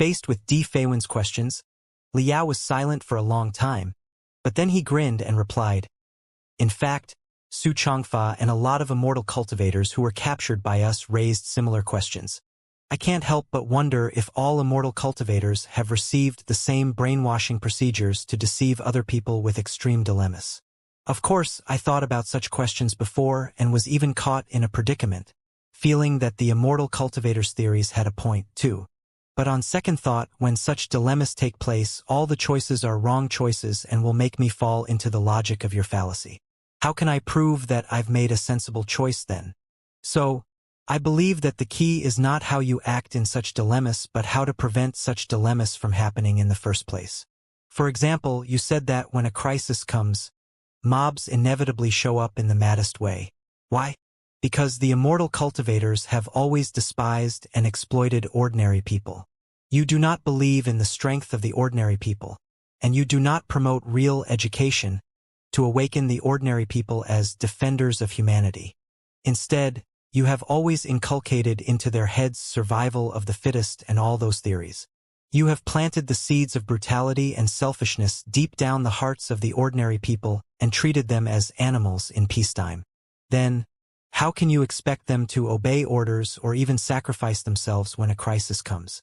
Faced with Di Feiwen's questions, Liao was silent for a long time, but then he grinned and replied, "In fact, Su Changfa and a lot of immortal cultivators who were captured by us raised similar questions. I can't help but wonder if all immortal cultivators have received the same brainwashing procedures to deceive other people with extreme dilemmas. Of course, I thought about such questions before and was even caught in a predicament, feeling that the immortal cultivators' theories had a point, too. But on second thought, when such dilemmas take place, all the choices are wrong choices and will make me fall into the logic of your fallacy. How can I prove that I've made a sensible choice then? So, I believe that the key is not how you act in such dilemmas but how to prevent such dilemmas from happening in the first place. For example, you said that when a crisis comes, mobs inevitably show up in the maddest way. Why? Because the immortal cultivators have always despised and exploited ordinary people. You do not believe in the strength of the ordinary people, and you do not promote real education to awaken the ordinary people as defenders of humanity. Instead, you have always inculcated into their heads survival of the fittest and all those theories. You have planted the seeds of brutality and selfishness deep down the hearts of the ordinary people and treated them as animals in peacetime. Then, how can you expect them to obey orders or even sacrifice themselves when a crisis comes?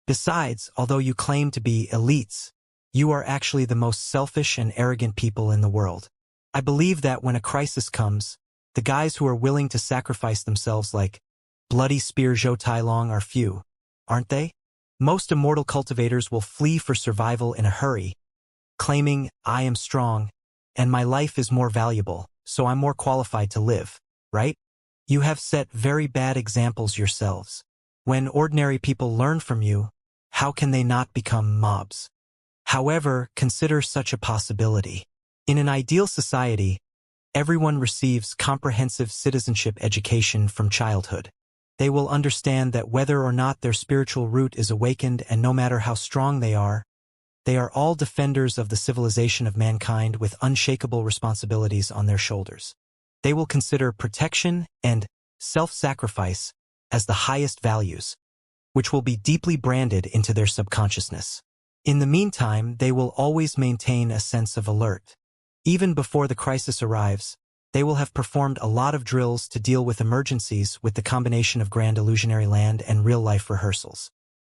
Besides, although you claim to be elites, you are actually the most selfish and arrogant people in the world. I believe that when a crisis comes, the guys who are willing to sacrifice themselves like Bloody Spear Zhou Tailong are few, aren't they? Most immortal cultivators will flee for survival in a hurry, claiming, "I am strong, and my life is more valuable, so I'm more qualified to live," right? You have set very bad examples yourselves. When ordinary people learn from you, how can they not become mobs? However, consider such a possibility. In an ideal society, everyone receives comprehensive citizenship education from childhood. They will understand that whether or not their spiritual root is awakened and no matter how strong they are all defenders of the civilization of mankind with unshakable responsibilities on their shoulders. They will consider protection and self-sacrifice as the highest values, which will be deeply branded into their subconsciousness. In the meantime, they will always maintain a sense of alert. Even before the crisis arrives, they will have performed a lot of drills to deal with emergencies with the combination of grand illusionary land and real-life rehearsals.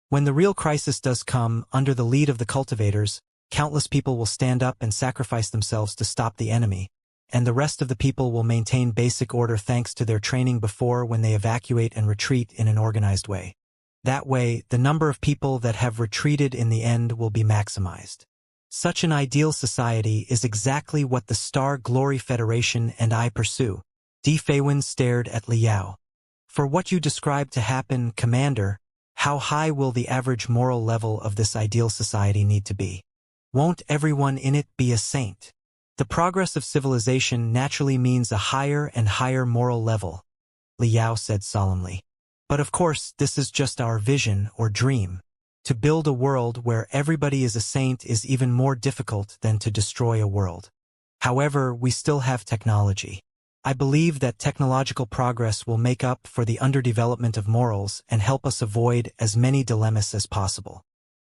When the real crisis does come, under the lead of the cultivators, countless people will stand up and sacrifice themselves to stop the enemy, and the rest of the people will maintain basic order thanks to their training before when they evacuate and retreat in an organized way. That way, the number of people that have retreated in the end will be maximized. Such an ideal society is exactly what the Star Glory Federation and I pursue. Di Feiwen stared at Liao. For what you described to happen, Commander, how high will the average moral level of this ideal society need to be? Won't everyone in it be a saint? The progress of civilization naturally means a higher and higher moral level, Liao said solemnly. But of course, this is just our vision or dream. To build a world where everybody is a saint is even more difficult than to destroy a world. However, we still have technology. I believe that technological progress will make up for the underdevelopment of morals and help us avoid as many dilemmas as possible.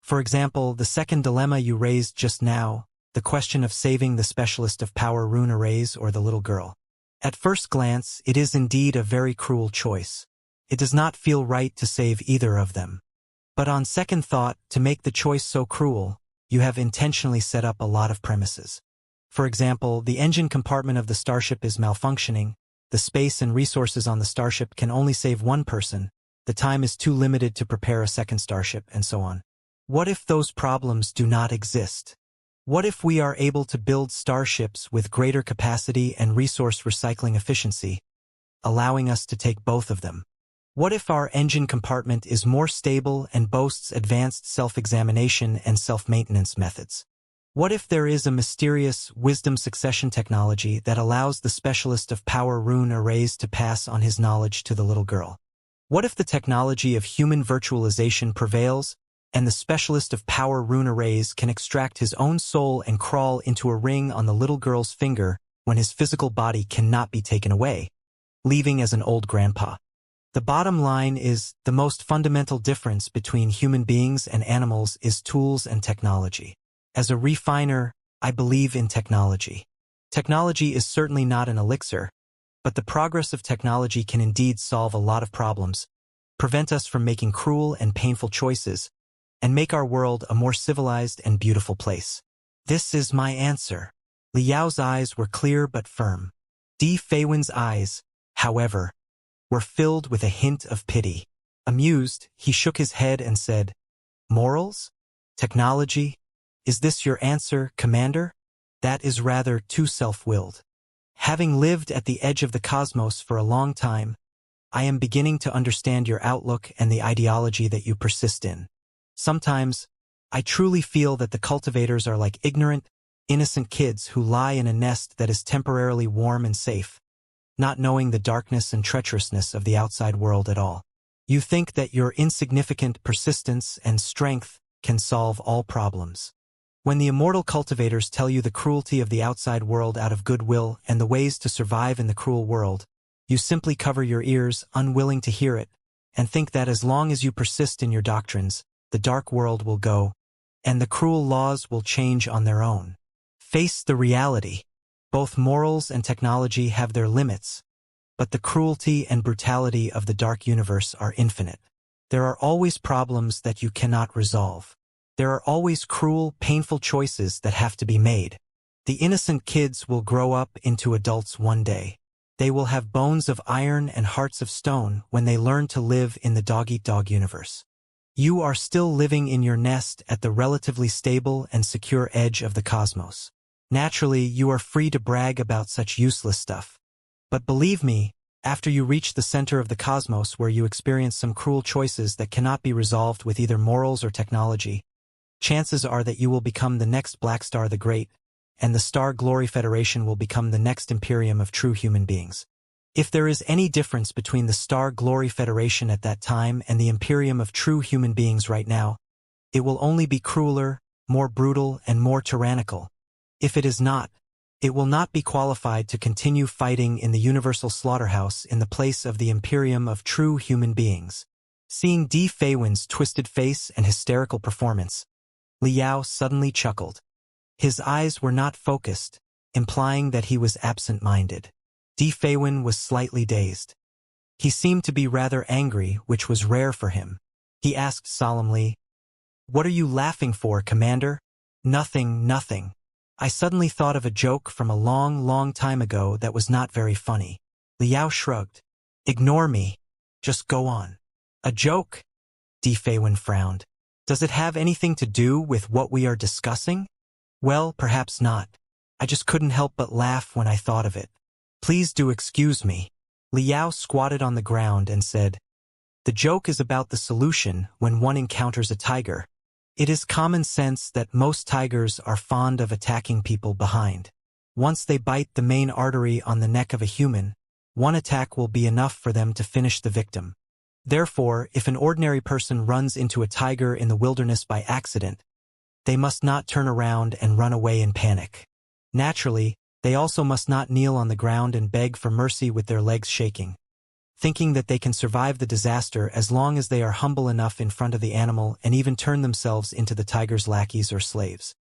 For example, the second dilemma you raised just now, the question of saving the specialist of power rune arrays or the little girl. At first glance, it is indeed a very cruel choice. It does not feel right to save either of them. But on second thought, to make the choice so cruel, you have intentionally set up a lot of premises. For example, the engine compartment of the starship is malfunctioning, the space and resources on the starship can only save one person, the time is too limited to prepare a second starship, and so on. What if those problems do not exist? What if we are able to build starships with greater capacity and resource recycling efficiency, allowing us to take both of them? What if our engine compartment is more stable and boasts advanced self-examination and self-maintenance methods? What if there is a mysterious wisdom succession technology that allows the specialist of power rune arrays to pass on his knowledge to the little girl? What if the technology of human virtualization prevails, and the specialist of power rune arrays can extract his own soul and crawl into a ring on the little girl's finger when his physical body cannot be taken away, leaving as an old grandpa? The bottom line is, the most fundamental difference between human beings and animals is tools and technology. As a refiner, I believe in technology. Technology is certainly not an elixir, but the progress of technology can indeed solve a lot of problems, prevent us from making cruel and painful choices, and make our world a more civilized and beautiful place. This is my answer. Liao's eyes were clear but firm. Di Feiwen's eyes, however, were filled with a hint of pity. Amused, he shook his head and said, "Morals? Technology? Is this your answer, Commander? That is rather too self-willed. Having lived at the edge of the cosmos for a long time, I am beginning to understand your outlook and the ideology that you persist in. Sometimes, I truly feel that the cultivators are like ignorant, innocent kids who lie in a nest that is temporarily warm and safe, not knowing the darkness and treacherousness of the outside world at all. You think that your insignificant persistence and strength can solve all problems. When the immortal cultivators tell you the cruelty of the outside world out of goodwill and the ways to survive in the cruel world, you simply cover your ears, unwilling to hear it, and think that as long as you persist in your doctrines, the dark world will go, and the cruel laws will change on their own. Face the reality. Both morals and technology have their limits, but the cruelty and brutality of the dark universe are infinite. There are always problems that you cannot resolve. There are always cruel, painful choices that have to be made. The innocent kids will grow up into adults one day. They will have bones of iron and hearts of stone when they learn to live in the dog-eat-dog universe. You are still living in your nest at the relatively stable and secure edge of the cosmos. Naturally, you are free to brag about such useless stuff. But believe me, after you reach the center of the cosmos where you experience some cruel choices that cannot be resolved with either morals or technology, chances are that you will become the next Black Star the Great, and the Star Glory Federation will become the next imperium of true human beings. If there is any difference between the Star Glory Federation at that time and the imperium of true human beings right now, it will only be crueler, more brutal, and more tyrannical. If it is not, it will not be qualified to continue fighting in the universal slaughterhouse in the place of the imperium of true human beings. Seeing Di Feiwen's twisted face and hysterical performance, Liao suddenly chuckled. His eyes were not focused, implying that he was absent-minded. Di Feiwen was slightly dazed. He seemed to be rather angry, which was rare for him. He asked solemnly, "What are you laughing for, Commander?" "Nothing, nothing. I suddenly thought of a joke from a long, long time ago that was not very funny." Liao shrugged. "Ignore me. Just go on." "A joke?" Di Feiwen frowned. "Does it have anything to do with what we are discussing?" "Well, perhaps not. I just couldn't help but laugh when I thought of it. Please do excuse me." Liao squatted on the ground and said, "The joke is about the solution when one encounters a tiger. It is common sense that most tigers are fond of attacking people behind. Once they bite the main artery on the neck of a human, one attack will be enough for them to finish the victim. Therefore, if an ordinary person runs into a tiger in the wilderness by accident, they must not turn around and run away in panic. Naturally, they also must not kneel on the ground and beg for mercy with their legs shaking, thinking that they can survive the disaster as long as they are humble enough in front of the animal and even turn themselves into the tiger's lackeys or slaves.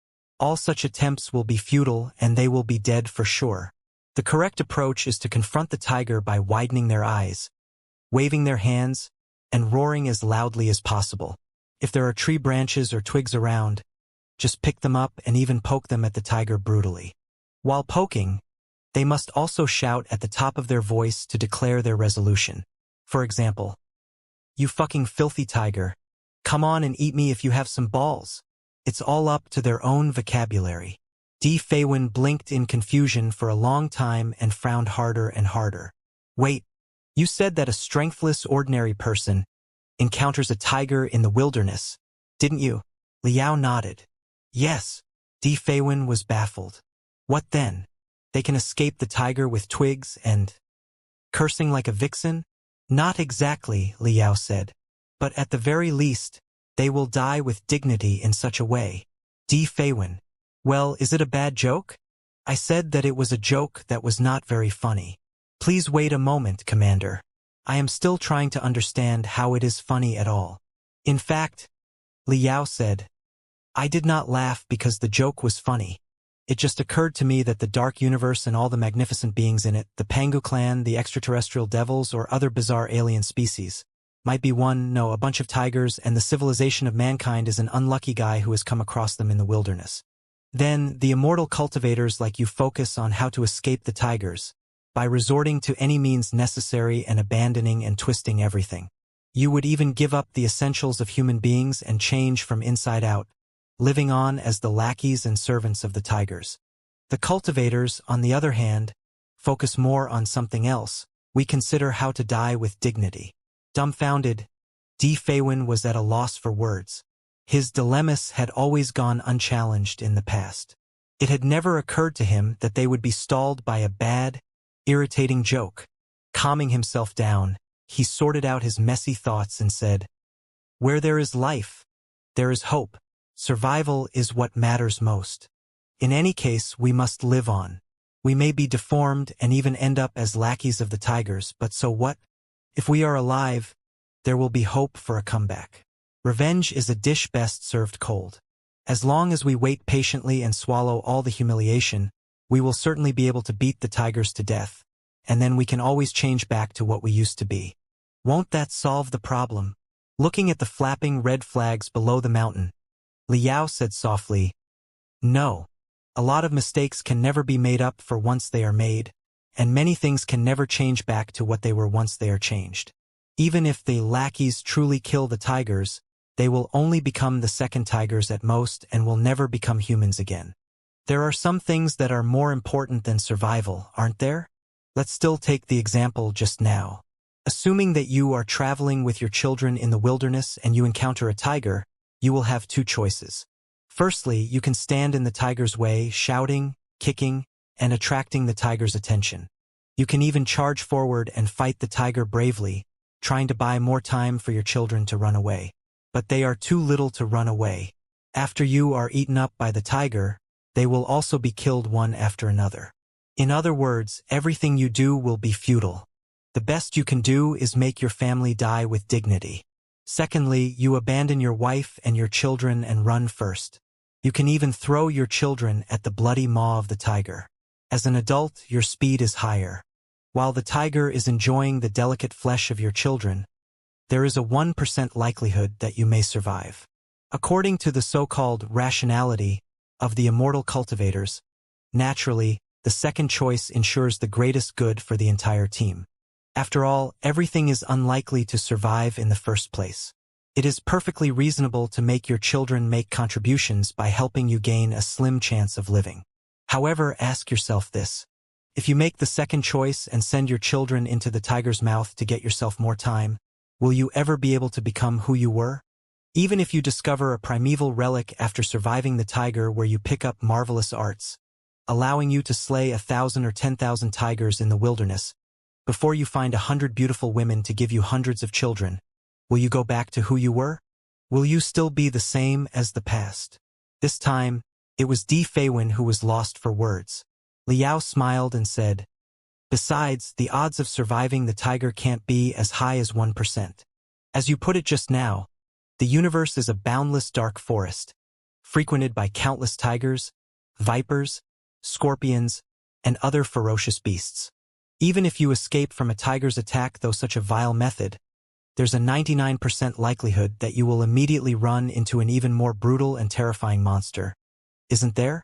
All such attempts will be futile and they will be dead for sure. The correct approach is to confront the tiger by widening their eyes, waving their hands, and roaring as loudly as possible. If there are tree branches or twigs around, just pick them up and even poke them at the tiger brutally. While poking, they must also shout at the top of their voice to declare their resolution. For example, "You fucking filthy tiger, come on and eat me if you have some balls." It's all up to their own vocabulary. Di Feiwen blinked in confusion for a long time and frowned harder and harder. "Wait, you said that a strengthless ordinary person encounters a tiger in the wilderness, didn't you?" Liao nodded. "Yes." Di Feiwen was baffled. "What then? They can escape the tiger with twigs and cursing like a vixen?" "Not exactly," Liao said. "But at the very least, they will die with dignity in such a way." Di Feiwen. "Well, is it a bad joke?" "I said that it was a joke that was not very funny." "Please wait a moment, Commander. I am still trying to understand how it is funny at all. In fact, Liao said, I did not laugh because the joke was funny. It just occurred to me that the dark universe and all the magnificent beings in it, the Pangu clan, the extraterrestrial devils, or other bizarre alien species, might be a bunch of tigers, and the civilization of mankind is an unlucky guy who has come across them in the wilderness. Then, the immortal cultivators like you focus on how to escape the tigers, by resorting to any means necessary and abandoning and twisting everything. You would even give up the essentials of human beings and change from inside out, living on as the lackeys and servants of the tigers. The cultivators, on the other hand, focus more on something else. We consider how to die with dignity. Dumbfounded, Di Feiwen was at a loss for words. His dilemmas had always gone unchallenged in the past. It had never occurred to him that they would be stalled by a bad, irritating joke. Calming himself down, he sorted out his messy thoughts and said, Where there is life, there is hope. Survival is what matters most. In any case, we must live on. We may be deformed and even end up as lackeys of the tigers, but so what? If we are alive, there will be hope for a comeback. Revenge is a dish best served cold. As long as we wait patiently and swallow all the humiliation, we will certainly be able to beat the tigers to death, and then we can always change back to what we used to be. Won't that solve the problem? Looking at the flapping red flags below the mountain, Liao said softly, No. A lot of mistakes can never be made up for once they are made, and many things can never change back to what they were once they are changed. Even if the lackeys truly kill the tigers, they will only become the second tigers at most and will never become humans again. There are some things that are more important than survival, aren't there? Let's still take the example just now. Assuming that you are traveling with your children in the wilderness and you encounter a tiger, you will have two choices. Firstly, you can stand in the tiger's way, shouting, kicking, and attracting the tiger's attention. You can even charge forward and fight the tiger bravely, trying to buy more time for your children to run away. But they are too little to run away. After you are eaten up by the tiger, they will also be killed one after another. In other words, everything you do will be futile. The best you can do is make your family die with dignity. Secondly, you abandon your wife and your children and run first. You can even throw your children at the bloody maw of the tiger. As an adult, your speed is higher. While the tiger is enjoying the delicate flesh of your children, there is a 1% likelihood that you may survive. According to the so-called rationality of the immortal cultivators, naturally, the second choice ensures the greatest good for the entire team. After all, everything is unlikely to survive in the first place. It is perfectly reasonable to make your children make contributions by helping you gain a slim chance of living. However, ask yourself this. If you make the second choice and send your children into the tiger's mouth to get yourself more time, will you ever be able to become who you were? Even if you discover a primeval relic after surviving the tiger where you pick up marvelous arts, allowing you to slay 1,000 or 10,000 tigers in the wilderness, before you find 100 beautiful women to give you hundreds of children, will you go back to who you were? Will you still be the same as the past? This time, it was Di Feiwen who was lost for words. Liao smiled and said, Besides, the odds of surviving the tiger can't be as high as 1%. As you put it just now, the universe is a boundless dark forest, frequented by countless tigers, vipers, scorpions, and other ferocious beasts. Even if you escape from a tiger's attack through such a vile method, there's a 99% likelihood that you will immediately run into an even more brutal and terrifying monster. Isn't there?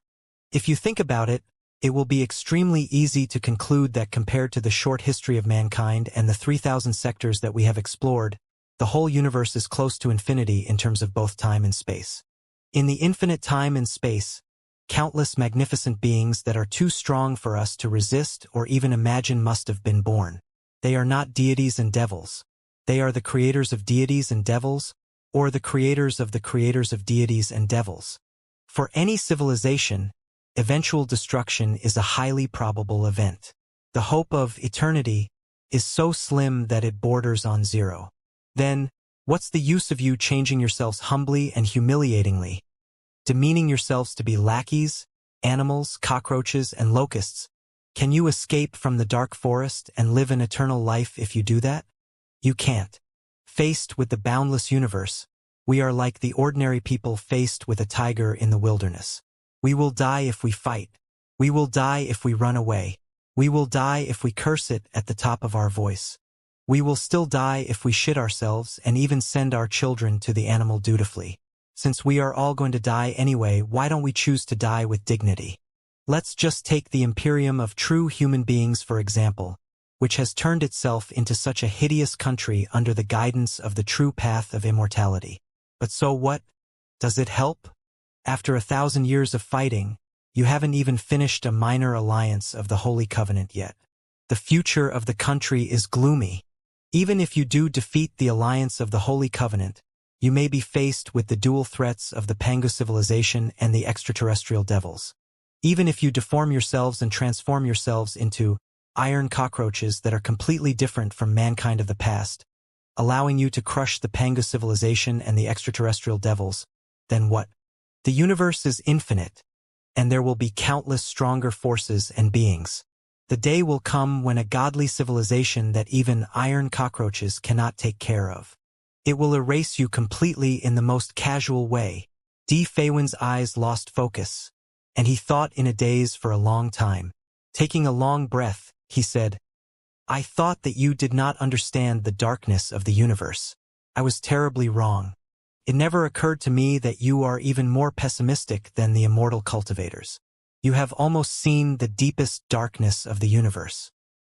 If you think about it, it will be extremely easy to conclude that compared to the short history of mankind and the 3,000 sectors that we have explored, the whole universe is close to infinity in terms of both time and space. In the infinite time and space, countless magnificent beings that are too strong for us to resist or even imagine must have been born. They are not deities and devils. They are the creators of deities and devils, or the creators of deities and devils. For any civilization, eventual destruction is a highly probable event. The hope of eternity is so slim that it borders on zero. Then, what's the use of you changing yourselves humbly and humiliatingly, demeaning yourselves to be lackeys, animals, cockroaches, and locusts? Can you escape from the dark forest and live an eternal life if you do that? You can't. Faced with the boundless universe, we are like the ordinary people faced with a tiger in the wilderness. We will die if we fight. We will die if we run away. We will die if we curse it at the top of our voice. We will still die if we shit ourselves and even send our children to the animal dutifully. Since we are all going to die anyway, why don't we choose to die with dignity? Let's just take the Imperium of true human beings for example, which has turned itself into such a hideous country under the guidance of the true path of immortality. But so what? Does it help? After 1,000 years of fighting, you haven't even finished a minor alliance of the Holy Covenant yet. The future of the country is gloomy. Even if you do defeat the alliance of the Holy Covenant, you may be faced with the dual threats of the Pangu civilization and the extraterrestrial devils. Even if you deform yourselves and transform yourselves into iron cockroaches that are completely different from mankind of the past, allowing you to crush the Pangu civilization and the extraterrestrial devils, then what? The universe is infinite, and there will be countless stronger forces and beings. The day will come when a godly civilization that even iron cockroaches cannot take care of. It will erase you completely in the most casual way. D. Feywin's eyes lost focus, and he thought in a daze for a long time. Taking a long breath, he said, I thought that you did not understand the darkness of the universe. I was terribly wrong. It never occurred to me that you are even more pessimistic than the immortal cultivators. You have almost seen the deepest darkness of the universe.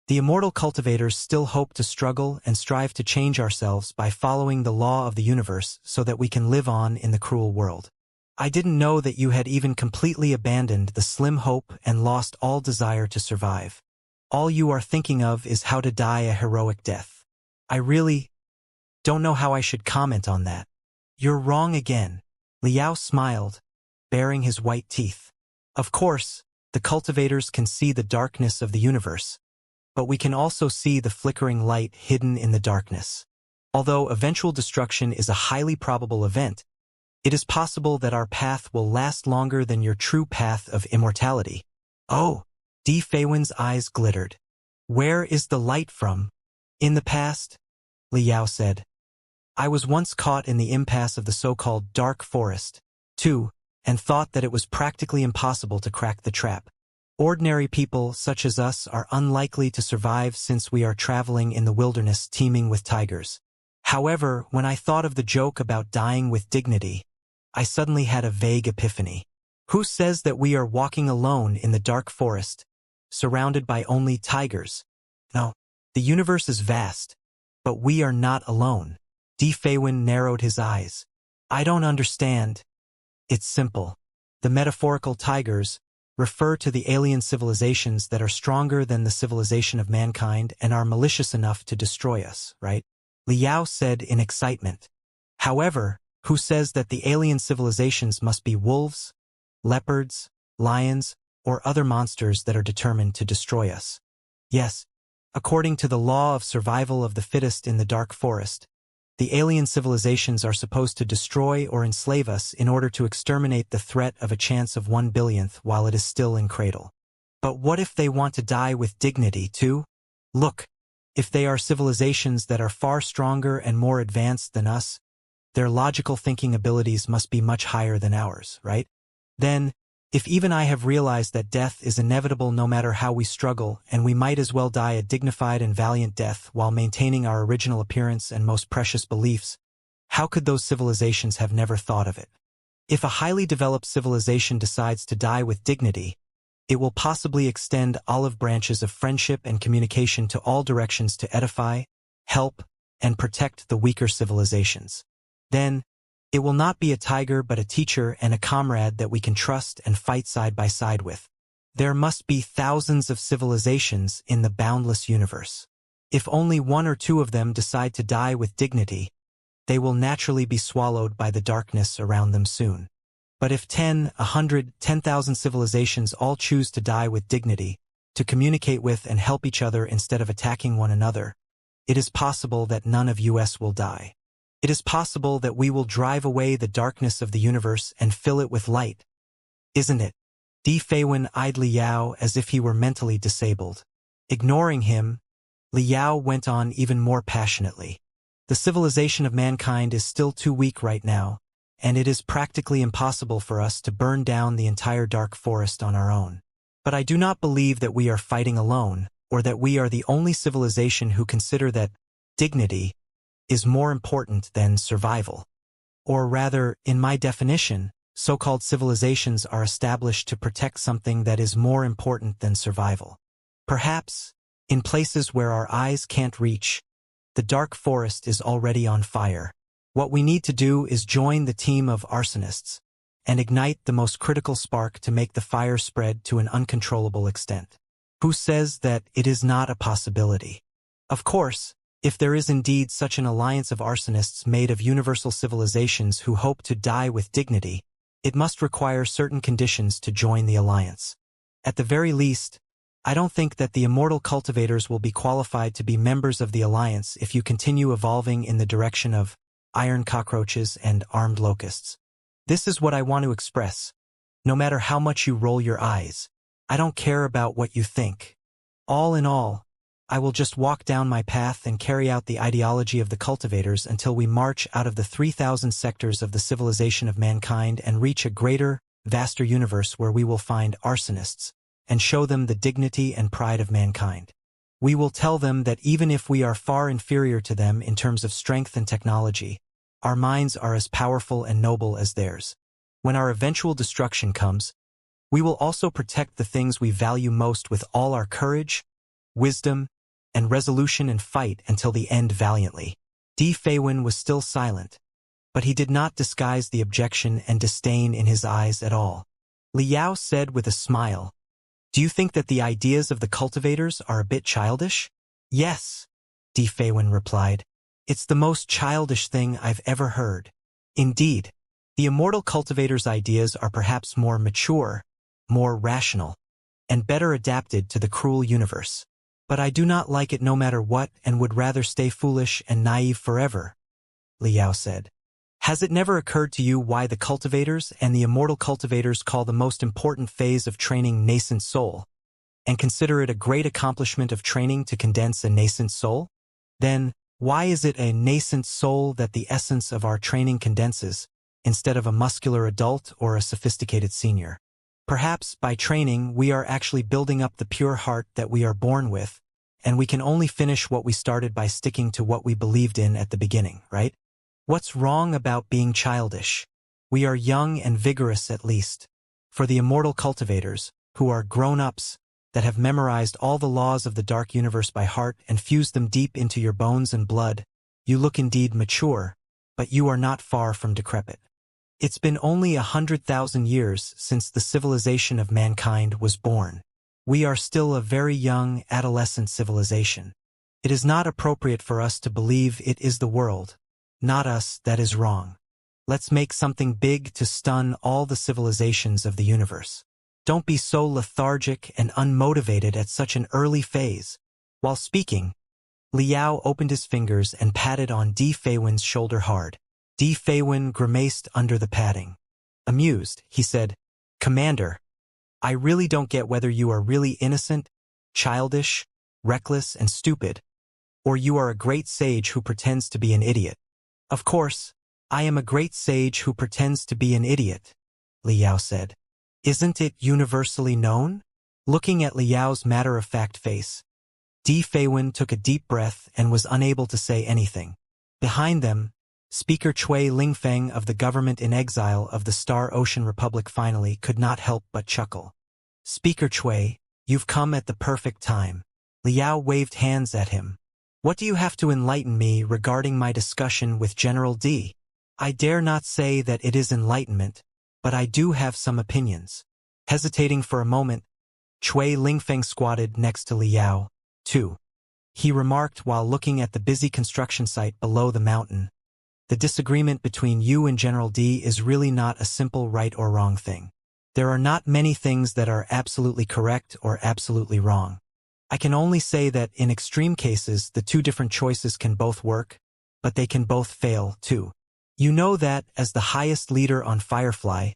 The immortal cultivators still hope to struggle and strive to change ourselves by following the law of the universe so that we can live on in the cruel world. I didn't know that you had even completely abandoned the slim hope and lost all desire to survive. All you are thinking of is how to die a heroic death. I really don't know how I should comment on that. You're wrong again. Liao smiled, baring his white teeth. Of course, the cultivators can see the darkness of the universe, but we can also see the flickering light hidden in the darkness. Although eventual destruction is a highly probable event, it is possible that our path will last longer than your true path of immortality. Oh, D. Feywin's eyes glittered. Where is the light from? In the past, Liao said. I was once caught in the impasse of the so-called dark forest, too, and thought that it was practically impossible to crack the trap. Ordinary people such as us are unlikely to survive since we are traveling in the wilderness teeming with tigers. However, when I thought of the joke about dying with dignity, I suddenly had a vague epiphany. Who says that we are walking alone in the dark forest, surrounded by only tigers? No, the universe is vast, but we are not alone. D. Feywin narrowed his eyes. I don't understand. It's simple. The metaphorical tigers refer to the alien civilizations that are stronger than the civilization of mankind and are malicious enough to destroy us, right? Liao said in excitement. However, who says that the alien civilizations must be wolves, leopards, lions, or other monsters that are determined to destroy us? Yes, according to the law of survival of the fittest in the dark forest, the alien civilizations are supposed to destroy or enslave us in order to exterminate the threat of a chance of 1/1000th while it is still in cradle. But what if they want to die with dignity too? Look, if they are civilizations that are far stronger and more advanced than us, their logical thinking abilities must be much higher than ours, right? Then, if even I have realized that death is inevitable no matter how we struggle, and we might as well die a dignified and valiant death while maintaining our original appearance and most precious beliefs, how could those civilizations have never thought of it? If a highly developed civilization decides to die with dignity, it will possibly extend olive branches of friendship and communication to all directions to edify, help, and protect the weaker civilizations. Then, it will not be a tiger but a teacher and a comrade that we can trust and fight side by side with. There must be thousands of civilizations in the boundless universe. If only one or two of them decide to die with dignity, they will naturally be swallowed by the darkness around them soon. But if 10, 100, 10,000 civilizations all choose to die with dignity, to communicate with and help each other instead of attacking one another, it is possible that none of us will die. It is possible that we will drive away the darkness of the universe and fill it with light. Isn't it? D. Feywin eyed Liao as if he were mentally disabled. Ignoring him, Liao went on even more passionately. The civilization of mankind is still too weak right now, and it is practically impossible for us to burn down the entire dark forest on our own. But I do not believe that we are fighting alone, or that we are the only civilization who consider that dignity is more important than survival. Or rather, in my definition, so-called civilizations are established to protect something that is more important than survival. Perhaps, in places where our eyes can't reach, the dark forest is already on fire. What we need to do is join the team of arsonists and ignite the most critical spark to make the fire spread to an uncontrollable extent. Who says that it is not a possibility? Of course, if there is indeed such an alliance of arsonists made of universal civilizations who hope to die with dignity, it must require certain conditions to join the alliance. At the very least, I don't think that the immortal cultivators will be qualified to be members of the alliance if you continue evolving in the direction of iron cockroaches and armed locusts. This is what I want to express. No matter how much you roll your eyes, I don't care about what you think. All in all, I will just walk down my path and carry out the ideology of the cultivators until we march out of the 3,000 sectors of the civilization of mankind and reach a greater, vaster universe where we will find arsonists and show them the dignity and pride of mankind. We will tell them that even if we are far inferior to them in terms of strength and technology, our minds are as powerful and noble as theirs. When our eventual destruction comes, we will also protect the things we value most with all our courage, wisdom, and resolution and fight until the end valiantly. Di Feiwen was still silent, but he did not disguise the objection and disdain in his eyes at all. Liao said with a smile, "Do you think that the ideas of the cultivators are a bit childish?" "Yes," Di Feiwen replied. "It's the most childish thing I've ever heard." Indeed, the immortal cultivators' ideas are perhaps more mature, more rational, and better adapted to the cruel universe. But I do not like it no matter what and would rather stay foolish and naive forever, Liao said. Has it never occurred to you why the cultivators and the immortal cultivators call the most important phase of training nascent soul, and consider it a great accomplishment of training to condense a nascent soul? Then, why is it a nascent soul that the essence of our training condenses, instead of a muscular adult or a sophisticated senior? Perhaps, by training, we are actually building up the pure heart that we are born with, and we can only finish what we started by sticking to what we believed in at the beginning, right? What's wrong about being childish? We are young and vigorous at least. For the immortal cultivators, who are grown-ups, that have memorized all the laws of the dark universe by heart and fused them deep into your bones and blood, you look indeed mature, but you are not far from decrepit. It's been only 100,000 years since the civilization of mankind was born. We are still a very young, adolescent civilization. It is not appropriate for us to believe it is the world, not us, that is wrong. Let's make something big to stun all the civilizations of the universe. Don't be so lethargic and unmotivated at such an early phase. While speaking, Liao opened his fingers and patted on Di Feiwen's shoulder hard. Di Feiwen grimaced under the patting. Amused, he said, "Commander, I really don't get whether you are really innocent, childish, reckless, and stupid, or you are a great sage who pretends to be an idiot." "Of course, I am a great sage who pretends to be an idiot," Liao said. "Isn't it universally known?" Looking at Liao's matter-of-fact face, Di Feiwen took a deep breath and was unable to say anything. Behind them, Speaker Chui Lingfeng of the government in exile of the Star Ocean Republic finally could not help but chuckle. "Speaker Chui, you've come at the perfect time." Liao waved hands at him. "What do you have to enlighten me regarding my discussion with General D?" "I dare not say that it is enlightenment, but I do have some opinions." Hesitating for a moment, Chui Lingfeng squatted next to Liao, too. He remarked while looking at the busy construction site below the mountain, "The disagreement between you and General D is really not a simple right or wrong thing. There are not many things that are absolutely correct or absolutely wrong. I can only say that in extreme cases the two different choices can both work, but they can both fail, too. You know that, as the highest leader on Firefly,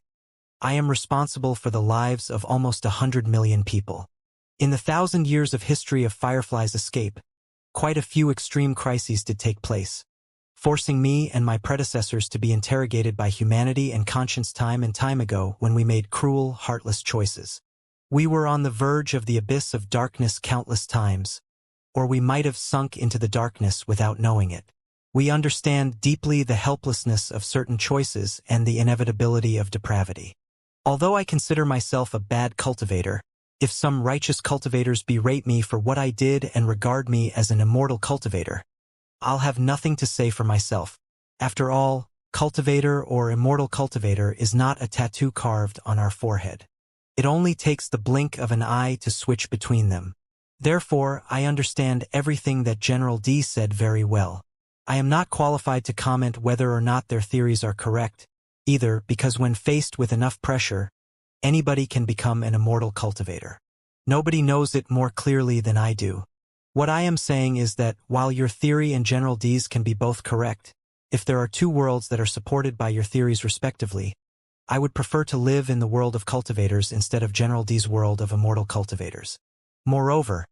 I am responsible for the lives of almost 100 million people. In the 1,000 years of history of Firefly's escape, quite a few extreme crises did take place. forcing me and my predecessors to be interrogated by humanity and conscience time and time ago when we made cruel, heartless choices. We were on the verge of the abyss of darkness countless times, or we might have sunk into the darkness without knowing it. We understand deeply the helplessness of certain choices and the inevitability of depravity. Although I consider myself a bad cultivator, if some righteous cultivators berate me for what I did and regard me as an immortal cultivator, I'll have nothing to say for myself. After all, cultivator or immortal cultivator is not a tattoo carved on our forehead. It only takes the blink of an eye to switch between them. Therefore, I understand everything that General D said very well. I am not qualified to comment whether or not their theories are correct, either, because when faced with enough pressure, anybody can become an immortal cultivator. Nobody knows it more clearly than I do. What I am saying is that, while your theory and General D's can be both correct, if there are two worlds that are supported by your theories respectively, I would prefer to live in the world of cultivators instead of General D's world of immortal cultivators. Moreover,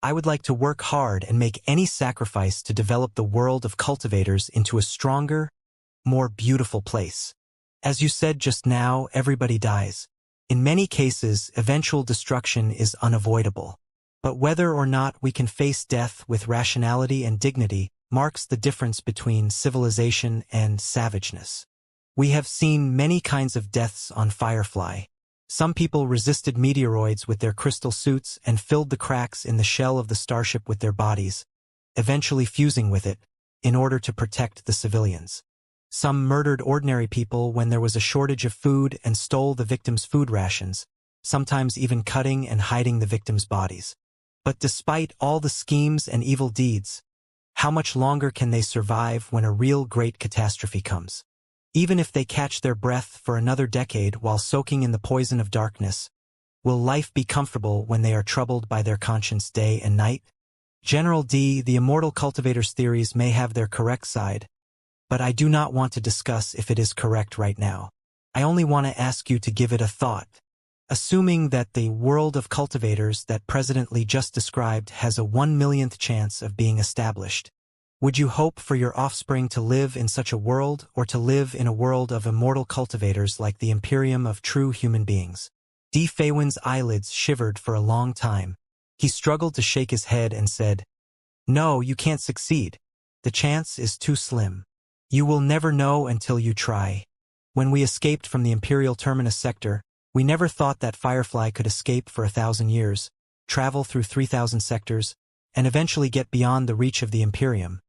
I would like to work hard and make any sacrifice to develop the world of cultivators into a stronger, more beautiful place. As you said just now, everybody dies. In many cases, eventual destruction is unavoidable. But whether or not we can face death with rationality and dignity marks the difference between civilization and savageness. We have seen many kinds of deaths on Firefly. Some people resisted meteoroids with their crystal suits and filled the cracks in the shell of the starship with their bodies, eventually fusing with it, in order to protect the civilians. Some murdered ordinary people when there was a shortage of food and stole the victims' food rations, sometimes even cutting and hiding the victims' bodies. But despite all the schemes and evil deeds, how much longer can they survive when a real great catastrophe comes? Even if they catch their breath for another decade while soaking in the poison of darkness, will life be comfortable when they are troubled by their conscience day and night? General D, the immortal cultivator's theories may have their correct side, but I do not want to discuss if it is correct right now. I only want to ask you to give it a thought. Assuming that the world of cultivators that President Lee just described has a 1/1,000,000th chance of being established, would you hope for your offspring to live in such a world, or to live in a world of immortal cultivators like the Imperium of true human beings? D. Feywin's eyelids shivered for a long time. He struggled to shake his head and said, "No, you can't succeed. The chance is too slim. You will never know until you try. When we escaped from the Imperial Terminus sector, we never thought that Firefly could escape for 1,000 years, travel through 3,000 sectors, and eventually get beyond the reach of the Imperium,"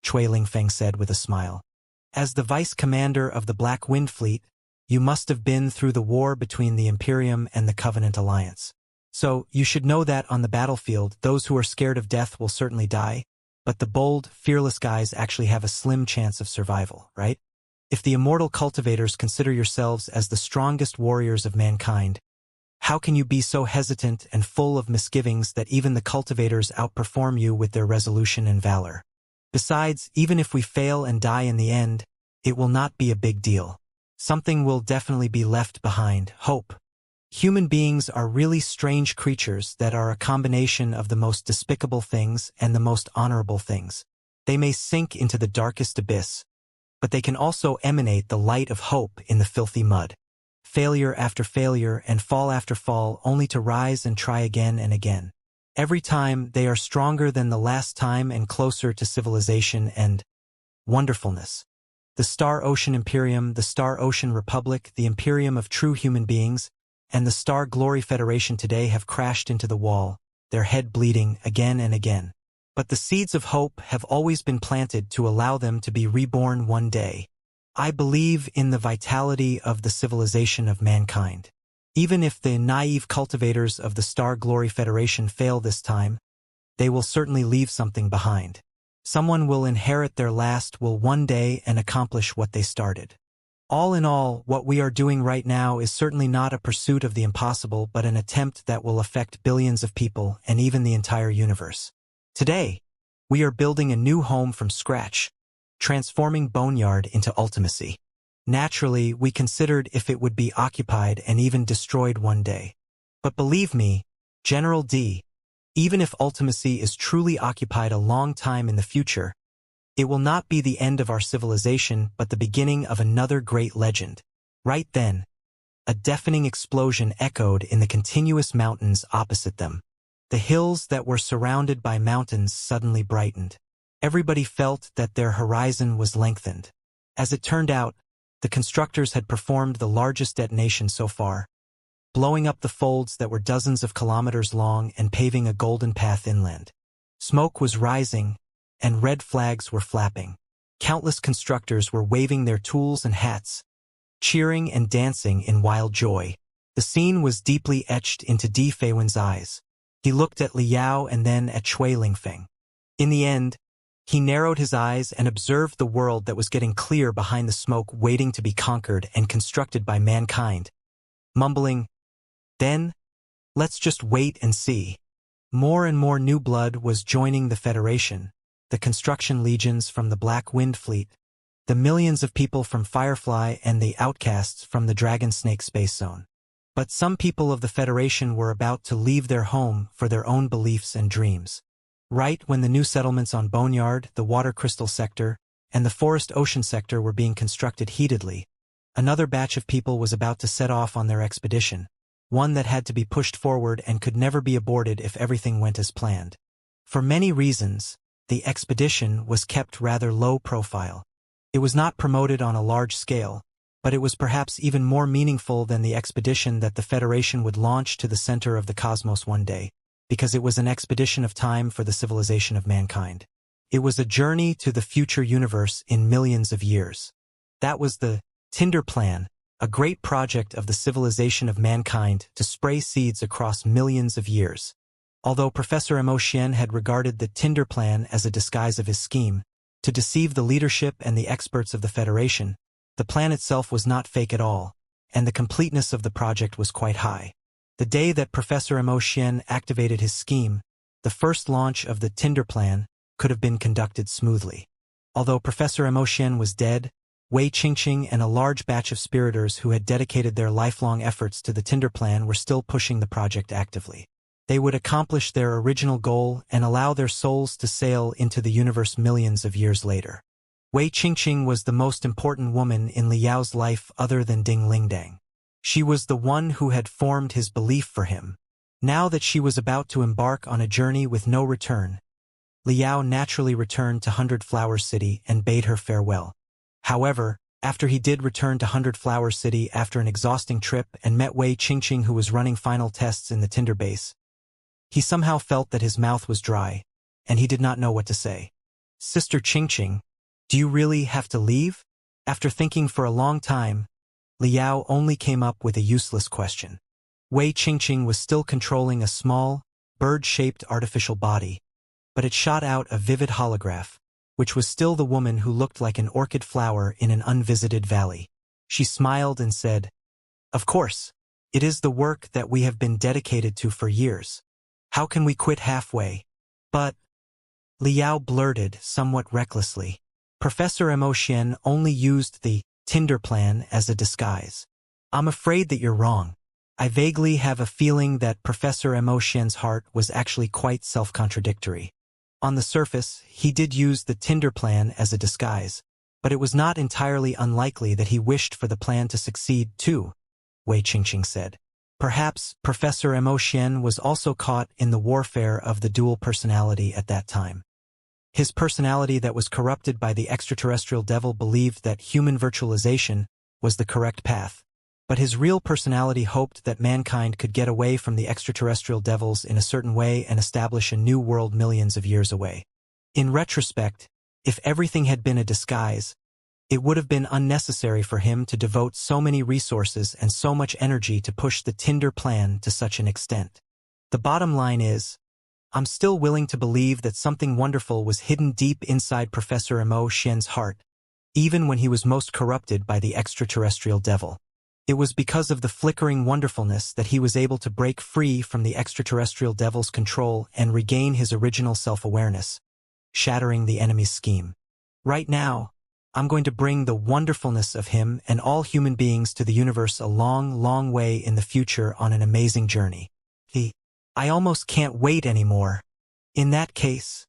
Cui Lingfeng said with a smile. "As the vice commander of the Black Wind Fleet, you must have been through the war between the Imperium and the Covenant Alliance. So, you should know that on the battlefield, those who are scared of death will certainly die, but the bold, fearless guys actually have a slim chance of survival, right? If the immortal cultivators consider yourselves as the strongest warriors of mankind, how can you be so hesitant and full of misgivings that even the cultivators outperform you with their resolution and valor? Besides, even if we fail and die in the end, it will not be a big deal. Something will definitely be left behind: hope. Human beings are really strange creatures that are a combination of the most despicable things and the most honorable things. They may sink into the darkest abyss, but they can also emanate the light of hope in the filthy mud. Failure after failure and fall after fall, only to rise and try again and again. Every time, they are stronger than the last time and closer to civilization and wonderfulness. The Star Ocean Imperium, the Star Ocean Republic, the Imperium of true human beings, and the Star Glory Federation today have crashed into the wall, their head bleeding again and again. But the seeds of hope have always been planted to allow them to be reborn one day. I believe in the vitality of the civilization of mankind. Even if the naive cultivators of the Star Glory Federation fail this time, they will certainly leave something behind. Someone will inherit their last will one day and accomplish what they started. All in all, what we are doing right now is certainly not a pursuit of the impossible, but an attempt that will affect billions of people and even the entire universe. Today, we are building a new home from scratch, transforming Boneyard into ultimacy. Naturally, we considered if it would be occupied and even destroyed one day. But believe me, General D, even if ultimacy is truly occupied a long time in the future, It will not be the end of our civilization but the beginning of another great legend. Right then, a deafening explosion echoed in the continuous mountains opposite them. The hills that were surrounded by mountains suddenly brightened. Everybody felt that their horizon was lengthened. As it turned out, the constructors had performed the largest detonation so far, blowing up the folds that were dozens of kilometers long and paving a golden path inland. Smoke was rising, and red flags were flapping. Countless constructors were waving their tools and hats, cheering and dancing in wild joy. The scene was deeply etched into Di Feiwen's eyes. He looked at Li Yao and then at Cui Lingfeng. In the end, he narrowed his eyes and observed the world that was getting clear behind the smoke waiting to be conquered and constructed by mankind. Mumbling, "Then, let's just wait and see." More and more new blood was joining the Federation, the construction legions from the Black Wind Fleet, the millions of people from Firefly and the outcasts from the Dragon Snake Space Zone. But some people of the Federation were about to leave their home for their own beliefs and dreams. Right when the new settlements on Boneyard, the Water Crystal Sector, and the Forest Ocean Sector were being constructed heatedly, another batch of people was about to set off on their expedition, one that had to be pushed forward and could never be aborted if everything went as planned. For many reasons, the expedition was kept rather low profile. It was not promoted on a large scale, but it was perhaps even more meaningful than the expedition that the Federation would launch to the center of the cosmos one day, because it was an expedition of time for the civilization of mankind. It was a journey to the future universe in millions of years. That was the Tinder Plan, a great project of the civilization of mankind to spray seeds across millions of years. Although Professor Mo Xian had regarded the Tinder Plan as a disguise of his scheme, to deceive the leadership and the experts of the Federation, the plan itself was not fake at all, and the completeness of the project was quite high. The day that Professor Mo Xian activated his scheme, the first launch of the Tinder Plan could have been conducted smoothly. Although Professor Mo Xian was dead, Wei Qingqing and a large batch of spiriters who had dedicated their lifelong efforts to the Tinder Plan were still pushing the project actively. They would accomplish their original goal and allow their souls to sail into the universe millions of years later. Wei Qingqing was the most important woman in Li Yao's life other than Ding Lingdang. She was the one who had formed his belief for him. Now that she was about to embark on a journey with no return, Li Yao naturally returned to Hundred Flowers City and bade her farewell. However, after he did return to Hundred Flowers City after an exhausting trip and met Wei Qingqing, who was running final tests in the Tinder base, he somehow felt that his mouth was dry, and he did not know what to say. "Sister Qingqing, do you really have to leave?" After thinking for a long time, Li Yao only came up with a useless question. Wei Qingqing was still controlling a small, bird-shaped artificial body, but it shot out a vivid holograph, which was still the woman who looked like an orchid flower in an unvisited valley. She smiled and said, "Of course, it is the work that we have been dedicated to for years. How can we quit halfway?" "But," Li Yao blurted somewhat recklessly, "Professor Mo Xian only used the Tinder Plan as a disguise." "I'm afraid that you're wrong. I vaguely have a feeling that Professor Mo Xian's heart was actually quite self-contradictory. On the surface, he did use the Tinder Plan as a disguise, but it was not entirely unlikely that he wished for the plan to succeed too," Wei Qingqing said. Perhaps Professor Mo Xian was also caught in the warfare of the dual personality at that time. His personality that was corrupted by the extraterrestrial devil believed that human virtualization was the correct path, but his real personality hoped that mankind could get away from the extraterrestrial devils in a certain way and establish a new world millions of years away. In retrospect, if everything had been a disguise, it would have been unnecessary for him to devote so many resources and so much energy to push the Tinder Plan to such an extent. The bottom line is, I'm still willing to believe that something wonderful was hidden deep inside Professor Mo Xian's heart, even when he was most corrupted by the extraterrestrial devil. It was because of the flickering wonderfulness that he was able to break free from the extraterrestrial devil's control and regain his original self-awareness, shattering the enemy's scheme. Right now, I'm going to bring the wonderfulness of him and all human beings to the universe a long, long way in the future on an amazing journey. I almost can't wait anymore. In that case,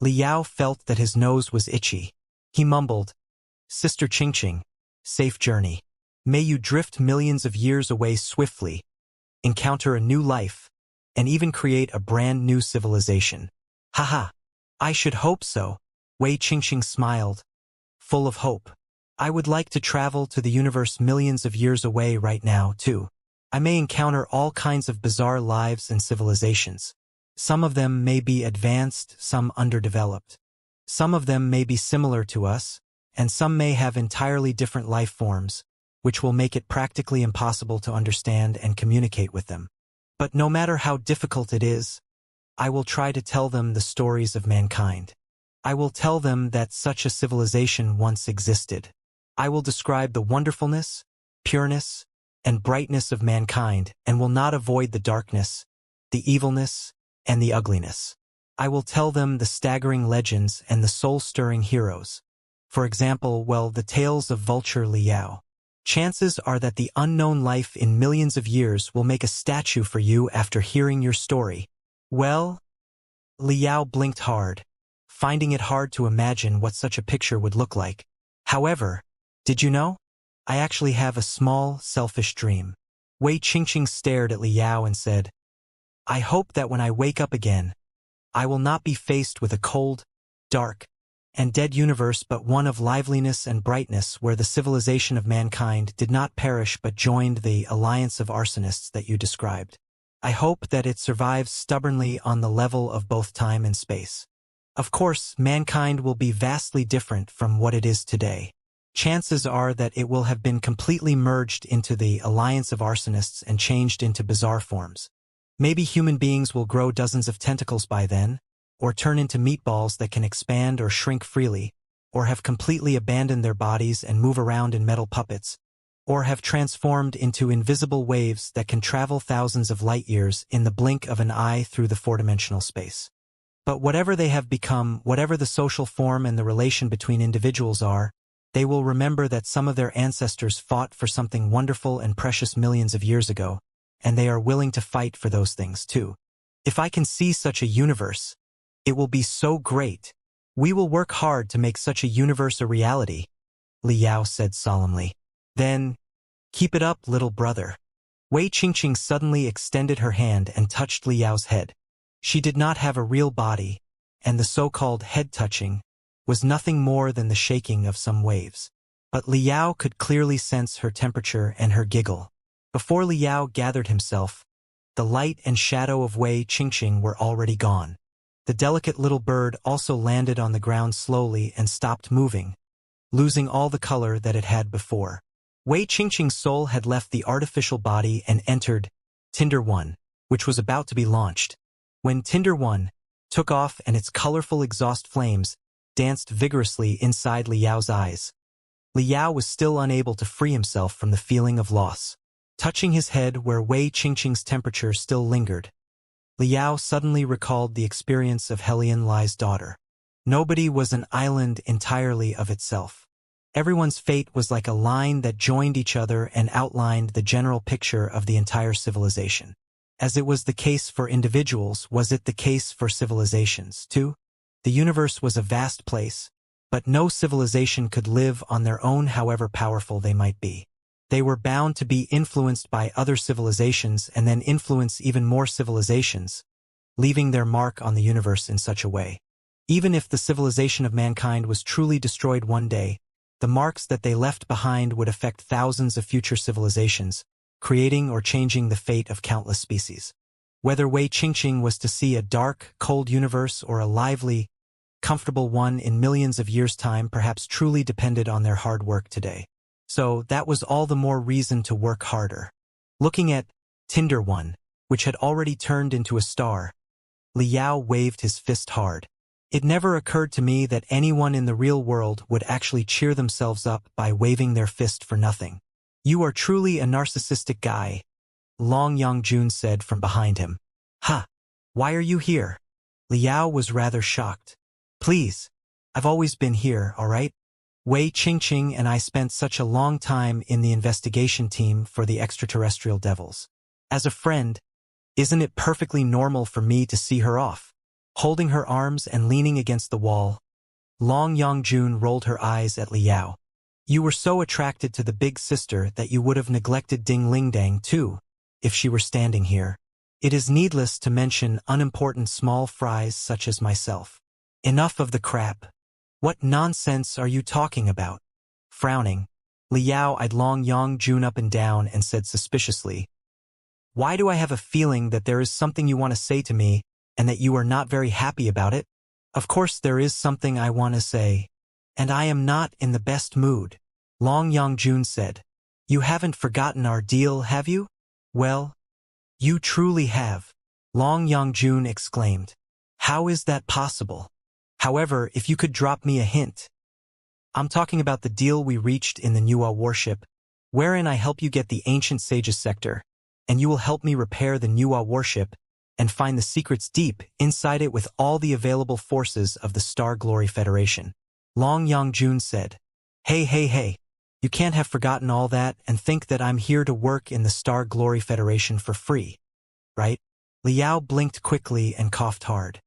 Liao felt that his nose was itchy. He mumbled, "Sister Qingqing, safe journey. May you drift millions of years away swiftly, encounter a new life, and even create a brand new civilization." Haha, I should hope so. Wei Qingqing smiled, full of hope. I would like to travel to the universe millions of years away right now, too. I may encounter all kinds of bizarre lives and civilizations. Some of them may be advanced, some underdeveloped. Some of them may be similar to us, and some may have entirely different life forms, which will make it practically impossible to understand and communicate with them. But no matter how difficult it is, I will try to tell them the stories of mankind. I will tell them that such a civilization once existed. I will describe the wonderfulness, pureness, and brightness of mankind and will not avoid the darkness, the evilness, and the ugliness. I will tell them the staggering legends and the soul-stirring heroes. For example, the tales of Vulture Liao. Chances are that the unknown life in millions of years will make a statue for you after hearing your story. Well, Liao blinked hard, finding it hard to imagine what such a picture would look like. However, did you know? I actually have a small, selfish dream. Wei Qingqing stared at Liao and said, I hope that when I wake up again, I will not be faced with a cold, dark, and dead universe but one of liveliness and brightness where the civilization of mankind did not perish but joined the alliance of arsonists that you described. I hope that it survives stubbornly on the level of both time and space. Of course, mankind will be vastly different from what it is today. Chances are that it will have been completely merged into the alliance of arsonists and changed into bizarre forms. Maybe human beings will grow dozens of tentacles by then, or turn into meatballs that can expand or shrink freely, or have completely abandoned their bodies and move around in metal puppets, or have transformed into invisible waves that can travel thousands of light years in the blink of an eye through the four-dimensional space. But whatever they have become, whatever the social form and the relation between individuals are, they will remember that some of their ancestors fought for something wonderful and precious millions of years ago, and they are willing to fight for those things too. If I can see such a universe, it will be so great. We will work hard to make such a universe a reality, Liao said solemnly. Then, keep it up, little brother. Wei Qingqing suddenly extended her hand and touched Liao's head. She did not have a real body, and the so-called head-touching was nothing more than the shaking of some waves. But Liao could clearly sense her temperature and her giggle. Before Liao gathered himself, the light and shadow of Wei Qingqing were already gone. The delicate little bird also landed on the ground slowly and stopped moving, losing all the color that it had before. Wei Qingqing's soul had left the artificial body and entered Tinder 1, which was about to be launched. When Tinder 1 took off and its colorful exhaust flames danced vigorously inside Liao's eyes, Liao was still unable to free himself from the feeling of loss. Touching his head where Wei Qingqing's temperature still lingered, Liao suddenly recalled the experience of Helian Lai's daughter. Nobody was an island entirely of itself. Everyone's fate was like a line that joined each other and outlined the general picture of the entire civilization. As it was the case for individuals, was it the case for civilizations, too? The universe was a vast place, but no civilization could live on their own however powerful they might be. They were bound to be influenced by other civilizations and then influence even more civilizations, leaving their mark on the universe in such a way. Even if the civilization of mankind was truly destroyed one day, the marks that they left behind would affect thousands of future civilizations, creating or changing the fate of countless species. Whether Wei Qingqing was to see a dark, cold universe or a lively, comfortable one in millions of years' time perhaps truly depended on their hard work today. So that was all the more reason to work harder. Looking at Tinder 1, which had already turned into a star, Liao waved his fist hard. It never occurred to me that anyone in the real world would actually cheer themselves up by waving their fist for nothing. You are truly a narcissistic guy, Long Yongjun said from behind him. Ha! Why are you here? Liao was rather shocked. Please, I've always been here, all right? Wei Qingqing and I spent such a long time in the investigation team for the extraterrestrial devils. As a friend, isn't it perfectly normal for me to see her off? Holding her arms and leaning against the wall, Long Yongjun rolled her eyes at Liao. You were so attracted to the big sister that you would have neglected Ding Lingdang too, if she were standing here. It is needless to mention unimportant small fries such as myself. Enough of the crap. What nonsense are you talking about? Frowning, Liao eyed Long Yongjun up and down and said suspiciously, Why do I have a feeling that there is something you want to say to me and that you are not very happy about it? Of course there is something I want to say. And I am not in the best mood. Long Yongjun said. You haven't forgotten our deal, have you? Well, you truly have. Long Yongjun exclaimed. How is that possible? However, if you could drop me a hint. I'm talking about the deal we reached in the Nuwa warship, wherein I help you get the ancient sages sector, and you will help me repair the Nuwa warship and find the secrets deep inside it with all the available forces of the Star Glory Federation. Long Yongjun said. Hey. You can't have forgotten all that and think that I'm here to work in the Star Glory Federation for free, right? Liao blinked quickly and coughed hard.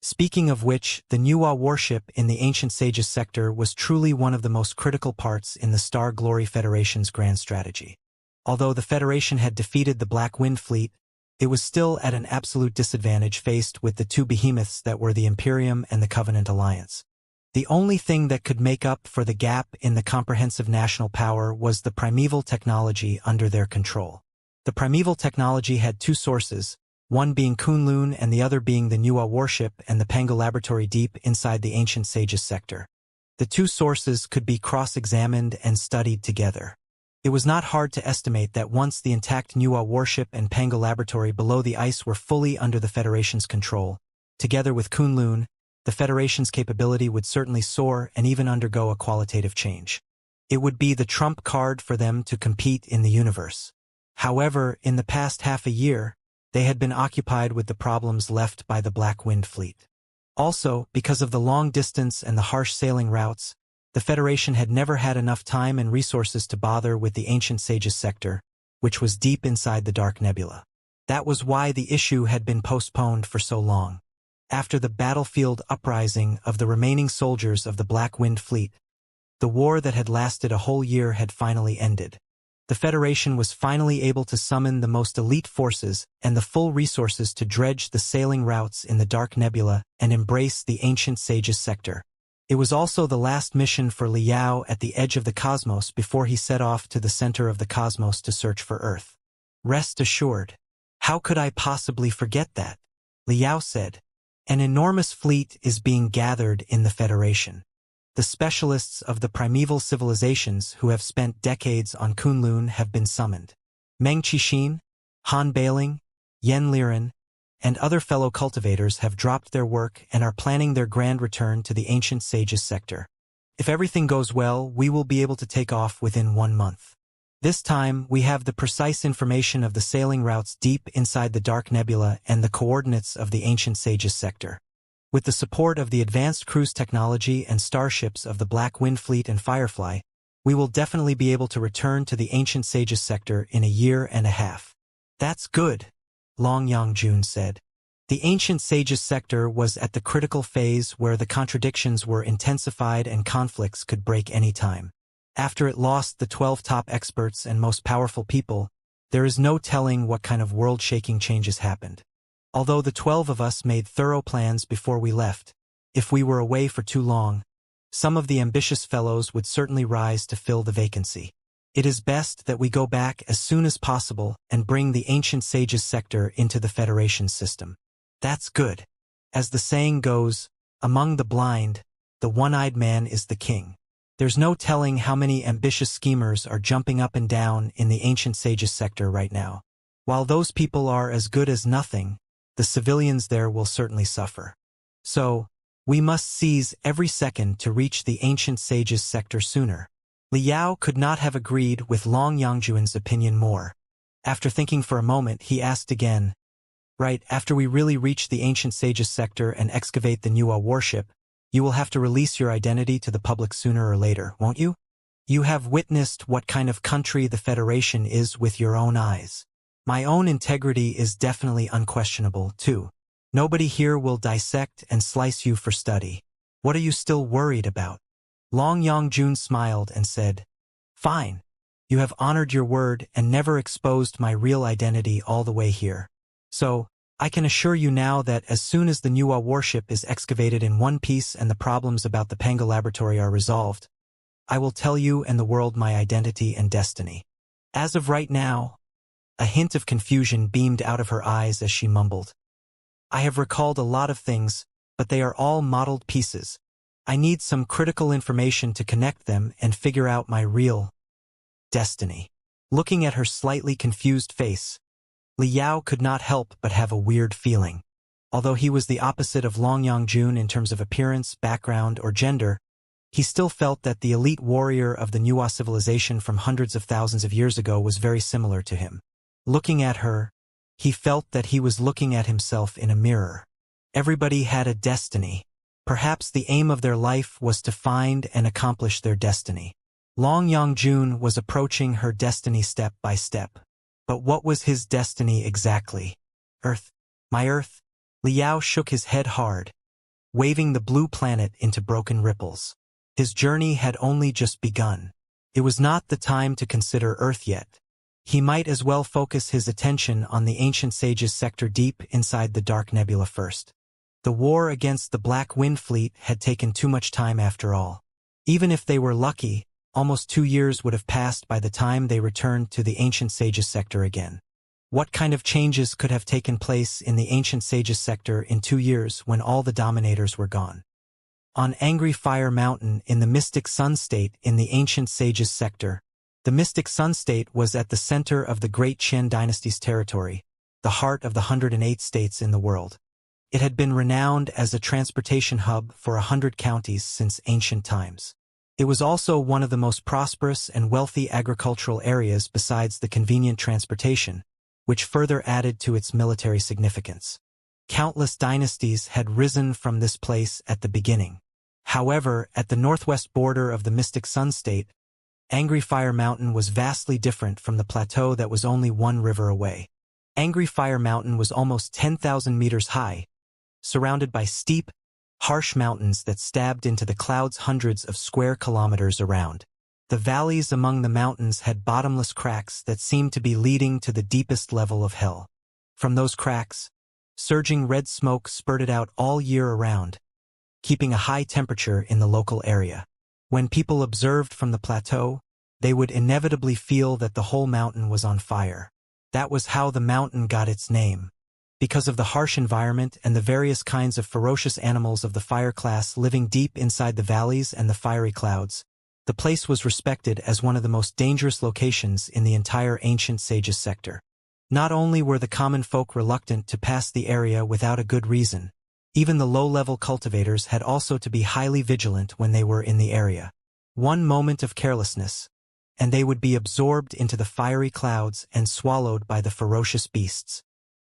Speaking of which, the Nuwa warship in the Ancient Sages sector was truly one of the most critical parts in the Star Glory Federation's grand strategy. Although the Federation had defeated the Black Wind Fleet, it was still at an absolute disadvantage faced with the two behemoths that were the Imperium and the Covenant Alliance. The only thing that could make up for the gap in the comprehensive national power was the primeval technology under their control. The primeval technology had two sources, one being Kunlun and the other being the Nuwa warship and the Pango laboratory deep inside the Ancient Sages sector. The two sources could be cross-examined and studied together. It was not hard to estimate that once the intact Nuwa warship and Pango laboratory below the ice were fully under the Federation's control, together with Kunlun, the Federation's capability would certainly soar and even undergo a qualitative change. It would be the trump card for them to compete in the universe. However, in the past half a year, they had been occupied with the problems left by the Black Wind Fleet. Also, because of the long distance and the harsh sailing routes, the Federation had never had enough time and resources to bother with the Ancient Sages sector, which was deep inside the Dark Nebula. That was why the issue had been postponed for so long. After the battlefield uprising of the remaining soldiers of the Black Wind Fleet, the war that had lasted a whole year had finally ended. The Federation was finally able to summon the most elite forces and the full resources to dredge the sailing routes in the Dark Nebula and embrace the Ancient Sages sector. It was also the last mission for Liao at the edge of the cosmos before he set off to the center of the cosmos to search for Earth. Rest assured. How could I possibly forget that? Liao said. An enormous fleet is being gathered in the Federation. The specialists of the primeval civilizations who have spent decades on Kunlun have been summoned. Meng Qixin, Han Bailing, Yen Liren, and other fellow cultivators have dropped their work and are planning their grand return to the Ancient Sages sector. If everything goes well, we will be able to take off within 1 month. This time, we have the precise information of the sailing routes deep inside the Dark Nebula and the coordinates of the Ancient Sages sector. With the support of the advanced cruise technology and starships of the Black Wind Fleet and Firefly, we will definitely be able to return to the Ancient Sages sector in 1.5 years. That's good, Long Yongjun said. The Ancient Sages sector was at the critical phase where the contradictions were intensified and conflicts could break any time. After it lost the 12 top experts and most powerful people, there is no telling what kind of world-shaking changes happened. Although the 12 of us made thorough plans before we left, if we were away for too long, some of the ambitious fellows would certainly rise to fill the vacancy. It is best that we go back as soon as possible and bring the Ancient Sages sector into the Federation system. That's good. As the saying goes, among the blind, the one-eyed man is the king. There's no telling how many ambitious schemers are jumping up and down in the Ancient Sages sector right now. While those people are as good as nothing, the civilians there will certainly suffer. So, we must seize every second to reach the Ancient Sages sector sooner. Liao could not have agreed with Long Yongjun's opinion more. After thinking for a moment, he asked again, Right, after we really reach the Ancient Sages sector and excavate the Nuwa warship, you will have to release your identity to the public sooner or later, won't you? You have witnessed what kind of country the Federation is with your own eyes. My own integrity is definitely unquestionable, too. Nobody here will dissect and slice you for study. What are you still worried about? Long Yongjun smiled and said, Fine. You have honored your word and never exposed my real identity all the way here. So, I can assure you now that as soon as the Nuwa warship is excavated in one piece and the problems about the Panga laboratory are resolved, I will tell you and the world my identity and destiny. As of right now, a hint of confusion beamed out of her eyes as she mumbled. I have recalled a lot of things, but they are all modeled pieces. I need some critical information to connect them and figure out my real destiny. Looking at her slightly confused face, Li Yao could not help but have a weird feeling. Although he was the opposite of Long Yongjun in terms of appearance, background, or gender, he still felt that the elite warrior of the Nuwa civilization from hundreds of thousands of years ago was very similar to him. Looking at her, he felt that he was looking at himself in a mirror. Everybody had a destiny. Perhaps the aim of their life was to find and accomplish their destiny. Long Yongjun was approaching her destiny step by step. But what was his destiny exactly? Earth. My Earth? Li Yao shook his head hard, waving the blue planet into broken ripples. His journey had only just begun. It was not the time to consider Earth yet. He might as well focus his attention on the ancient sage's sector deep inside the dark nebula first. The war against the Black Wind Fleet had taken too much time after all. Even if they were lucky, almost 2 years would have passed by the time they returned to the ancient sage's sector again. What kind of changes could have taken place in the ancient sage's sector in 2 years when all the dominators were gone? On Angry Fire Mountain in the Mystic Sun State in the ancient sage's sector, the Mystic Sun State was at the center of the Great Qian Dynasty's territory, the heart of the 108 states in the world. It had been renowned as a transportation hub for 100 counties since ancient times. It was also one of the most prosperous and wealthy agricultural areas besides the convenient transportation, which further added to its military significance. Countless dynasties had risen from this place at the beginning. However, at the northwest border of the Mystic Sun State, Angry Fire Mountain was vastly different from the plateau that was only 1 river away. Angry Fire Mountain was almost 10,000 meters high, surrounded by steep, harsh mountains that stabbed into the clouds hundreds of square kilometers around. The valleys among the mountains had bottomless cracks that seemed to be leading to the deepest level of hell. From those cracks, surging red smoke spurted out all year around, keeping a high temperature in the local area. When people observed from the plateau, they would inevitably feel that the whole mountain was on fire. That was how the mountain got its name. Because of the harsh environment and the various kinds of ferocious animals of the fire class living deep inside the valleys and the fiery clouds, the place was respected as one of the most dangerous locations in the entire ancient sage's sector. Not only were the common folk reluctant to pass the area without a good reason, even the low-level cultivators had also to be highly vigilant when they were in the area. One moment of carelessness, and they would be absorbed into the fiery clouds and swallowed by the ferocious beasts.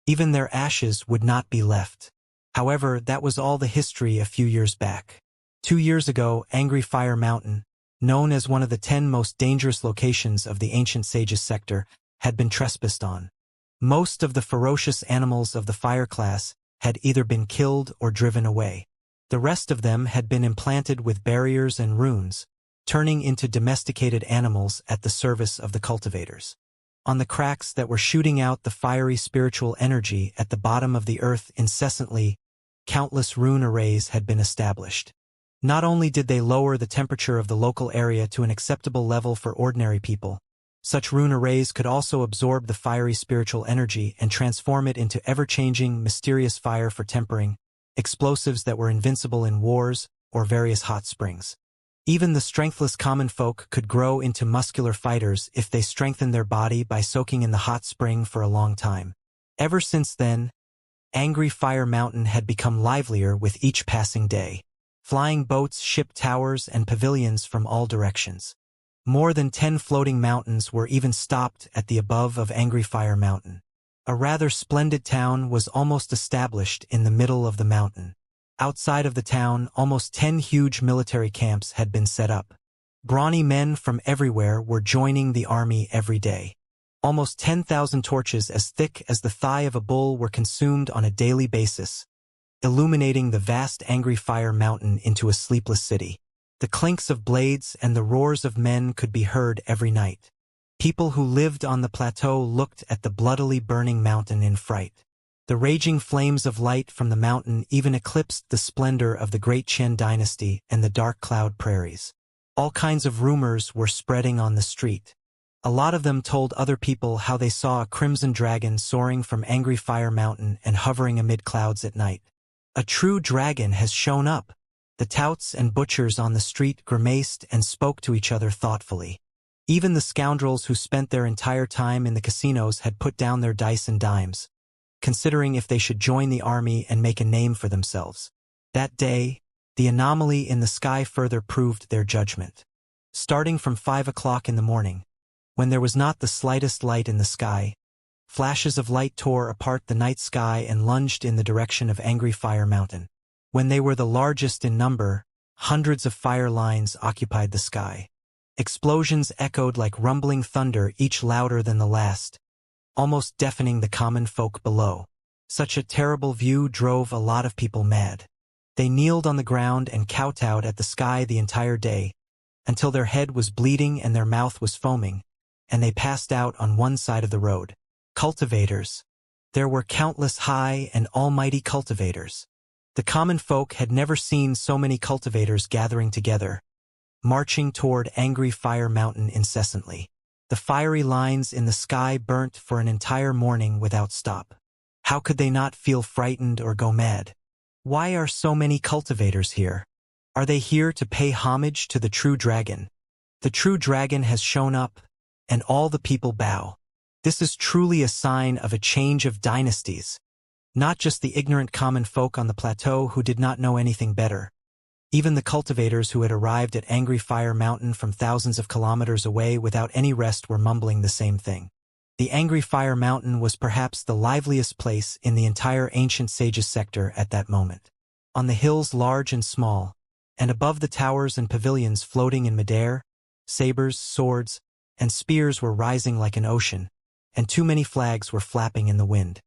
Even their ashes would not be left. However, that was all the history a few years back. 2 years ago, Angry Fire Mountain, known as one of the 10 most dangerous locations of the ancient sage's sector, had been trespassed on. Most of the ferocious animals of the fire class had either been killed or driven away. The rest of them had been implanted with barriers and runes, turning into domesticated animals at the service of the cultivators. On the cracks that were shooting out the fiery spiritual energy at the bottom of the earth incessantly, countless rune arrays had been established. Not only did they lower the temperature of the local area to an acceptable level for ordinary people, such rune arrays could also absorb the fiery spiritual energy and transform it into ever-changing, mysterious fire for tempering, explosives that were invincible in wars or various hot springs. Even the strengthless common folk could grow into muscular fighters if they strengthened their body by soaking in the hot spring for a long time. Ever since then, Angry Fire Mountain had become livelier with each passing day. Flying boats shipped towers and pavilions from all directions. More than 10 floating mountains were even stopped at the above of Angry Fire Mountain. A rather splendid town was almost established in the middle of the mountain. Outside of the town, almost 10 huge military camps had been set up. Brawny men from everywhere were joining the army every day. Almost 10,000 torches as thick as the thigh of a bull were consumed on a daily basis, illuminating the vast angry fire mountain into a sleepless city. The clinks of blades and the roars of men could be heard every night. People who lived on the plateau looked at the bloodily burning mountain in fright. The raging flames of light from the mountain even eclipsed the splendor of the great Qian dynasty and the dark cloud prairies. All kinds of rumors were spreading on the street. A lot of them told other people how they saw a crimson dragon soaring from Angry Fire Mountain and hovering amid clouds at night. "A true dragon has shown up." The touts and butchers on the street grimaced and spoke to each other thoughtfully. Even the scoundrels who spent their entire time in the casinos had put down their dice and dimes, considering if they should join the army and make a name for themselves. That day, the anomaly in the sky further proved their judgment. Starting from 5 o'clock in the morning, when there was not the slightest light in the sky, flashes of light tore apart the night sky and lunged in the direction of Angry Fire Mountain. When they were the largest in number, hundreds of fire lines occupied the sky. Explosions echoed like rumbling thunder, each louder than the last, almost deafening the common folk below. Such a terrible view drove a lot of people mad. They kneeled on the ground and kowtowed at the sky the entire day, until their head was bleeding and their mouth was foaming, and they passed out on one side of the road. Cultivators. There were countless high and almighty cultivators. The common folk had never seen so many cultivators gathering together, marching toward Angry Fire Mountain incessantly. The fiery lines in the sky burnt for an entire morning without stop. How could they not feel frightened or go mad? Why are so many cultivators here? Are they here to pay homage to the true dragon? The true dragon has shown up, and all the people bow. This is truly a sign of a change of dynasties. Not just the ignorant common folk on the plateau who did not know anything better. Even the cultivators who had arrived at Angry Fire Mountain from thousands of kilometers away without any rest were mumbling the same thing. The Angry Fire Mountain was perhaps the liveliest place in the entire ancient sages sector at that moment. On the hills large and small, and above the towers and pavilions floating in midair, sabers, swords, and spears were rising like an ocean, and too many flags were flapping in the wind.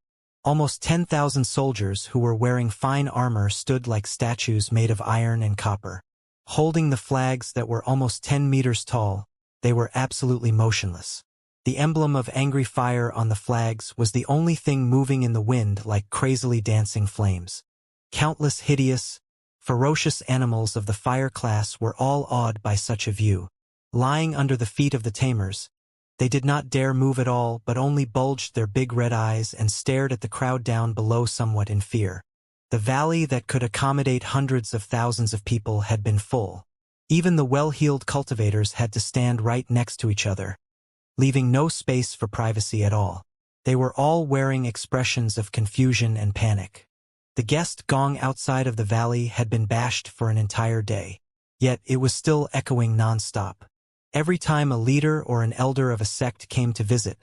Almost 10,000 soldiers who were wearing fine armor stood like statues made of iron and copper. Holding the flags that were almost 10 meters tall, they were absolutely motionless. The emblem of angry fire on the flags was the only thing moving in the wind like crazily dancing flames. Countless hideous, ferocious animals of the fire class were all awed by such a view. Lying under the feet of the tamers, they did not dare move at all but only bulged their big red eyes and stared at the crowd down below somewhat in fear. The valley that could accommodate hundreds of thousands of people had been full. Even the well-heeled cultivators had to stand right next to each other, leaving no space for privacy at all. They were all wearing expressions of confusion and panic. The guest gong outside of the valley had been bashed for an entire day, yet it was still echoing non-stop. Every time a leader or an elder of a sect came to visit,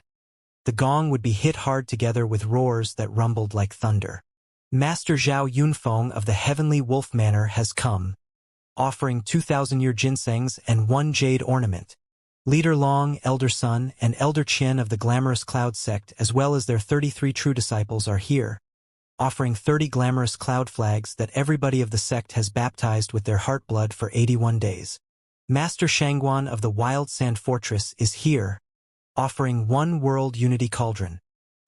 the gong would be hit hard together with roars that rumbled like thunder. Master Zhao Yunfeng of the Heavenly Wolf Manor has come, offering 2,000-year ginsengs and 1 jade ornament. Leader Long, Elder Sun, and Elder Qian of the Glamorous Cloud sect, as well as their 33 true disciples, are here, offering 30 glamorous cloud flags that everybody of the sect has baptized with their heart blood for 81 days. Master Shangguan of the Wild Sand Fortress is here, offering 1 world unity cauldron.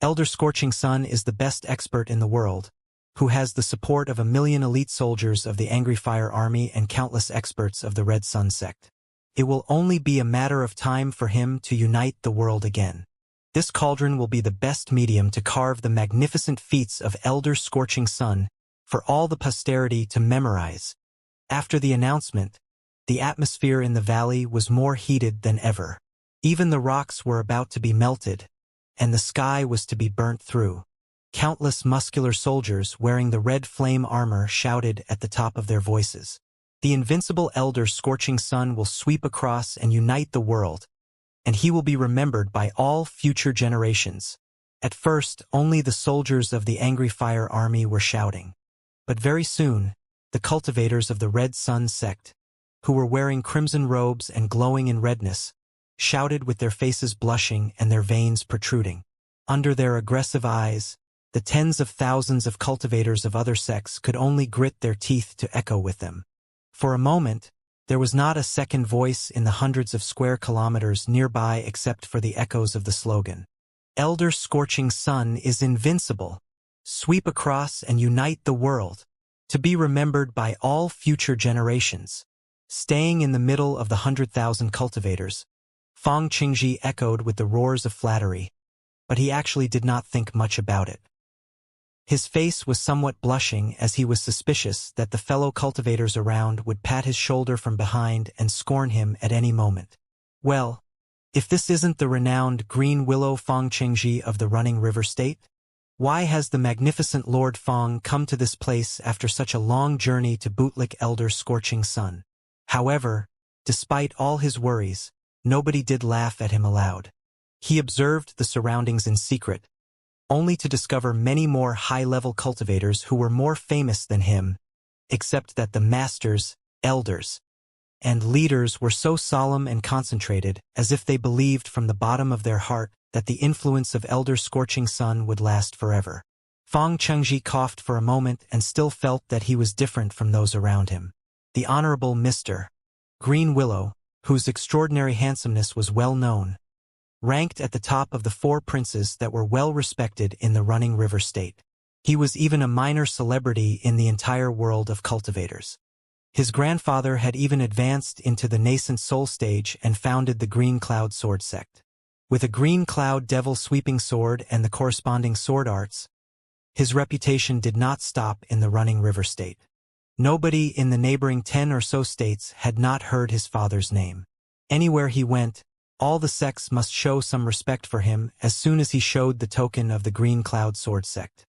Elder Scorching Sun is the best expert in the world, who has the support of 1 million elite soldiers of the Angry Fire Army and countless experts of the Red Sun sect. It will only be a matter of time for him to unite the world again. This cauldron will be the best medium to carve the magnificent feats of Elder Scorching Sun for all the posterity to memorize. After the announcement, the atmosphere in the valley was more heated than ever. Even the rocks were about to be melted, and the sky was to be burnt through. Countless muscular soldiers wearing the red flame armor shouted at the top of their voices. The invincible Elder Scorching Sun will sweep across and unite the world, and he will be remembered by all future generations. At first, only the soldiers of the Angry Fire Army were shouting. But very soon, the cultivators of the Red Sun sect, who were wearing crimson robes and glowing in redness, shouted with their faces blushing and their veins protruding. Under their aggressive eyes, the tens of thousands of cultivators of other sects could only grit their teeth to echo with them. For a moment, there was not a second voice in the hundreds of square kilometers nearby except for the echoes of the slogan. Elder Scorching Sun is invincible. Sweep across and unite the world, to be remembered by all future generations. Staying in the middle of the 100,000 cultivators, Fang Qingji echoed with the roars of flattery, but he actually did not think much about it. His face was somewhat blushing as he was suspicious that the fellow cultivators around would pat his shoulder from behind and scorn him at any moment. Well, if this isn't the renowned Green Willow Fang Qingji of the Running River State? Why has the magnificent Lord Fang come to this place after such a long journey to bootlick Elder Scorching Sun? However, despite all his worries, nobody did laugh at him aloud. He observed the surroundings in secret, only to discover many more high-level cultivators who were more famous than him, except that the masters, elders, and leaders were so solemn and concentrated as if they believed from the bottom of their heart that the influence of Elder Scorching Sun would last forever. Fang Qingji coughed for a moment and still felt that he was different from those around him. The Honorable Mr. Green Willow, whose extraordinary handsomeness was well known, ranked at the top of the 4 princes that were well respected in the Running River State. He was even a minor celebrity in the entire world of cultivators. His grandfather had even advanced into the nascent soul stage and founded the Green Cloud Sword sect. With a Green Cloud Devil sweeping sword and the corresponding sword arts, his reputation did not stop in the Running River State. Nobody in the neighboring 10 or so states had not heard his father's name. Anywhere he went, all the sects must show some respect for him as soon as he showed the token of the Green Cloud Sword sect.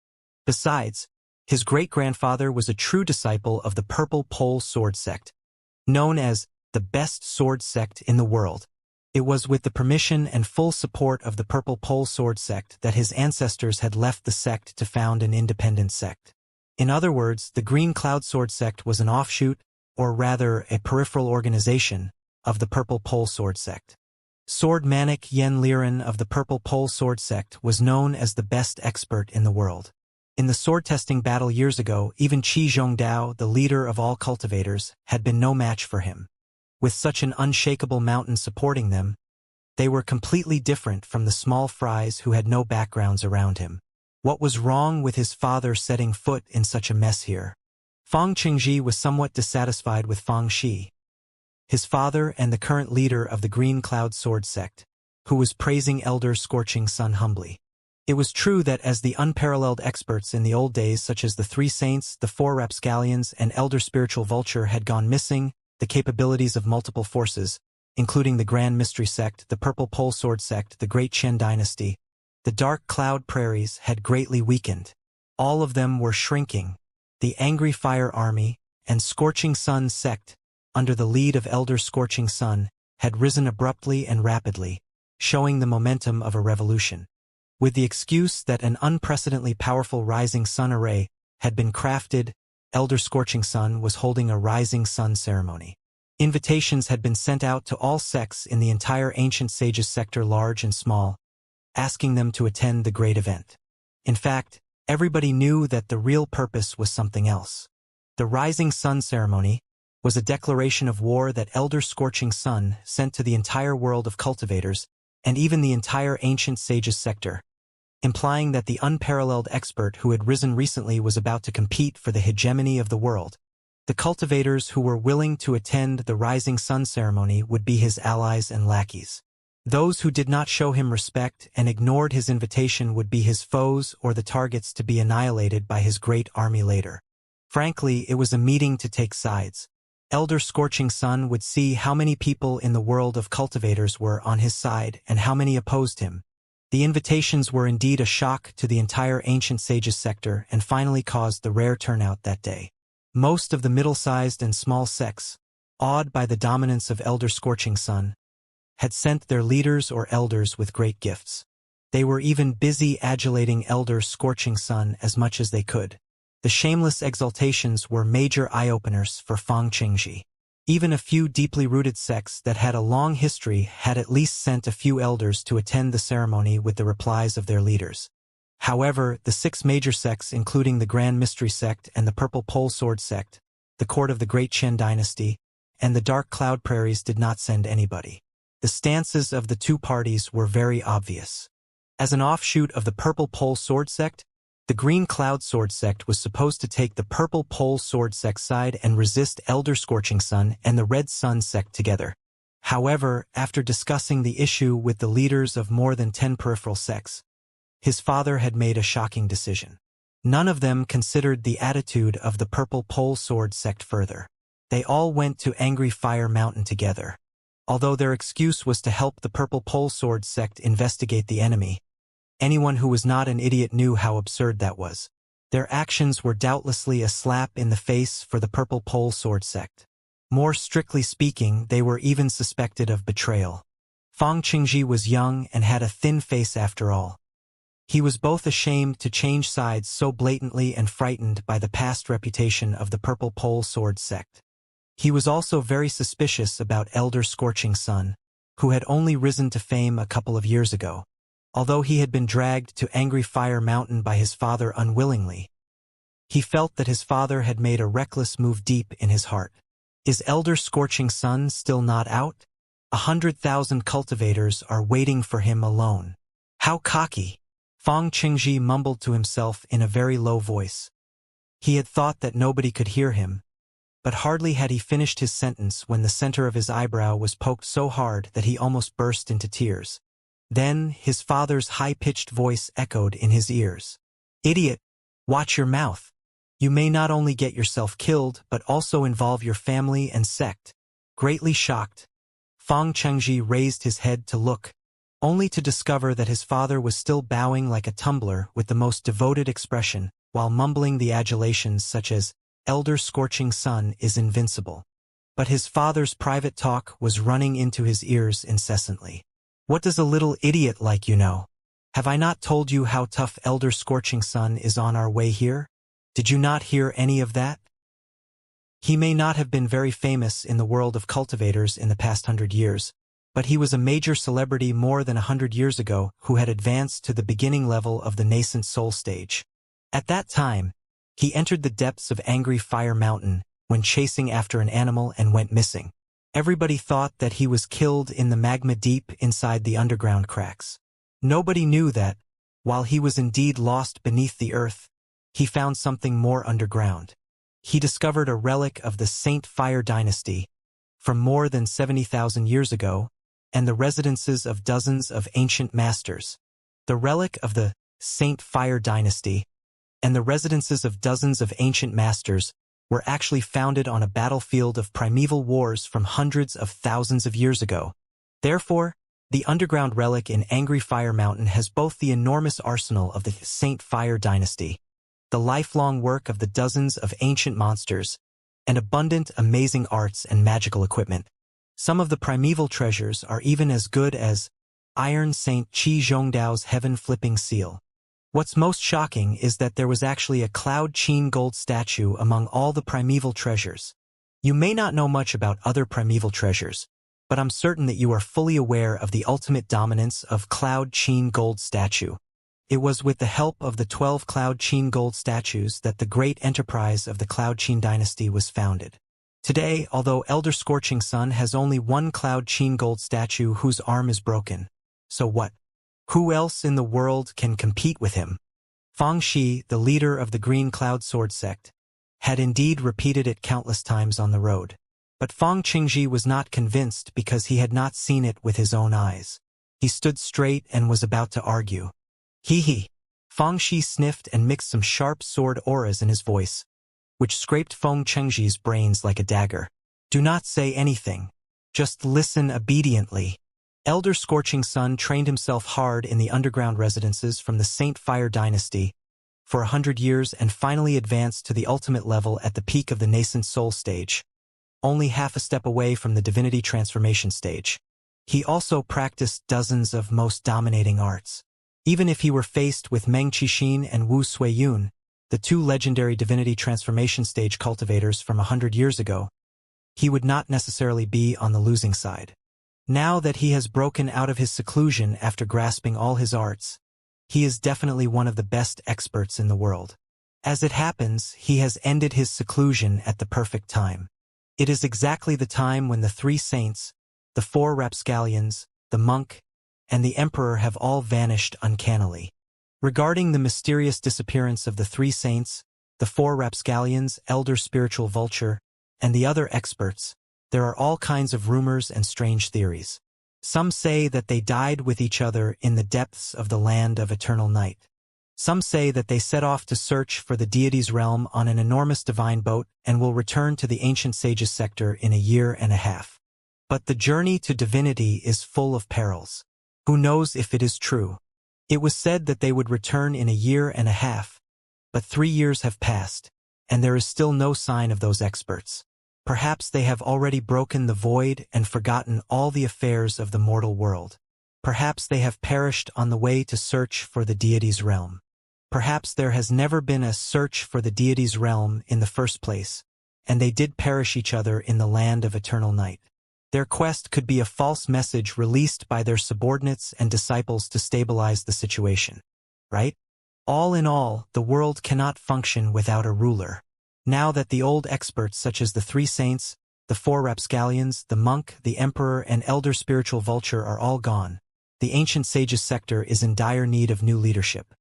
Besides, his great-grandfather was a true disciple of the Purple Pole Sword sect, known as the best sword sect in the world. It was with the permission and full support of the Purple Pole Sword sect that his ancestors had left the sect to found an independent sect. In other words, the Green Cloud Sword sect was an offshoot, or rather a peripheral organization, of the Purple Pole Sword sect. Sword Manik Yen Liren of the Purple Pole Sword sect was known as the best expert in the world. In the sword-testing battle years ago, even Qi Zhongdao, the leader of all cultivators, had been no match for him. With such an unshakable mountain supporting them, they were completely different from the small fries who had no backgrounds around him. What was wrong with his father setting foot in such a mess here? Fang Qingji was somewhat dissatisfied with Fang Shi, his father and the current leader of the Green Cloud Sword sect, who was praising Elder Scorching Sun humbly. It was true that as the unparalleled experts in the old days such as the 3 Saints, the 4 Rapscallions, and Elder Spiritual Vulture had gone missing, the capabilities of multiple forces, including the Grand Mystery Sect, the Purple Pole Sword Sect, the Great Chen Dynasty, the Dark Cloud Prairies had greatly weakened. All of them were shrinking. The Angry Fire Army and Scorching Sun Sect, under the lead of Elder Scorching Sun, had risen abruptly and rapidly, showing the momentum of a revolution. With the excuse that an unprecedentedly powerful Rising Sun array had been crafted, Elder Scorching Sun was holding a Rising Sun ceremony. Invitations had been sent out to all sects in the entire Ancient Sages sector, large and small, asking them to attend the great event. In fact, everybody knew that the real purpose was something else. The Rising Sun ceremony was a declaration of war that Elder Scorching Sun sent to the entire world of cultivators and even the entire Ancient Sages sector, implying that the unparalleled expert who had risen recently was about to compete for the hegemony of the world. The cultivators who were willing to attend the Rising Sun ceremony would be his allies and lackeys. Those who did not show him respect and ignored his invitation would be his foes or the targets to be annihilated by his great army later. Frankly, it was a meeting to take sides. Elder Scorching Sun would see how many people in the world of cultivators were on his side and how many opposed him. The invitations were indeed a shock to the entire Ancient Sages sector and finally caused the rare turnout that day. Most of the middle-sized and small sects, awed by the dominance of Elder Scorching Sun, had sent their leaders or elders with great gifts. They were even busy adulating Elder Scorching Sun as much as they could. The shameless exaltations were major eye-openers for Fang Qingji. Even a few deeply rooted sects that had a long history had at least sent a few elders to attend the ceremony with the replies of their leaders. However, the 6 major sects including the Grand Mystery Sect and the Purple Pole Sword Sect, the court of the Great Qin Dynasty, and the Dark Cloud Prairies did not send anybody. The stances of the two parties were very obvious. As an offshoot of the Purple Pole Sword Sect, the Green Cloud Sword Sect was supposed to take the Purple Pole Sword Sect side and resist Elder Scorching Sun and the Red Sun Sect together. However, after discussing the issue with the leaders of more than 10 peripheral sects, his father had made a shocking decision. None of them considered the attitude of the Purple Pole Sword Sect further. They all went to Angry Fire Mountain together. Although their excuse was to help the Purple Pole Sword Sect investigate the enemy, anyone who was not an idiot knew how absurd that was. Their actions were doubtlessly a slap in the face for the Purple Pole Sword Sect. More strictly speaking, they were even suspected of betrayal. Fang Qingji was young and had a thin face after all. He was both ashamed to change sides so blatantly and frightened by the past reputation of the Purple Pole Sword Sect. He was also very suspicious about Elder Scorching Sun, who had only risen to fame a couple of years ago. Although he had been dragged to Angry Fire Mountain by his father unwillingly, he felt that his father had made a reckless move deep in his heart. Is Elder Scorching Sun still not out? 100,000 cultivators are waiting for him alone. How cocky! Fang Qingji mumbled to himself in a very low voice. He had thought that nobody could hear him, but hardly had he finished his sentence when the center of his eyebrow was poked so hard that he almost burst into tears. Then his father's high-pitched voice echoed in his ears. Idiot! Watch your mouth. You may not only get yourself killed, but also involve your family and sect. Greatly shocked, Fang Qingji raised his head to look, only to discover that his father was still bowing like a tumbler with the most devoted expression, while mumbling the adulations such as, Elder Scorching Sun is invincible. But his father's private talk was running into his ears incessantly. What does a little idiot like you know? Have I not told you how tough Elder Scorching Sun is on our way here? Did you not hear any of that? He may not have been very famous in the world of cultivators in the past 100 years, but he was a major celebrity more than 100 years ago who had advanced to the beginning level of the nascent soul stage. At that time, he entered the depths of Angry Fire Mountain when chasing after an animal and went missing. Everybody thought that he was killed in the magma deep inside the underground cracks. Nobody knew that, while he was indeed lost beneath the earth, he found something more underground. He discovered a relic of the Saint Fire Dynasty from more than 70,000 years ago, and the residences of dozens of ancient masters. The relic of the Saint Fire Dynasty and the residences of dozens of ancient masters were actually founded on a battlefield of primeval wars from hundreds of thousands of years ago. Therefore, the underground relic in Angry Fire Mountain has both the enormous arsenal of the Saint Fire Dynasty, the lifelong work of the dozens of ancient monsters, and abundant, amazing arts and magical equipment. Some of the primeval treasures are even as good as Iron Saint Qi Zhongdao's heaven-flipping seal. What's most shocking is that there was actually a Cloud Qin gold statue among all the primeval treasures. You may not know much about other primeval treasures, but I'm certain that you are fully aware of the ultimate dominance of Cloud Qin gold statue. It was with the help of the 12 Cloud Qin gold statues that the great enterprise of the Cloud Qin dynasty was founded. Today, although Elder Scorching Sun has only one Cloud Qin gold statue whose arm is broken. So what? Who else in the world can compete with him? Fang Shi, the leader of the Green Cloud Sword Sect, had indeed repeated it countless times on the road. But Fang Qingji was not convinced because he had not seen it with his own eyes. He stood straight and was about to argue. Hee. Fang Shi sniffed and mixed some sharp sword auras in his voice, which scraped Feng Chengji's brains like a dagger. Do not say anything. Just listen obediently. Elder Scorching Sun trained himself hard in the underground residences from the Saint Fire Dynasty for 100 years and finally advanced to the ultimate level at the peak of the nascent soul stage, only half a step away from the divinity transformation stage. He also practiced dozens of most dominating arts. Even if he were faced with Meng Qixin and Wu Suiyun, the two legendary divinity transformation stage cultivators from 100 years ago, he would not necessarily be on the losing side. Now that he has broken out of his seclusion after grasping all his arts, he is definitely one of the best experts in the world. As it happens, he has ended his seclusion at the perfect time. It is exactly the time when the three saints, the four rapscallions, the monk, and the emperor have all vanished uncannily. Regarding the mysterious disappearance of the three saints, the four rapscallions, elder spiritual vulture, and the other experts, there are all kinds of rumors and strange theories. Some say that they died with each other in the depths of the land of eternal night. Some say that they set off to search for the deity's realm on an enormous divine boat and will return to the ancient sage's sector in 1.5 years. But the journey to divinity is full of perils. Who knows if it is true? It was said that they would return in 1.5 years, but 3 years have passed, and there is still no sign of those experts. Perhaps they have already broken the void and forgotten all the affairs of the mortal world. Perhaps they have perished on the way to search for the deity's realm. Perhaps there has never been a search for the deity's realm in the first place, and they did perish each other in the land of eternal night. Their quest could be a false message released by their subordinates and disciples to stabilize the situation. Right? All in all, the world cannot function without a ruler. Now that the old experts such as the three saints, the four rapscallions, the monk, the emperor, and elder spiritual vulture are all gone, the ancient sage's sector is in dire need of new leadership.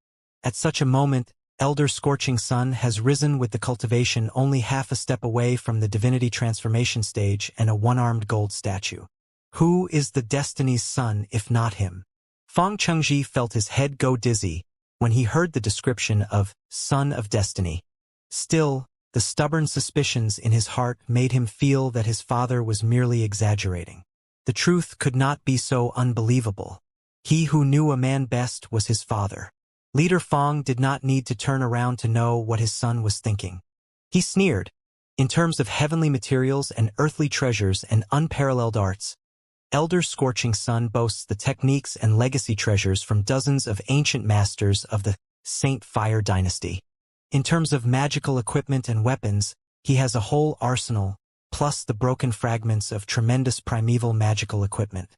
At such a moment, Elder Scorching Sun has risen with the cultivation only half a step away from the divinity transformation stage and a one-armed gold statue. Who is the destiny's son if not him? Feng Chengji felt his head go dizzy when he heard the description of Son of Destiny. Still, the stubborn suspicions in his heart made him feel that his father was merely exaggerating. The truth could not be so unbelievable. He who knew a man best was his father. Leader Feng did not need to turn around to know what his son was thinking. He sneered. In terms of heavenly materials and earthly treasures and unparalleled arts, Elder Scorching Sun boasts the techniques and legacy treasures from dozens of ancient masters of the Saint Fire dynasty. In terms of magical equipment and weapons, he has a whole arsenal, plus the broken fragments of tremendous primeval magical equipment.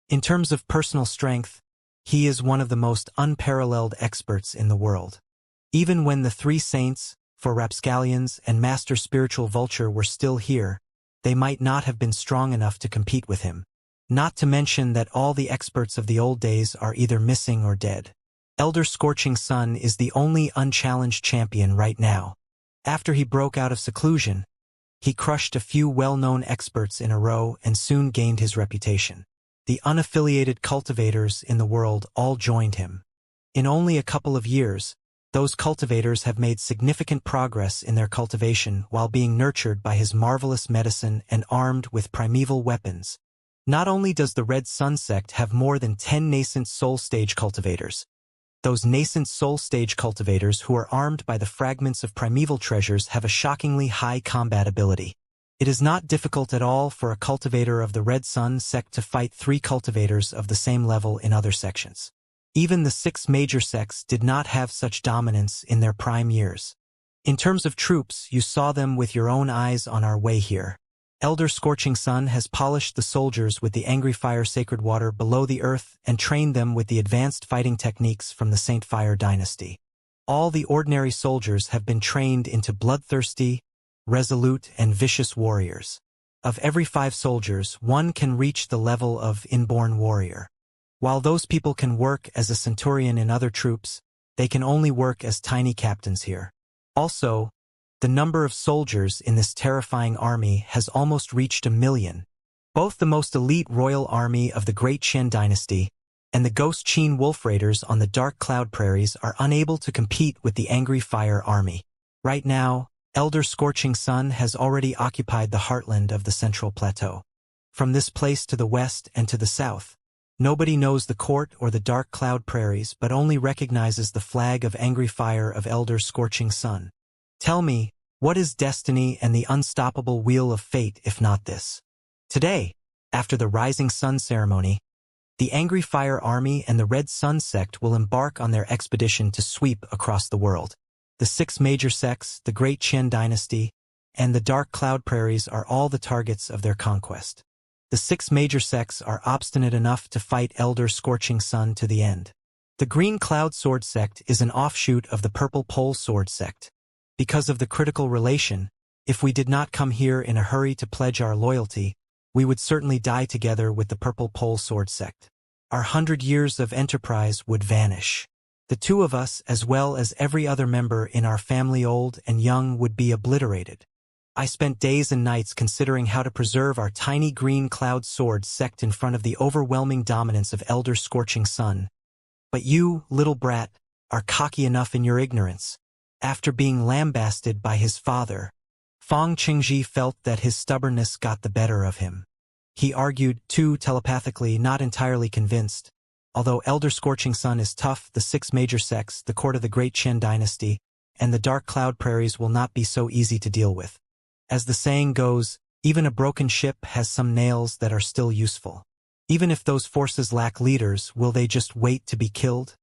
In terms of personal strength, he is one of the most unparalleled experts in the world. Even when the three saints, four rapscallions, and Master Spiritual Vulture were still here, they might not have been strong enough to compete with him. Not to mention that all the experts of the old days are either missing or dead. Elder Scorching Sun is the only unchallenged champion right now. After he broke out of seclusion, he crushed a few well-known experts in a row and soon gained his reputation. The unaffiliated cultivators in the world all joined him. In only a couple of years, those cultivators have made significant progress in their cultivation while being nurtured by his marvelous medicine and armed with primeval weapons. Not only does the Red Sun sect have more than 10 nascent soul stage cultivators, those nascent soul stage cultivators who are armed by the fragments of primeval treasures have a shockingly high combat ability. It is not difficult at all for a cultivator of the Red Sun sect to fight 3 cultivators of the same level in other sections. Even the 6 major sects did not have such dominance in their prime years. In terms of troops, you saw them with your own eyes on our way here. Elder Scorching Sun has polished the soldiers with the Angry Fire Sacred Water below the earth and trained them with the advanced fighting techniques from the Saint Fire dynasty. All the ordinary soldiers have been trained into bloodthirsty, resolute, and vicious warriors. Of every 5 soldiers, 1 can reach the level of inborn warrior. While those people can work as a centurion in other troops, they can only work as tiny captains here. Also, the number of soldiers in this terrifying army has almost reached 1 million. Both the most elite royal army of the Great Qian dynasty and the Ghost Qin Wolf Raiders on the Dark Cloud Prairies are unable to compete with the Angry Fire army. Right now, Elder Scorching Sun has already occupied the heartland of the Central Plateau. From this place to the west and to the south, nobody knows the court or the Dark Cloud Prairies but only recognizes the flag of Angry Fire of Elder Scorching Sun. Tell me, what is destiny and the unstoppable wheel of fate if not this? Today, after the Rising Sun ceremony, the Angry Fire Army and the Red Sun sect will embark on their expedition to sweep across the world. The 6 major sects, the Great Qian dynasty, and the Dark Cloud Prairies are all the targets of their conquest. The 6 major sects are obstinate enough to fight Elder Scorching Sun to the end. The Green Cloud Sword Sect is an offshoot of the Purple Pole Sword Sect. Because of the critical relation, if we did not come here in a hurry to pledge our loyalty, we would certainly die together with the Purple Pole Sword Sect. Our 100 years of enterprise would vanish. The two of us, as well as every other member in our family, old and young, would be obliterated. I spent days and nights considering how to preserve our tiny Green Cloud Sword Sect in front of the overwhelming dominance of Elder Scorching Sun. But you, little brat, are cocky enough in your ignorance. After being lambasted by his father, Fang Qingji felt that his stubbornness got the better of him. He argued, too, telepathically, not entirely convinced. Although Elder Scorching Sun is tough, the 6 major sects, the court of the Great Qian dynasty, and the Dark Cloud Prairies will not be so easy to deal with. As the saying goes, even a broken ship has some nails that are still useful. Even if those forces lack leaders, will they just wait to be killed?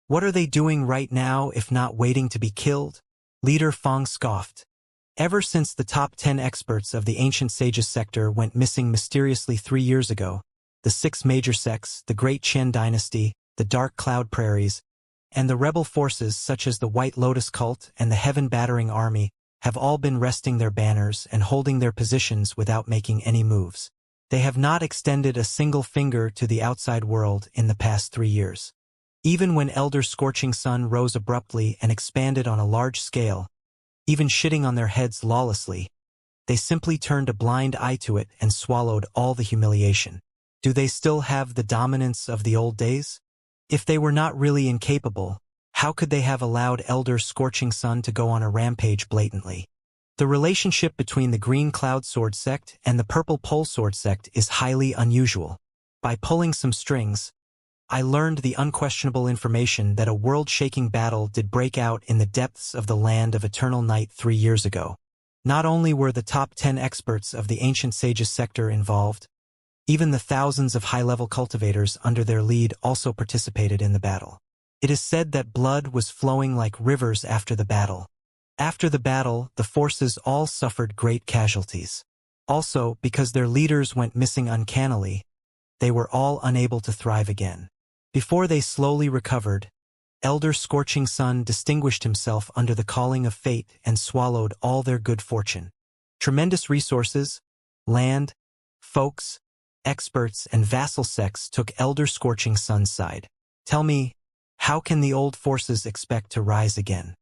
What are they doing right now if not waiting to be killed? Leader Fang scoffed. Ever since the top 10 experts of the ancient sages sector went missing mysteriously 3 years ago, the 6 major sects, the Great Qian dynasty, the Dark Cloud Prairies, and the rebel forces such as the White Lotus Cult and the Heaven Battering Army have all been resting their banners and holding their positions without making any moves. They have not extended a single finger to the outside world in the past 3 years. Even when Elder Scorching Sun rose abruptly and expanded on a large scale, even shitting on their heads lawlessly, they simply turned a blind eye to it and swallowed all the humiliation. Do they still have the dominance of the old days? If they were not really incapable, how could they have allowed Elder Scorching Sun to go on a rampage blatantly? The relationship between the Green Cloud Sword Sect and the Purple Pole Sword Sect is highly unusual. By pulling some strings, I learned the unquestionable information that a world-shaking battle did break out in the depths of the Land of Eternal Night 3 years ago. Not only were the top 10 experts of the Ancient Sages sector involved, even the thousands of high-level cultivators under their lead also participated in the battle. It is said that blood was flowing like rivers after the battle. After the battle, the forces all suffered great casualties. Also, because their leaders went missing uncannily, they were all unable to thrive again. Before they slowly recovered, Elder Scorching Sun distinguished himself under the calling of fate and swallowed all their good fortune. Tremendous resources, land, folks, experts, and vassal sects took Elder Scorching Sun's side. Tell me, how can the old forces expect to rise again?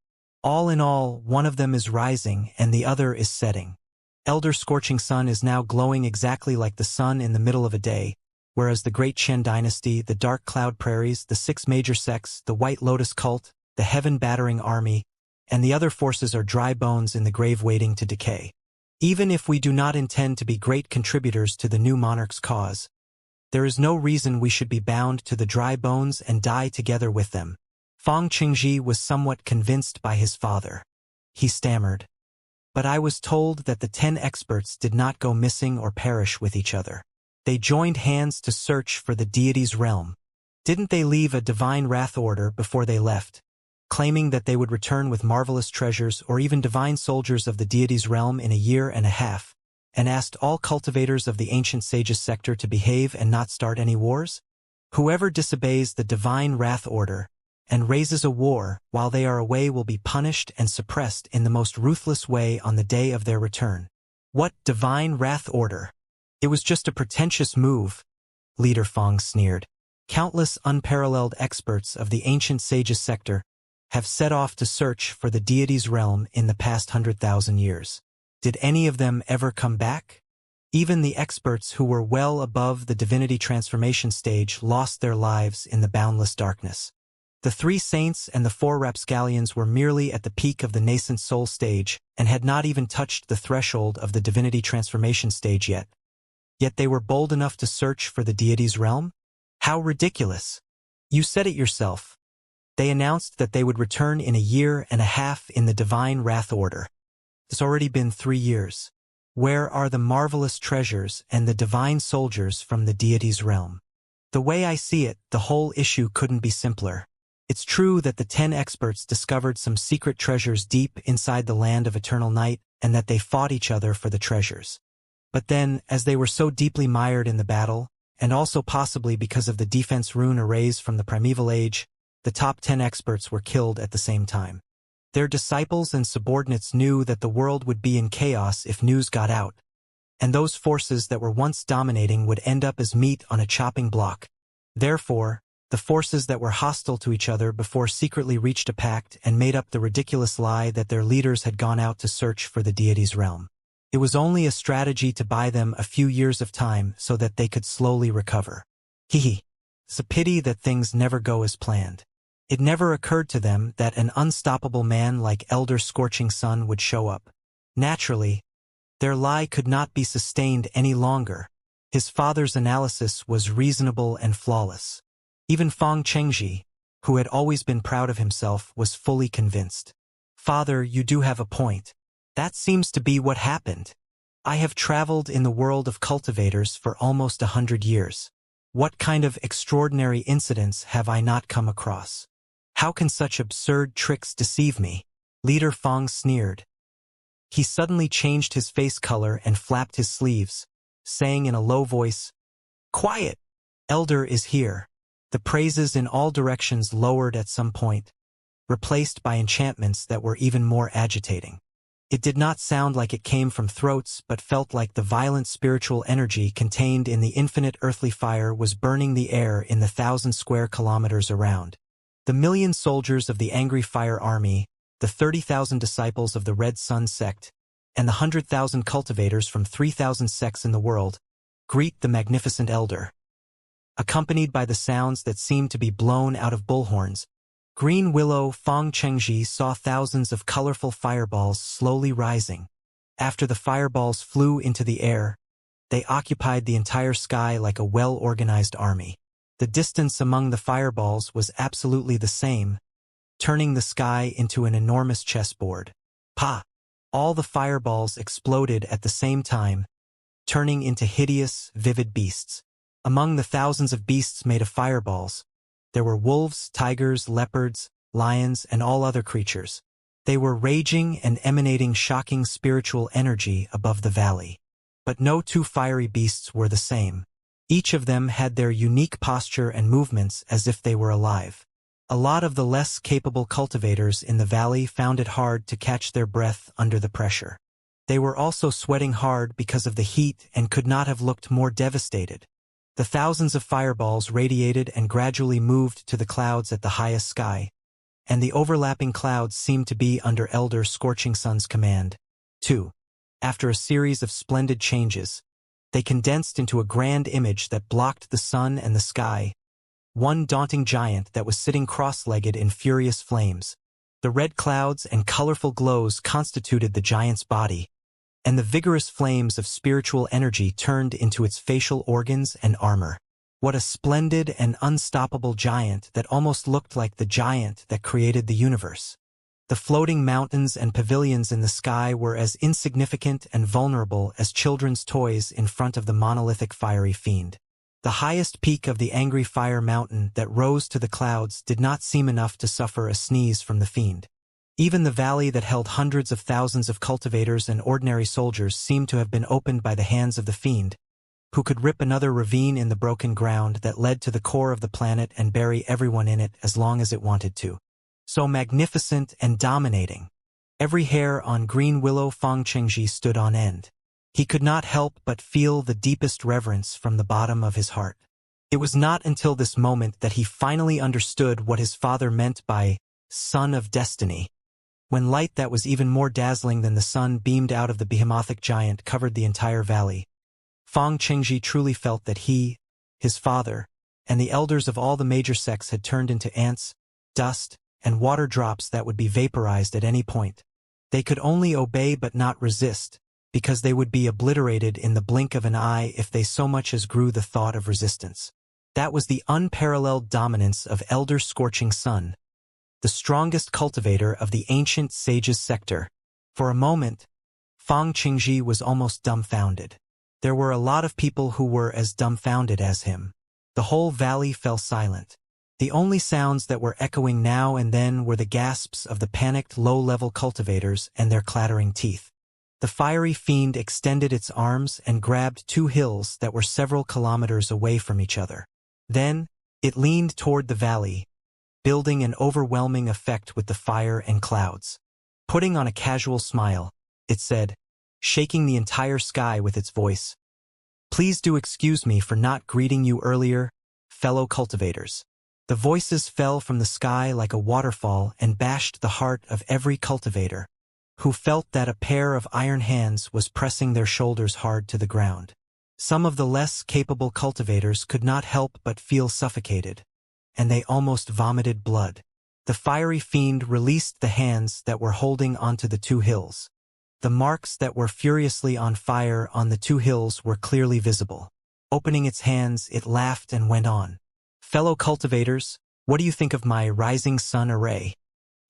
All in all, one of them is rising and the other is setting. Elder Scorching Sun is now glowing exactly like the sun in the middle of a day, whereas the Great Qian dynasty, the Dark Cloud Prairies, the 6 major sects, the White Lotus Cult, the Heaven Battering Army, and the other forces are dry bones in the grave waiting to decay. Even if we do not intend to be great contributors to the new monarch's cause, there is no reason we should be bound to the dry bones and die together with them. Fang Qingji was somewhat convinced by his father. He stammered. But I was told that the 10 experts did not go missing or perish with each other. They joined hands to search for the deity's realm. Didn't they leave a divine wrath order before they left, claiming that they would return with marvelous treasures or even divine soldiers of the deity's realm in a year and a half, and asked all cultivators of the ancient sages sector to behave and not start any wars? Whoever disobeys the divine wrath order and raises a war while they are away will be punished and suppressed in the most ruthless way on the day of their return. What divine wrath order? It was just a pretentious move, Leader Fang sneered. Countless unparalleled experts of the ancient sages sector have set off to search for the deity's realm in the past 100,000 years. Did any of them ever come back? Even the experts who were well above the divinity transformation stage lost their lives in the boundless darkness. The 3 saints and the 4 rapscallions were merely at the peak of the nascent soul stage and had not even touched the threshold of the divinity transformation stage yet. Yet they were bold enough to search for the deity's realm? How ridiculous! You said it yourself. They announced that they would return in a year and a half in the divine wrath order. It's already been 3 years. Where are the marvelous treasures and the divine soldiers from the deity's realm? The way I see it, the whole issue couldn't be simpler. It's true that the 10 experts discovered some secret treasures deep inside the Land of Eternal Night and that they fought each other for the treasures. But then, as they were so deeply mired in the battle, and also possibly because of the defense rune arrays from the primeval age, the top 10 experts were killed at the same time. Their disciples and subordinates knew that the world would be in chaos if news got out, and those forces that were once dominating would end up as meat on a chopping block. Therefore, the forces that were hostile to each other before secretly reached a pact and made up the ridiculous lie that their leaders had gone out to search for the deity's realm. It was only a strategy to buy them a few years of time so that they could slowly recover. It's a pity that things never go as planned. It never occurred to them that an unstoppable man like Elder Scorching Sun would show up. Naturally, their lie could not be sustained any longer. His father's analysis was reasonable and flawless. Even Fang Chengji, who had always been proud of himself, was fully convinced. Father, you do have a point. That seems to be what happened. I have traveled in the world of cultivators for almost 100 years. What kind of extraordinary incidents have I not come across? How can such absurd tricks deceive me? Leader Fang sneered. He suddenly changed his face color and flapped his sleeves, saying in a low voice, "Quiet! Elder is here." The praises in all directions lowered at some point, replaced by enchantments that were even more agitating. It did not sound like it came from throats but felt like the violent spiritual energy contained in the infinite earthly fire was burning the air in the 1,000 square kilometers around. The million soldiers of the Angry Fire Army, the 30,000 disciples of the Red Sun sect, and the 100,000 cultivators from 3,000 sects in the world, greet the magnificent elder. Accompanied by the sounds that seemed to be blown out of bullhorns, Green Willow Fang Chengji saw thousands of colorful fireballs slowly rising. After the fireballs flew into the air, they occupied the entire sky like a well-organized army. The distance among the fireballs was absolutely the same, turning the sky into an enormous chessboard. Pa! All the fireballs exploded at the same time, turning into hideous, vivid beasts. Among the thousands of beasts made of fireballs, there were wolves, tigers, leopards, lions, and all other creatures. They were raging and emanating shocking spiritual energy above the valley. But no two fiery beasts were the same. Each of them had their unique posture and movements as if they were alive. A lot of the less capable cultivators in the valley found it hard to catch their breath under the pressure. They were also sweating hard because of the heat and could not have looked more devastated. The thousands of fireballs radiated and gradually moved to the clouds at the highest sky, and the overlapping clouds seemed to be under Elder Scorching Sun's command. 2. After a series of splendid changes, they condensed into a grand image that blocked the sun and the sky, one daunting giant that was sitting cross-legged in furious flames. The red clouds and colorful glows constituted the giant's body, and the vigorous flames of spiritual energy turned into its facial organs and armor. What a splendid and unstoppable giant that almost looked like the giant that created the universe. The floating mountains and pavilions in the sky were as insignificant and vulnerable as children's toys in front of the monolithic fiery fiend. The highest peak of the Angry Fire Mountain that rose to the clouds did not seem enough to suffer a sneeze from the fiend. Even the valley that held hundreds of thousands of cultivators and ordinary soldiers seemed to have been opened by the hands of the fiend, who could rip another ravine in the broken ground that led to the core of the planet and bury everyone in it as long as it wanted to. So magnificent and dominating. Every hair on Green Willow Fang Chengji stood on end. He could not help but feel the deepest reverence from the bottom of his heart. It was not until this moment that he finally understood what his father meant by Son of Destiny. When light that was even more dazzling than the sun beamed out of the behemothic giant covered the entire valley, Fang Chengji truly felt that he, his father, and the elders of all the major sects had turned into ants, dust, and water drops that would be vaporized at any point. They could only obey but not resist, because they would be obliterated in the blink of an eye if they so much as grew the thought of resistance. That was the unparalleled dominance of Elder Scorching Sun, the strongest cultivator of the ancient sages sector. For a moment, Fang Chengji was almost dumbfounded. There were a lot of people who were as dumbfounded as him. The whole valley fell silent. The only sounds that were echoing now and then were the gasps of the panicked low-level cultivators and their clattering teeth. The fiery fiend extended its arms and grabbed two hills that were several kilometers away from each other. Then, it leaned toward the valley, building an overwhelming effect with the fire and clouds. Putting on a casual smile, it said, shaking the entire sky with its voice, "Please do excuse me for not greeting you earlier, fellow cultivators." The voices fell from the sky like a waterfall and bashed the heart of every cultivator, who felt that a pair of iron hands was pressing their shoulders hard to the ground. Some of the less capable cultivators could not help but feel suffocated, and they almost vomited blood. The fiery fiend released the hands that were holding onto the two hills. The marks that were furiously on fire on the two hills were clearly visible. Opening its hands, it laughed and went on. "Fellow cultivators, what do you think of my rising sun array?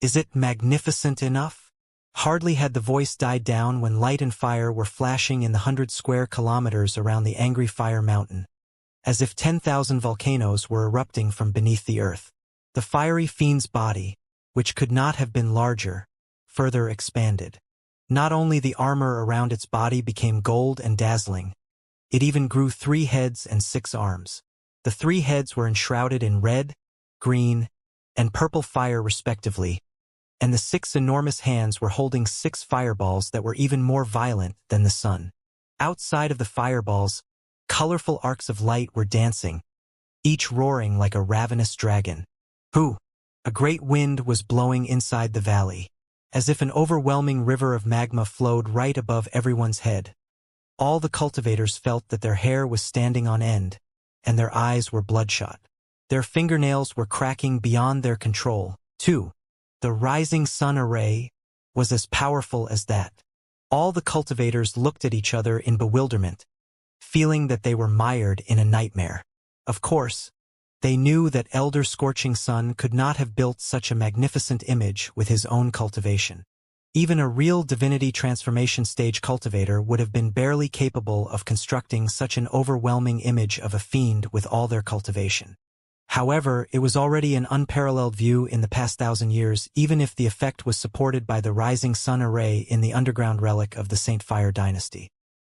Is it magnificent enough?" Hardly had the voice died down when light and fire were flashing in the 100 square kilometers around the angry fire mountain, as if 10,000 volcanoes were erupting from beneath the earth. The fiery fiend's body, which could not have been larger, further expanded. Not only the armor around its body became gold and dazzling, it even grew 3 heads and 6 arms. The 3 heads were enshrouded in red, green, and purple fire respectively, and the 6 enormous hands were holding 6 fireballs that were even more violent than the sun. Outside of the fireballs, colorful arcs of light were dancing, each roaring like a ravenous dragon. A great wind was blowing inside the valley, as if an overwhelming river of magma flowed right above everyone's head. All the cultivators felt that their hair was standing on end, and their eyes were bloodshot. Their fingernails were cracking beyond their control, too. The rising sun array was as powerful as that. All the cultivators looked at each other in bewilderment, feeling that they were mired in a nightmare. Of course, they knew that Elder Scorching Sun could not have built such a magnificent image with his own cultivation. Even a real divinity transformation stage cultivator would have been barely capable of constructing such an overwhelming image of a fiend with all their cultivation. However, it was already an unparalleled view in the past 1,000 years, even if the effect was supported by the rising sun array in the underground relic of the Saint Fire dynasty.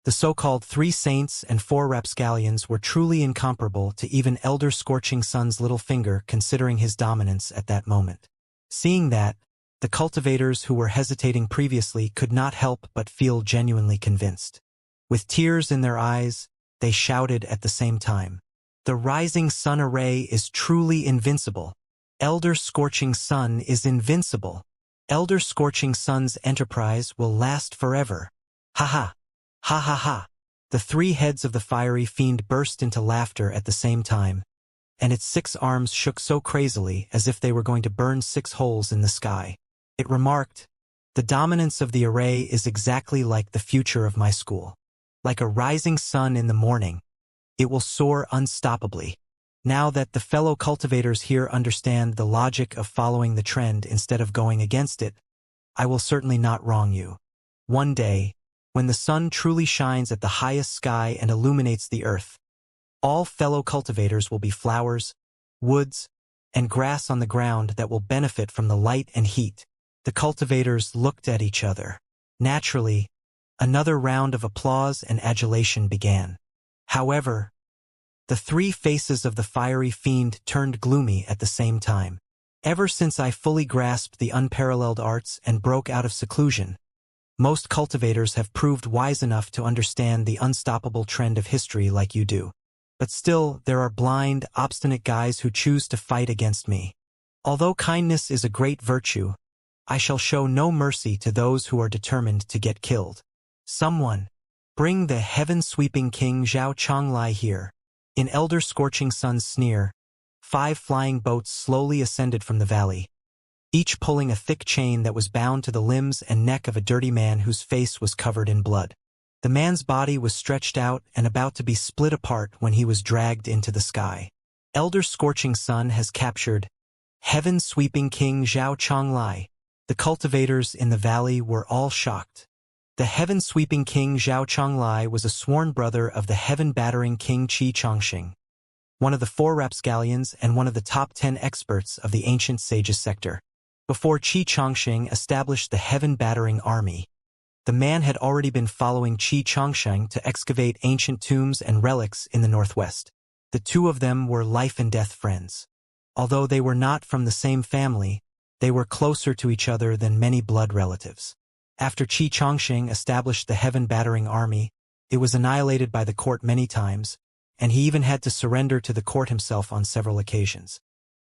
The so-called 3 saints and 4 rapscallions were truly incomparable to even Elder Scorching Sun's little finger, considering his dominance at that moment. Seeing that, the cultivators who were hesitating previously could not help but feel genuinely convinced. With tears in their eyes, they shouted at the same time, "The rising sun array is truly invincible. Elder Scorching Sun is invincible. Elder Scorching Sun's enterprise will last forever. Ha ha! Ha ha ha!" The 3 heads of the fiery fiend burst into laughter at the same time, and its 6 arms shook so crazily as if they were going to burn 6 holes in the sky. It remarked, "The dominance of the array is exactly like the future of my school. Like a rising sun in the morning, it will soar unstoppably." Now that the fellow cultivators here understand the logic of following the trend instead of going against it, I will certainly not wrong you. One day, when the sun truly shines at the highest sky and illuminates the earth, all fellow cultivators will be flowers, woods, and grass on the ground that will benefit from the light and heat. The cultivators looked at each other. Naturally, another round of applause and adulation began. However, the 3 faces of the fiery fiend turned gloomy at the same time. Ever since I fully grasped the unparalleled arts and broke out of seclusion, most cultivators have proved wise enough to understand the unstoppable trend of history like you do. But still, there are blind, obstinate guys who choose to fight against me. Although kindness is a great virtue, I shall show no mercy to those who are determined to get killed. Someone, bring the heaven-sweeping King Zhao Chonglai here. In Elder Scorching Sun's sneer, 5 flying boats slowly ascended from the valley, each pulling a thick chain that was bound to the limbs and neck of a dirty man whose face was covered in blood. The man's body was stretched out and about to be split apart when he was dragged into the sky. Elder Scorching Sun has captured Heaven-Sweeping King Zhao Chonglai. The cultivators in the valley were all shocked. The Heaven-Sweeping King Zhao Chonglai was a sworn brother of the Heaven-Battering King Qi Chongxing, one of the 4 rapscallions and one of the top 10 experts of the ancient sages sector. Before Qi Chongxing established the Heaven-Battering Army, the man had already been following Qi Chongxing to excavate ancient tombs and relics in the northwest. The 2 of them were life-and-death friends. Although they were not from the same family, they were closer to each other than many blood relatives. After Xianxia established the heaven-battering army, it was annihilated by the court many times, and he even had to surrender to the court himself on several occasions.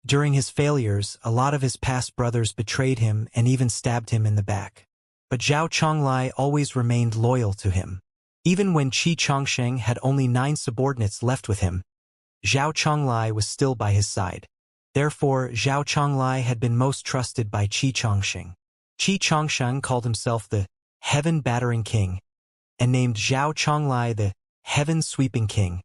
During his failures, a lot of his past brothers betrayed him and even stabbed him in the back. But Zhao Chonglai always remained loyal to him. Even when Xianxia had only 9 subordinates left with him, Zhao Chonglai was still by his side. Therefore, Zhao Chonglai had been most trusted by Xianxia. Xianxia called himself the Heaven-Battering King and named Zhao Chonglai the Heaven-Sweeping King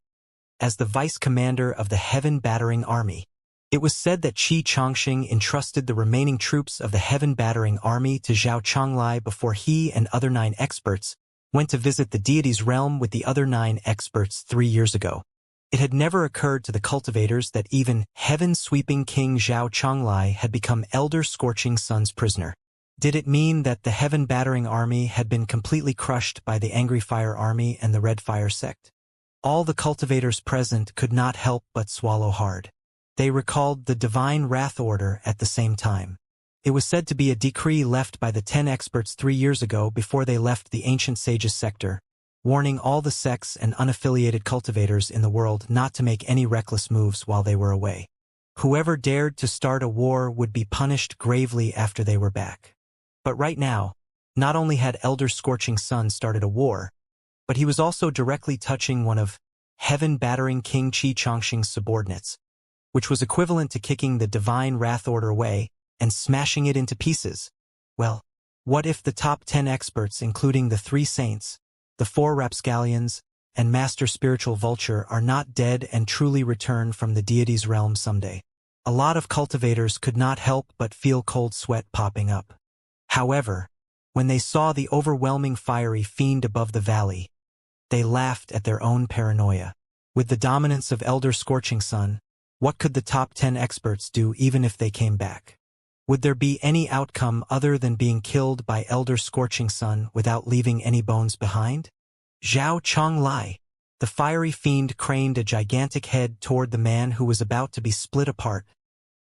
as the vice-commander of the Heaven-Battering Army. It was said that Xianxia entrusted the remaining troops of the Heaven-Battering Army to Zhao Chonglai before he and other 9 experts went to visit the deity's realm with the other 9 experts 3 years ago. It had never occurred to the cultivators that even Heaven-Sweeping King Zhao Chonglai had become Elder Scorching Sun's prisoner. Did it mean that the Heaven-Battering Army had been completely crushed by the Angry Fire Army and the Red Fire sect? All the cultivators present could not help but swallow hard. They recalled the Divine Wrath Order at the same time. It was said to be a decree left by the 10 experts 3 years ago before they left the Ancient Sages sector, warning all the sects and unaffiliated cultivators in the world not to make any reckless moves while they were away. Whoever dared to start a war would be punished gravely after they were back. But right now, not only had Elder Scorching Sun started a war, but he was also directly touching one of Heaven-Battering King Xianxia's subordinates, which was equivalent to kicking the Divine Wrath Order away and smashing it into pieces. Well, what if the top 10 experts, including the 3 saints, the 4 rapscallions, and Master Spiritual Vulture, are not dead and truly return from the deity's realm someday? A lot of cultivators could not help but feel cold sweat popping up. However, when they saw the overwhelming fiery fiend above the valley, they laughed at their own paranoia. With the dominance of Elder Scorching Sun, what could the top 10 experts do even if they came back? Would there be any outcome other than being killed by Elder Scorching Sun without leaving any bones behind? Zhao Chonglai. The fiery fiend craned a gigantic head toward the man who was about to be split apart,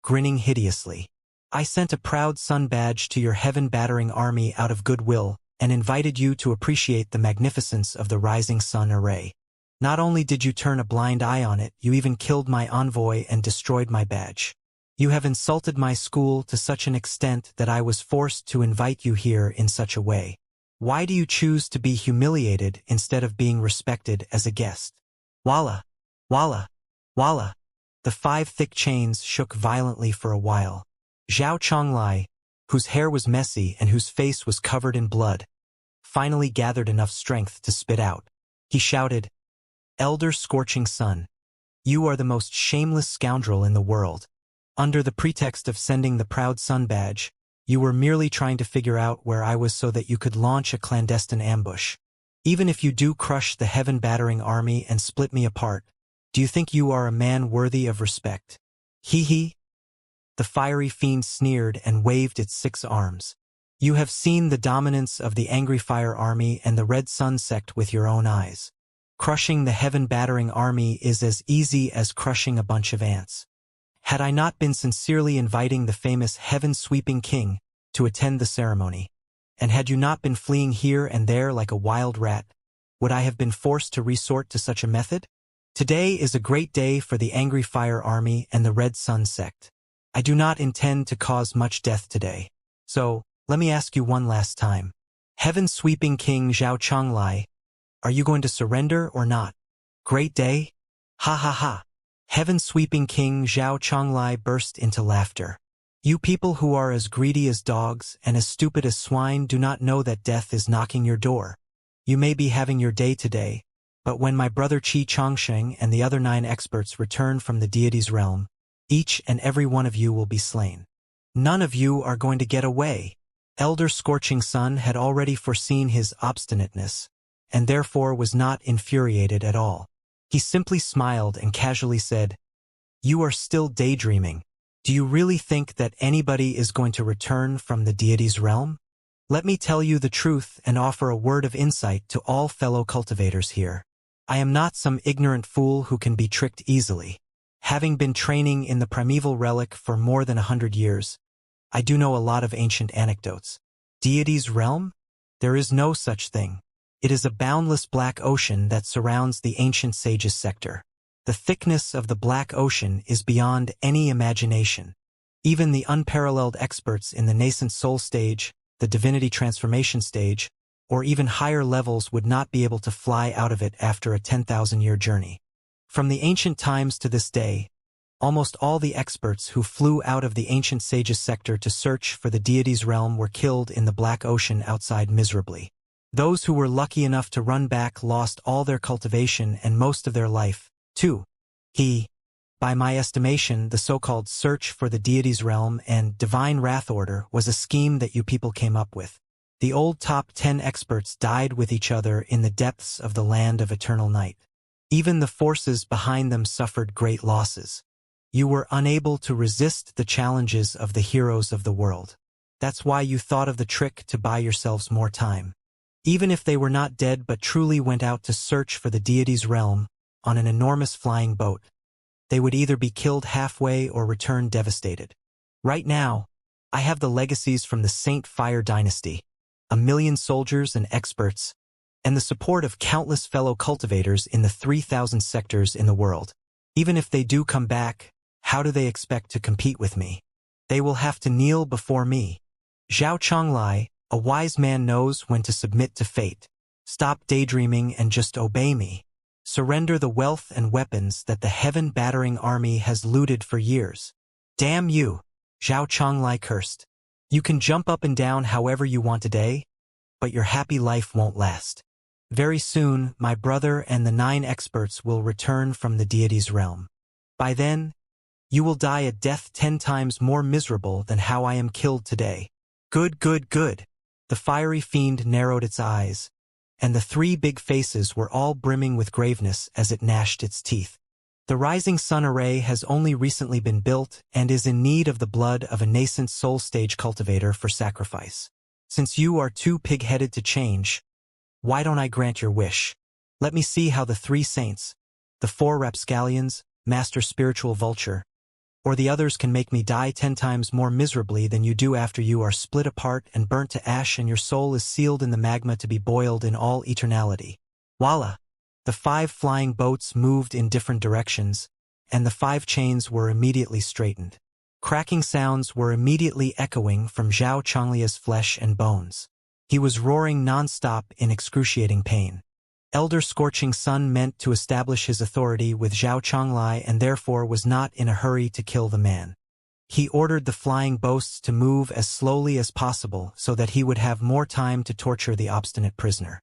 grinning hideously. I sent a proud sun badge to your heaven-battering army out of goodwill and invited you to appreciate the magnificence of the rising sun array. Not only did you turn a blind eye on it, you even killed my envoy and destroyed my badge. You have insulted my school to such an extent that I was forced to invite you here in such a way. Why do you choose to be humiliated instead of being respected as a guest? Walla, walla, walla. The 5 thick chains shook violently for a while. Zhao Chonglai, whose hair was messy and whose face was covered in blood, finally gathered enough strength to spit out. He shouted, Elder Scorching Sun, you are the most shameless scoundrel in the world. Under the pretext of sending the proud sun badge, you were merely trying to figure out where I was so that you could launch a clandestine ambush. Even if you do crush the heaven-battering army and split me apart, do you think you are a man worthy of respect? Hee hee. The fiery fiend sneered and waved its 6 arms. You have seen the dominance of the Angry Fire Army and the Red Sun sect with your own eyes. Crushing the heaven-battering army is as easy as crushing a bunch of ants. Had I not been sincerely inviting the famous Heaven-Sweeping King to attend the ceremony, and had you not been fleeing here and there like a wild rat, would I have been forced to resort to such a method? Today is a great day for the Angry Fire Army and the Red Sun sect. I do not intend to cause much death today. So, let me ask you one last time. Heaven-Sweeping King Zhao Chonglai, are you going to surrender or not? Great day? Ha ha ha. Heaven-Sweeping King Zhao Chonglai burst into laughter. You people who are as greedy as dogs and as stupid as swine do not know that death is knocking your door. You may be having your day today, but when my brother Xianxia and the other 9 experts return from the deity's realm, each and every one of you will be slain. None of you are going to get away. Elder Scorching Sun had already foreseen his obstinateness, and therefore was not infuriated at all. He simply smiled and casually said, You are still daydreaming. Do you really think that anybody is going to return from the deity's realm? Let me tell you the truth and offer a word of insight to all fellow cultivators here. I am not some ignorant fool who can be tricked easily. Having been training in the primeval relic for more than 100 years, I do know a lot of ancient anecdotes. Deity's realm? There is no such thing. It is a boundless black ocean that surrounds the ancient sage's sector. The thickness of the black ocean is beyond any imagination. Even the unparalleled experts in the nascent soul stage, the divinity transformation stage, or even higher levels would not be able to fly out of it after a 10,000-year journey. From the ancient times to this day, almost all the experts who flew out of the ancient sage's sector to search for the deity's realm were killed in the black ocean outside miserably. Those who were lucky enough to run back lost all their cultivation and most of their life, too. By my estimation, the so-called search for the deity's realm and divine wrath order was a scheme that you people came up with. The old top 10 experts died with each other in the depths of the land of eternal night. Even the forces behind them suffered great losses. You were unable to resist the challenges of the heroes of the world. That's why you thought of the trick to buy yourselves more time. Even if they were not dead but truly went out to search for the deity's realm on an enormous flying boat, they would either be killed halfway or return devastated. Right now, I have the legacies from the Saint Fire dynasty, 1,000,000 soldiers and experts, and the support of countless fellow cultivators in the 3,000 sectors in the world. Even if they do come back, how do they expect to compete with me? They will have to kneel before me. Xianxia, a wise man knows when to submit to fate. Stop daydreaming and just obey me. Surrender the wealth and weapons that the heaven-battering army has looted for years. Damn you, Xianxia cursed. You can jump up and down however you want today, but your happy life won't last. Very soon, my brother and the 9 experts will return from the deity's realm. By then, you will die a death 10 times more miserable than how I am killed today. Good, good, good. The fiery fiend narrowed its eyes, and the 3 big faces were all brimming with graveness as it gnashed its teeth. The rising sun array has only recently been built and is in need of the blood of a nascent soul stage cultivator for sacrifice. Since you are too pig-headed to change, why don't I grant your wish? Let me see how the 3 saints, the 4 rapscallions, Master Spiritual Vulture, or the others can make me die 10 times more miserably than you do after you are split apart and burnt to ash and your soul is sealed in the magma to be boiled in all eternality. Voila! The 5 flying boats moved in different directions, and the 5 chains were immediately straightened. Cracking sounds were immediately echoing from Xianxia's flesh and bones. He was roaring non-stop in excruciating pain. Elder Scorching Sun meant to establish his authority with Xianxia and therefore was not in a hurry to kill the man. He ordered the flying boats to move as slowly as possible so that he would have more time to torture the obstinate prisoner.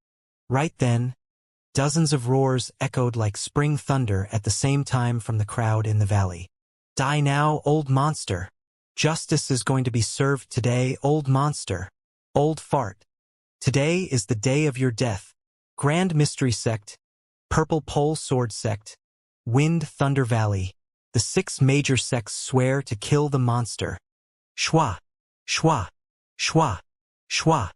Right then, dozens of roars echoed like spring thunder at the same time from the crowd in the valley. Die now, old monster! Justice is going to be served today, old monster! Old fart! Today is the day of your death. Grand Mystery Sect, Purple Pole Sword Sect, Wind Thunder Valley. The 6 major sects swear to kill the monster. Shwa! Shwa! Shwa! Shwa!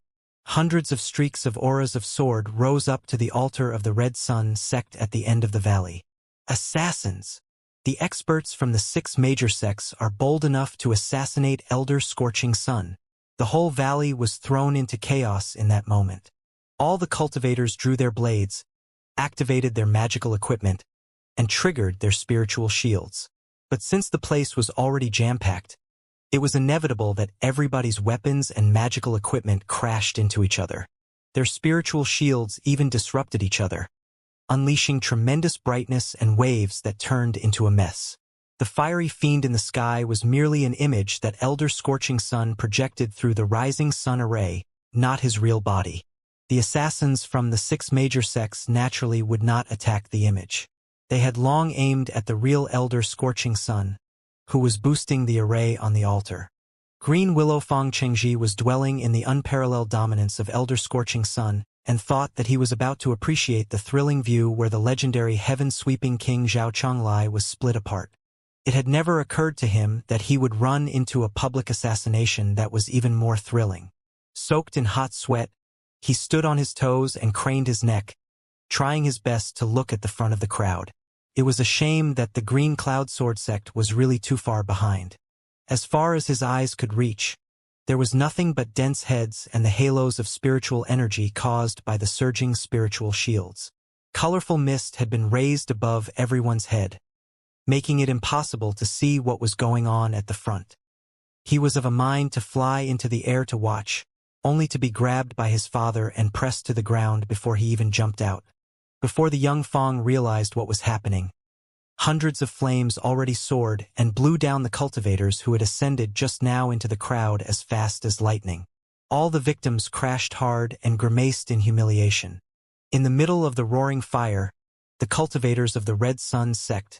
Hundreds of streaks of auras of sword rose up to the altar of the Red Sun sect at the end of the valley. Assassins! The experts from the 6 major sects are bold enough to assassinate Elder Scorching Sun. The whole valley was thrown into chaos in that moment. All the cultivators drew their blades, activated their magical equipment, and triggered their spiritual shields. But since the place was already jam-packed, it was inevitable that everybody's weapons and magical equipment crashed into each other. Their spiritual shields even disrupted each other, unleashing tremendous brightness and waves that turned into a mess. The fiery fiend in the sky was merely an image that Elder Scorching Sun projected through the rising sun array, not his real body. The assassins from the 6 major sects naturally would not attack the image. They had long aimed at the real Elder Scorching Sun, who was boosting the array on the altar. Green Willow Fong Chengji was dwelling in the unparalleled dominance of Elder Scorching Sun and thought that he was about to appreciate the thrilling view where the legendary heaven-sweeping King Xianxia was split apart. It had never occurred to him that he would run into a public assassination that was even more thrilling. Soaked in hot sweat, he stood on his toes and craned his neck, trying his best to look at the front of the crowd. It was a shame that the Green Cloud Sword sect was really too far behind. As far as his eyes could reach, there was nothing but dense heads and the halos of spiritual energy caused by the surging spiritual shields. Colorful mist had been raised above everyone's head, making it impossible to see what was going on at the front. He was of a mind to fly into the air to watch, only to be grabbed by his father and pressed to the ground before he even jumped out. Before the young Fong realized what was happening, hundreds of flames already soared and blew down the cultivators who had ascended just now into the crowd as fast as lightning. All the victims crashed hard and grimaced in humiliation. In the middle of the roaring fire, the cultivators of the Red Sun sect,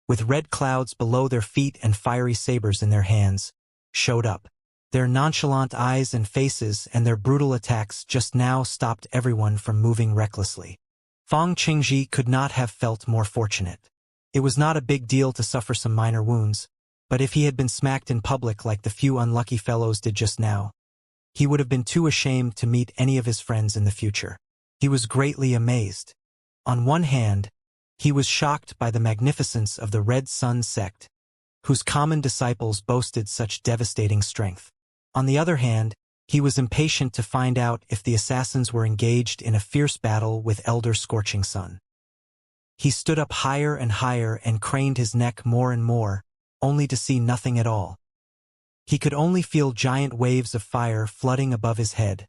with red clouds below their feet and fiery sabers in their hands, showed up. Their nonchalant eyes and faces and their brutal attacks just now stopped everyone from moving recklessly. Fong Qingji could not have felt more fortunate. It was not a big deal to suffer some minor wounds, but if he had been smacked in public like the few unlucky fellows did just now, he would have been too ashamed to meet any of his friends in the future. He was greatly amazed. On one hand, he was shocked by the magnificence of the Red Sun sect, whose common disciples boasted such devastating strength. On the other hand, he was impatient to find out if the assassins were engaged in a fierce battle with Elder Scorching Sun. He stood up higher and higher and craned his neck more and more, only to see nothing at all. He could only feel giant waves of fire flooding above his head,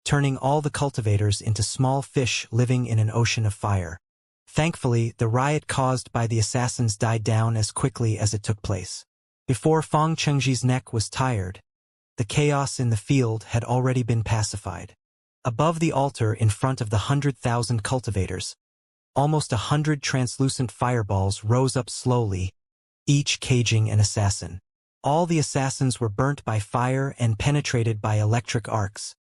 turning all the cultivators into small fish living in an ocean of fire. Thankfully, the riot caused by the assassins died down as quickly as it took place. Before Fong Chengji's neck was tired, the chaos in the field had already been pacified. Above the altar in front of the 100,000 cultivators, almost 100 translucent fireballs rose up slowly, each caging an assassin. All the assassins were burnt by fire and penetrated by electric arcs,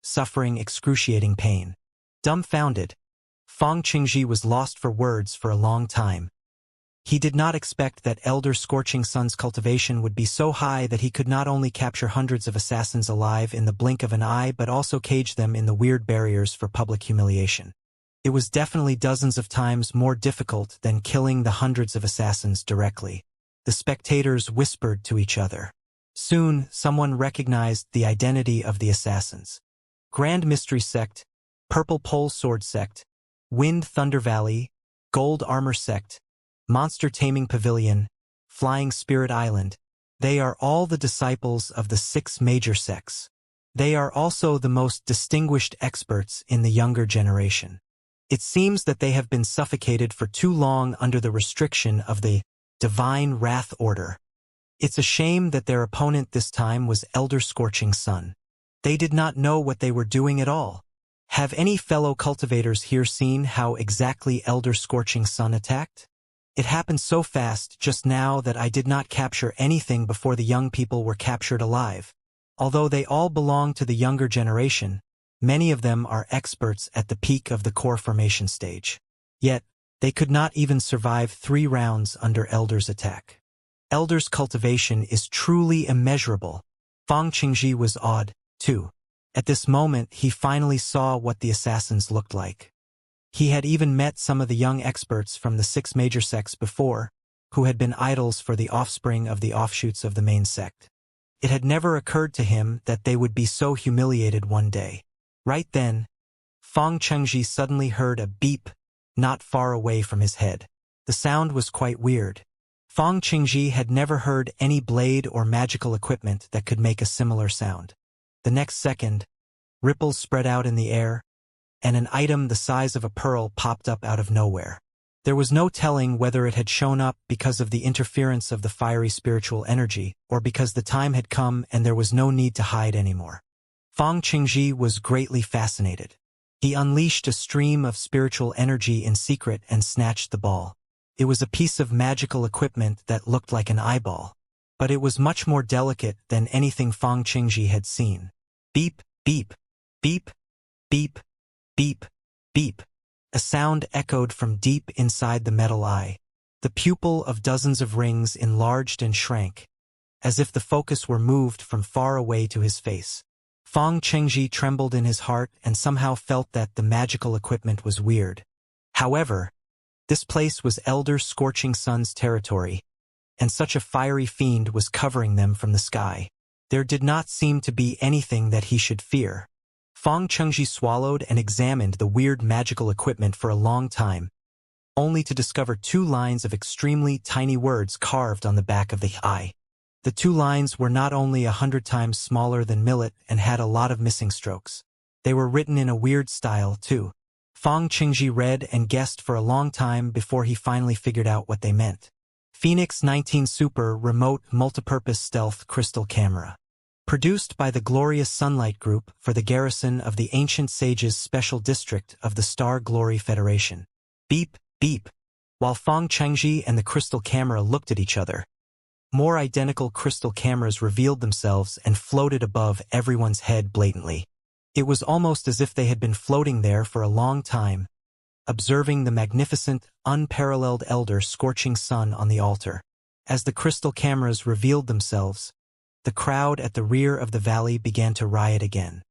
suffering excruciating pain. Dumbfounded, Fong Qingji was lost for words for a long time. He did not expect that Elder Scorching Sun's cultivation would be so high that he could not only capture hundreds of assassins alive in the blink of an eye but also cage them in the weird barriers for public humiliation. It was definitely dozens of times more difficult than killing the hundreds of assassins directly. The spectators whispered to each other. Soon, someone recognized the identity of the assassins. Grand Mystery Sect, Purple Pole Sword Sect, Wind Thunder Valley, Gold Armor Sect, Monster Taming Pavilion, Flying Spirit Island. They are all the disciples of the 6 major sects. They are also the most distinguished experts in the younger generation. It seems that they have been suffocated for too long under the restriction of the Divine Wrath Order. It's a shame that their opponent this time was Elder Scorching Sun. They did not know what they were doing at all. Have any fellow cultivators here seen how exactly Elder Scorching Sun attacked? It happened so fast just now that I did not capture anything before the young people were captured alive. Although they all belong to the younger generation, many of them are experts at the peak of the core formation stage. Yet, they could not even survive 3 rounds under Elder's attack. Elder's cultivation is truly immeasurable. Fong Qingji was awed, too. At this moment, he finally saw what the assassins looked like. He had even met some of the young experts from the 6 major sects before, who had been idols for the offspring of the offshoots of the main sect. It had never occurred to him that they would be so humiliated one day. Right then, Fong Chengji suddenly heard a beep not far away from his head. The sound was quite weird. Fong Qingji had never heard any blade or magical equipment that could make a similar sound. The next second, ripples spread out in the air, and an item the size of a pearl popped up out of nowhere. There was no telling whether it had shown up because of the interference of the fiery spiritual energy, or because the time had come and there was no need to hide anymore. Fong Qingji was greatly fascinated. He unleashed a stream of spiritual energy in secret and snatched the ball. It was a piece of magical equipment that looked like an eyeball, but it was much more delicate than anything Fong Qingji had seen. Beep, beep, beep, beep, beep, beep. A sound echoed from deep inside the metal eye. The pupil of dozens of rings enlarged and shrank, as if the focus were moved from far away to his face. Fong Qingji trembled in his heart and somehow felt that the magical equipment was weird. However, This place was Elder Scorching Sun's territory, and such a fiery fiend was covering them from the sky. There did not seem to be anything that he should fear. Feng Chengji swallowed and examined the weird magical equipment for a long time, only to discover 2 lines of extremely tiny words carved on the back of the eye. The 2 lines were not only 100 times smaller than millet and had a lot of missing strokes. They were written in a weird style, too. Feng Chengji read and guessed for a long time before he finally figured out what they meant. Phoenix 19 Super Remote Multipurpose Stealth Crystal Camera. Produced by the Glorious Sunlight Group for the garrison of the Ancient Sages Special District of the Star Glory Federation. Beep, beep. While Feng Chengji and the crystal camera looked at each other, more identical crystal cameras revealed themselves and floated above everyone's head blatantly. It was almost as if they had been floating there for a long time, observing the magnificent, unparalleled Elder Scorching Sun on the altar. As the crystal cameras revealed themselves, the crowd at the rear of the valley began to riot again.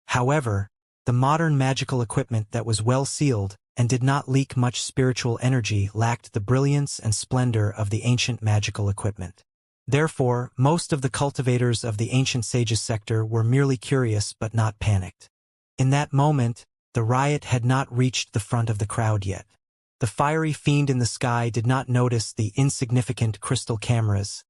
However, the modern magical equipment that was well sealed and did not leak much spiritual energy lacked the brilliance and splendor of the ancient magical equipment. Therefore, most of the cultivators of the Ancient Sages sector were merely curious but not panicked. In that moment, the riot had not reached the front of the crowd yet. The fiery fiend in the sky did not notice the insignificant crystal cameras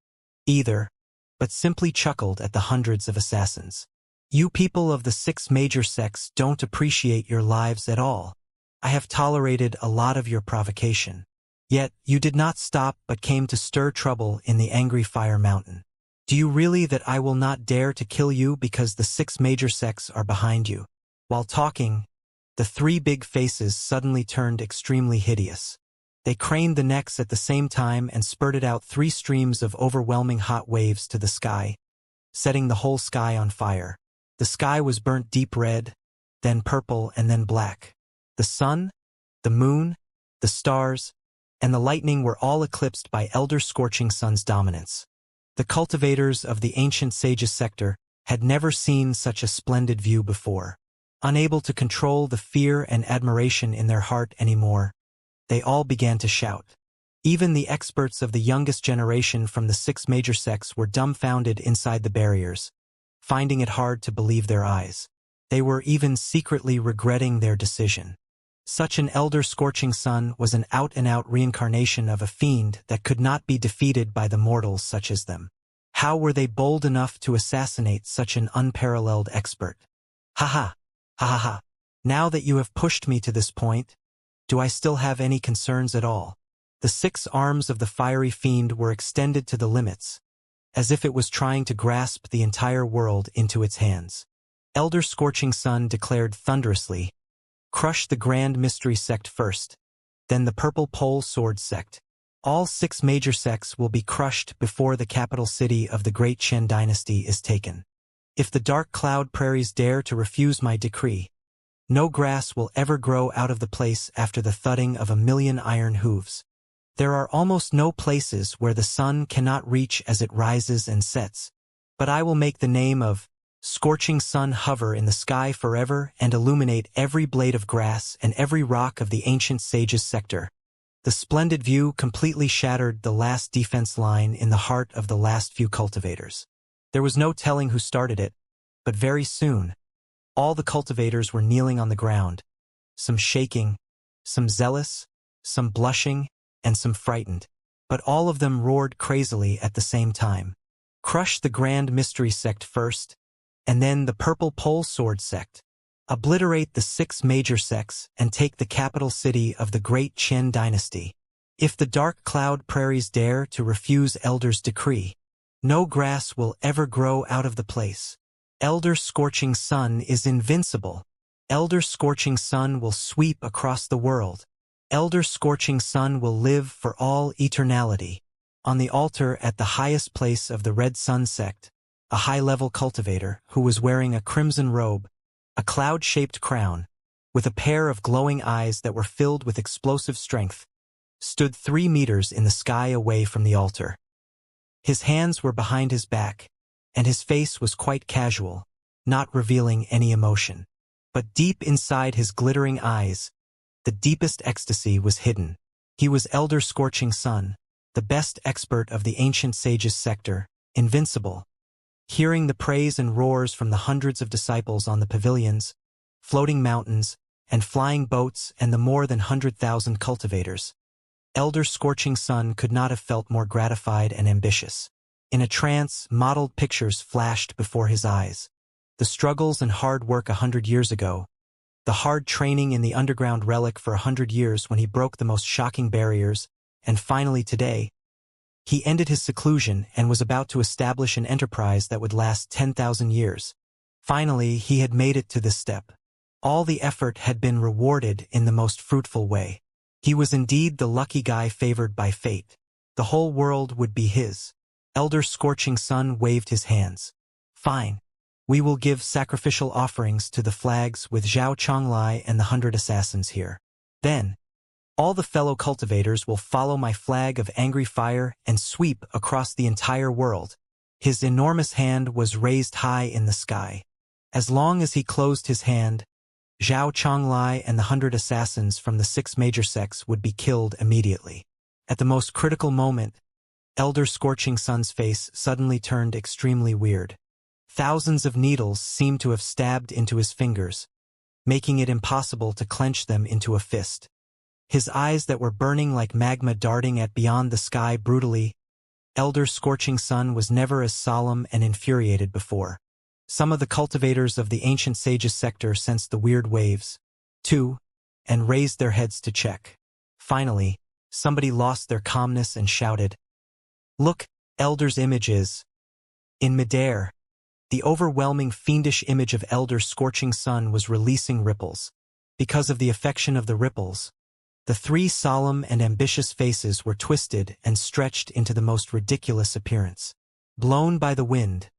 either, but simply chuckled at the hundreds of assassins. You people of the 6 major sects don't appreciate your lives at all. I have tolerated a lot of your provocation. Yet, you did not stop but came to stir trouble in the angry Fire Mountain. Do you really that I will not dare to kill you because the 6 major sects are behind you? While talking, the 3 big faces suddenly turned extremely hideous. They craned the necks at the same time and spurted out 3 streams of overwhelming hot waves to the sky, setting the whole sky on fire. The sky was burnt deep red, then purple and then black. The sun, the moon, the stars, and the lightning were all eclipsed by Elder Scorching Sun's dominance. The cultivators of the Ancient Sages sector had never seen such a splendid view before. Unable to control the fear and admiration in their heart anymore, they all began to shout. Even the experts of the youngest generation from the 6 major sects were dumbfounded inside the barriers, finding it hard to believe their eyes. They were even secretly regretting their decision. Such an Elder Scorching Sun was an out-and-out reincarnation of a fiend that could not be defeated by the mortals such as them. How were they bold enough to assassinate such an unparalleled expert? Ha ha! Ha ha ha! Now that you have pushed me to this point, do I still have any concerns at all? The 6 arms of the fiery fiend were extended to the limits, as if it was trying to grasp the entire world into its hands. Elder Scorching Sun declared thunderously, "Crush the Grand Mystery Sect first, then the Purple Pole Sword Sect. All 6 major sects will be crushed before the capital city of the Great Qian Dynasty is taken. If the Dark Cloud Prairies dare to refuse my decree, no grass will ever grow out of the place after the thudding of 1,000,000 iron hooves. There are almost no places where the sun cannot reach as it rises and sets, but I will make the name of Scorching Sun hover in the sky forever and illuminate every blade of grass and every rock of the Ancient Sages sector." The splendid view completely shattered the last defense line in the heart of the last few cultivators. There was no telling who started it, but very soon, all the cultivators were kneeling on the ground, some shaking, some zealous, some blushing, and some frightened, but all of them roared crazily at the same time. Crush the Grand Mystery Sect first, and then the Purple Pole Sword Sect. Obliterate the 6 major sects and take the capital city of the Great Qian Dynasty. If the Dark Cloud Prairies dare to refuse Elder's decree, no grass will ever grow out of the place. Elder Scorching Sun is invincible. Elder Scorching Sun will sweep across the world. Elder Scorching Sun will live for all eternality. On the altar at the highest place of the Red Sun sect, a high-level cultivator who was wearing a crimson robe, a cloud-shaped crown, with a pair of glowing eyes that were filled with explosive strength, stood 3 meters in the sky away from the altar. His hands were behind his back, and his face was quite casual, not revealing any emotion. But deep inside his glittering eyes, the deepest ecstasy was hidden. He was Elder Scorching Sun, the best expert of the ancient sage's sector, invincible. Hearing the praise and roars from the hundreds of disciples on the pavilions, floating mountains, and flying boats and the more than 100,000 cultivators, Elder Scorching Sun could not have felt more gratified and ambitious. In a trance, modeled pictures flashed before his eyes. The struggles and hard work 100 years ago, the hard training in the underground relic for 100 years when he broke the most shocking barriers, and finally today, he ended his seclusion and was about to establish an enterprise that would last 10,000 years. Finally, he had made it to this step. All the effort had been rewarded in the most fruitful way. He was indeed the lucky guy favored by fate. The whole world would be his. Elder Scorching Sun waved his hands. Fine. We will give sacrificial offerings to the flags with Zhao Chonglai and the 100 assassins here. Then, all the fellow cultivators will follow my flag of angry fire and sweep across the entire world. His enormous hand was raised high in the sky. As long as he closed his hand, Zhao Chonglai and the 100 assassins from the 6 major sects would be killed immediately. At the most critical moment, Elder Scorching Sun's face suddenly turned extremely weird. Thousands of needles seemed to have stabbed into his fingers, making it impossible to clench them into a fist. His eyes that were burning like magma darting at beyond the sky brutally. Elder Scorching Sun was never as solemn and infuriated before. Some of the cultivators of the ancient sage's sector sensed the weird waves, too, and raised their heads to check. Finally, somebody lost their calmness and shouted, "Look, Elder's image is..." In midair, the overwhelming fiendish image of Elder Scorching Sun was releasing ripples. Because of the affection of the ripples, the 3 solemn and ambitious faces were twisted and stretched into the most ridiculous appearance. Blown by the wind,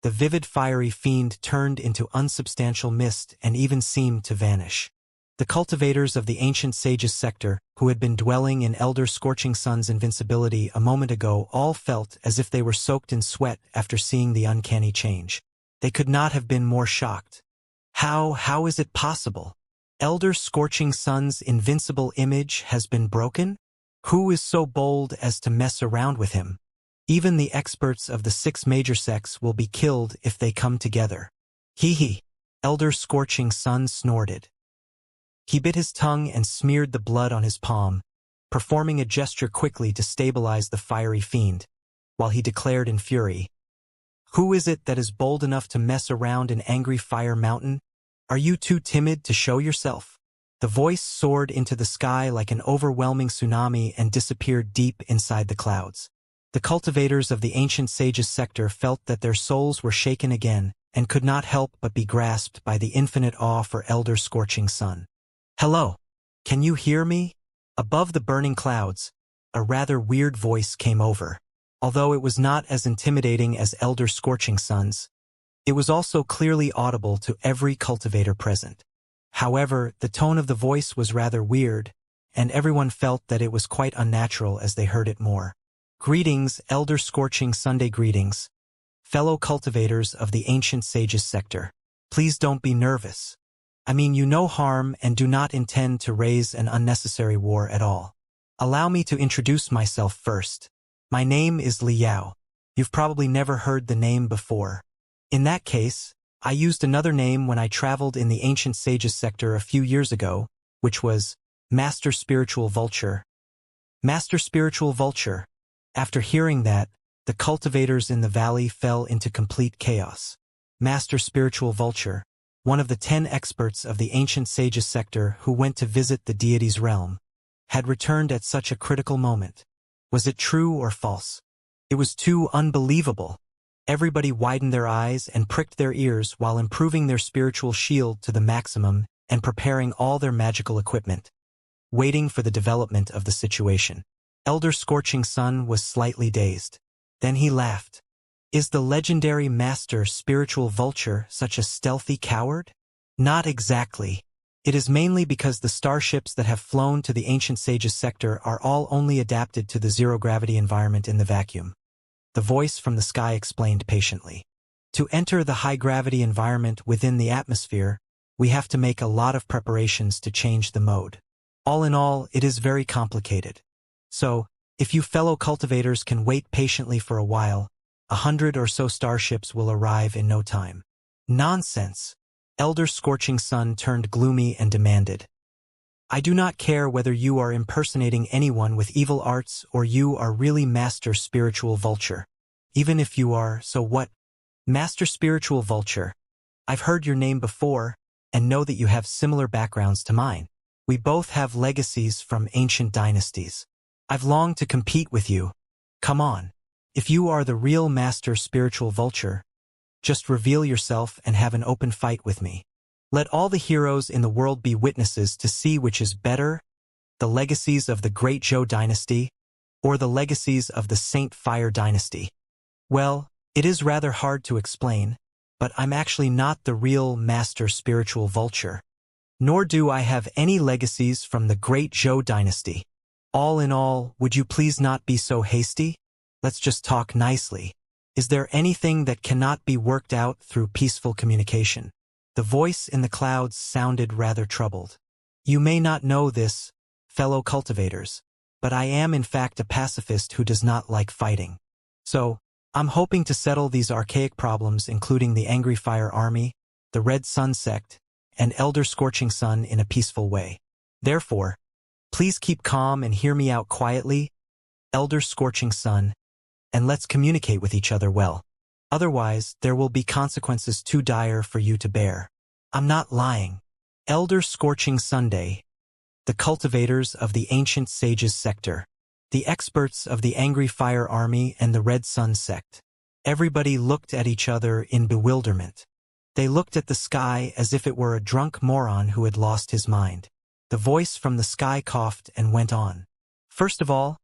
the vivid fiery fiend turned into unsubstantial mist and even seemed to vanish. The cultivators of the ancient sage's sector, who had been dwelling in Elder Scorching Sun's invincibility a moment ago, all felt as if they were soaked in sweat after seeing the uncanny change. They could not have been more shocked. How is it possible? Elder Scorching Sun's invincible image has been broken? Who is so bold as to mess around with him? Even the experts of the 6 major sects will be killed if they come together. Hee. Elder Scorching Sun snorted. He bit his tongue and smeared the blood on his palm, performing a gesture quickly to stabilize the fiery fiend, while he declared in fury, "Who is it that is bold enough to mess around in Angry Fire Mountain? Are you too timid to show yourself?" The voice soared into the sky like an overwhelming tsunami and disappeared deep inside the clouds. The cultivators of the ancient sage's sector felt that their souls were shaken again and could not help but be grasped by the infinite awe for Elder Scorching Sun. "Hello, can you hear me?" Above the burning clouds, a rather weird voice came over. Although it was not as intimidating as Elder Scorching Sun's, it was also clearly audible to every cultivator present. However, the tone of the voice was rather weird, and everyone felt that it was quite unnatural as they heard it more. "Greetings, Elder Scorching Sunday greetings, fellow cultivators of the ancient sage's sector. Please don't be nervous. I mean you no harm and do not intend to raise an unnecessary war at all. Allow me to introduce myself first. My name is Liao. You've probably never heard the name before. In that case, I used another name when I traveled in the ancient sage's sector a few years ago, which was Master Spiritual Vulture." Master Spiritual Vulture. After hearing that, the cultivators in the valley fell into complete chaos. Master Spiritual Vulture, one of the 10 experts of the ancient sage's sector who went to visit the deity's realm, had returned at such a critical moment. Was it true or false? It was too unbelievable. Everybody widened their eyes and pricked their ears while improving their spiritual shield to the maximum and preparing all their magical equipment, waiting for the development of the situation. Elder Scorching Sun was slightly dazed. Then he laughed. "Is the legendary Master Spiritual Vulture such a stealthy coward?" "Not exactly. It is mainly because the starships that have flown to the ancient sage's sector are all only adapted to the zero-gravity environment in the vacuum," the voice from the sky explained patiently. "To enter the high-gravity environment within the atmosphere, we have to make a lot of preparations to change the mode. All in all, it is very complicated. So, if you fellow cultivators can wait patiently for a while, 100 or so starships will arrive in no time. Nonsense! Elder Scorching Sun turned gloomy and demanded. I do not care whether you are impersonating anyone with evil arts or you are really Master Spiritual Vulture. Even if you are, so what? Master Spiritual Vulture. I've heard your name before, and know that you have similar backgrounds to mine. We both have legacies from ancient dynasties. I've longed to compete with you. Come on. If you are the real Master Spiritual Vulture, just reveal yourself and have an open fight with me. Let all the heroes in the world be witnesses to see which is better, the legacies of the Great Zhou dynasty, or the legacies of the Saint Fire dynasty. Well, it is rather hard to explain, but I'm actually not the real Master Spiritual Vulture. Nor do I have any legacies from the Great Zhou dynasty. All in all, would you please not be so hasty? Let's just talk nicely. Is there anything that cannot be worked out through peaceful communication? The voice in the clouds sounded rather troubled. You may not know this, fellow cultivators, but I am in fact a pacifist who does not like fighting. So, I'm hoping to settle these archaic problems including the Angry Fire Army, the Red Sun sect, and Elder Scorching Sun in a peaceful way. Therefore, please keep calm and hear me out quietly, Elder Scorching Sun, and let's communicate with each other well. Otherwise, there will be consequences too dire for you to bear. I'm not lying. Elder Scorching Sunday, the cultivators of the ancient sages sector, the experts of the Angry Fire Army and the Red Sun sect. Everybody looked at each other in bewilderment. They looked at the sky as if it were a drunk moron who had lost his mind. The voice from the sky coughed and went on. First of all,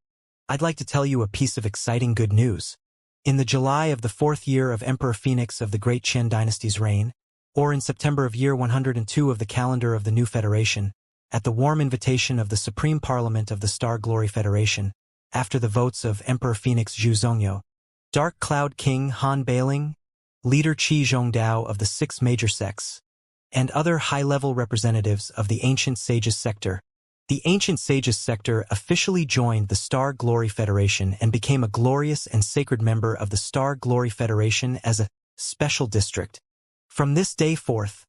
I'd like to tell you a piece of exciting good news. In the July of the 4th year of Emperor Phoenix of the Great Qian Dynasty's reign, or in September of year 102 of the calendar of the New Federation, at the warm invitation of the Supreme Parliament of the Star Glory Federation, after the votes of Emperor Phoenix Zhu Zongyo, Dark Cloud King Han Bailing, Leader Qi Zhongdao of the 6 major sects, and other high-level representatives of the Ancient Sages sector, the Ancient Sages sector officially joined the Star Glory Federation and became a glorious and sacred member of the Star Glory Federation as a special district. From this day forth,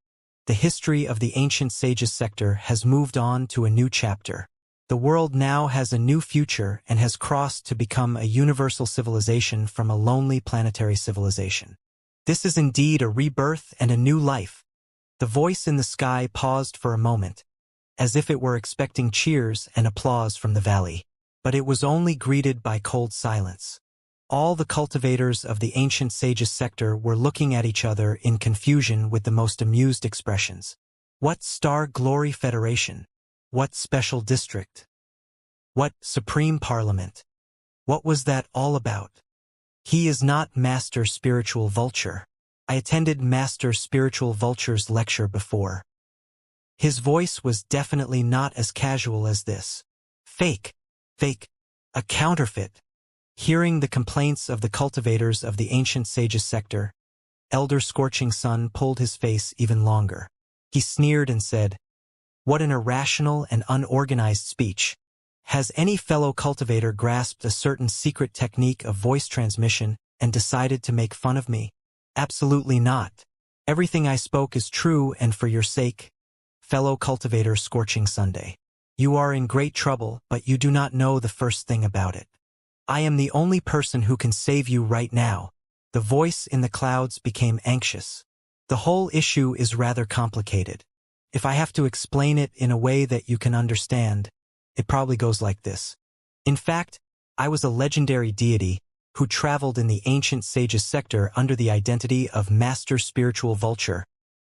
the history of the Ancient Sages sector has moved on to a new chapter. The world now has a new future and has crossed to become a universal civilization from a lonely planetary civilization. This is indeed a rebirth and a new life. The voice in the sky paused for a moment, as if it were expecting cheers and applause from the valley. But it was only greeted by cold silence. All the cultivators of the Ancient Sages sector were looking at each other in confusion with the most amused expressions. What Star Glory Federation? What special district? What Supreme Parliament? What was that all about? He is not Master Spiritual Vulture. I attended Master Spiritual Vulture's lecture before. His voice was definitely not as casual as this. Fake. A counterfeit. Hearing the complaints of the cultivators of the Ancient Sages sector, Elder Scorching Sun pulled his face even longer. He sneered and said, "What an irrational and unorganized speech. Has any fellow cultivator grasped a certain secret technique of voice transmission and decided to make fun of me? Absolutely not. Everything I spoke is true, and for your sake, fellow cultivator Scorching Sunday, you are in great trouble, but you do not know the first thing about it. I am the only person who can save you right now." The voice in the clouds became anxious. The whole issue is rather complicated. If I have to explain it in a way that you can understand, it probably goes like this. In fact, I was a legendary deity who traveled in the Ancient Sages sector under the identity of Master Spiritual Vulture,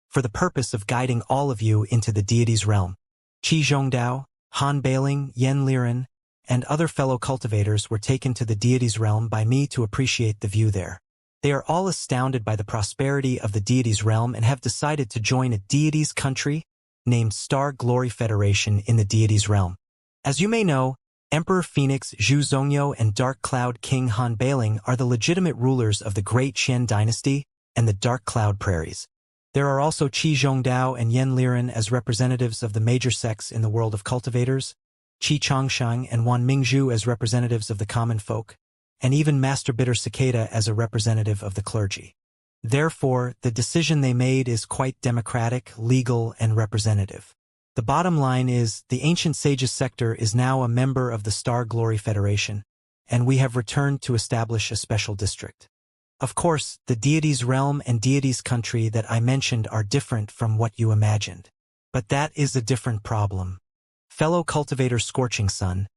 for the purpose of guiding all of you into the deity's realm. Qi Zhongdao, Han Bailing, Yen Liren, and other fellow cultivators were taken to the deity's realm by me to appreciate the view there. They are all astounded by the prosperity of the deity's realm and have decided to join a deity's country named Star Glory Federation in the deity's realm. As you may know, Emperor Phoenix Zhu Zongyo and Dark Cloud King Han Bailing are the legitimate rulers of the Great Qian Dynasty and the Dark Cloud Prairies. There are also Qi Zhongdao and Yan Liren as representatives of the major sects in the world of cultivators, Qi Changsheng and Wan Mingzhu as representatives of the common folk, and even Master Bitter Cicada as a representative of the clergy. Therefore, the decision they made is quite democratic, legal, and representative. The bottom line is, the Ancient Sages sector is now a member of the Star Glory Federation, and we have returned to establish a special district. Of course, the deity's realm and deity's country that I mentioned are different from what you imagined. But that is a different problem. Fellow cultivator Scorching Sun,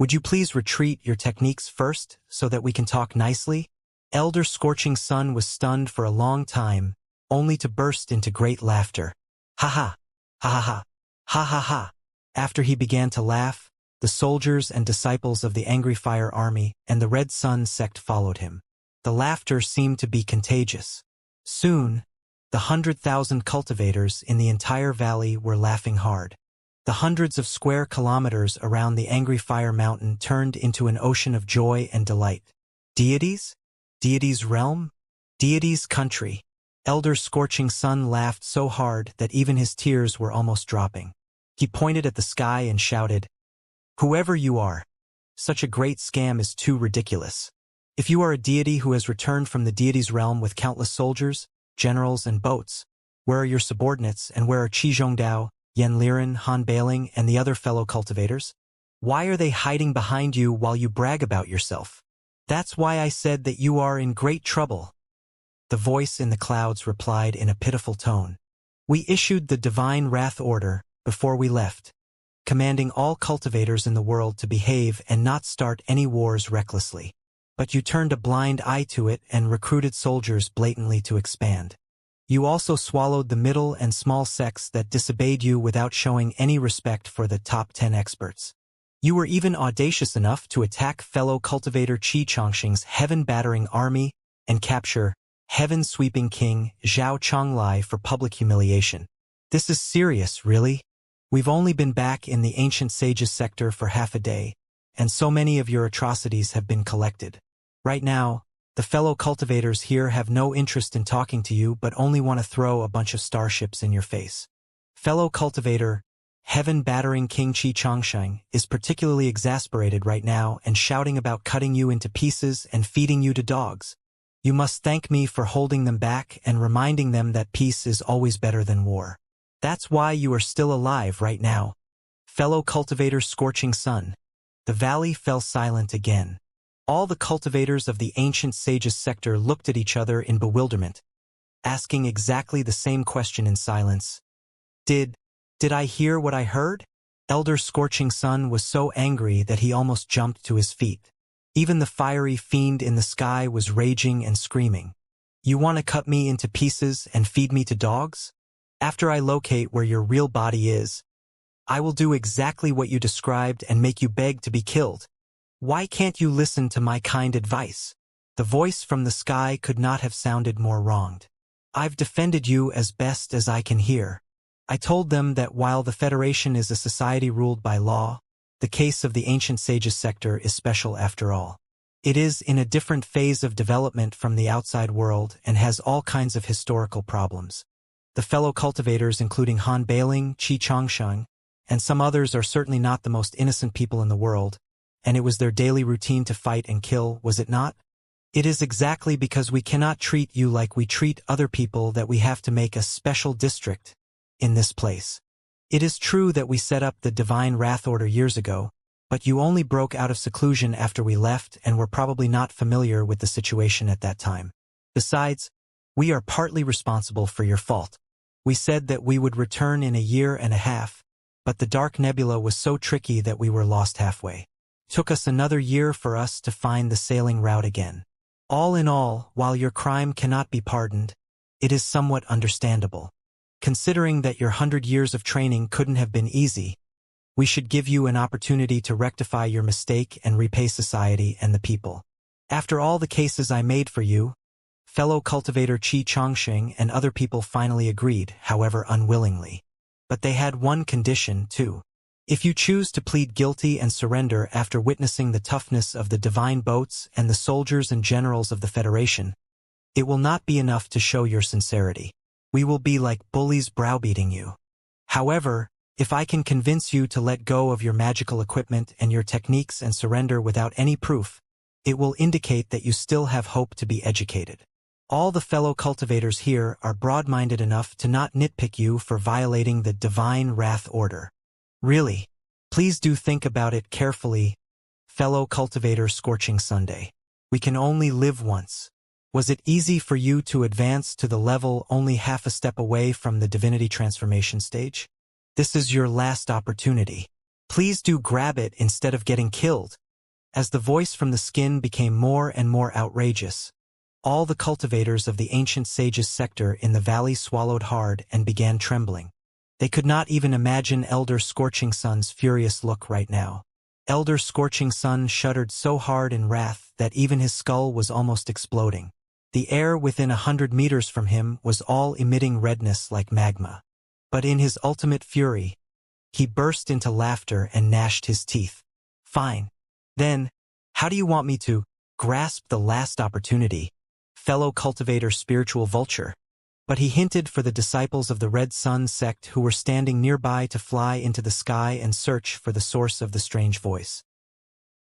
would you please retreat your techniques first so that we can talk nicely? Elder Scorching Sun was stunned for a long time, only to burst into great laughter. Ha ha, ha ha ha, ha ha ha. After he began to laugh, the soldiers and disciples of the Angry Fire Army and the Red Sun sect followed him. The laughter seemed to be contagious. Soon, the 100,000 cultivators in the entire valley were laughing hard. The hundreds of square kilometers around the Angry Fire Mountain turned into an ocean of joy and delight. Deities? Deity's realm? Deity's country. Elder Scorching Sun laughed so hard that even his tears were almost dropping. He pointed at the sky and shouted, "Whoever you are, such a great scam is too ridiculous. If you are a deity who has returned from the deity's realm with countless soldiers, generals, and boats, where are your subordinates and where are Qi Zhongdao, Yan Liren, Han Bailing, and the other fellow cultivators? Why are they hiding behind you while you brag about yourself? That's why I said that you are in great trouble." The voice in the clouds replied in a pitiful tone. "We issued the divine wrath order before we left, commanding all cultivators in the world to behave and not start any wars recklessly. But you turned a blind eye to it and recruited soldiers blatantly to expand. You also swallowed the middle and small sects that disobeyed you without showing any respect for the top 10 experts. You were even audacious enough to attack fellow cultivator Qi Changsheng's heaven-battering army and capture heaven-sweeping king Zhao Chonglai for public humiliation. This is serious, really? We've only been back in the Ancient Sages sector for half a day, and so many of your atrocities have been collected. Right now, the fellow cultivators here have no interest in talking to you but only want to throw a bunch of starships in your face. Fellow cultivator, heaven-battering King Qi Changsheng is particularly exasperated right now and shouting about cutting you into pieces and feeding you to dogs. You must thank me for holding them back and reminding them that peace is always better than war. That's why you are still alive right now. Fellow cultivator Scorching Sun." The valley fell silent again. All the cultivators of the Ancient Sages sector looked at each other in bewilderment, asking exactly the same question in silence. Did I hear what I heard?" Elder Scorching Sun was so angry that he almost jumped to his feet. Even the fiery fiend in the sky was raging and screaming. "You want to cut me into pieces and feed me to dogs? After I locate where your real body is, I will do exactly what you described and make you beg to be killed. Why can't you listen to my kind advice?" The voice from the sky could not have sounded more wronged. "I've defended you as best as I can hear. I told them that while the Federation is a society ruled by law, the case of the Ancient Sages sector is special after all. It is in a different phase of development from the outside world and has all kinds of historical problems. The fellow cultivators, including Han Bailing, Qi Changsheng, and some others, are certainly not the most innocent people in the world, and it was their daily routine to fight and kill, was it not? It is exactly because we cannot treat you like we treat other people that we have to make a special district in this place. It is true that we set up the Divine Wrath Order years ago, but you only broke out of seclusion after we left and were probably not familiar with the situation at that time. Besides, we are partly responsible for your fault. We said that we would return in a year and a half, but the Dark Nebula was so tricky that we were lost halfway. Took us another year for us to find the sailing route again. All in all, while your crime cannot be pardoned, it is somewhat understandable. Considering that your 100 years of training couldn't have been easy, we should give you an opportunity to rectify your mistake and repay society and the people. After all the cases I made for you, fellow cultivator Qi Changsheng and other people finally agreed, however unwillingly. But they had one condition, too. If you choose to plead guilty and surrender after witnessing the toughness of the divine boats and the soldiers and generals of the Federation, it will not be enough to show your sincerity. We will be like bullies browbeating you. However, if I can convince you to let go of your magical equipment and your techniques and surrender without any proof, it will indicate that you still have hope to be educated. All the fellow cultivators here are broad-minded enough to not nitpick you for violating the divine wrath order. Really, please do think about it carefully, fellow cultivator Scorching Sunday. We can only live once. Was it easy for you to advance to the level only half a step away from the divinity transformation stage? This is your last opportunity. Please do grab it instead of getting killed. As the voice from the skin became more and more outrageous, all the cultivators of the ancient sages sector in the valley swallowed hard and began trembling. They could not even imagine Elder Scorching Sun's furious look right now. Elder Scorching Sun shuddered so hard in wrath that even his skull was almost exploding. The air within 100 meters from him was all emitting redness like magma. But in his ultimate fury, he burst into laughter and gnashed his teeth. Fine. Then, how do you want me to grasp the last opportunity, fellow cultivator spiritual vulture? But he hinted for the disciples of the Red Sun sect who were standing nearby to fly into the sky and search for the source of the strange voice.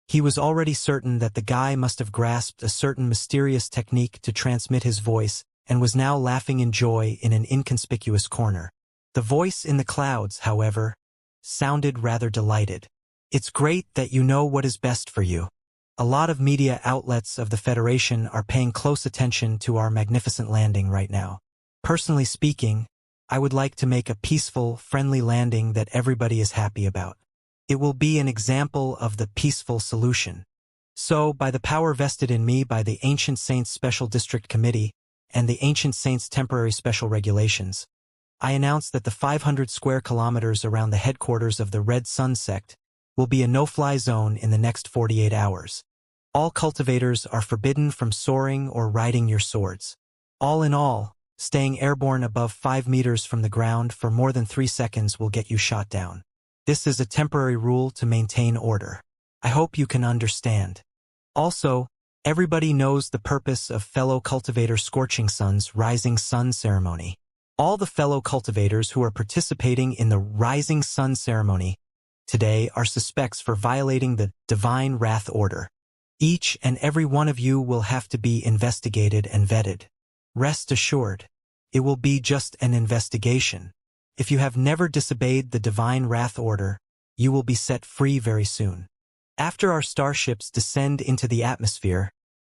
He was already certain that the guy must have grasped a certain mysterious technique to transmit his voice and was now laughing in joy in an inconspicuous corner. The voice in the clouds, however, sounded rather delighted. It's great that you know what is best for you. A lot of media outlets of the Federation are paying close attention to our magnificent landing right now. Personally speaking, I would like to make a peaceful, friendly landing that everybody is happy about. It will be an example of the peaceful solution. So, by the power vested in me by the Ancient Saints Special District Committee and the Ancient Saints Temporary Special Regulations, I announce that the 500 square kilometers around the headquarters of the Red Sun sect will be a no-fly zone in the next 48 hours. All cultivators are forbidden from soaring or riding your swords. All in all, staying airborne above 5 meters from the ground for more than 3 seconds will get you shot down. This is a temporary rule to maintain order. I hope you can understand. Also, everybody knows the purpose of fellow cultivator Scorching Sun's Rising Sun ceremony. All the fellow cultivators who are participating in the Rising Sun ceremony today are suspects for violating the divine wrath order. Each and every one of you will have to be investigated and vetted. Rest assured, it will be just an investigation. If you have never disobeyed the divine wrath order, you will be set free very soon. After our starships descend into the atmosphere,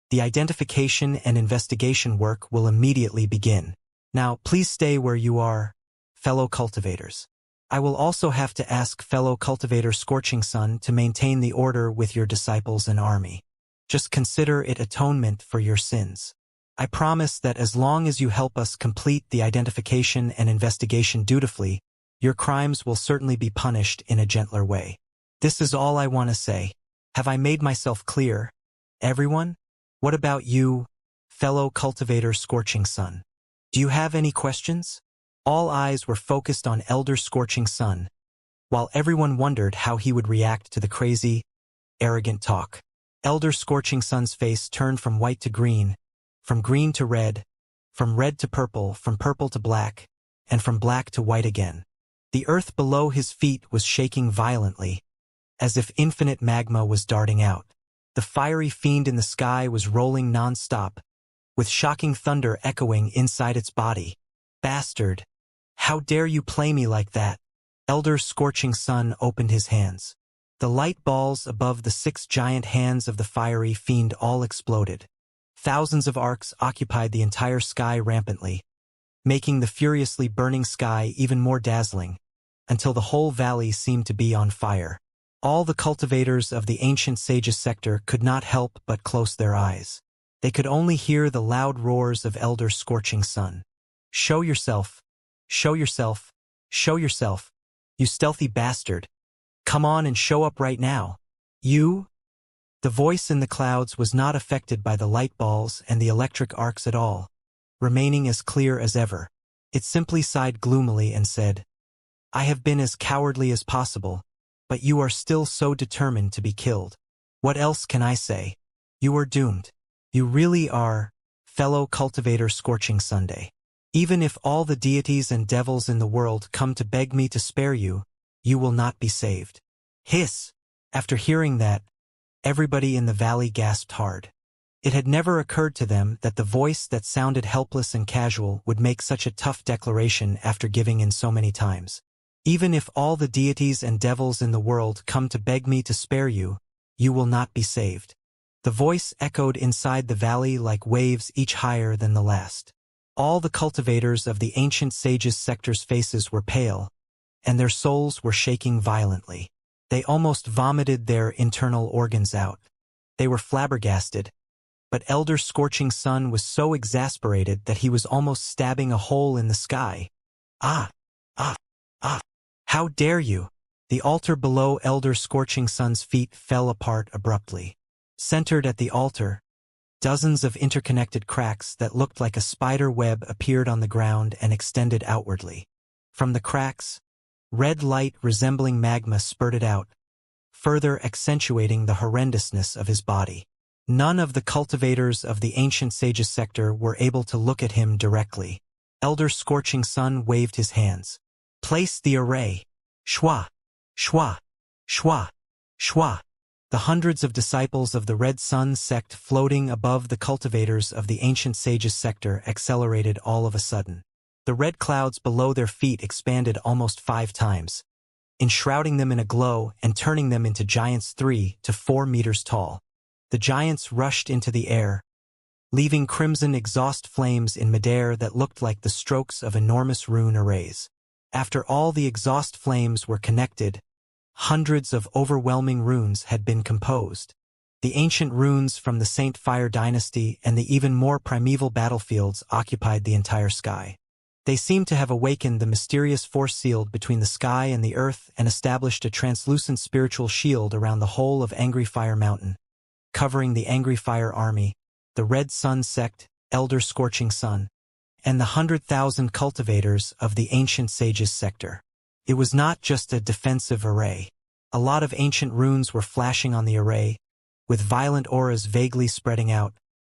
the identification and investigation work will immediately begin. Now, please stay where you are, fellow cultivators. I will also have to ask fellow cultivator Scorching Sun to maintain the order with your disciples and army. Just consider it atonement for your sins. I promise that as long as you help us complete the identification and investigation dutifully, your crimes will certainly be punished in a gentler way. This is all I want to say. Have I made myself clear? Everyone? What about you, fellow cultivator Scorching Sun? Do you have any questions? All eyes were focused on Elder Scorching Sun, while everyone wondered how he would react to the crazy, arrogant talk. Elder Scorching Sun's face turned from white to green, from green to red, from red to purple, from purple to black, and from black to white again. The earth below his feet was shaking violently, as if infinite magma was darting out. The fiery fiend in the sky was rolling non-stop, with shocking thunder echoing inside its body. Bastard! How dare you play me like that? Elder Scorching Sun opened his hands. The light balls above the 6 giant hands of the fiery fiend all exploded. Thousands of arcs occupied the entire sky rampantly, making the furiously burning sky even more dazzling, until the whole valley seemed to be on fire. All the cultivators of the ancient sages sector could not help but close their eyes. They could only hear the loud roars of Elder Scorching Sun. Show yourself! Show yourself! Show yourself! You stealthy bastard! Come on and show up right now! You? The voice in the clouds was not affected by the light balls and the electric arcs at all, remaining as clear as ever. It simply sighed gloomily and said, I have been as cowardly as possible, but you are still so determined to be killed. What else can I say? You are doomed. You really are, fellow cultivator Scorching Sunday. Even if all the deities and devils in the world come to beg me to spare you, you will not be saved. Hiss! After hearing that, everybody in the valley gasped hard. It had never occurred to them that the voice that sounded helpless and casual would make such a tough declaration after giving in so many times. Even if all the deities and devils in the world come to beg me to spare you, you will not be saved. The voice echoed inside the valley like waves, each higher than the last. All the cultivators of the ancient sages' sector's faces were pale, and their souls were shaking violently. They almost vomited their internal organs out. They were flabbergasted, but Elder Scorching Sun was so exasperated that he was almost stabbing a hole in the sky. Ah! Ah! Ah! How dare you! The altar below Elder Scorching Sun's feet fell apart abruptly. Centered at the altar, dozens of interconnected cracks that looked like a spider web appeared on the ground and extended outwardly. From the cracks, red light resembling magma spurted out, further accentuating the horrendousness of his body. None of the cultivators of the ancient sages sector were able to look at him directly. Elder Scorching Sun waved his hands. Place the array. Shwa! Shwa! Shwa! Shwa! The hundreds of disciples of the Red Sun sect floating above the cultivators of the ancient sages sector accelerated all of a sudden. The red clouds below their feet expanded almost 5 times, enshrouding them in a glow and turning them into giants 3 to 4 meters tall. The giants rushed into the air, leaving crimson exhaust flames in midair that looked like the strokes of enormous rune arrays. After all the exhaust flames were connected, hundreds of overwhelming runes had been composed. The ancient runes from the Saint Fire dynasty and the even more primeval battlefields occupied the entire sky. They seemed to have awakened the mysterious force sealed between the sky and the earth and established a translucent spiritual shield around the whole of Angry Fire Mountain, covering the Angry Fire Army, the Red Sun sect, Elder Scorching Sun, and the 100,000 cultivators of the ancient sages sector. It was not just a defensive array. A lot of ancient runes were flashing on the array, with violent auras vaguely spreading out,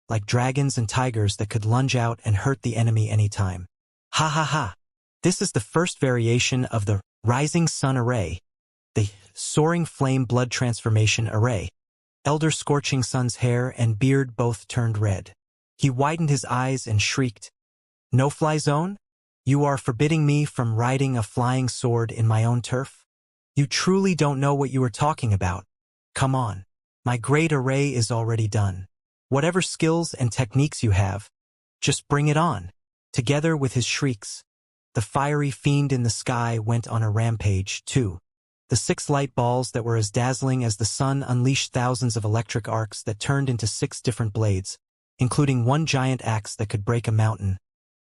like dragons and tigers that could lunge out and hurt the enemy anytime. Ha ha ha! This is the first variation of the Rising Sun Array, the Soaring Flame Blood Transformation Array. Elder Scorching Sun's hair and beard both turned red. He widened his eyes and shrieked, "No-fly zone? You are forbidding me from riding a flying sword in my own turf? You truly don't know what you are talking about. Come on. My great array is already done. Whatever skills and techniques you have, just bring it on." Together with his shrieks, the fiery fiend in the sky went on a rampage, too. The 6 light balls that were as dazzling as the sun unleashed thousands of electric arcs that turned into 6 different blades, including 1 giant axe that could break a mountain,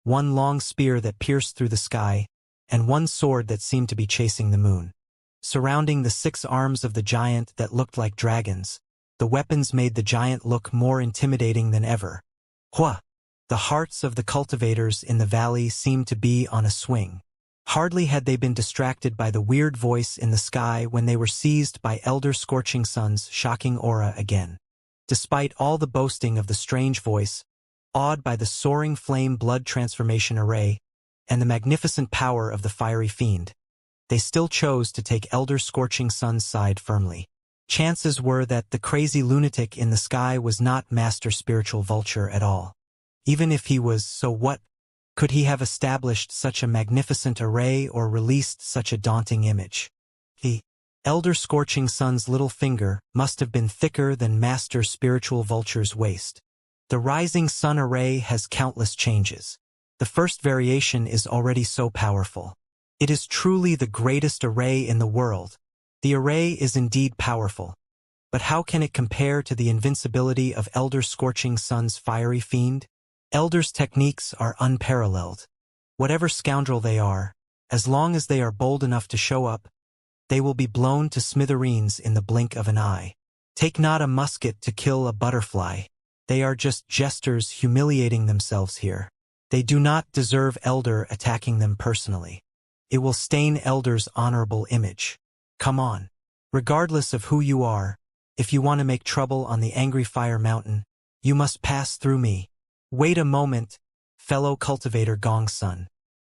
1 long spear that pierced through the sky, and 1 sword that seemed to be chasing the moon. Surrounding the 6 arms of the giant that looked like dragons, the weapons made the giant look more intimidating than ever. Hua! The hearts of the cultivators in the valley seemed to be on a swing. Hardly had they been distracted by the weird voice in the sky when they were seized by Elder Scorching Sun's shocking aura again. Despite all the boasting of the strange voice, awed by the soaring flame blood transformation array and the magnificent power of the fiery fiend, they still chose to take Elder Scorching Sun's side firmly. Chances were that the crazy lunatic in the sky was not Master Spiritual Vulture at all. Even if he was, so what? Could he have established such a magnificent array or released such a daunting image? The Elder Scorching Sun's little finger must have been thicker than Master Spiritual Vulture's waist. The Rising Sun Array has countless changes. The first variation is already so powerful. It is truly the greatest array in the world. The array is indeed powerful. But how can it compare to the invincibility of Elder Scorching Sun's fiery fiend? Elders' techniques are unparalleled. Whatever scoundrel they are, as long as they are bold enough to show up, they will be blown to smithereens in the blink of an eye. Take not a musket to kill a butterfly. They are just jesters humiliating themselves here. They do not deserve Elder attacking them personally. It will stain Elder's honorable image. Come on. Regardless of who you are, if you want to make trouble on the Angry Fire Mountain, you must pass through me. Wait a moment. fellow cultivator Gong Sun.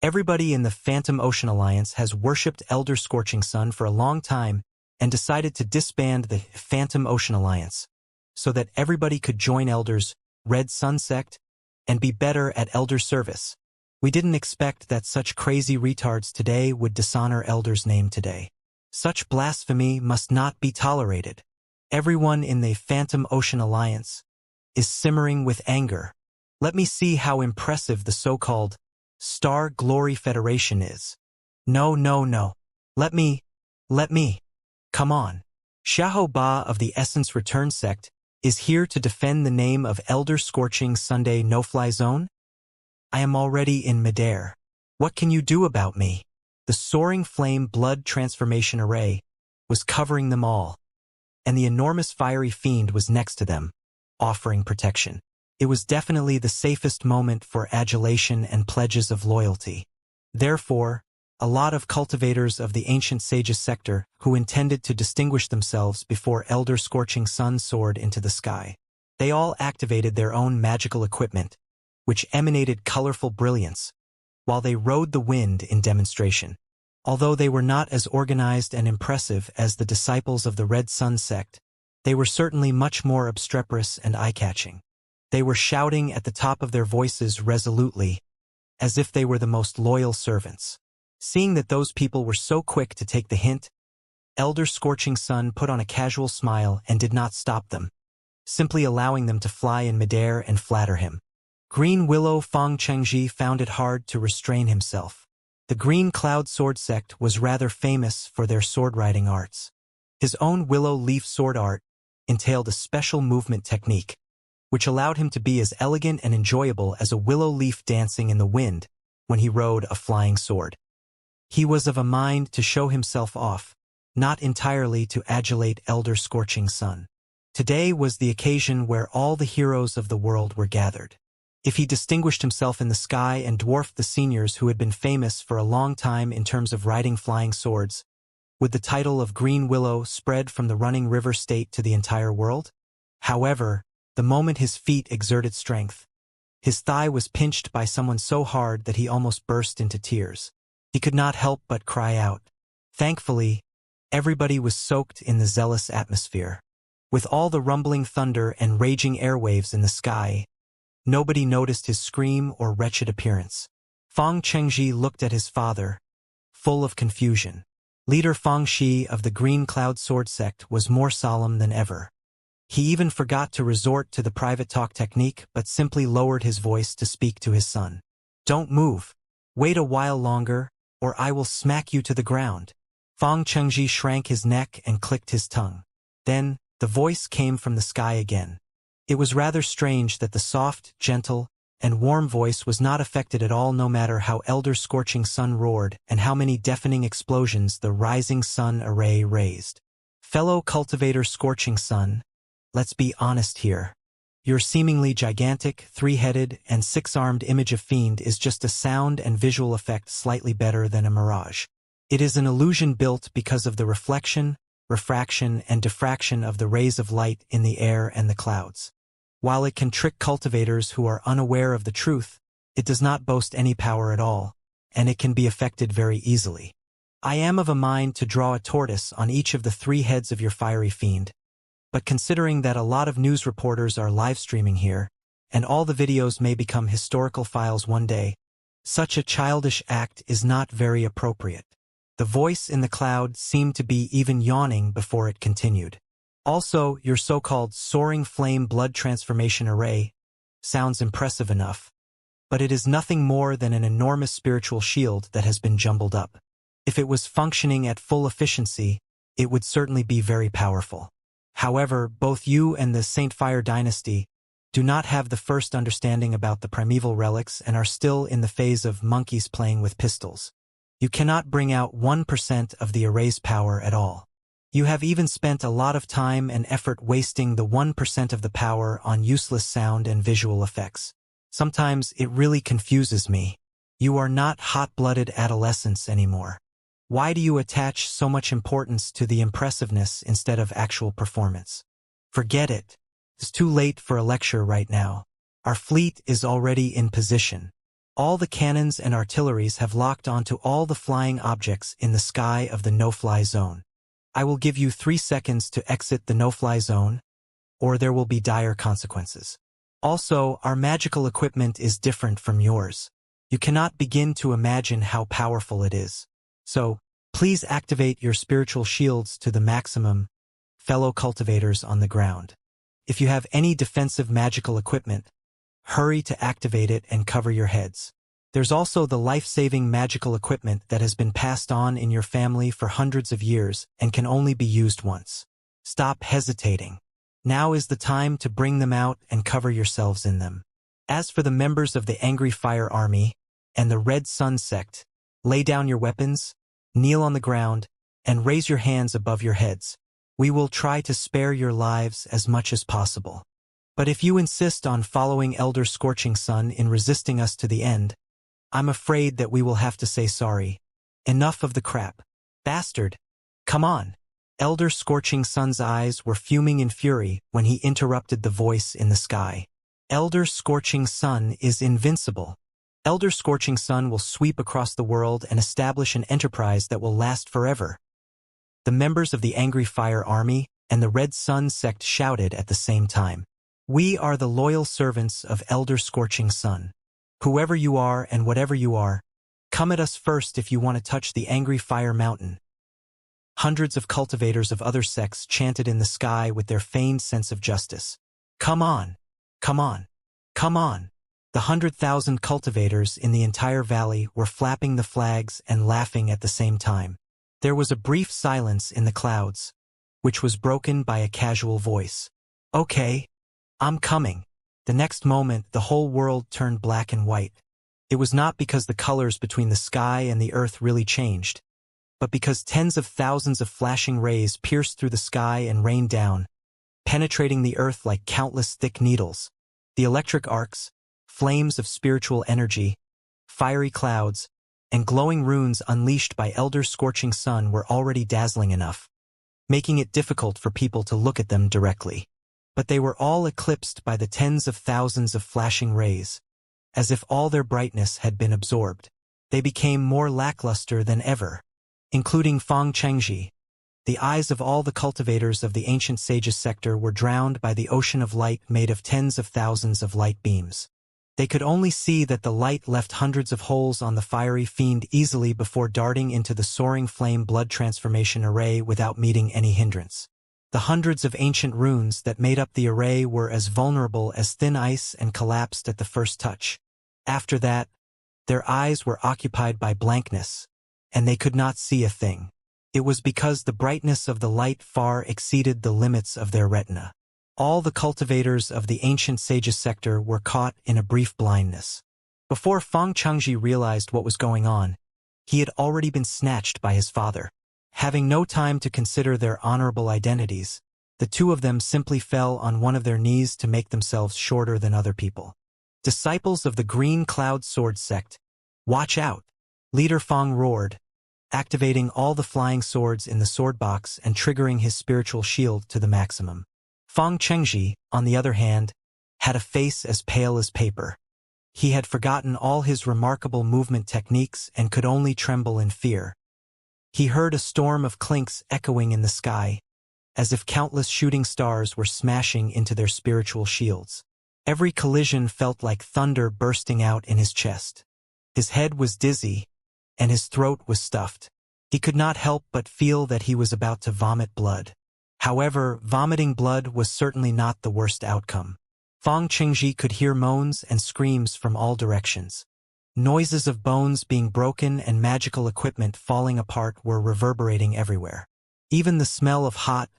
Everybody in the Phantom Ocean Alliance has worshipped Elder Scorching Sun for a long time and decided to disband the Phantom Ocean Alliance so that everybody could join Elder's Red Sun sect and be better at Elder service. We didn't expect that such crazy retards today would dishonor Elder's name today. Such blasphemy must not be tolerated. Everyone in the Phantom Ocean Alliance is simmering with anger. Let me see how impressive the so-called Star Glory Federation is. No, no, no. Let me. Come on. Xiahou Ba of the Essence Return sect is here to defend the name of Elder Scorching Sunday No-Fly Zone? I am already in midair. What can you do about me? The soaring flame blood transformation array was covering them all, and the enormous fiery fiend was next to them, offering protection. It was definitely the safest moment for adulation and pledges of loyalty. Therefore, a lot of cultivators of the ancient sages sector who intended to distinguish themselves before Elder Scorching Sun soared into the sky. They all activated their own magical equipment, which emanated colorful brilliance, while they rode the wind in demonstration. Although they were not as organized and impressive as the disciples of the Red Sun sect, they were certainly much more obstreperous and eye-catching. They were shouting at the top of their voices resolutely, as if they were the most loyal servants. Seeing that those people were so quick to take the hint, Elder Scorching Sun put on a casual smile and did not stop them, simply allowing them to fly in midair and flatter him. Green Willow Fang Chengji found it hard to restrain himself. The Green Cloud Sword sect was rather famous for their sword-riding arts. His own willow leaf sword art entailed a special movement technique, which allowed him to be as elegant and enjoyable as a willow leaf dancing in the wind when he rode a flying sword. He was of a mind to show himself off, not entirely to adulate Elder Scorching Sun. Today was the occasion where all the heroes of the world were gathered. If he distinguished himself in the sky and dwarfed the seniors who had been famous for a long time in terms of riding flying swords, would the title of Green Willow spread from the running river state to the entire world? However, the moment his feet exerted strength, his thigh was pinched by someone so hard that he almost burst into tears. He could not help but cry out. Thankfully, everybody was soaked in the zealous atmosphere. With all the rumbling thunder and raging airwaves in the sky, nobody noticed his scream or wretched appearance. Fang Chengji looked at his father, full of confusion. Leader Fang Shi of the Green Cloud Sword sect was more solemn than ever. He even forgot to resort to the private talk technique but simply lowered his voice to speak to his son. Don't move. Wait a while longer, or I will smack you to the ground. Fang Chengji shrank his neck and clicked his tongue. Then, the voice came from the sky again. It was rather strange that the soft, gentle, and warm voice was not affected at all no matter how Elder Scorching Sun roared and how many deafening explosions the rising sun array raised. Fellow cultivator Scorching Sun, let's be honest here. Your seemingly gigantic, three-headed, and six-armed image of fiend is just a sound and visual effect slightly better than a mirage. It is an illusion built because of the reflection, refraction, and diffraction of the rays of light in the air and the clouds. While it can trick cultivators who are unaware of the truth, it does not boast any power at all, and it can be affected very easily. I am of a mind to draw a tortoise on each of the three heads of your fiery fiend, but considering that a lot of news reporters are live streaming here, and all the videos may become historical files one day, such a childish act is not very appropriate. The voice in the cloud seemed to be even yawning before it continued. Also, your so-called soaring flame blood transformation array sounds impressive enough, but it is nothing more than an enormous spiritual shield that has been jumbled up. If it was functioning at full efficiency, it would certainly be very powerful. However, both you and the Saint Fire dynasty do not have the first understanding about the primeval relics and are still in the phase of monkeys playing with pistols. You cannot bring out 1% of the array's power at all. You have even spent a lot of time and effort wasting the 1% of the power on useless sound and visual effects. Sometimes it really confuses me. You are not hot-blooded adolescents anymore. Why do you attach so much importance to the impressiveness instead of actual performance? Forget it. It's too late for a lecture right now. Our fleet is already in position. All the cannons and artilleries have locked onto all the flying objects in the sky of the no-fly zone. I will give you 3 seconds to exit the no-fly zone, or there will be dire consequences. Also, our magical equipment is different from yours. You cannot begin to imagine how powerful it is. So, please activate your spiritual shields to the maximum, fellow cultivators on the ground. If you have any defensive magical equipment, hurry to activate it and cover your heads. There's also the life-saving magical equipment that has been passed on in your family for hundreds of years and can only be used once. Stop hesitating. Now is the time to bring them out and cover yourselves in them. As for the members of the Angry Fire Army and the Red Sun sect, lay down your weapons, kneel on the ground, and raise your hands above your heads. We will try to spare your lives as much as possible. But if you insist on following Elder Scorching Sun in resisting us to the end, I'm afraid that we will have to say sorry. Enough of the crap. Bastard. Come on. Elder Scorching Sun's eyes were fuming in fury when he interrupted the voice in the sky. Elder Scorching Sun is invincible. Elder Scorching Sun will sweep across the world and establish an enterprise that will last forever. The members of the Angry Fire Army and the Red Sun sect shouted at the same time. We are the loyal servants of Elder Scorching Sun. Whoever you are and whatever you are, come at us first if you want to touch the Angry Fire Mountain. Hundreds of cultivators of other sects chanted in the sky with their feigned sense of justice. Come on! Come on! Come on! The 100,000 cultivators in the entire valley were flapping the flags and laughing at the same time. There was a brief silence in the clouds, which was broken by a casual voice. Okay, I'm coming. The next moment, the whole world turned black and white. It was not because the colors between the sky and the earth really changed, but because tens of thousands of flashing rays pierced through the sky and rained down, penetrating the earth like countless thick needles. The electric arcs, flames of spiritual energy, fiery clouds, and glowing runes unleashed by Elder Scorching Sun were already dazzling enough, making it difficult for people to look at them directly. But they were all eclipsed by the tens of thousands of flashing rays, as if all their brightness had been absorbed. They became more lackluster than ever, including Feng Chengji. The eyes of all the cultivators of the ancient sages sector were drowned by the ocean of light made of tens of thousands of light beams. They could only see that the light left hundreds of holes on the fiery fiend easily before darting into the soaring flame blood transformation array without meeting any hindrance. The hundreds of ancient runes that made up the array were as vulnerable as thin ice and collapsed at the first touch. After that, their eyes were occupied by blankness, and they could not see a thing. It was because the brightness of the light far exceeded the limits of their retina. All the cultivators of the ancient sages sector were caught in a brief blindness. Before Feng Chengji realized what was going on, he had already been snatched by his father. Having no time to consider their honorable identities, the two of them simply fell on one of their knees to make themselves shorter than other people. Disciples of the Green Cloud Sword sect, watch out! Leader Feng roared, activating all the flying swords in the sword box and triggering his spiritual shield to the maximum. Feng Chengji, on the other hand, had a face as pale as paper. He had forgotten all his remarkable movement techniques and could only tremble in fear. He heard a storm of clinks echoing in the sky, as if countless shooting stars were smashing into their spiritual shields. Every collision felt like thunder bursting out in his chest. His head was dizzy, and his throat was stuffed. He could not help but feel that he was about to vomit blood. However, vomiting blood was certainly not the worst outcome. Feng Chengji could hear moans and screams from all directions. Noises of bones being broken and magical equipment falling apart were reverberating everywhere. Even the smell of hot,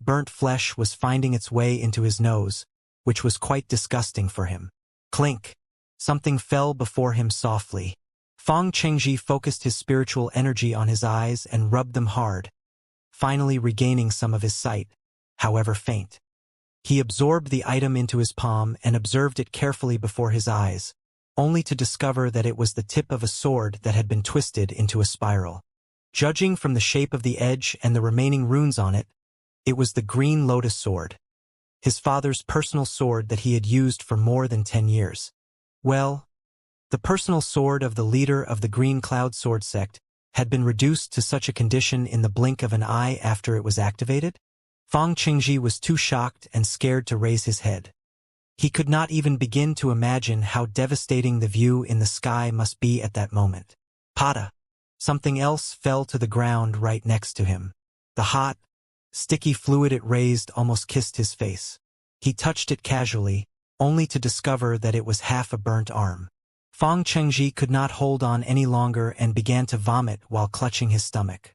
burnt flesh was finding its way into his nose, which was quite disgusting for him. Clink! Something fell before him softly. Feng Chengji focused his spiritual energy on his eyes and rubbed them hard, finally regaining some of his sight, however faint. He absorbed the item into his palm and observed it carefully before his eyes, only to discover that it was the tip of a sword that had been twisted into a spiral. Judging from the shape of the edge and the remaining runes on it, it was the Green Lotus Sword, his father's personal sword that he had used for more than 10 years. Well, The personal sword of the leader of the Green Cloud Sword sect had been reduced to such a condition in the blink of an eye after it was activated? Fang Qingji was too shocked and scared to raise his head. He could not even begin to imagine how devastating the view in the sky must be at that moment. Pada! Something else fell to the ground right next to him. The hot, sticky fluid it raised almost kissed his face. He touched it casually, only to discover that it was half a burnt arm. Fang Qingji could not hold on any longer and began to vomit while clutching his stomach.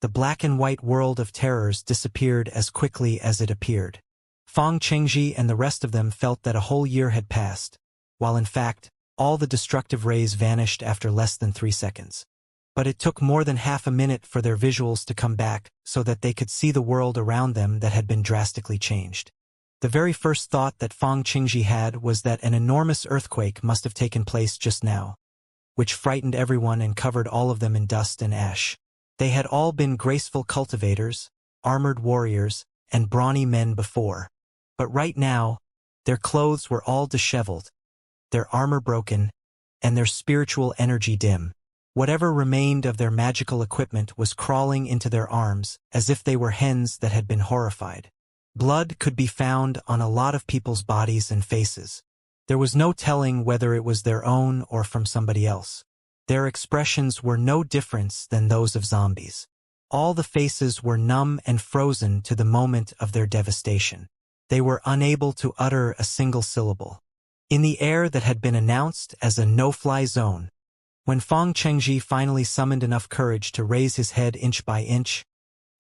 The black and white world of terrors disappeared as quickly as it appeared. Fang Qingji and the rest of them felt that a whole year had passed, while in fact, all the destructive rays vanished after less than 3 seconds. But it took more than half a minute for their visuals to come back so that they could see the world around them that had been drastically changed. The very first thought that Fang Qingji had was that an enormous earthquake must have taken place just now, which frightened everyone and covered all of them in dust and ash. They had all been graceful cultivators, armored warriors, and brawny men before. But right now, their clothes were all disheveled, their armor broken, and their spiritual energy dim. Whatever remained of their magical equipment was crawling into their arms as if they were hens that had been horrified. Blood could be found on a lot of people's bodies and faces. There was no telling whether it was their own or from somebody else. Their expressions were no different than those of zombies. All the faces were numb and frozen to the moment of their devastation. They were unable to utter a single syllable. In the air that had been announced as a no-fly zone, when Fang Qingji finally summoned enough courage to raise his head inch by inch,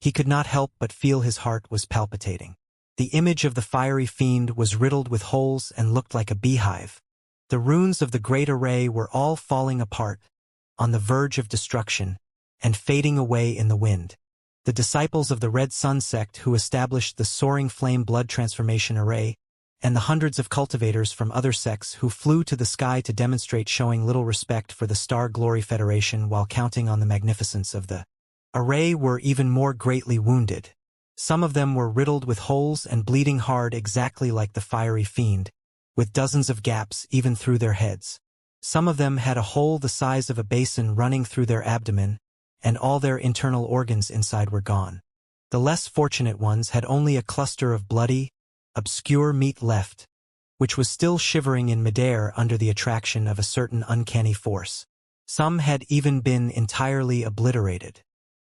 he could not help but feel his heart was palpitating. The image of the fiery fiend was riddled with holes and looked like a beehive. The runes of the Great Array were all falling apart, on the verge of destruction, and fading away in the wind. The disciples of the Red Sun sect who established the Soaring Flame Blood Transformation Array, and the hundreds of cultivators from other sects who flew to the sky to demonstrate showing little respect for the Star Glory Federation while counting on the magnificence of the array were even more greatly wounded. Some of them were riddled with holes and bleeding hard exactly like the fiery fiend, with dozens of gaps even through their heads. Some of them had a hole the size of a basin running through their abdomen, and all their internal organs inside were gone. The less fortunate ones had only a cluster of bloody, obscure meat left, which was still shivering in midair under the attraction of a certain uncanny force. Some had even been entirely obliterated.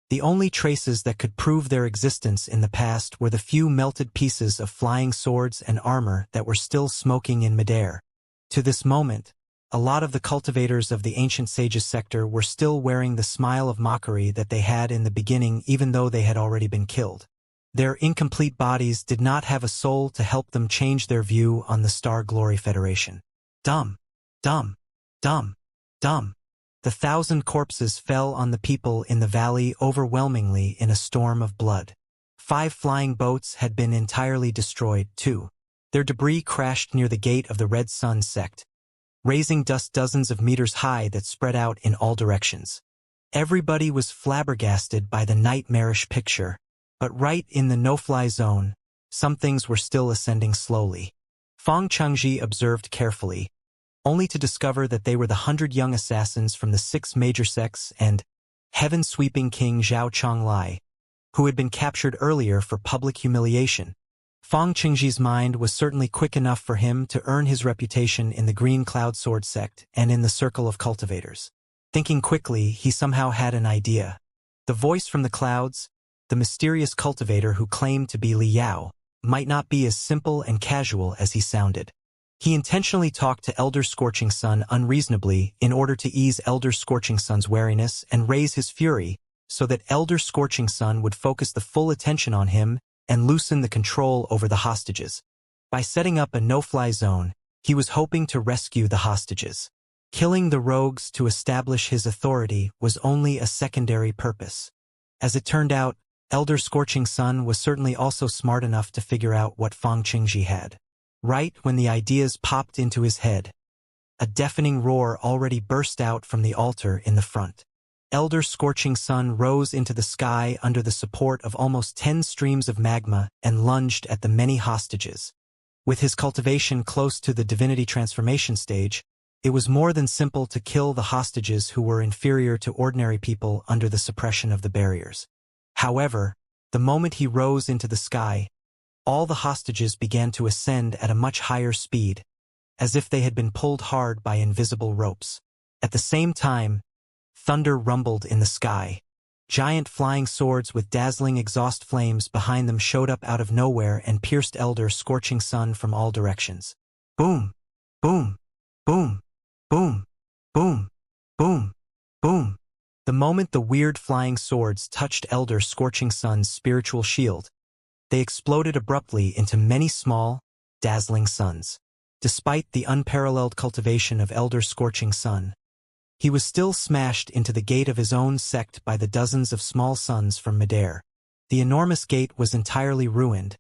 The only traces that could prove their existence in the past were the few melted pieces of flying swords and armor that were still smoking in midair. To this moment, a lot of the cultivators of the Ancient Sages sector were still wearing the smile of mockery that they had in the beginning even though they had already been killed. Their incomplete bodies did not have a soul to help them change their view on the Star Glory Federation. Dumb, dumb, dumb, dumb. The 1,000 corpses fell on the people in the valley overwhelmingly in a storm of blood. 5 flying boats had been entirely destroyed, too. Their debris crashed near the gate of the Red Sun sect, raising dust dozens of meters high that spread out in all directions. Everybody was flabbergasted by the nightmarish picture. But right in the no-fly zone, some things were still ascending slowly. Fang Qingji observed carefully, only to discover that they were the 100 young assassins from the 6 major sects and heaven-sweeping King Zhao Chonglai, who had been captured earlier for public humiliation. Fang Qingji's mind was certainly quick enough for him to earn his reputation in the Green Cloud Sword sect and in the circle of cultivators. Thinking quickly, he somehow had an idea. The voice from the clouds, the mysterious cultivator who claimed to be Li Yao, might not be as simple and casual as he sounded. He intentionally talked to Elder Scorching Sun unreasonably in order to ease Elder Scorching Sun's wariness and raise his fury so that Elder Scorching Sun would focus the full attention on him and loosen the control over the hostages. By setting up a no-fly zone, he was hoping to rescue the hostages. Killing the rogues to establish his authority was only a secondary purpose. As it turned out, Elder Scorching Sun was certainly also smart enough to figure out what Fang Qingji had. Right when the ideas popped into his head, a deafening roar already burst out from the altar in the front. Elder Scorching Sun rose into the sky under the support of almost 10 streams of magma and lunged at the many hostages. With his cultivation close to the divinity transformation stage, It was more than simple to kill the hostages who were inferior to ordinary people under the suppression of the barriers. However, the moment he rose into the sky, all the hostages began to ascend at a much higher speed, as if they had been pulled hard by invisible ropes. At the same time, thunder rumbled in the sky. Giant flying swords with dazzling exhaust flames behind them showed up out of nowhere and pierced Elder Scorching Sun from all directions. Boom! Boom! Boom! Boom! Boom! Boom! Boom! The moment the weird flying swords touched Elder Scorching Sun's spiritual shield, they exploded abruptly into many small, dazzling suns. Despite the unparalleled cultivation of Elder Scorching Sun, he was still smashed into the gate of his own sect by the dozens of small suns from midair. The enormous gate was entirely ruined,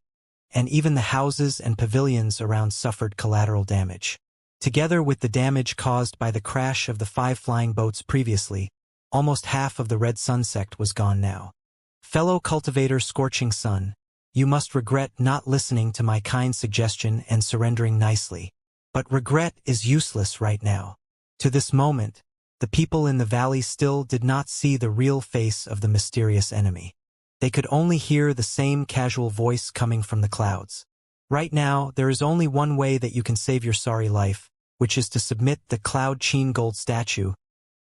and even the houses and pavilions around suffered collateral damage. Together with the damage caused by the crash of the 5 flying boats previously, almost half of the Red Sun sect was gone now. Fellow cultivator Scorching Sun, you must regret not listening to my kind suggestion and surrendering nicely. But regret is useless right now. To this moment, the people in the valley still did not see the real face of the mysterious enemy. They could only hear the same casual voice coming from the clouds. Right now, there is only one way that you can save your sorry life, which is to submit the Cloud Qin gold statue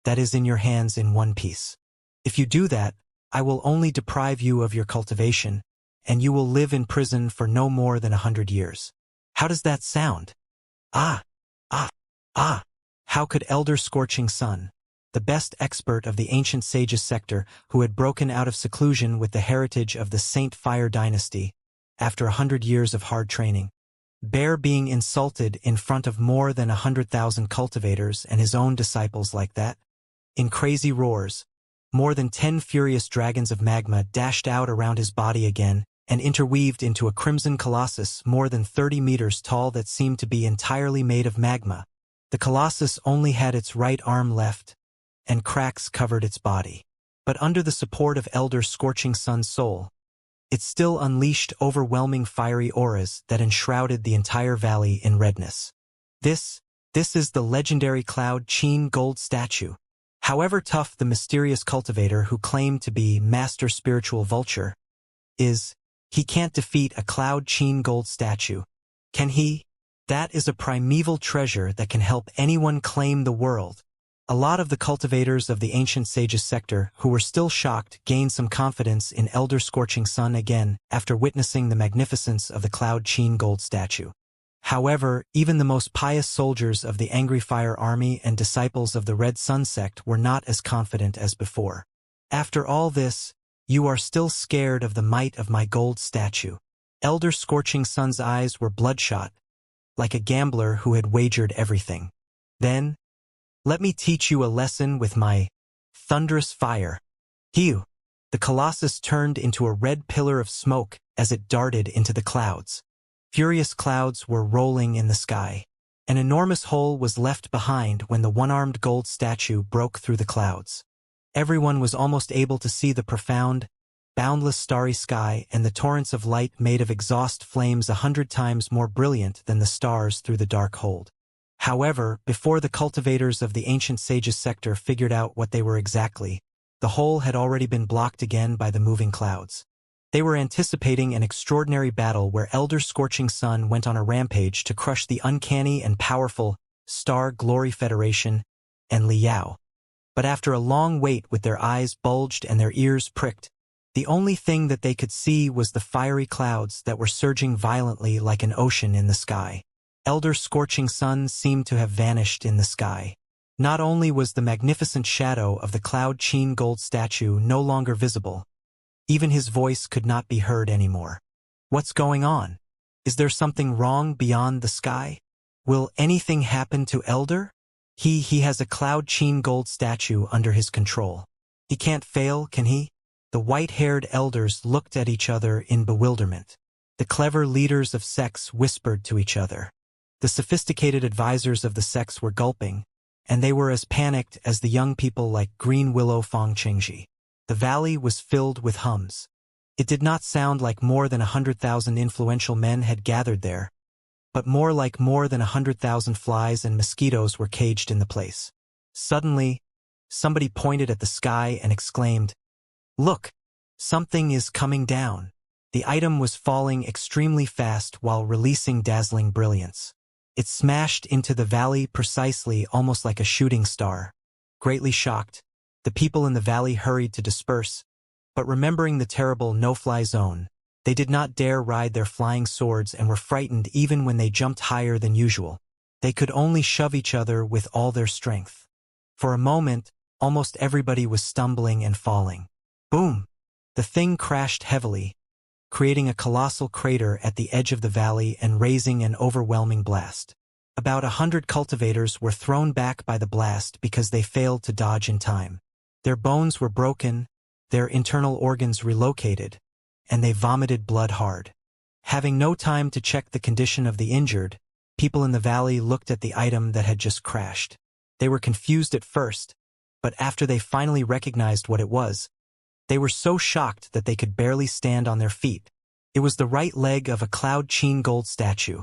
that is in your hands in one piece. If you do that, I will only deprive you of your cultivation, and you will live in prison for no more than 100 years. How does that sound? Ah! Ah! Ah! How could Elder Scorching Sun, the best expert of the ancient sages sector who had broken out of seclusion with the heritage of the Saint Fire dynasty, after 100 years of hard training, bear being insulted in front of more than 100,000 cultivators and his own disciples like that? In crazy roars, more than 10 furious dragons of magma dashed out around his body again and interweaved into a crimson colossus more than 30 meters tall that seemed to be entirely made of magma. The colossus only had its right arm left, and cracks covered its body. But under the support of Elder Scorching Sun's soul, it still unleashed overwhelming fiery auras that enshrouded the entire valley in redness. This is the legendary Cloud Qin gold statue. However tough the mysterious cultivator who claimed to be Master Spiritual Vulture is, he can't defeat a Cloud Qin gold statue. Can he? That is a primeval treasure that can help anyone claim the world. A lot of the cultivators of the ancient sages sector who were still shocked gained some confidence in Elder Scorching Sun again after witnessing the magnificence of the Cloud Qin gold statue. However, even the most pious soldiers of the Angry Fire Army and disciples of the Red Sun sect were not as confident as before. After all this, you are still scared of the might of my gold statue. Elder Scorching Sun's eyes were bloodshot, like a gambler who had wagered everything. Then, let me teach you a lesson with my thunderous fire. Hew! The colossus turned into a red pillar of smoke as it darted into the clouds. Furious clouds were rolling in the sky. An enormous hole was left behind when the one-armed gold statue broke through the clouds. Everyone was almost able to see the profound, boundless starry sky and the torrents of light made of exhaust flames 100 times more brilliant than the stars through the dark hold. However, before the cultivators of the ancient sages sector figured out what they were exactly, the hole had already been blocked again by the moving clouds. They were anticipating an extraordinary battle where Elder Scorching Sun went on a rampage to crush the uncanny and powerful Star Glory Federation and Liao. But after a long wait with their eyes bulged and their ears pricked, the only thing that they could see was the fiery clouds that were surging violently like an ocean in the sky. Elder Scorching Sun seemed to have vanished in the sky. Not only was the magnificent shadow of the Cloud Qin gold statue no longer visible, even his voice could not be heard anymore. What's going on? Is there something wrong beyond the sky? Will anything happen to Elder? He has a Cloud Qin gold statue under his control. He can't fail, can he? The white-haired elders looked at each other in bewilderment. The clever leaders of sects whispered to each other. The sophisticated advisors of the sects were gulping, and they were as panicked as the young people like Green Willow Fong Qingji. The valley was filled with hums. It did not sound like more than 100,000 influential men had gathered there, but more like more than 100,000 flies and mosquitoes were caged in the place. Suddenly, somebody pointed at the sky and exclaimed, "Look! Something is coming down." The item was falling extremely fast while releasing dazzling brilliance. It smashed into the valley precisely, almost like a shooting star. Greatly shocked, the people in the valley hurried to disperse, but remembering the terrible no-fly zone, they did not dare ride their flying swords and were frightened even when they jumped higher than usual. They could only shove each other with all their strength. For a moment, almost everybody was stumbling and falling. Boom! The thing crashed heavily, creating a colossal crater at the edge of the valley and raising an overwhelming blast. About 100 cultivators were thrown back by the blast because they failed to dodge in time. Their bones were broken, their internal organs relocated, and they vomited blood hard. Having no time to check the condition of the injured, people in the valley looked at the item that had just crashed. They were confused at first, but after they finally recognized what it was, they were so shocked that they could barely stand on their feet. It was the right leg of a cloud sheen gold statue.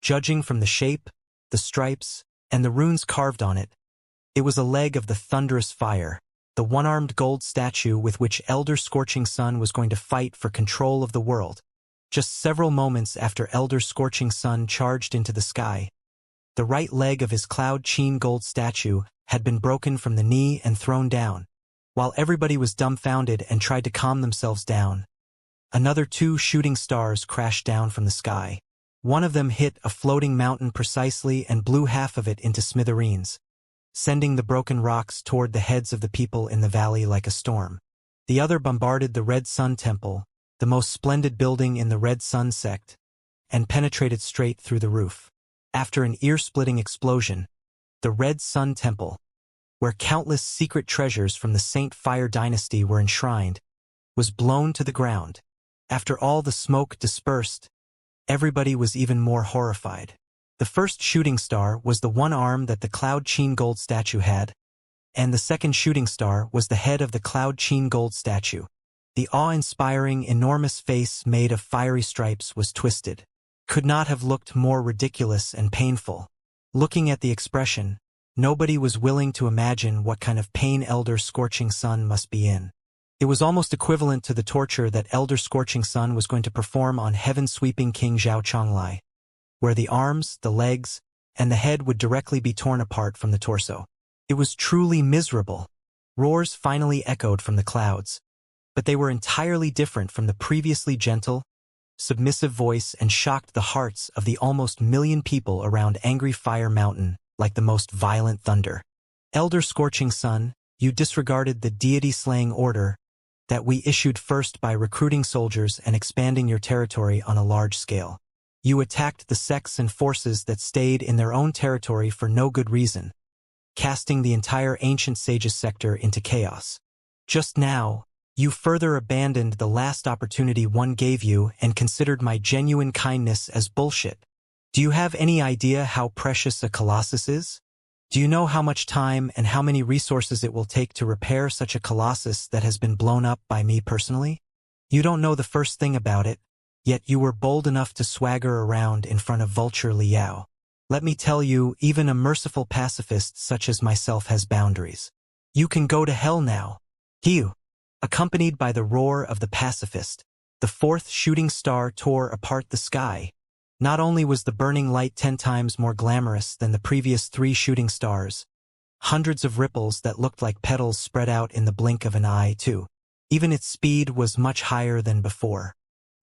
Judging from the shape, the stripes, and the runes carved on it, it was a leg of the thunderous fire, the one-armed gold statue with which Elder Scorching Sun was going to fight for control of the world. Just several moments after Elder Scorching Sun charged into the sky, the right leg of his cloud sheen gold statue had been broken from the knee and thrown down. While everybody was dumbfounded and tried to calm themselves down, another 2 shooting stars crashed down from the sky. One of them hit a floating mountain precisely and blew half of it into smithereens, sending the broken rocks toward the heads of the people in the valley like a storm. The other bombarded the Red Sun Temple, the most splendid building in the Red Sun sect, and penetrated straight through the roof. After an ear-splitting explosion, the Red Sun Temple, where countless secret treasures from the Saint Fire dynasty were enshrined, was blown to the ground. After all the smoke dispersed, everybody was even more horrified. The first shooting star was the one arm that the Cloud Sheen Gold statue had, and the second shooting star was the head of the Cloud Sheen Gold statue. The awe-inspiring, enormous face made of fiery stripes was twisted. Could not have looked more ridiculous and painful. Looking at the expression, nobody was willing to imagine what kind of pain Elder Scorching Sun must be in. It was almost equivalent to the torture that Elder Scorching Sun was going to perform on heaven-sweeping King Zhao Chonglai, where the arms, the legs, and the head would directly be torn apart from the torso. It was truly miserable. Roars finally echoed from the clouds, but they were entirely different from the previously gentle, submissive voice and shocked the hearts of the almost million people around Angry Fire Mountain like the most violent thunder. Elder Scorching Sun, you disregarded the deity-slaying order that we issued first by recruiting soldiers and expanding your territory on a large scale. You attacked the sects and forces that stayed in their own territory for no good reason, casting the entire Ancient Sages sector into chaos. Just now, you further abandoned the last opportunity one gave you and considered my genuine kindness as bullshit. Do you have any idea how precious a colossus is? Do you know how much time and how many resources it will take to repair such a colossus that has been blown up by me personally? You don't know the first thing about it, yet you were bold enough to swagger around in front of Vulture Liao. Let me tell you, even a merciful pacifist such as myself has boundaries. You can go to hell now. Hiu. Accompanied by the roar of the pacifist, the fourth shooting star tore apart the sky. Not only was the burning light 10 times more glamorous than the previous 3 shooting stars, hundreds of ripples that looked like petals spread out in the blink of an eye, too. Even its speed was much higher than before.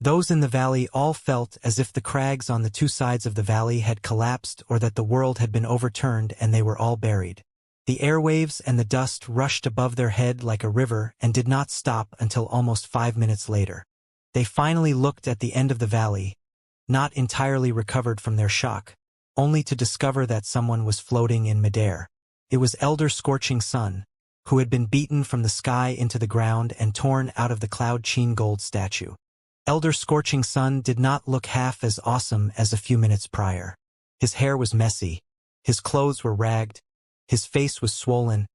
Those in the valley all felt as if the crags on the 2 sides of the valley had collapsed or that the world had been overturned and they were all buried. The airwaves and the dust rushed above their head like a river and did not stop until almost 5 minutes later. They finally looked at the end of the valley, not entirely recovered from their shock, only to discover that someone was floating in midair. It was Elder Scorching Sun, who had been beaten from the sky into the ground and torn out of the Cloud Sheen Gold statue. Elder Scorching Sun did not look half as awesome as a few minutes prior. His hair was messy, his clothes were ragged, his face was swollen,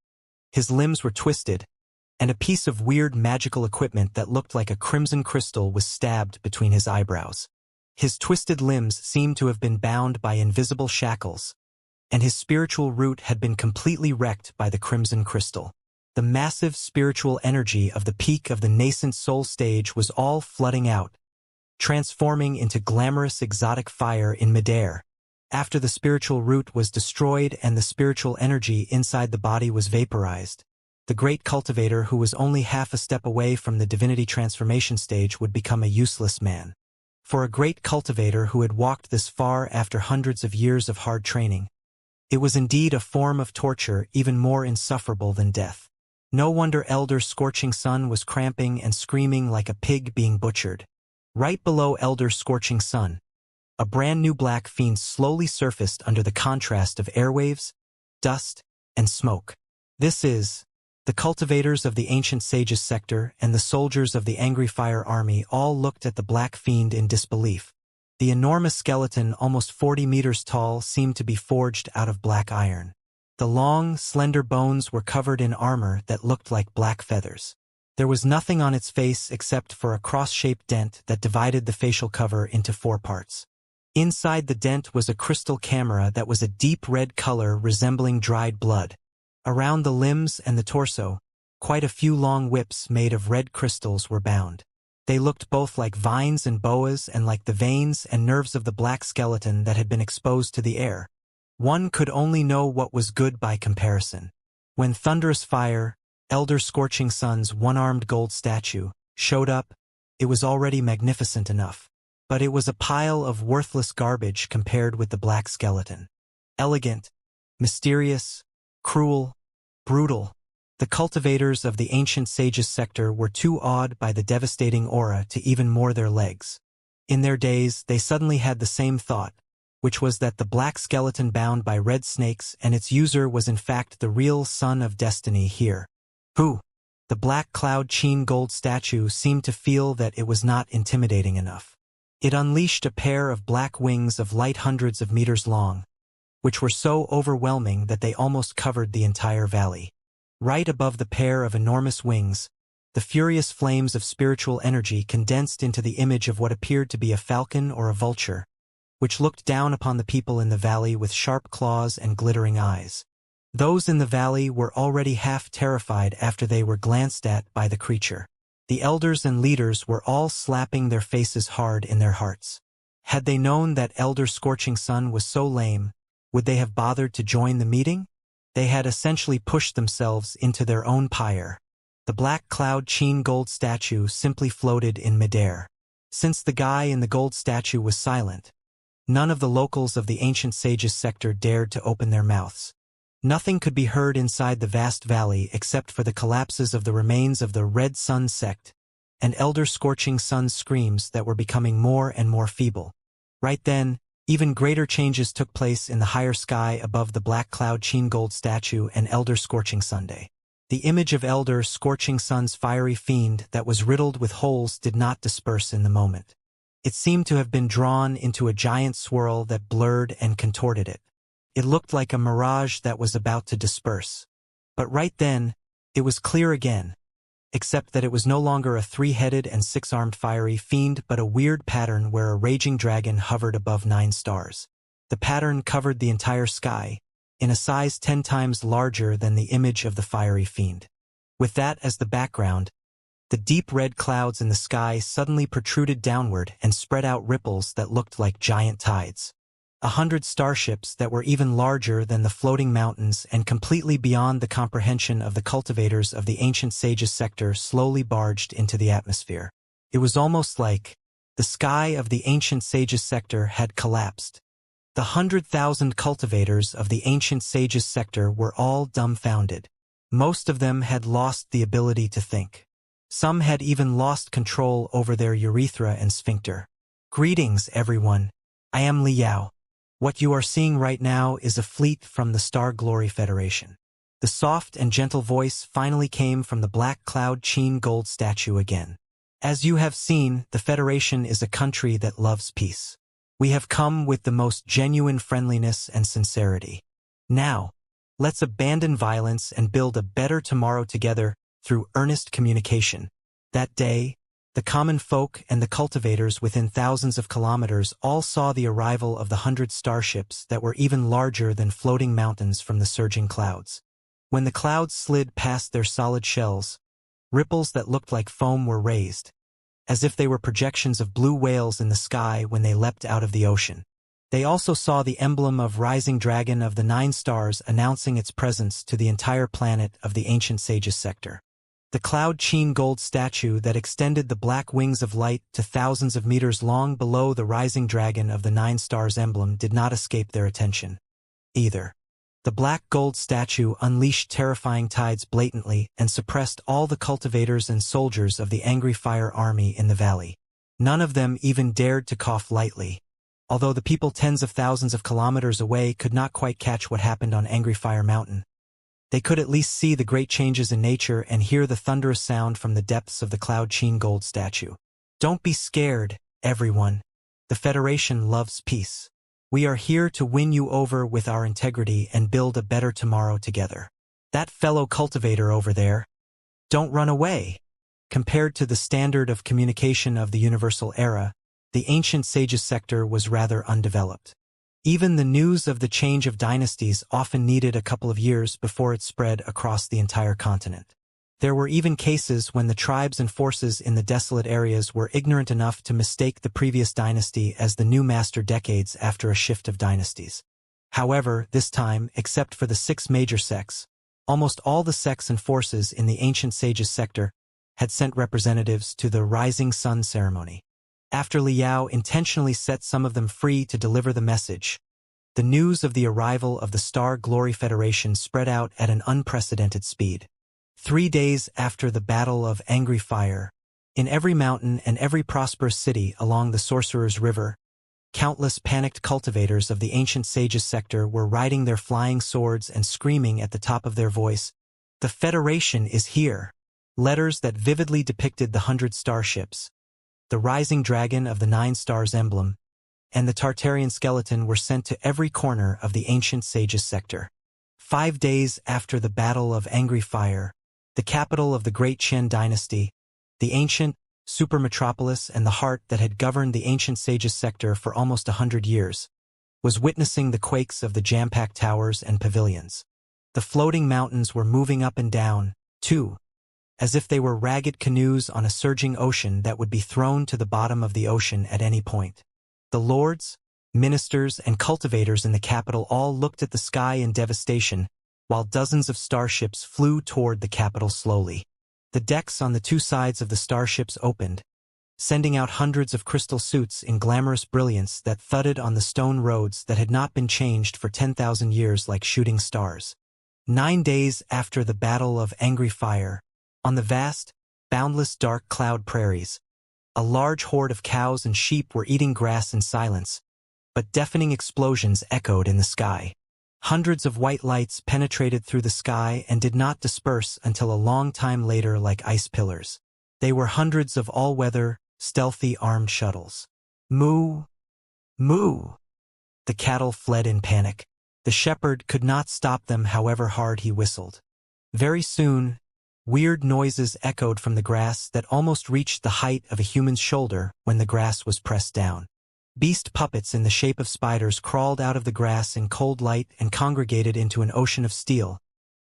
his limbs were twisted, and a piece of weird magical equipment that looked like a crimson crystal was stabbed between his eyebrows. His twisted limbs seemed to have been bound by invisible shackles, and his spiritual root had been completely wrecked by the crimson crystal. The massive spiritual energy of the peak of the nascent soul stage was all flooding out, transforming into glamorous exotic fire in midair. After the spiritual root was destroyed and the spiritual energy inside the body was vaporized, the great cultivator who was only half a step away from the divinity transformation stage would become a useless man. For a great cultivator who had walked this far after hundreds of years of hard training, it was indeed a form of torture even more insufferable than death. No wonder Elder Scorching Sun was cramping and screaming like a pig being butchered. Right below Elder Scorching Sun, a brand new black fiend slowly surfaced under the contrast of airwaves, dust, and smoke. This is the cultivators of the ancient sages sector and the soldiers of the Angry Fire Army all looked at the black fiend in disbelief. The enormous skeleton, almost 40 meters tall, seemed to be forged out of black iron. The long, slender bones were covered in armor that looked like black feathers. There was nothing on its face except for a cross-shaped dent that divided the facial cover into 4 parts. Inside the dent was a crystal camera that was a deep red color resembling dried blood. Around the limbs and the torso, quite a few long whips made of red crystals were bound. They looked both like vines and boas and like the veins and nerves of the black skeleton that had been exposed to the air. One could only know what was good by comparison. When Thunderous Fire, Elder Scorching Sun's one-armed gold statue, showed up, it was already magnificent enough. But it was a pile of worthless garbage compared with the black skeleton. Elegant, mysterious, cruel, brutal. The cultivators of the ancient sages sector were too awed by the devastating aura to even moor their legs. In their days, they suddenly had the same thought, which was that the black skeleton bound by red snakes and its user was in fact the real son of destiny here. Who? The black cloud sheen gold statue seemed to feel that it was not intimidating enough. It unleashed a pair of black wings of light hundreds of meters long, which were so overwhelming that they almost covered the entire valley. Right above the pair of enormous wings, the furious flames of spiritual energy condensed into the image of what appeared to be a falcon or a vulture, which looked down upon the people in the valley with sharp claws and glittering eyes. Those in the valley were already half terrified after they were glanced at by the creature. The elders and leaders were all slapping their faces hard in their hearts. Had they known that Elder Scorching Sun was so lame, would they have bothered to join the meeting? They had essentially pushed themselves into their own pyre. The black cloud sheen gold statue simply floated in midair. Since the guy in the gold statue was silent, none of the locals of the ancient sages sector dared to open their mouths. Nothing could be heard inside the vast valley except for the collapses of the remains of the Red Sun sect and Elder Scorching Sun's screams that were becoming more and more feeble. Right then, even greater changes took place in the higher sky above the black cloud sheen gold statue and Elder Scorching Sunday. The image of Elder Scorching Sun's fiery fiend that was riddled with holes did not disperse in the moment. It seemed to have been drawn into a giant swirl that blurred and contorted it. It looked like a mirage that was about to disperse. But right then, it was clear again, except that it was no longer a 3-headed and 6-armed fiery fiend but a weird pattern where a raging dragon hovered above 9 stars. The pattern covered the entire sky, in a size 10 times larger than the image of the fiery fiend. With that as the background, the deep red clouds in the sky suddenly protruded downward and spread out ripples that looked like giant tides. 100 starships that were even larger than the floating mountains and completely beyond the comprehension of the cultivators of the ancient sages sector slowly barged into the atmosphere. It was almost like the sky of the ancient sages sector had collapsed. The 100,000 cultivators of the ancient sages sector were all dumbfounded. Most of them had lost the ability to think. Some had even lost control over their urethra and sphincter. Greetings, everyone. I am Liao. What you are seeing right now is a fleet from the Star Glory Federation. The soft and gentle voice finally came from the black cloud sheen gold statue again. As you have seen, the Federation is a country that loves peace. We have come with the most genuine friendliness and sincerity. Now, let's abandon violence and build a better tomorrow together through earnest communication. That day, The common folk and the cultivators within thousands of kilometers all saw the arrival of the 100 starships that were even larger than floating mountains from the surging clouds. When the clouds slid past their solid shells, ripples that looked like foam were raised, as if they were projections of blue whales in the sky when they leapt out of the ocean. They also saw the emblem of rising dragon of the 9 stars announcing its presence to the entire planet of the ancient sages sector. The cloud-sheen gold statue that extended the black wings of light to thousands of meters long below the rising dragon of the 9 stars emblem did not escape their attention either. The black gold statue unleashed terrifying tides blatantly and suppressed all the cultivators and soldiers of the Angry Fire army in the valley. None of them even dared to cough lightly, although the people tens of thousands of kilometers away could not quite catch what happened on Angry Fire Mountain. They could at least see the great changes in nature and hear the thunderous sound from the depths of the cloud-sheen gold statue. Don't be scared, everyone. The Federation loves peace. We are here to win you over with our integrity and build a better tomorrow together. That fellow cultivator over there, don't run away. Compared to the standard of communication of the universal era, the ancient sages sector was rather undeveloped. Even the news of the change of dynasties often needed a couple of years before it spread across the entire continent. There were even cases when the tribes and forces in the desolate areas were ignorant enough to mistake the previous dynasty as the new master decades after a shift of dynasties. However, this time, except for the 6 major sects, almost all the sects and forces in the ancient sages sector had sent representatives to the Rising Sun ceremony. After Liao intentionally set some of them free to deliver the message, the news of the arrival of the Star Glory Federation spread out at an unprecedented speed. 3 days after the Battle of Angry Fire, in every mountain and every prosperous city along the Sorcerer's River, countless panicked cultivators of the ancient sages sector were riding their flying swords and screaming at the top of their voice, "The Federation is here!" Letters that vividly depicted the 100 starships, the rising dragon of the 9 stars emblem, and the Tartarian skeleton were sent to every corner of the ancient sages sector. 5 days after the Battle of Angry Fire, the capital of the Great Qian dynasty, the ancient supermetropolis and the heart that had governed the ancient sages sector for almost 100 years, was witnessing the quakes of the jam-packed towers and pavilions. The floating mountains were moving up and down, too, as if they were ragged canoes on a surging ocean that would be thrown to the bottom of the ocean at any point. The lords, ministers, and cultivators in the capital all looked at the sky in devastation, while dozens of starships flew toward the capital slowly. The decks on the 2 sides of the starships opened, sending out hundreds of crystal suits in glamorous brilliance that thudded on the stone roads that had not been changed for 10,000 years like shooting stars. 9 days after the Battle of Angry Fire, on the vast, boundless dark cloud prairies, a large horde of cows and sheep were eating grass in silence, but deafening explosions echoed in the sky. Hundreds of white lights penetrated through the sky and did not disperse until a long time later like ice pillars. They were hundreds of all-weather, stealthy armed shuttles. Moo! Moo! The cattle fled in panic. The shepherd could not stop them however hard he whistled. Very soon, weird noises echoed from the grass that almost reached the height of a human's shoulder when the grass was pressed down. Beast puppets in the shape of spiders crawled out of the grass in cold light and congregated into an ocean of steel,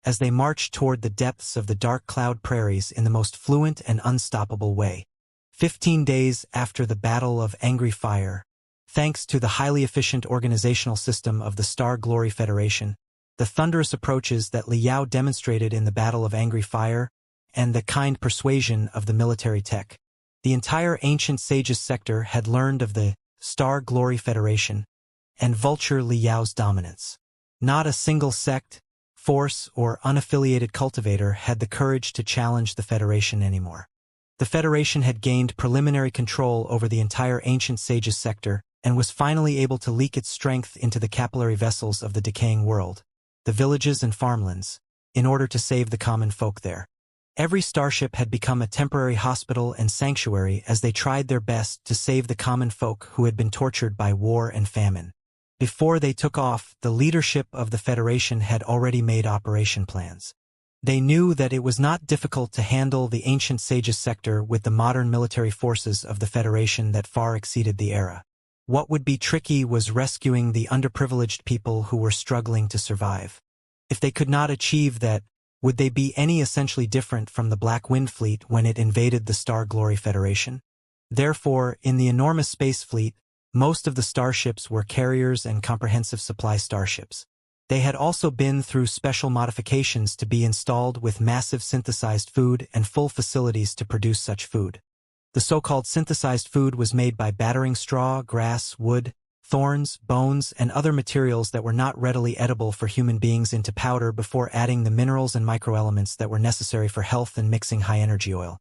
as they marched toward the depths of the dark cloud prairies in the most fluent and unstoppable way. 15 days after the Battle of Angry Fire, thanks to the highly efficient organizational system of the Star Glory Federation, the thunderous approaches that Liao demonstrated in the Battle of Angry Fire, and the kind persuasion of the military tech, the entire ancient sages sector had learned of the Star Glory Federation and Vulture Liao's dominance. Not a single sect, force, or unaffiliated cultivator had the courage to challenge the Federation anymore. The Federation had gained preliminary control over the entire ancient sages sector and was finally able to leak its strength into the capillary vessels of the decaying world, the villages and farmlands, in order to save the common folk there. Every starship had become a temporary hospital and sanctuary as they tried their best to save the common folk who had been tortured by war and famine. Before they took off, the leadership of the Federation had already made operation plans. They knew that it was not difficult to handle the ancient sages sector with the modern military forces of the Federation that far exceeded the era. What would be tricky was rescuing the underprivileged people who were struggling to survive. If they could not achieve that, would they be any essentially different from the Black Wind Fleet when it invaded the Star Glory Federation? Therefore, in the enormous space fleet, most of the starships were carriers and comprehensive supply starships. They had also been through special modifications to be installed with massive synthesized food and full facilities to produce such food. The so-called synthesized food was made by battering straw, grass, wood, thorns, bones, and other materials that were not readily edible for human beings into powder before adding the minerals and microelements that were necessary for health and mixing high-energy oil.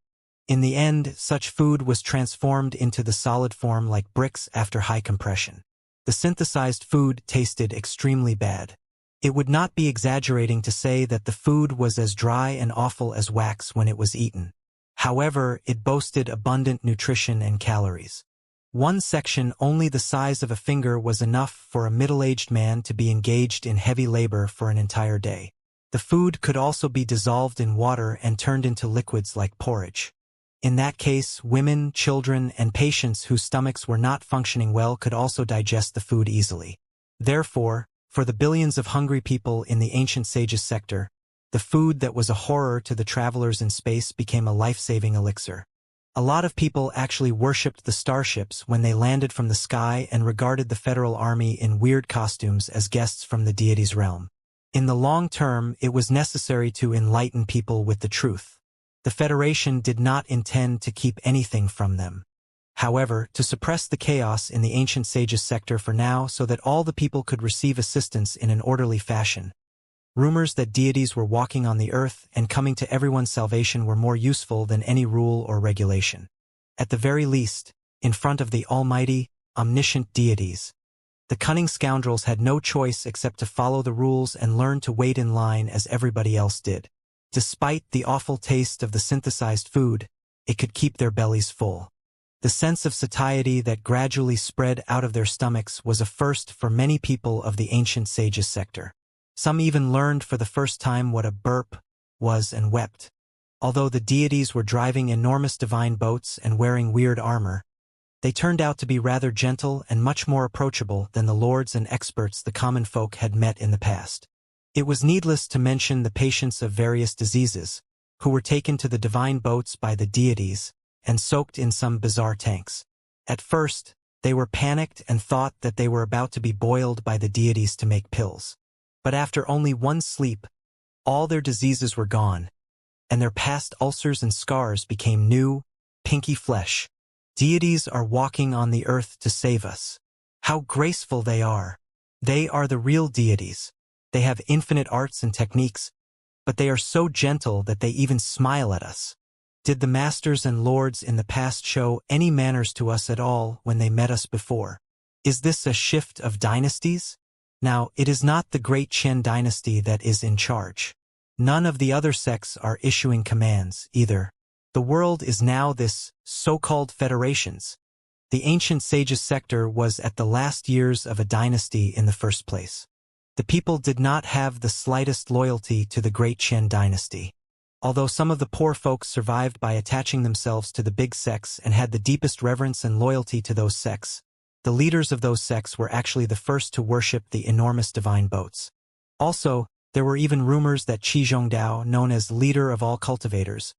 In the end, such food was transformed into the solid form like bricks after high compression. The synthesized food tasted extremely bad. It would not be exaggerating to say that the food was as dry and awful as wax when it was eaten. However, it boasted abundant nutrition and calories. One section only the size of a finger was enough for a middle-aged man to be engaged in heavy labor for an entire day. The food could also be dissolved in water and turned into liquids like porridge. In that case, women, children, and patients whose stomachs were not functioning well could also digest the food easily. Therefore, for the billions of hungry people in the ancient sages sector, the food that was a horror to the travelers in space became a life-saving elixir. A lot of people actually worshipped the starships when they landed from the sky and regarded the Federal Army in weird costumes as guests from the deity's realm. In the long term, it was necessary to enlighten people with the truth. The Federation did not intend to keep anything from them. However, to suppress the chaos in the ancient sages sector for now so that all the people could receive assistance in an orderly fashion. Rumors that deities were walking on the earth and coming to everyone's salvation were more useful than any rule or regulation. At the very least, in front of the almighty, omniscient deities, the cunning scoundrels had no choice except to follow the rules and learn to wait in line as everybody else did. Despite the awful taste of the synthesized food, it could keep their bellies full. The sense of satiety that gradually spread out of their stomachs was a first for many people of the ancient sages sector. Some even learned for the first time what a burp was and wept. Although the deities were driving enormous divine boats and wearing weird armor, they turned out to be rather gentle and much more approachable than the lords and experts the common folk had met in the past. It was needless to mention the patients of various diseases, who were taken to the divine boats by the deities and soaked in some bizarre tanks. At first, they were panicked and thought that they were about to be boiled by the deities to make pills. But after only one sleep, all their diseases were gone, and their past ulcers and scars became new, pinky flesh. Deities are walking on the earth to save us. How graceful they are! They are the real deities. They have infinite arts and techniques, but they are so gentle that they even smile at us. Did the masters and lords in the past show any manners to us at all when they met us before? Is this a shift of dynasties? Now, it is not the great Qian dynasty that is in charge. None of the other sects are issuing commands, either. The world is now this so-called federations. The ancient sages sector was at the last years of a dynasty in the first place. The people did not have the slightest loyalty to the great Qian dynasty. Although some of the poor folks survived by attaching themselves to the big sects and had the deepest reverence and loyalty to those sects, the leaders of those sects were actually the first to worship the enormous divine boats. Also, there were even rumors that Qi Zhongdao, known as leader of all cultivators,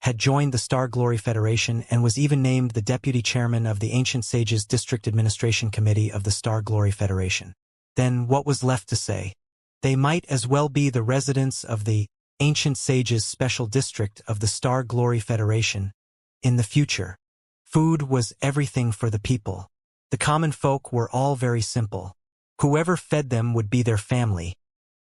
had joined the Star Glory Federation and was even named the deputy chairman of the Ancient Sages District Administration Committee of the Star Glory Federation. Then what was left to say? They might as well be the residents of the Ancient Sages Special District of the Star Glory Federation. In the future, food was everything for the people. The common folk were all very simple. Whoever fed them would be their family,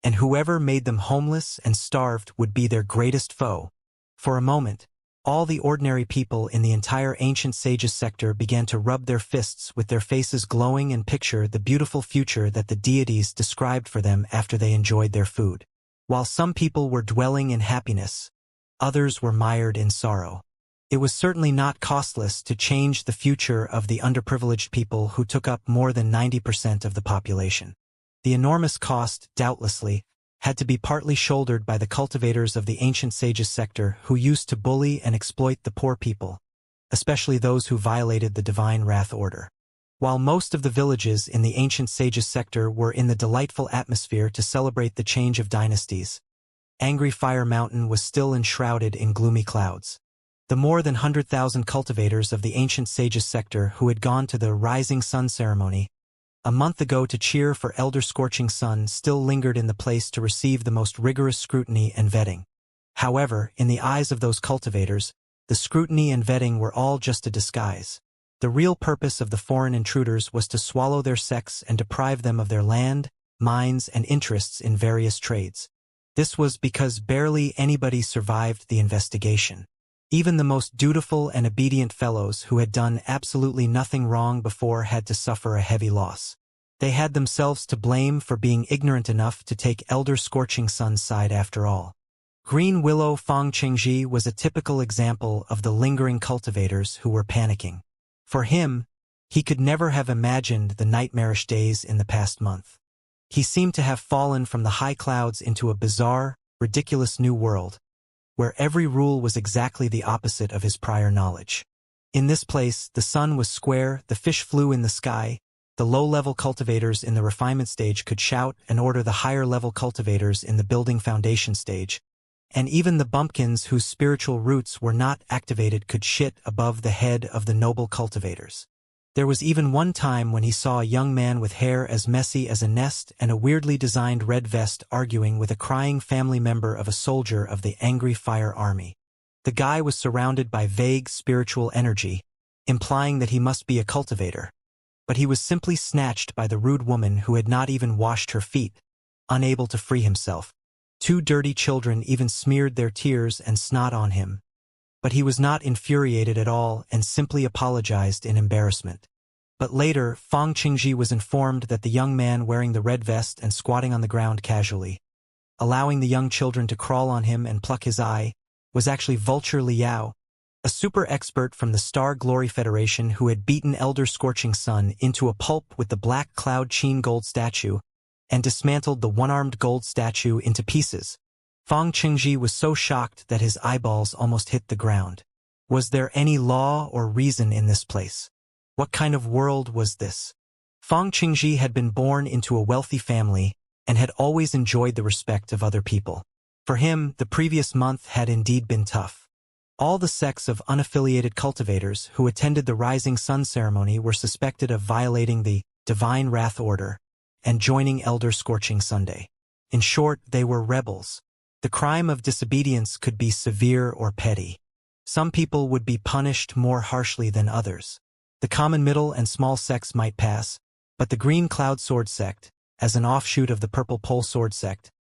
and whoever made them homeless and starved would be their greatest foe. For a moment, all the ordinary people in the entire ancient sages sector began to rub their fists with their faces glowing and picture the beautiful future that the deities described for them after they enjoyed their food. While some people were dwelling in happiness, others were mired in sorrow. It was certainly not costless to change the future of the underprivileged people who took up more than 90% of the population. The enormous cost, doubtlessly, had to be partly shouldered by the cultivators of the ancient sages sector who used to bully and exploit the poor people, especially those who violated the divine wrath order. While most of the villages in the ancient sages sector were in the delightful atmosphere to celebrate the change of dynasties, Angry Fire Mountain was still enshrouded in gloomy clouds. The more than 100,000 cultivators of the ancient sages sector who had gone to the Rising Sun ceremony a month ago to cheer for Elder Scorching Sun still lingered in the place to receive the most rigorous scrutiny and vetting. However, in the eyes of those cultivators, the scrutiny and vetting were all just a disguise. The real purpose of the foreign intruders was to swallow their sects and deprive them of their land, mines, and interests in various trades. This was because barely anybody survived the investigation. Even the most dutiful and obedient fellows who had done absolutely nothing wrong before had to suffer a heavy loss. They had themselves to blame for being ignorant enough to take Elder Scorching Sun's side after all. Green Willow Fang Qingji was a typical example of the lingering cultivators who were panicking. For him, he could never have imagined the nightmarish days in the past month. He seemed to have fallen from the high clouds into a bizarre, ridiculous new world, where every rule was exactly the opposite of his prior knowledge. In this place, the sun was square, the fish flew in the sky, the low-level cultivators in the refinement stage could shout and order the higher-level cultivators in the building foundation stage, and even the bumpkins whose spiritual roots were not activated could shit above the head of the noble cultivators. There was even one time when he saw a young man with hair as messy as a nest and a weirdly designed red vest arguing with a crying family member of a soldier of the Angry Fire Army. The guy was surrounded by vague spiritual energy, implying that he must be a cultivator. But he was simply snatched by the rude woman who had not even washed her feet, unable to free himself. Two dirty children even smeared their tears and snot on him. But he was not infuriated at all and simply apologized in embarrassment. But later, Fang Qingji was informed that the young man wearing the red vest and squatting on the ground casually, allowing the young children to crawl on him and pluck his eye, was actually Vulture Liao, a super expert from the Star Glory Federation who had beaten Elder Scorching Sun into a pulp with the Black Cloud Qin gold statue and dismantled the one-armed gold statue into pieces. Fang Qingji was so shocked that his eyeballs almost hit the ground. Was there any law or reason in this place? What kind of world was this? Fang Qingji had been born into a wealthy family and had always enjoyed the respect of other people. For him, the previous month had indeed been tough. All the sects of unaffiliated cultivators who attended the Rising Sun ceremony were suspected of violating the Divine Wrath Order and joining Elder Scorching Sunday. In short, they were rebels. The crime of disobedience could be severe or petty. Some people would be punished more harshly than others. The common middle and small sects might pass, but the Green Cloud Sword sect, as an offshoot of the Purple Pole Sword sect,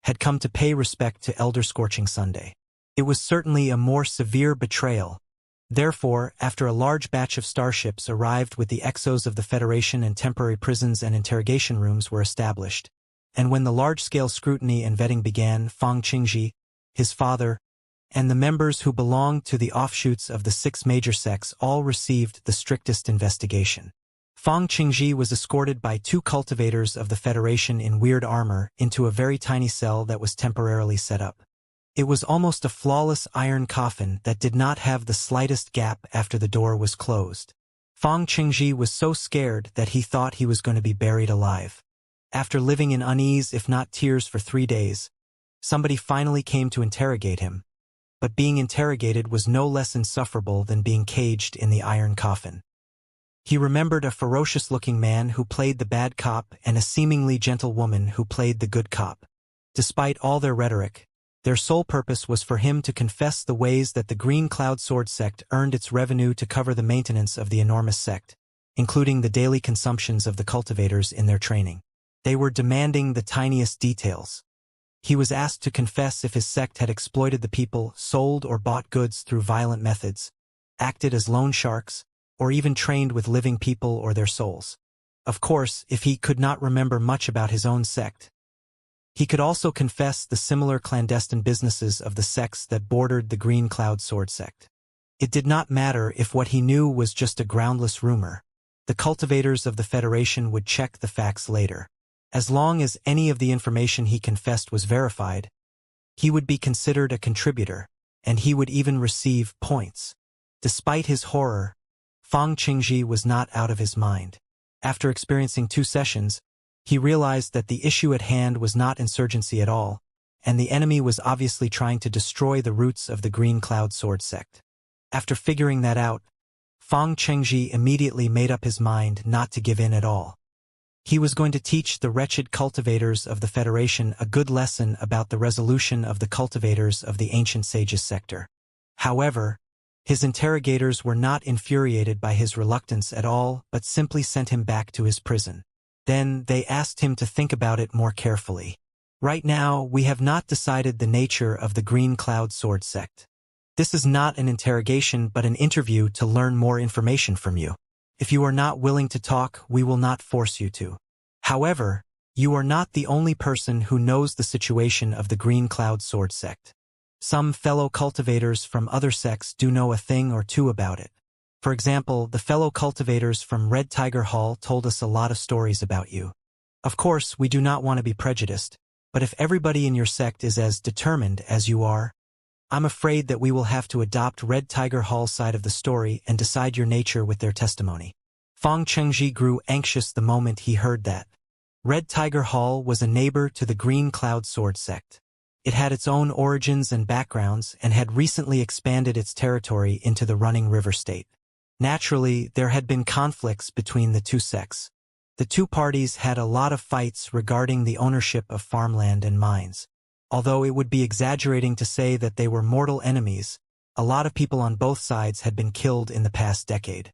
had come to pay respect to Elder Scorching Sunday. It was certainly a more severe betrayal. Therefore, after a large batch of starships arrived with the exos of the Federation and temporary prisons and interrogation rooms were established, and when the large-scale scrutiny and vetting began, Fang Qingji, his father, and the members who belonged to the offshoots of the 6 major sects all received the strictest investigation. Fang Qingji was escorted by 2 cultivators of the Federation in weird armor into a very tiny cell that was temporarily set up. It was almost a flawless iron coffin that did not have the slightest gap after the door was closed. Fang Qingji was so scared that he thought he was going to be buried alive. After living in unease if not tears for 3 days, somebody finally came to interrogate him. But being interrogated was no less insufferable than being caged in the iron coffin. He remembered a ferocious-looking man who played the bad cop and a seemingly gentle woman who played the good cop. Despite all their rhetoric, their sole purpose was for him to confess the ways that the Green Cloud Sword sect earned its revenue to cover the maintenance of the enormous sect, including the daily consumptions of the cultivators in their training. They were demanding the tiniest details. He was asked to confess if his sect had exploited the people, sold or bought goods through violent methods, acted as loan sharks, or even trained with living people or their souls. Of course, if he could not remember much about his own sect, he could also confess the similar clandestine businesses of the sects that bordered the Green Cloud Sword sect. It did not matter if what he knew was just a groundless rumor. The cultivators of the Federation would check the facts later. As long as any of the information he confessed was verified, he would be considered a contributor, and he would even receive points. Despite his horror, Fang Qingji was not out of his mind. After experiencing 2 sessions, he realized that the issue at hand was not insurgency at all, and the enemy was obviously trying to destroy the roots of the Green Cloud Sword sect. After figuring that out, Fang Qingji immediately made up his mind not to give in at all. He was going to teach the wretched cultivators of the Federation a good lesson about the resolution of the cultivators of the ancient sages sector. However, his interrogators were not infuriated by his reluctance at all, but simply sent him back to his prison. Then they asked him to think about it more carefully. Right now, we have not decided the nature of the Green Cloud Sword sect. This is not an interrogation but an interview to learn more information from you. If you are not willing to talk, we will not force you to. However, you are not the only person who knows the situation of the Green Cloud Sword sect. Some fellow cultivators from other sects do know a thing or two about it. For example, the fellow cultivators from Red Tiger Hall told us a lot of stories about you. Of course, we do not want to be prejudiced, but if everybody in your sect is as determined as you are, I'm afraid that we will have to adopt Red Tiger Hall's side of the story and decide your nature with their testimony. Fang Qingji grew anxious the moment he heard that. Red Tiger Hall was a neighbor to the Green Cloud Sword sect. It had its own origins and backgrounds and had recently expanded its territory into the Running River state. Naturally, there had been conflicts between the 2 sects. The 2 parties had a lot of fights regarding the ownership of farmland and mines. Although it would be exaggerating to say that they were mortal enemies, a lot of people on both sides had been killed in the past decade.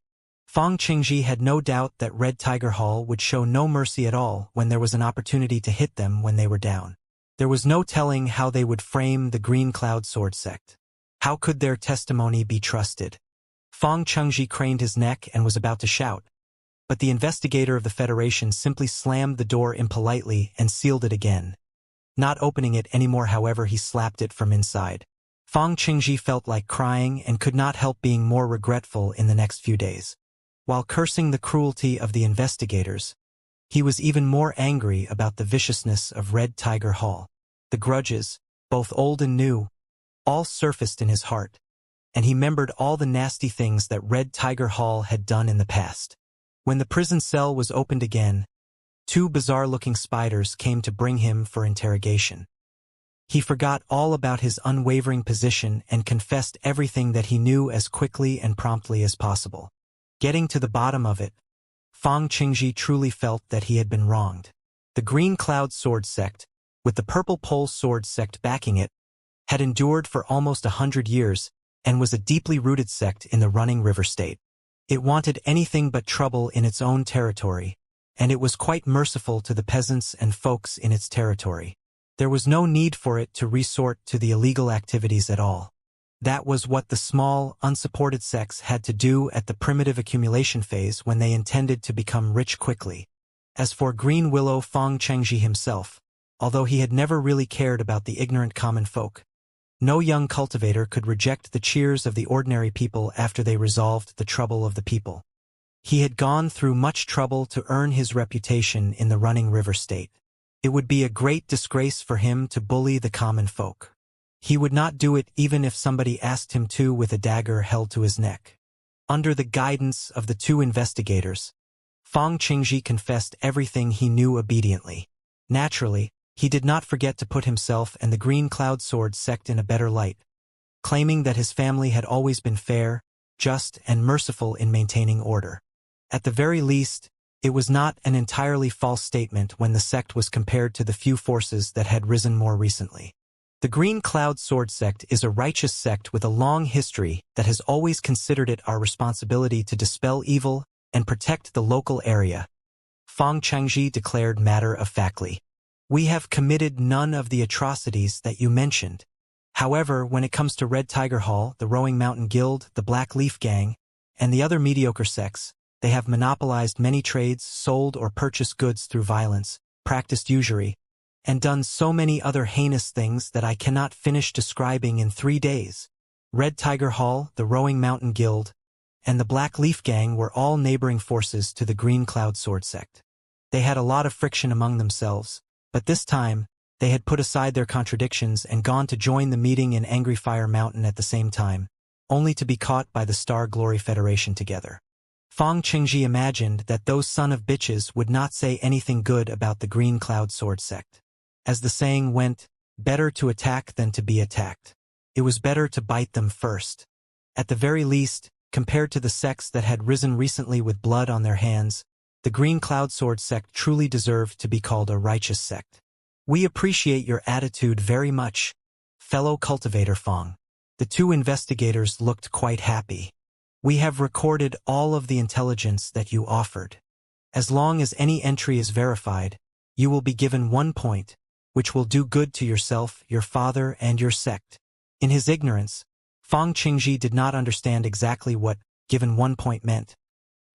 Fang Qingji had no doubt that Red Tiger Hall would show no mercy at all when there was an opportunity to hit them when they were down. There was no telling how they would frame the Green Cloud Sword sect. How could their testimony be trusted? Fang Qingji craned his neck and was about to shout, but the investigator of the Federation simply slammed the door impolitely and sealed it again. Not opening it anymore, however, he slapped it from inside. Fang Qingji felt like crying and could not help being more regretful in the next few days. While cursing the cruelty of the investigators, he was even more angry about the viciousness of Red Tiger Hall. The grudges, both old and new, all surfaced in his heart, and he remembered all the nasty things that Red Tiger Hall had done in the past. When the prison cell was opened again, 2 bizarre-looking spiders came to bring him for interrogation. He forgot all about his unwavering position and confessed everything that he knew as quickly and promptly as possible. Getting to the bottom of it, Fang Qingji truly felt that he had been wronged. The Green Cloud Sword sect, with the Purple Pole Sword sect backing it, had endured for almost 100 years and was a deeply rooted sect in the Running River state. It wanted anything but trouble in its own territory, and it was quite merciful to the peasants and folks in its territory. There was no need for it to resort to the illegal activities at all. That was what the small, unsupported sects had to do at the primitive accumulation phase when they intended to become rich quickly. As for Green Willow Fang Qingji himself, although he had never really cared about the ignorant common folk, no young cultivator could reject the cheers of the ordinary people after they resolved the trouble of the people. He had gone through much trouble to earn his reputation in the Running River state. It would be a great disgrace for him to bully the common folk. He would not do it even if somebody asked him to with a dagger held to his neck. Under the guidance of the 2 investigators, Fang Qingji confessed everything he knew obediently. Naturally, he did not forget to put himself and the Green Cloud Sword sect in a better light, claiming that his family had always been fair, just, and merciful in maintaining order. At the very least, it was not an entirely false statement when the sect was compared to the few forces that had risen more recently. The Green Cloud Sword sect is a righteous sect with a long history that has always considered it our responsibility to dispel evil and protect the local area. Fang Qingji declared matter-of-factly. We have committed none of the atrocities that you mentioned. However, when it comes to Red Tiger Hall, the Rowing Mountain Guild, the Black Leaf Gang, and the other mediocre sects, they have monopolized many trades, sold or purchased goods through violence, practiced usury, and done so many other heinous things that I cannot finish describing in 3 days. Red Tiger Hall, the Rowing Mountain Guild, and the Black Leaf Gang were all neighboring forces to the Green Cloud Sword sect. They had a lot of friction among themselves, but this time, they had put aside their contradictions and gone to join the meeting in Angry Fire Mountain at the same time, only to be caught by the Star Glory Federation together. Fang Qingji imagined that those son of bitches would not say anything good about the Green Cloud Sword sect. As the saying went, better to attack than to be attacked. It was better to bite them first. At the very least, compared to the sects that had risen recently with blood on their hands, the Green Cloud Sword sect truly deserved to be called a righteous sect. We appreciate your attitude very much, fellow cultivator Fang. The two investigators looked quite happy. We have recorded all of the intelligence that you offered. As long as any entry is verified, you will be given 1 point, which will do good to yourself, your father, and your sect. In his ignorance, Fang Qingji did not understand exactly what given 1 point meant,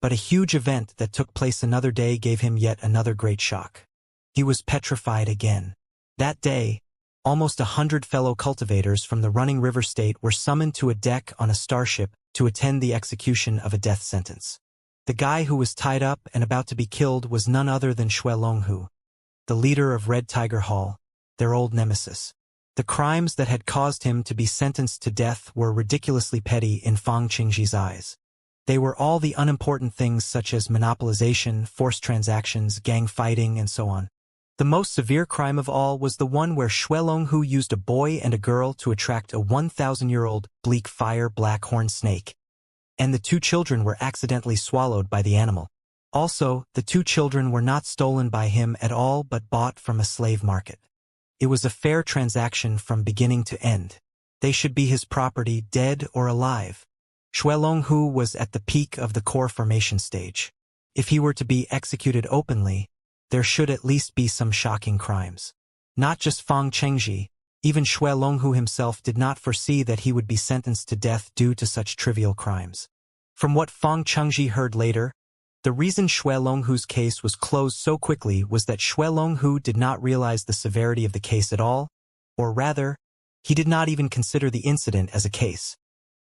but a huge event that took place another day gave him yet another great shock. He was petrified again. That day, almost 100 fellow cultivators from the Running River State were summoned to a deck on a starship to attend the execution of a death sentence. The guy who was tied up and about to be killed was none other than Xue Longhu, the leader of Red Tiger Hall, their old nemesis. The crimes that had caused him to be sentenced to death were ridiculously petty in Fang Qingji's eyes. They were all the unimportant things such as monopolization, forced transactions, gang fighting, and so on. The most severe crime of all was the one where Xue Longhu used a boy and a girl to attract a 1,000-year-old bleak fire black horned snake, and the 2 children were accidentally swallowed by the animal. Also, the 2 children were not stolen by him at all but bought from a slave market. It was a fair transaction from beginning to end. They should be his property, dead or alive. Xue Longhu was at the peak of the core formation stage. If he were to be executed openly, there should at least be some shocking crimes. Not just Fang Qingji, even Xue Longhu himself did not foresee that he would be sentenced to death due to such trivial crimes. From what Fang Qingji heard later, the reason Xue Longhu's case was closed so quickly was that Xue Longhu did not realize the severity of the case at all, or rather, he did not even consider the incident as a case.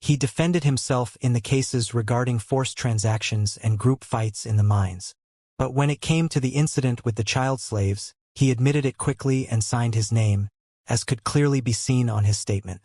He defended himself in the cases regarding forced transactions and group fights in the mines. But when it came to the incident with the child slaves, he admitted it quickly and signed his name, as could clearly be seen on his statement.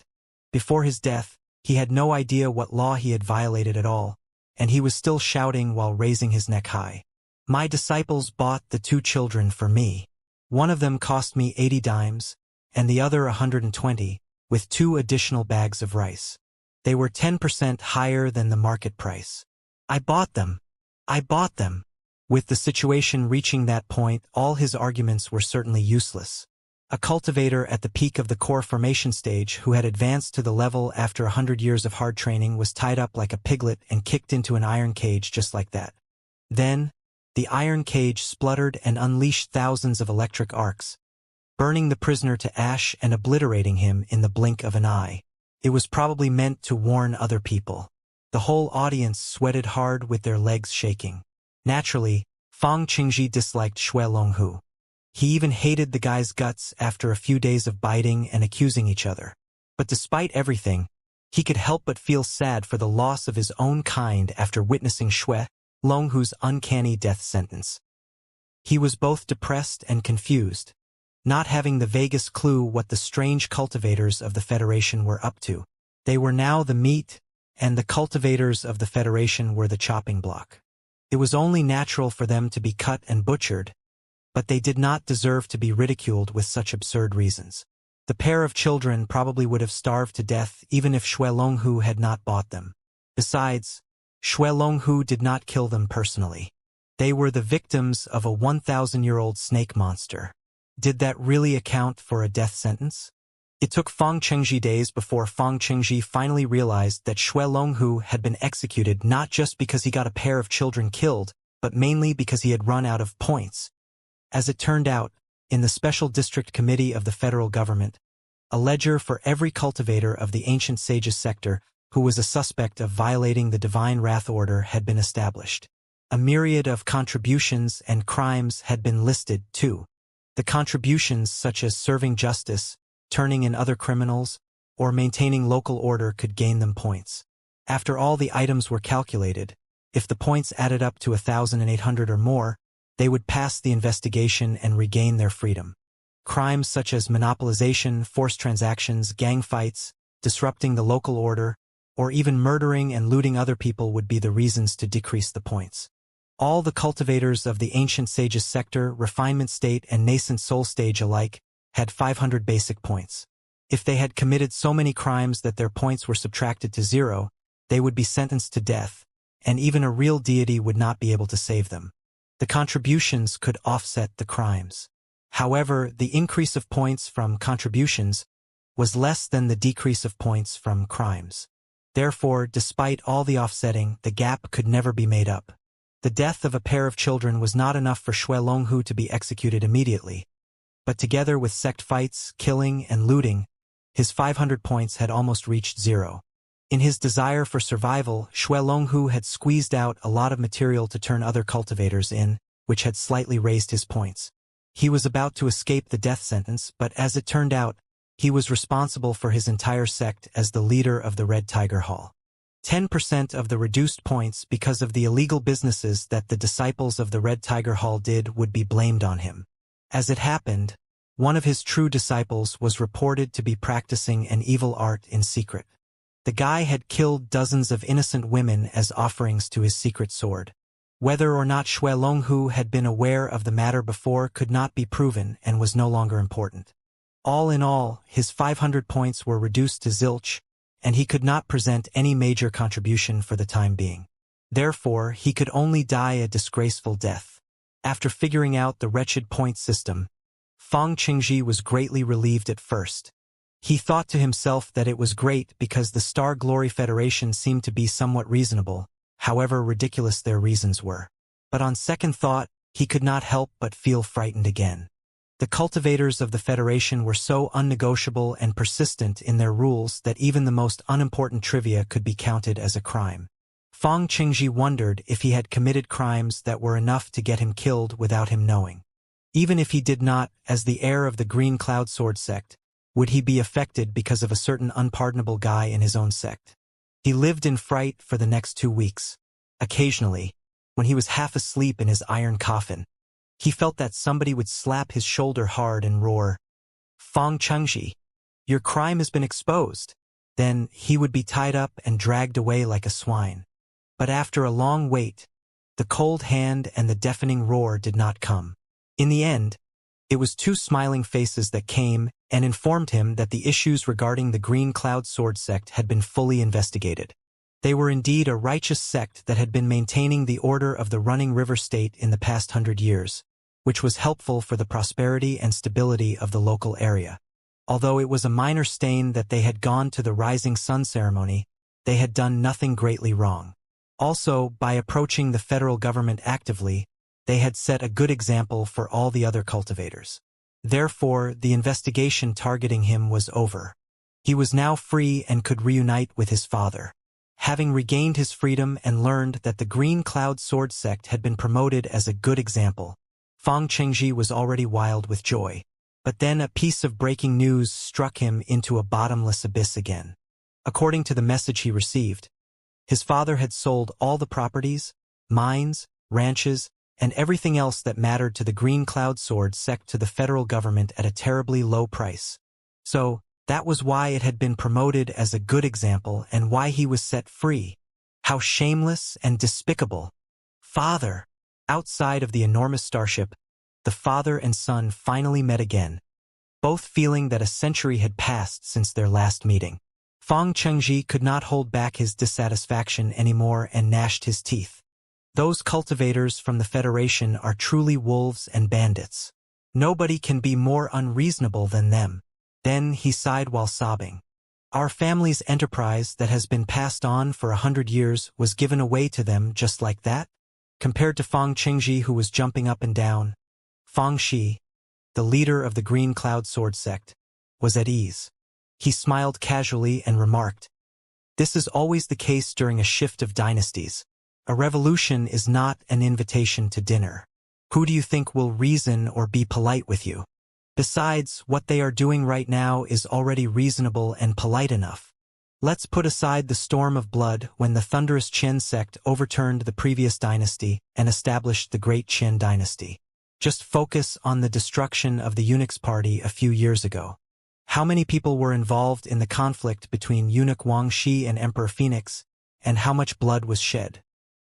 Before his death, he had no idea what law he had violated at all, and he was still shouting while raising his neck high. My disciples bought the 2 children for me. One of them cost me 80 dimes, and the other 120, with 2 additional bags of rice. They were 10% higher than the market price. I bought them. I bought them. With the situation reaching that point, all his arguments were certainly useless. A cultivator at the peak of the core formation stage who had advanced to the level after 100 years of hard training was tied up like a piglet and kicked into an iron cage just like that. Then, the iron cage spluttered and unleashed thousands of electric arcs, burning the prisoner to ash and obliterating him in the blink of an eye. It was probably meant to warn other people. The whole audience sweated hard with their legs shaking. Naturally, Fang Qingji disliked Xue Longhu. He even hated the guy's guts after a few days of biting and accusing each other. But despite everything, he could help but feel sad for the loss of his own kind after witnessing Xue Longhu's uncanny death sentence. He was both depressed and confused, not having the vaguest clue what the strange cultivators of the Federation were up to. They were now the meat, and the cultivators of the Federation were the chopping block. It was only natural for them to be cut and butchered, but they did not deserve to be ridiculed with such absurd reasons. The pair of children probably would have starved to death even if Xue Longhu had not bought them. Besides, Xue Longhu did not kill them personally. They were the victims of a 1,000-year-old snake monster. Did that really account for a death sentence? It took Fang Qingji days before Fang Qingji finally realized that Xue Longhu had been executed not just because he got a pair of children killed, but mainly because he had run out of points. As it turned out, in the Special District Committee of the federal government, a ledger for every cultivator of the Ancient Sages sector who was a suspect of violating the Divine Wrath Order had been established. A myriad of contributions and crimes had been listed, too. The contributions such as serving justice, turning in other criminals, or maintaining local order could gain them points. After all the items were calculated, if the points added up to 1,800 or more, they would pass the investigation and regain their freedom. Crimes such as monopolization, forced transactions, gang fights, disrupting the local order, or even murdering and looting other people would be the reasons to decrease the points. All the cultivators of the ancient sages sector, refinement state, and nascent soul stage alike had 500 basic points. If they had committed so many crimes that their points were subtracted to 0, they would be sentenced to death, and even a real deity would not be able to save them. The contributions could offset the crimes. However, the increase of points from contributions was less than the decrease of points from crimes. Therefore, despite all the offsetting, the gap could never be made up. The death of a pair of children was not enough for Xue Longhu to be executed immediately, but together with sect fights, killing, and looting, his 500 points had almost reached 0. In his desire for survival, Xue Longhu had squeezed out a lot of material to turn other cultivators in, which had slightly raised his points. He was about to escape the death sentence, but as it turned out, he was responsible for his entire sect as the leader of the Red Tiger Hall. 10% of the reduced points because of the illegal businesses that the disciples of the Red Tiger Hall did would be blamed on him. As it happened, one of his true disciples was reported to be practicing an evil art in secret. The guy had killed dozens of innocent women as offerings to his secret sword. Whether or not Xue Longhu had been aware of the matter before could not be proven and was no longer important. All in all, his 500 points were reduced to zilch, and he could not present any major contribution for the time being. Therefore, he could only die a disgraceful death. After figuring out the wretched point system, Fang Qingji was greatly relieved at first. He thought to himself that it was great because the Star Glory Federation seemed to be somewhat reasonable, however ridiculous their reasons were. But on second thought, he could not help but feel frightened again. The cultivators of the Federation were so unnegotiable and persistent in their rules that even the most unimportant trivia could be counted as a crime. Fang Qingji wondered if he had committed crimes that were enough to get him killed without him knowing. Even if he did not, as the heir of the Green Cloud Sword sect, would he be affected because of a certain unpardonable guy in his own sect? He lived in fright for the next 2 weeks. Occasionally, when he was half asleep in his iron coffin, he felt that somebody would slap his shoulder hard and roar, "Fang Qingji, your crime has been exposed." Then he would be tied up and dragged away like a swine. But after a long wait, the cold hand and the deafening roar did not come. In the end, it was 2 smiling faces that came and informed him that the issues regarding the Green Cloud Sword sect had been fully investigated. They were indeed a righteous sect that had been maintaining the order of the running river state in the past 100 years, which was helpful for the prosperity and stability of the local area. Although it was a minor stain that they had gone to the Rising Sun ceremony, they had done nothing greatly wrong. Also, by approaching the federal government actively, they had set a good example for all the other cultivators. Therefore, the investigation targeting him was over. He was now free and could reunite with his father. Having regained his freedom and learned that the Green Cloud Sword sect had been promoted as a good example, Fang Qingji was already wild with joy. But then a piece of breaking news struck him into a bottomless abyss again. According to the message he received, his father had sold all the properties, mines, ranches, and everything else that mattered to the Green Cloud Sword sect to the federal government at a terribly low price. So, that was why it had been promoted as a good example and why he was set free. How shameless and despicable. Father! Outside of the enormous starship, the father and son finally met again, both feeling that a century had passed since their last meeting. Fang Qingji could not hold back his dissatisfaction anymore and gnashed his teeth. Those cultivators from the Federation are truly wolves and bandits. Nobody can be more unreasonable than them. Then he sighed while sobbing. Our family's enterprise that has been passed on for 100 years was given away to them just like that? Compared to Fang Qingji, who was jumping up and down, Fang Shi, the leader of the Green Cloud Sword sect, was at ease. He smiled casually and remarked, "This is always the case during a shift of dynasties. A revolution is not an invitation to dinner. Who do you think will reason or be polite with you? Besides, what they are doing right now is already reasonable and polite enough. Let's put aside the storm of blood when the thunderous Qin sect overturned the previous dynasty and established the Great Qin dynasty. Just focus on the destruction of the eunuchs party a few years ago. How many people were involved in the conflict between eunuch Wangxi and Emperor Phoenix, and how much blood was shed?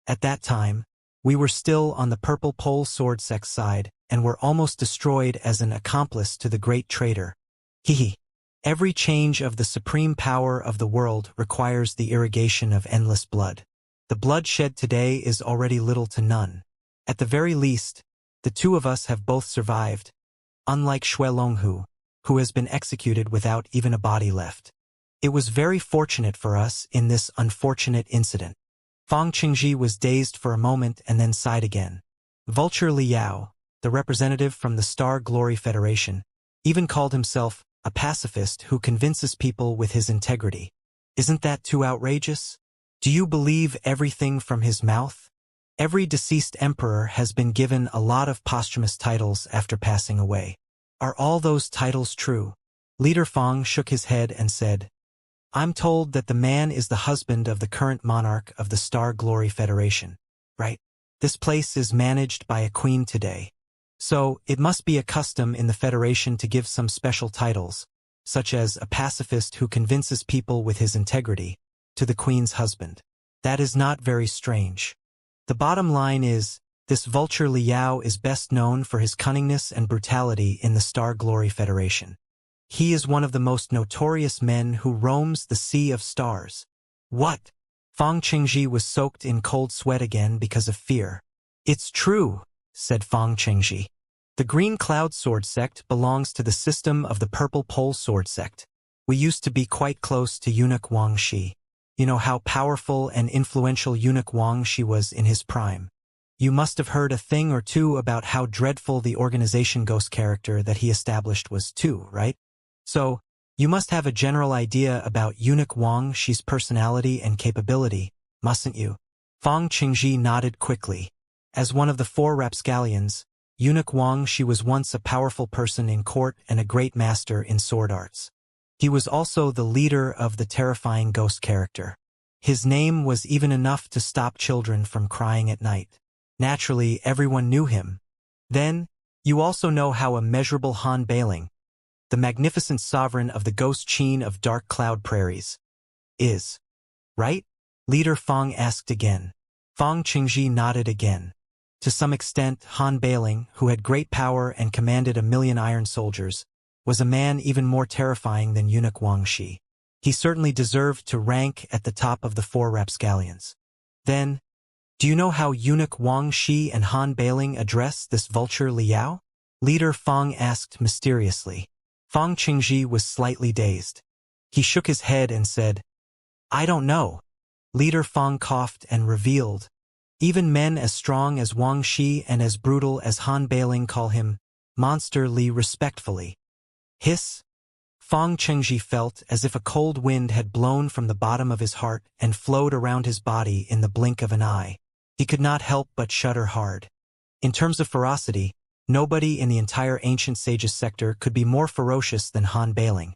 At that time, we were still on the purple pole sword sect side and were almost destroyed as an accomplice to the great traitor. Hehe. Every change of the supreme power of the world requires the irrigation of endless blood. The blood shed today is already little to none. At the very least, the two of us have both survived, unlike Xue Longhu, who has been executed without even a body left. It was very fortunate for us in this unfortunate incident. Fang Qingji was dazed for a moment and then sighed again. Vulture Liao, the representative from the Star Glory Federation, even called himself a pacifist who convinces people with his integrity. Isn't that too outrageous? Do you believe everything from his mouth? Every deceased emperor has been given a lot of posthumous titles after passing away. Are all those titles true? Leader Fang shook his head and said, I'm told that the man is the husband of the current monarch of the Star Glory Federation, right? This place is managed by a queen today. So, it must be a custom in the Federation to give some special titles, such as a pacifist who convinces people with his integrity, to the Queen's husband. That is not very strange. The bottom line is, this Vulture Liao is best known for his cunningness and brutality in the Star Glory Federation. He is one of the most notorious men who roams the Sea of Stars. What? Fang Qingji was soaked in cold sweat again because of fear. It's true, said Fang Qingji. The Green Cloud Sword sect belongs to the system of the Purple Pole Sword sect. We used to be quite close to eunuch Wangxi. You know how powerful and influential eunuch Wangxi was in his prime. You must have heard a thing or two about how dreadful the organization ghost character that he established was too, right? So, you must have a general idea about eunuch Wangxi's personality and capability, mustn't you? Fang Qingji nodded quickly. As one of the 4 rapscallions, eunuch Wangxi was once a powerful person in court and a great master in sword arts. He was also the leader of the terrifying ghost character. His name was even enough to stop children from crying at night. Naturally, everyone knew him. Then, you also know how immeasurable Han Bailing, the magnificent sovereign of the ghost Qin of Dark Cloud Prairies, is. Right? Leader Fang asked again. Fang Qingji nodded again. To some extent, Han Bailing, who had great power and commanded 1,000,000 iron soldiers, was a man even more terrifying than eunuch Wangxi. He certainly deserved to rank at the top of the 4 rapscallions. Then, do you know how eunuch Wangxi and Han Bailing address this Vulture Liao? Leader Fang asked mysteriously. Fang Qingji was slightly dazed. He shook his head and said, I don't know. Leader Fang coughed and revealed, even men as strong as Wangxi and as brutal as Han Bailing call him Monster Li respectfully. Hiss. Fang Qingji felt as if a cold wind had blown from the bottom of his heart and flowed around his body in the blink of an eye. He could not help but shudder hard. In terms of ferocity, nobody in the entire ancient sages sector could be more ferocious than Han Bailing,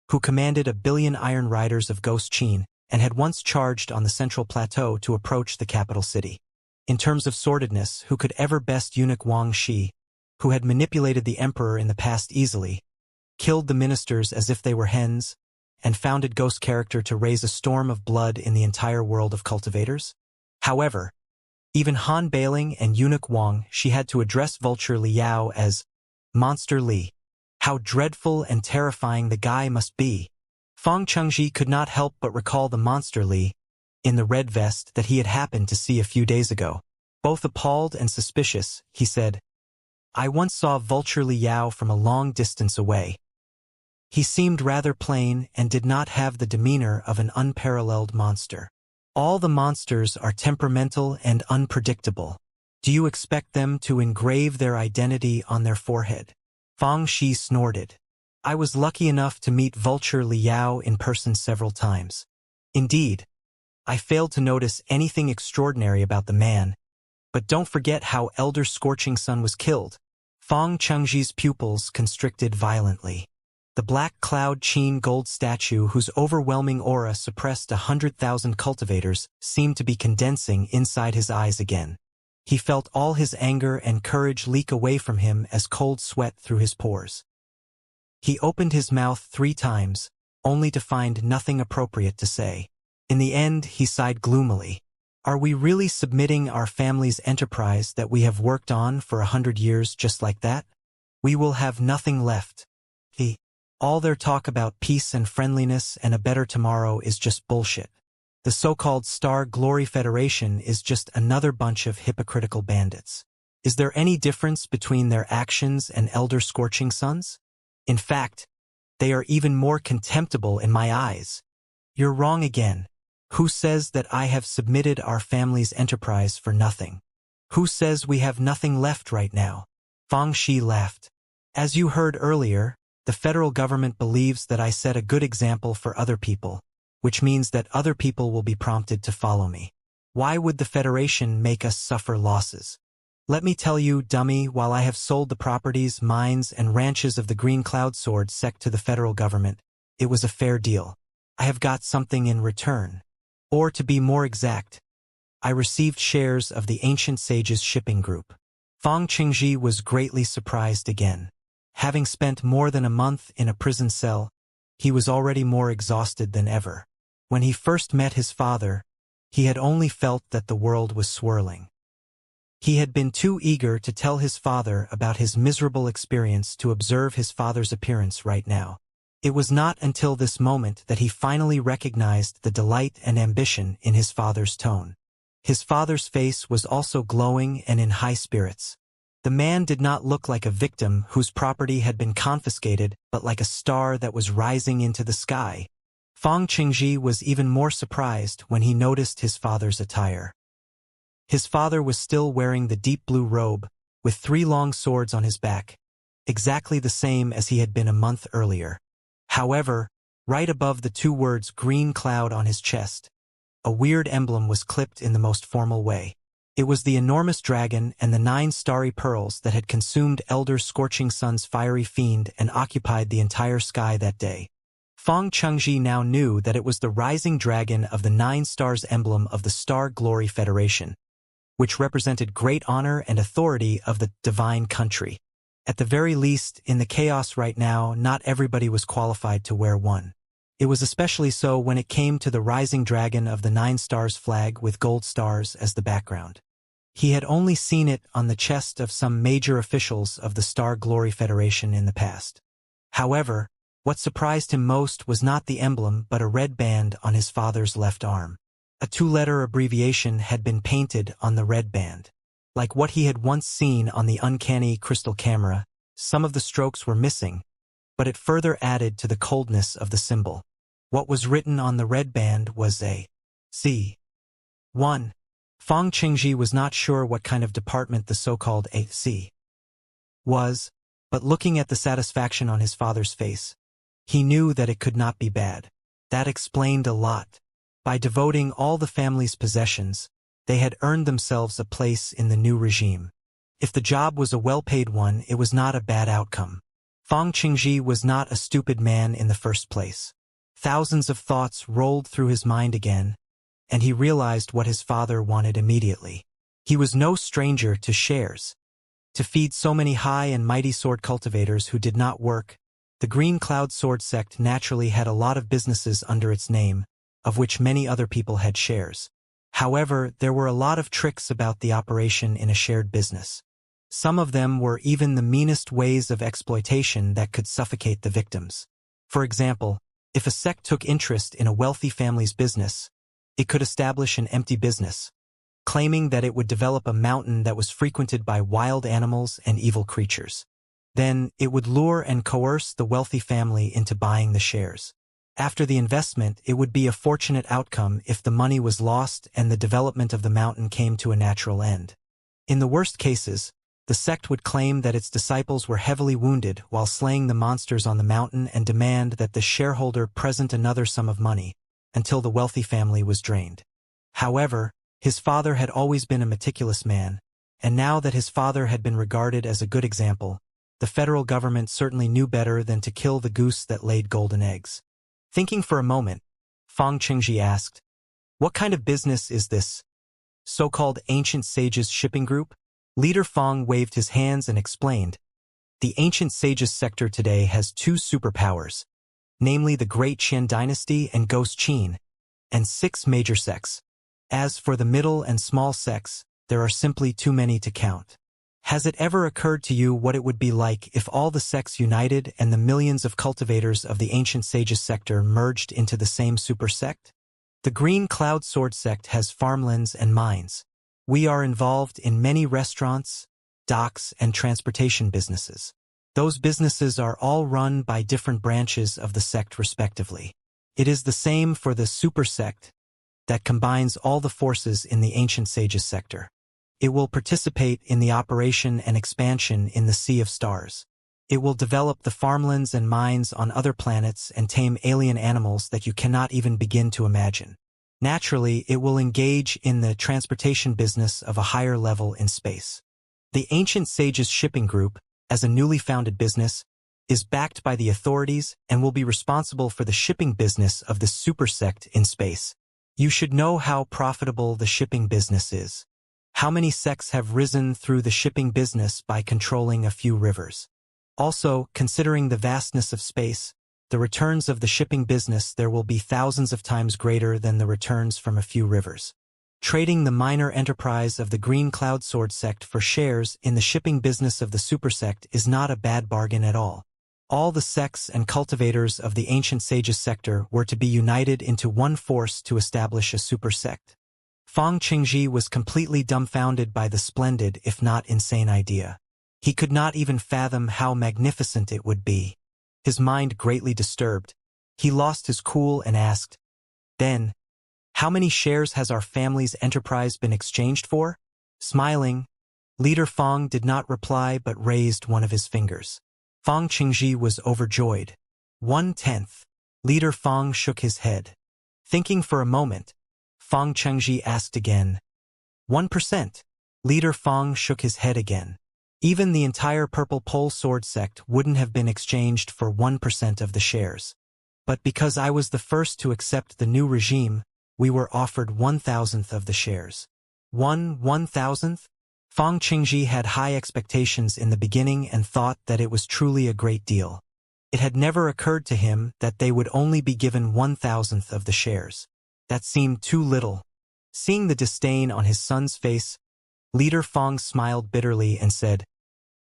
who commanded 1,000,000,000 iron riders of Ghost Qin and had once charged on the central plateau to approach the capital city. In terms of sordidness, who could ever best eunuch Wangxi, who had manipulated the emperor in the past easily, killed the ministers as if they were hens, and founded ghost character to raise a storm of blood in the entire world of cultivators? However, even Han Bailing and eunuch Wangxi had to address Vulture Liao as Monster Li. How dreadful and terrifying the guy must be. Fang Qingji could not help but recall the Monster Li in the red vest that he had happened to see a few days ago. Both appalled and suspicious, he said, I once saw Vulture Liao from a long distance away. He seemed rather plain and did not have the demeanor of an unparalleled monster. All the monsters are temperamental and unpredictable. Do you expect them to engrave their identity on their forehead? Fang Shi snorted. I was lucky enough to meet Vulture Liao in person several times. Indeed, I failed to notice anything extraordinary about the man, but don't forget how Elder Scorching Sun was killed. Fang Qingji's pupils constricted violently. The black cloud Qin gold statue whose overwhelming aura suppressed 100,000 cultivators seemed to be condensing inside his eyes again. He felt all his anger and courage leak away from him as cold sweat through his pores. He opened his mouth 3 times, only to find nothing appropriate to say. In the end, he sighed gloomily. Are we really submitting our family's enterprise that we have worked on for 100 years just like that? We will have nothing left. All their talk about peace and friendliness and a better tomorrow is just bullshit. The so-called Star Glory Federation is just another bunch of hypocritical bandits. Is there any difference between their actions and Elder Scorching Suns? In fact, they are even more contemptible in my eyes. You're wrong again. Who says that I have submitted our family's enterprise for nothing? Who says we have nothing left right now? Fang Shi laughed. As you heard earlier, the federal government believes that I set a good example for other people, which means that other people will be prompted to follow me. Why would the Federation make us suffer losses? Let me tell you, dummy, while I have sold the properties, mines, and ranches of the Green Cloud Sword sect to the federal government, it was a fair deal. I have got something in return. Or to be more exact, I received shares of the Ancient Sage's shipping group. Fang Qingji was greatly surprised again. Having spent more than a month in a prison cell, he was already more exhausted than ever. When he first met his father, he had only felt that the world was swirling. He had been too eager to tell his father about his miserable experience to observe his father's appearance right now. It was not until this moment that he finally recognized the delight and ambition in his father's tone. His father's face was also glowing and in high spirits. The man did not look like a victim whose property had been confiscated, but like a star that was rising into the sky. Fang Qingji was even more surprised when he noticed his father's attire. His father was still wearing the deep blue robe, with 3 long swords on his back, exactly the same as he had been a month earlier. However, right above the 2 words Green Cloud on his chest, a weird emblem was clipped in the most formal way. It was the enormous dragon and the 9 starry pearls that had consumed Elder Scorching Sun's fiery fiend and occupied the entire sky that day. Fang Qingji now knew that it was the rising dragon of the 9 stars emblem of the Star Glory Federation, which represented great honor and authority of the divine country. At the very least, in the chaos right now, not everybody was qualified to wear one. It was especially so when it came to the rising dragon of the 9 stars flag with gold stars as the background. He had only seen it on the chest of some major officials of the Star Glory Federation in the past. However, what surprised him most was not the emblem but a red band on his father's left arm. A 2-letter abbreviation had been painted on the red band. Like what he had once seen on the uncanny crystal camera, some of the strokes were missing, but it further added to the coldness of the symbol. What was written on the red band was a C1. Fang Qingji was not sure what kind of department the so-called AC was, but looking at the satisfaction on his father's face, he knew that it could not be bad. That explained a lot. By devoting all the family's possessions, they had earned themselves a place in the new regime. If the job was a well-paid one, it was not a bad outcome. Fang Qingji was not a stupid man in the first place. Thousands of thoughts rolled through his mind again, and he realized what his father wanted immediately. He was no stranger to shares. To feed so many high and mighty sword cultivators who did not work, the Green Cloud Sword sect naturally had a lot of businesses under its name, of which many other people had shares. However, there were a lot of tricks about the operation in a shared business. Some of them were even the meanest ways of exploitation that could suffocate the victims. For example, if a sect took interest in a wealthy family's business, it could establish an empty business, claiming that it would develop a mountain that was frequented by wild animals and evil creatures. Then, it would lure and coerce the wealthy family into buying the shares. After the investment, it would be a fortunate outcome if the money was lost and the development of the mountain came to a natural end. In the worst cases, the sect would claim that its disciples were heavily wounded while slaying the monsters on the mountain and demand that the shareholder present another sum of money, until the wealthy family was drained. However, his father had always been a meticulous man, and now that his father had been regarded as a good example, the federal government certainly knew better than to kill the goose that laid golden eggs. Thinking for a moment, Fang Qingji asked, "What kind of business is this so-called Ancient Sages Shipping Group?" Leader Fang waved his hands and explained, "The Ancient Sages sector today has two superpowers, namely the Great Qian Dynasty and Ghost Qin, and 6 major sects. As for the middle and small sects, there are simply too many to count. Has it ever occurred to you what it would be like if all the sects united and the millions of cultivators of the Ancient Sages sector merged into the same super sect? The Green Cloud Sword sect has farmlands and mines. We are involved in many restaurants, docks, and transportation businesses. Those businesses are all run by different branches of the sect respectively. It is the same for the super sect that combines all the forces in the Ancient Sages sector. It will participate in the operation and expansion in the Sea of Stars. It will develop the farmlands and mines on other planets and tame alien animals that you cannot even begin to imagine. Naturally, it will engage in the transportation business of a higher level in space. The Ancient Sages Shipping Group, as a newly founded business, is backed by the authorities and will be responsible for the shipping business of the super sect in space. You should know how profitable the shipping business is. How many sects have risen through the shipping business by controlling a few rivers? Also, considering the vastness of space, the returns of the shipping business there will be thousands of times greater than the returns from a few rivers. Trading the minor enterprise of the Green Cloud Sword sect for shares in the shipping business of the super sect is not a bad bargain at all. All the sects and cultivators of the Ancient Sages sector were to be united into one force to establish a super sect. Fang Qingji was completely dumbfounded by the splendid, if not insane idea. He could not even fathom how magnificent it would be. His mind greatly disturbed, he lost his cool and asked, "Then, how many shares has our family's enterprise been exchanged for?" Smiling, Leader Fang did not reply but raised one of his fingers. Fang Qingji was overjoyed. 1/10. Leader Fang shook his head. Thinking for a moment, Fang Qingji asked again, 1%. Leader Fang shook his head again. Even the entire Purple Pole Sword sect wouldn't have been exchanged for 1% of the shares. But because I was the first to accept the new regime, we were offered 1,000th of the shares. 1,000th? Fang Qingji had high expectations in the beginning and thought that it was truly a great deal. It had never occurred to him that they would only be given 1,000th of the shares. That seemed too little. Seeing the disdain on his son's face, Leader Fang smiled bitterly and said,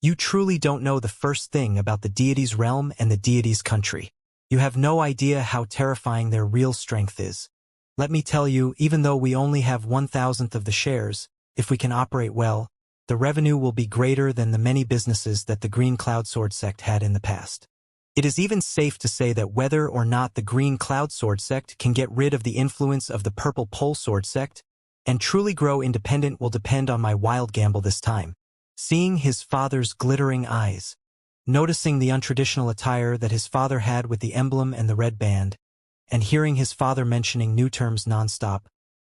"You truly don't know the first thing about the deity's realm and the deity's country. You have no idea how terrifying their real strength is. Let me tell you, even though we only have 1,000th of the shares, if we can operate well, the revenue will be greater than the many businesses that the Green Cloud Sword sect had in the past. It is even safe to say that whether or not the Green Cloud Sword sect can get rid of the influence of the Purple Pole Sword sect and truly grow independent will depend on my wild gamble this time." Seeing his father's glittering eyes, noticing the untraditional attire that his father had with the emblem and the red band, and hearing his father mentioning new terms nonstop,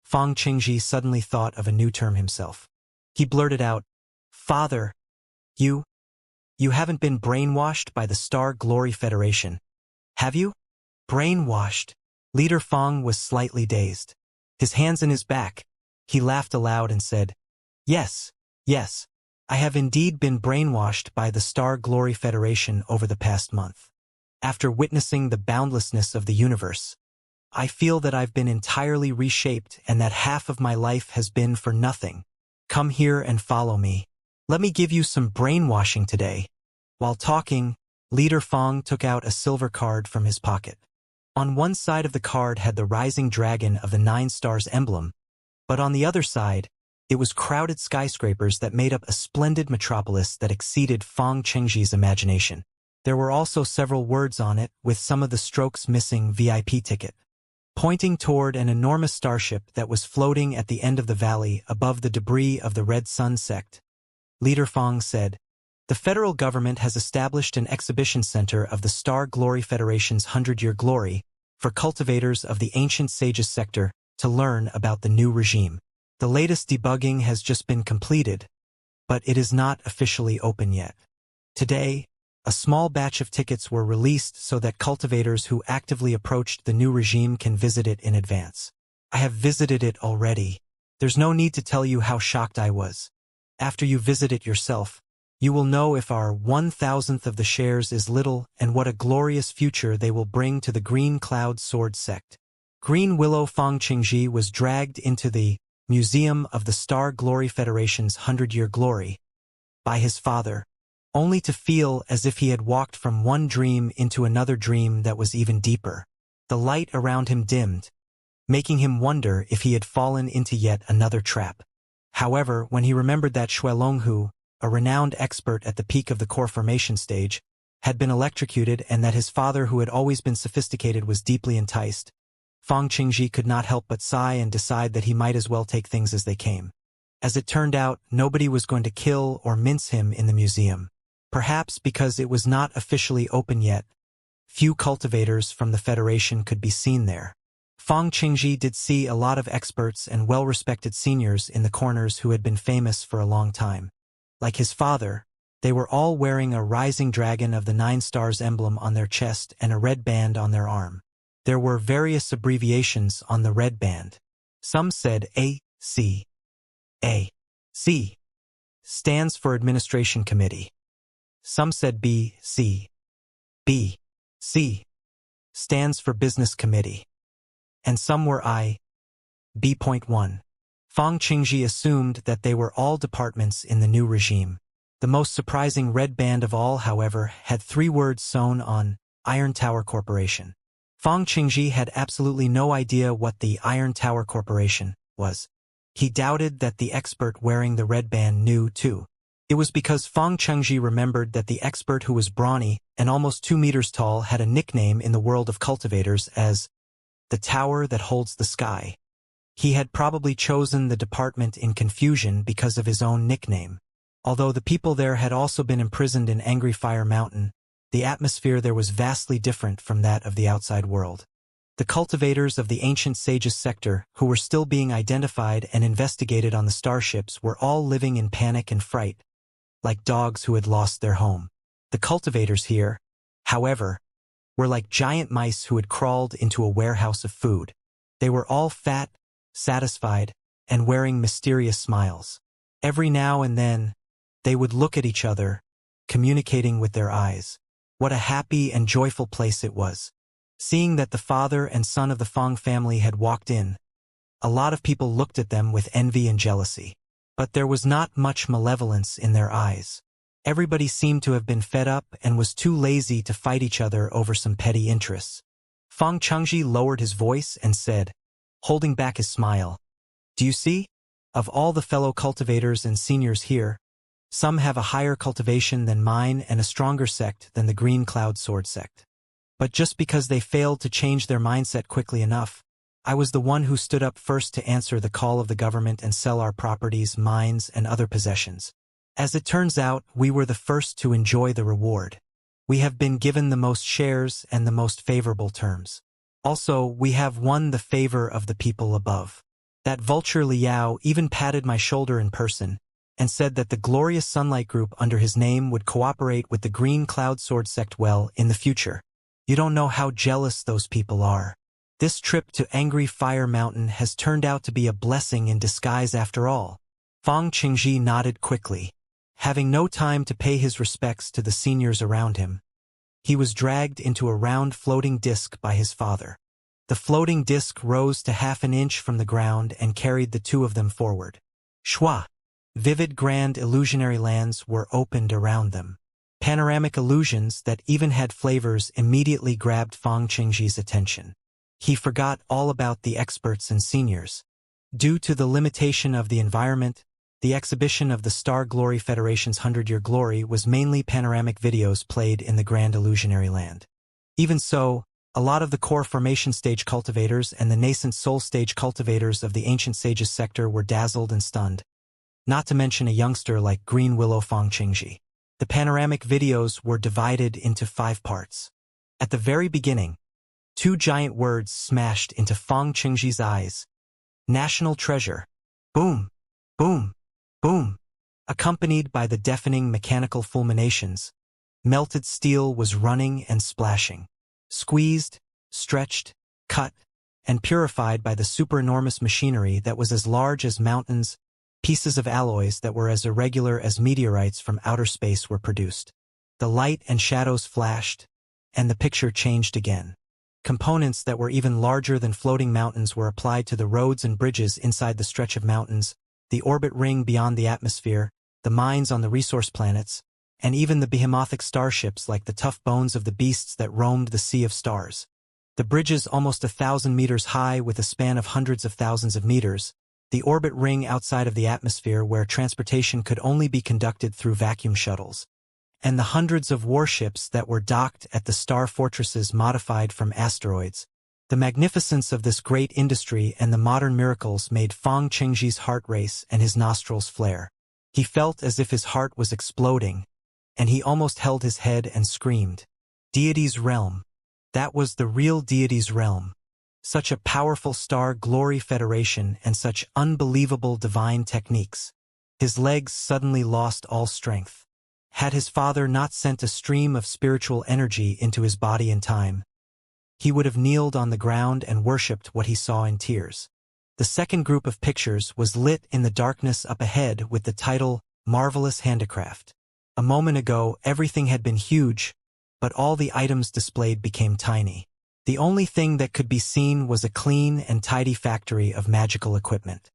Fang Qingji suddenly thought of a new term himself. He blurted out, "Father, you haven't been brainwashed by the Star Glory Federation, have you?" Brainwashed? Leader Fang was slightly dazed. His hands in his back, he laughed aloud and said, Yes, I have indeed been brainwashed by the Star Glory Federation over the past month. After witnessing the boundlessness of the universe, I feel that I've been entirely reshaped and that half of my life has been for nothing. Come here and follow me. Let me give you some brainwashing today." While talking, Leader Fang took out a silver card from his pocket. On one side of the card had the rising dragon of the 9 stars emblem, but on the other side, it was crowded skyscrapers that made up a splendid metropolis that exceeded Fang Qingji's imagination. There were also several words on it, with some of the strokes missing VIP ticket. Pointing toward an enormous starship that was floating at the end of the valley above the debris of the Red Sun sect, Leader Fang said, "The federal government has established an exhibition center of the Star Glory Federation's 100-year glory for cultivators of the Ancient Sages sector to learn about the new regime. The latest debugging has just been completed, but it is not officially open yet. Today, a small batch of tickets were released so that cultivators who actively approached the new regime can visit it in advance. I have visited it already. There's no need to tell you how shocked I was. After you visit it yourself, you will know if our 1,000th of the shares is little and what a glorious future they will bring to the Green Cloud Sword sect. Green Willow Fang Qingji was dragged into the Museum of the Star Glory Federation's 100-year glory by his father, only to feel as if he had walked from one dream into another dream that was even deeper. The light around him dimmed, making him wonder if he had fallen into yet another trap. However, when he remembered that Shui Longhu, a renowned expert at the peak of the core formation stage, had been electrocuted and that his father, who had always been sophisticated, was deeply enticed, Fang Qingji could not help but sigh and decide that he might as well take things as they came. As it turned out, nobody was going to kill or mince him in the museum. Perhaps because it was not officially open yet, few cultivators from the Federation could be seen there. Fang Qingji did see a lot of experts and well-respected seniors in the corners who had been famous for a long time. Like his father, they were all wearing a rising dragon of the 9 stars emblem on their chest and a red band on their arm. There were various abbreviations on the red band. Some said A.C. A.C. stands for Administration Committee. Some said B.C. B.C. stands for Business Committee. And some were I.B.1. Fang Qingji assumed that they were all departments in the new regime. The most surprising red band of all, however, had 3 words sewn on: Iron Tower Corporation. Fang Qingji had absolutely no idea what the Iron Tower Corporation was. He doubted that the expert wearing the red band knew, too. It was because Fang Qingji remembered that the expert, who was brawny and almost 2 meters tall, had a nickname in the world of cultivators as the Tower that Holds the Sky. He had probably chosen the department in confusion because of his own nickname. Although the people there had also been imprisoned in Angry Fire Mountain, the atmosphere there was vastly different from that of the outside world. The cultivators of the ancient sages sector, who were still being identified and investigated on the starships, were all living in panic and fright, like dogs who had lost their home. The cultivators here, however, were like giant mice who had crawled into a warehouse of food. They were all fat, satisfied, and wearing mysterious smiles. Every now and then, they would look at each other, communicating with their eyes. What a happy and joyful place it was. Seeing that the father and son of the Fang family had walked in, a lot of people looked at them with envy and jealousy. But there was not much malevolence in their eyes. Everybody seemed to have been fed up and was too lazy to fight each other over some petty interests. Fang Qingji lowered his voice and said, holding back his smile, "Do you see? Of all the fellow cultivators and seniors here, some have a higher cultivation than mine and a stronger sect than the Green Cloud Sword sect. But just because they failed to change their mindset quickly enough, I was the one who stood up first to answer the call of the government and sell our properties, mines, and other possessions. As it turns out, we were the first to enjoy the reward. We have been given the most shares and the most favorable terms. Also, we have won the favor of the people above. That vulture Liao even patted my shoulder in person and said that the Glorious Sunlight Group under his name would cooperate with the Green Cloud Sword sect well in the future. You don't know how jealous those people are. This trip to Angry Fire Mountain has turned out to be a blessing in disguise after all." Fang Qingji nodded quickly. Having no time to pay his respects to the seniors around him, he was dragged into a round floating disc by his father. The floating disc rose to half an inch from the ground and carried the 2 of them forward. Shwa! Vivid grand illusionary lands were opened around them. Panoramic illusions that even had flavors immediately grabbed Fang Qingji's attention. He forgot all about the experts and seniors. Due to the limitation of the environment, the exhibition of the Star Glory Federation's 100-year glory was mainly panoramic videos played in the Grand Illusionary Land. Even so, a lot of the core formation stage cultivators and the nascent soul stage cultivators of the ancient sages sector were dazzled and stunned, not to mention a youngster like Green Willow Fang Qingji. The panoramic videos were divided into 5 parts. At the very beginning, 2 giant words smashed into Fang Qingji's eyes. National Treasure. Boom, boom, boom. Accompanied by the deafening mechanical fulminations, Melted steel was running and splashing. Squeezed, stretched, cut, and purified by the superenormous machinery that was as large as mountains, pieces of alloys that were as irregular as meteorites from outer space were produced. The light and shadows flashed, and the picture changed again. Components that were even larger than floating mountains were applied to the roads and bridges inside the stretch of mountains, the orbit ring beyond the atmosphere, the mines on the resource planets, and even the behemoths starships like the tough bones of the beasts that roamed the sea of stars. The bridges almost 1,000 meters high with a span of hundreds of thousands of meters, the orbit ring outside of the atmosphere where transportation could only be conducted through vacuum shuttles, and the hundreds of warships that were docked at the star fortresses modified from asteroids. The magnificence of this great industry and the modern miracles made Feng Chengji's heart race and his nostrils flare. He felt as if his heart was exploding, and he almost held his head and screamed. Deity's realm. That was the real deity's realm. Such a powerful star glory federation and such unbelievable divine techniques. His legs suddenly lost all strength. Had his father not sent a stream of spiritual energy into his body in time, he would have kneeled on the ground and worshipped what he saw in tears. The second group of pictures was lit in the darkness up ahead with the title, Marvelous Handicraft. A moment ago, everything had been huge, but all the items displayed became tiny. The only thing that could be seen was a clean and tidy factory of magical equipment.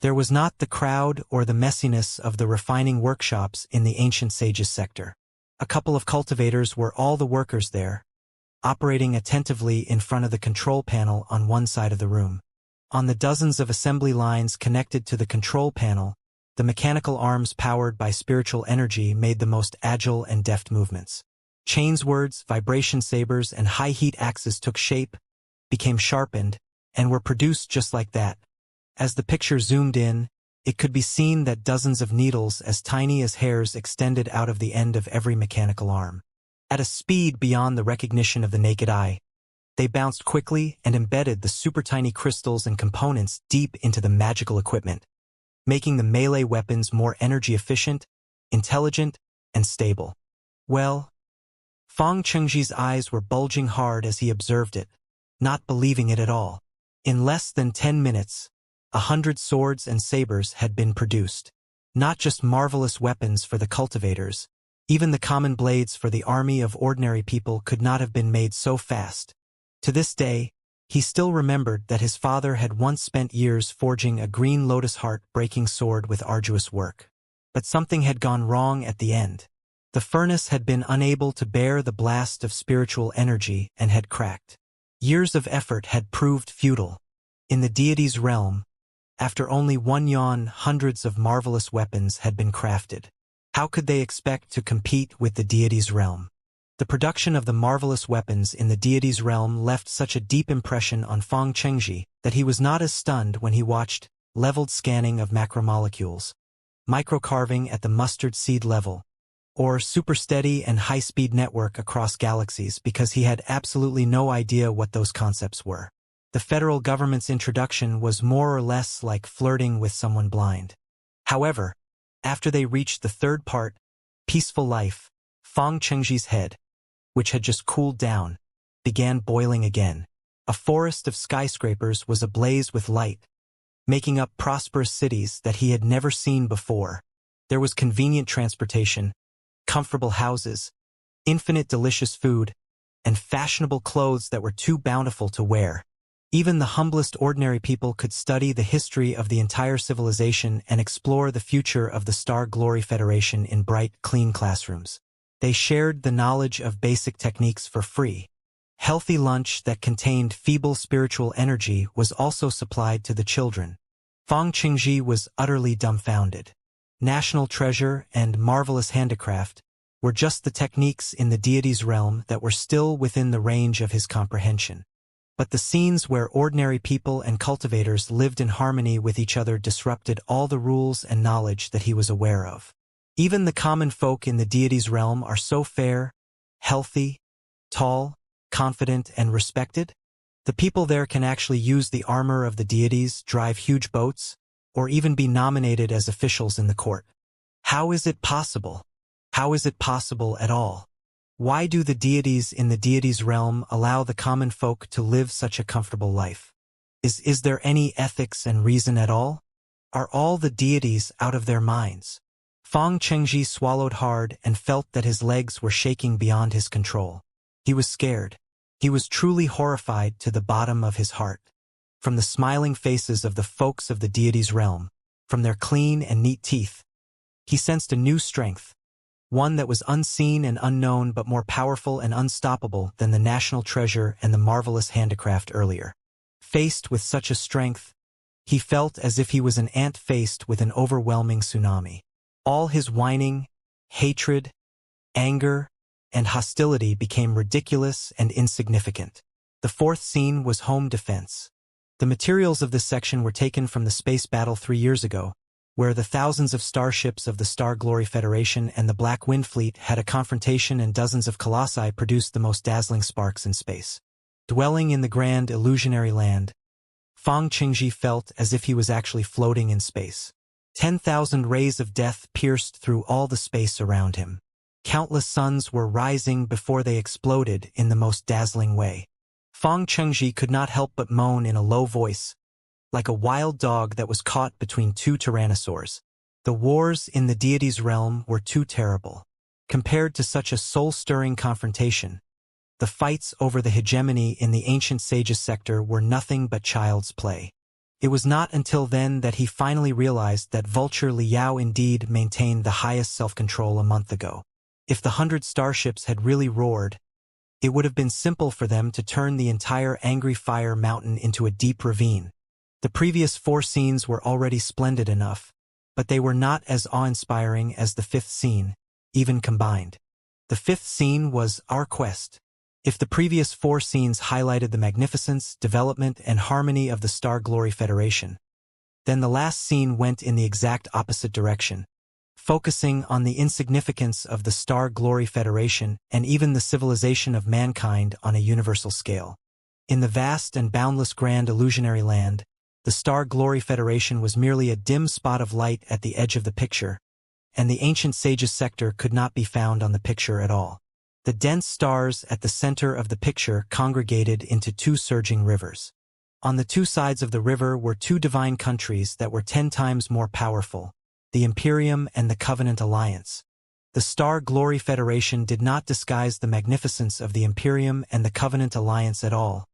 There was not the crowd or the messiness of the refining workshops in the ancient sages sector. A couple of cultivators were all the workers there, operating attentively in front of the control panel on one side of the room. On the dozens of assembly lines connected to the control panel, the mechanical arms powered by spiritual energy made the most agile and deft movements. Chainswords, vibration sabers, and high-heat axes took shape, became sharpened, and were produced just like that. As the picture zoomed in, it could be seen that dozens of needles as tiny as hairs extended out of the end of every mechanical arm. At a speed beyond the recognition of the naked eye, they bounced quickly and embedded the super-tiny crystals and components deep into the magical equipment, making the melee weapons more energy-efficient, intelligent, and stable. Well, Feng Chengji's eyes were bulging hard as he observed it, not believing it at all. In less than 10 minutes, 100 swords and sabers had been produced. Not just marvelous weapons for the cultivators, even the common blades for the army of ordinary people could not have been made so fast. To this day, he still remembered that his father had once spent years forging a green lotus heart-breaking sword with arduous work. But something had gone wrong at the end. The furnace had been unable to bear the blast of spiritual energy and had cracked. Years of effort had proved futile. In the deity's realm, after only 1 yawn, hundreds of marvelous weapons had been crafted. How could they expect to compete with the deity's realm? The production of the marvelous weapons in the deity's realm left such a deep impression on Feng Chengji that he was not as stunned when he watched leveled scanning of macromolecules, microcarving at the mustard seed level, or super-steady and high-speed network across galaxies because he had absolutely no idea what those concepts were. The federal government's introduction was more or less like flirting with someone blind. However, after they reached the third part, peaceful life, Feng Chengji's head, which had just cooled down, began boiling again. A forest of skyscrapers was ablaze with light, making up prosperous cities that he had never seen before. There was convenient transportation, comfortable houses, infinite delicious food, and fashionable clothes that were too bountiful to wear. Even the humblest ordinary people could study the history of the entire civilization and explore the future of the Star Glory Federation in bright, clean classrooms. They shared the knowledge of basic techniques for free. Healthy lunch that contained feeble spiritual energy was also supplied to the children. Feng Chengji was utterly dumbfounded. National treasure and marvelous handicraft were just the techniques in the deity's realm that were still within the range of his comprehension. But the scenes where ordinary people and cultivators lived in harmony with each other disrupted all the rules and knowledge that he was aware of. Even the common folk in the deity's realm are so fair, healthy, tall, confident, and respected. The people there can actually use the armor of the deities, drive huge boats, or even be nominated as officials in the court. How is it possible? How is it possible at all? Why do the deities in the deities realm allow the common folk to live such a comfortable life? Is there any ethics and reason at all? Are all the deities out of their minds? Fang Chengji swallowed hard and felt that his legs were shaking beyond his control. He was scared. He was truly horrified to the bottom of his heart. From the smiling faces of the folks of the deities' realm, from their clean and neat teeth, he sensed a new strength, one that was unseen and unknown but more powerful and unstoppable than the national treasure and the marvelous handicraft earlier. Faced with such a strength, he felt as if he was an ant faced with an overwhelming tsunami. All his whining, hatred, anger, and hostility became ridiculous and insignificant. The fourth scene was home defense. The materials of this section were taken from the space battle 3 years ago, where the thousands of starships of the Star Glory Federation and the Black Wind Fleet had a confrontation and dozens of colossi produced the most dazzling sparks in space. Dwelling in the grand illusionary land, Fang Qingji felt as if he was actually floating in space. 10,000 rays of death pierced through all the space around him. Countless suns were rising before they exploded in the most dazzling way. Fang Chengji could not help but moan in a low voice, like a wild dog that was caught between two tyrannosaurs. The wars in the deity's realm were too terrible. Compared to such a soul-stirring confrontation, the fights over the hegemony in the ancient sage's sector were nothing but child's play. It was not until then that he finally realized that Vulture Liao indeed maintained the highest self-control a month ago. If the 100 starships had really roared, it would have been simple for them to turn the entire Angry Fire Mountain into a deep ravine. The previous 4 scenes were already splendid enough, but they were not as awe-inspiring as the 5th scene, even combined. The 5th scene was Our Quest. If the previous 4 scenes highlighted the magnificence, development, and harmony of the Star Glory Federation, then the last scene went in the exact opposite direction, focusing on the insignificance of the Star Glory Federation and even the civilization of mankind on a universal scale. In the vast and boundless grand illusionary land, the Star Glory Federation was merely a dim spot of light at the edge of the picture, and the ancient sage's sector could not be found on the picture at all. The dense stars at the center of the picture congregated into 2 surging rivers. On the 2 sides of the river were 2 divine countries that were 10 times more powerful, the Imperium and the Covenant Alliance. The Star Glory Federation did not disguise the magnificence of the Imperium and the Covenant Alliance at all,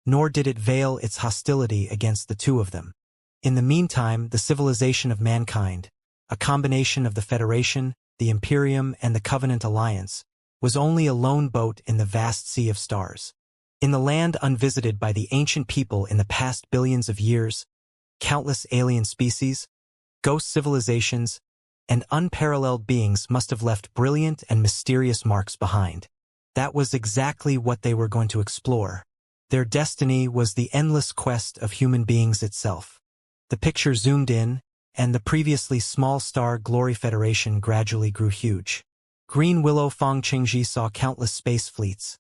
nor did it veil its hostility against the 2 of them. In the meantime, the civilization of mankind, a combination of the Federation, the Imperium, and the Covenant Alliance, was only a lone boat in the vast sea of stars. In the land unvisited by the ancient people in the past billions of years, countless alien species, ghost civilizations, and unparalleled beings must have left brilliant and mysterious marks behind. That was exactly what they were going to explore. Their destiny was the endless quest of human beings itself. The picture zoomed in, and the previously small Star Glory Federation gradually grew huge. Green Willow Fang Qingji saw countless space fleets,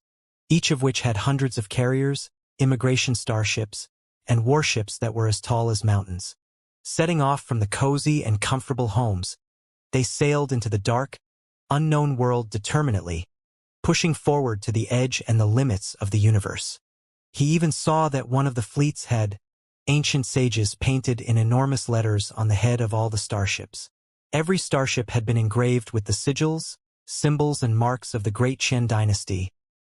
each of which had hundreds of carriers, immigration starships, and warships that were as tall as mountains. Setting off from the cozy and comfortable homes, they sailed into the dark, unknown world determinately, pushing forward to the edge and the limits of the universe. He even saw that one of the fleets had ancient sages painted in enormous letters on the head of all the starships. Every starship had been engraved with the sigils, symbols, and marks of the Great Qian dynasty,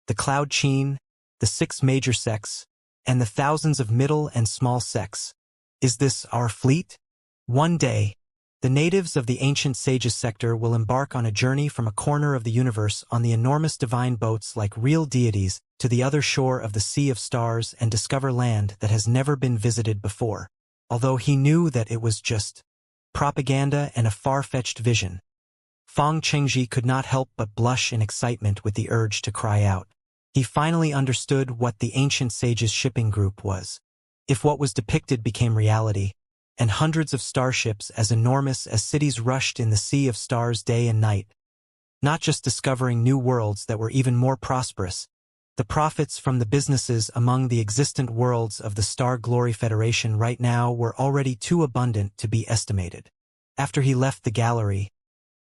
the Cloud Qin, the 6 major sects, and the thousands of middle and small sects. Is this our fleet? One day, the natives of the ancient sages sector will embark on a journey from a corner of the universe on the enormous divine boats like real deities to the other shore of the Sea of Stars and discover land that has never been visited before. Although he knew that it was just propaganda and a far-fetched vision, Fang Qingji could not help but blush in excitement with the urge to cry out. He finally understood what the ancient sages' shipping group was. If what was depicted became reality, and hundreds of starships as enormous as cities rushed in the Sea of Stars day and night, not just discovering new worlds that were even more prosperous, the profits from the businesses among the existent worlds of the Star Glory Federation right now were already too abundant to be estimated. After he left the gallery,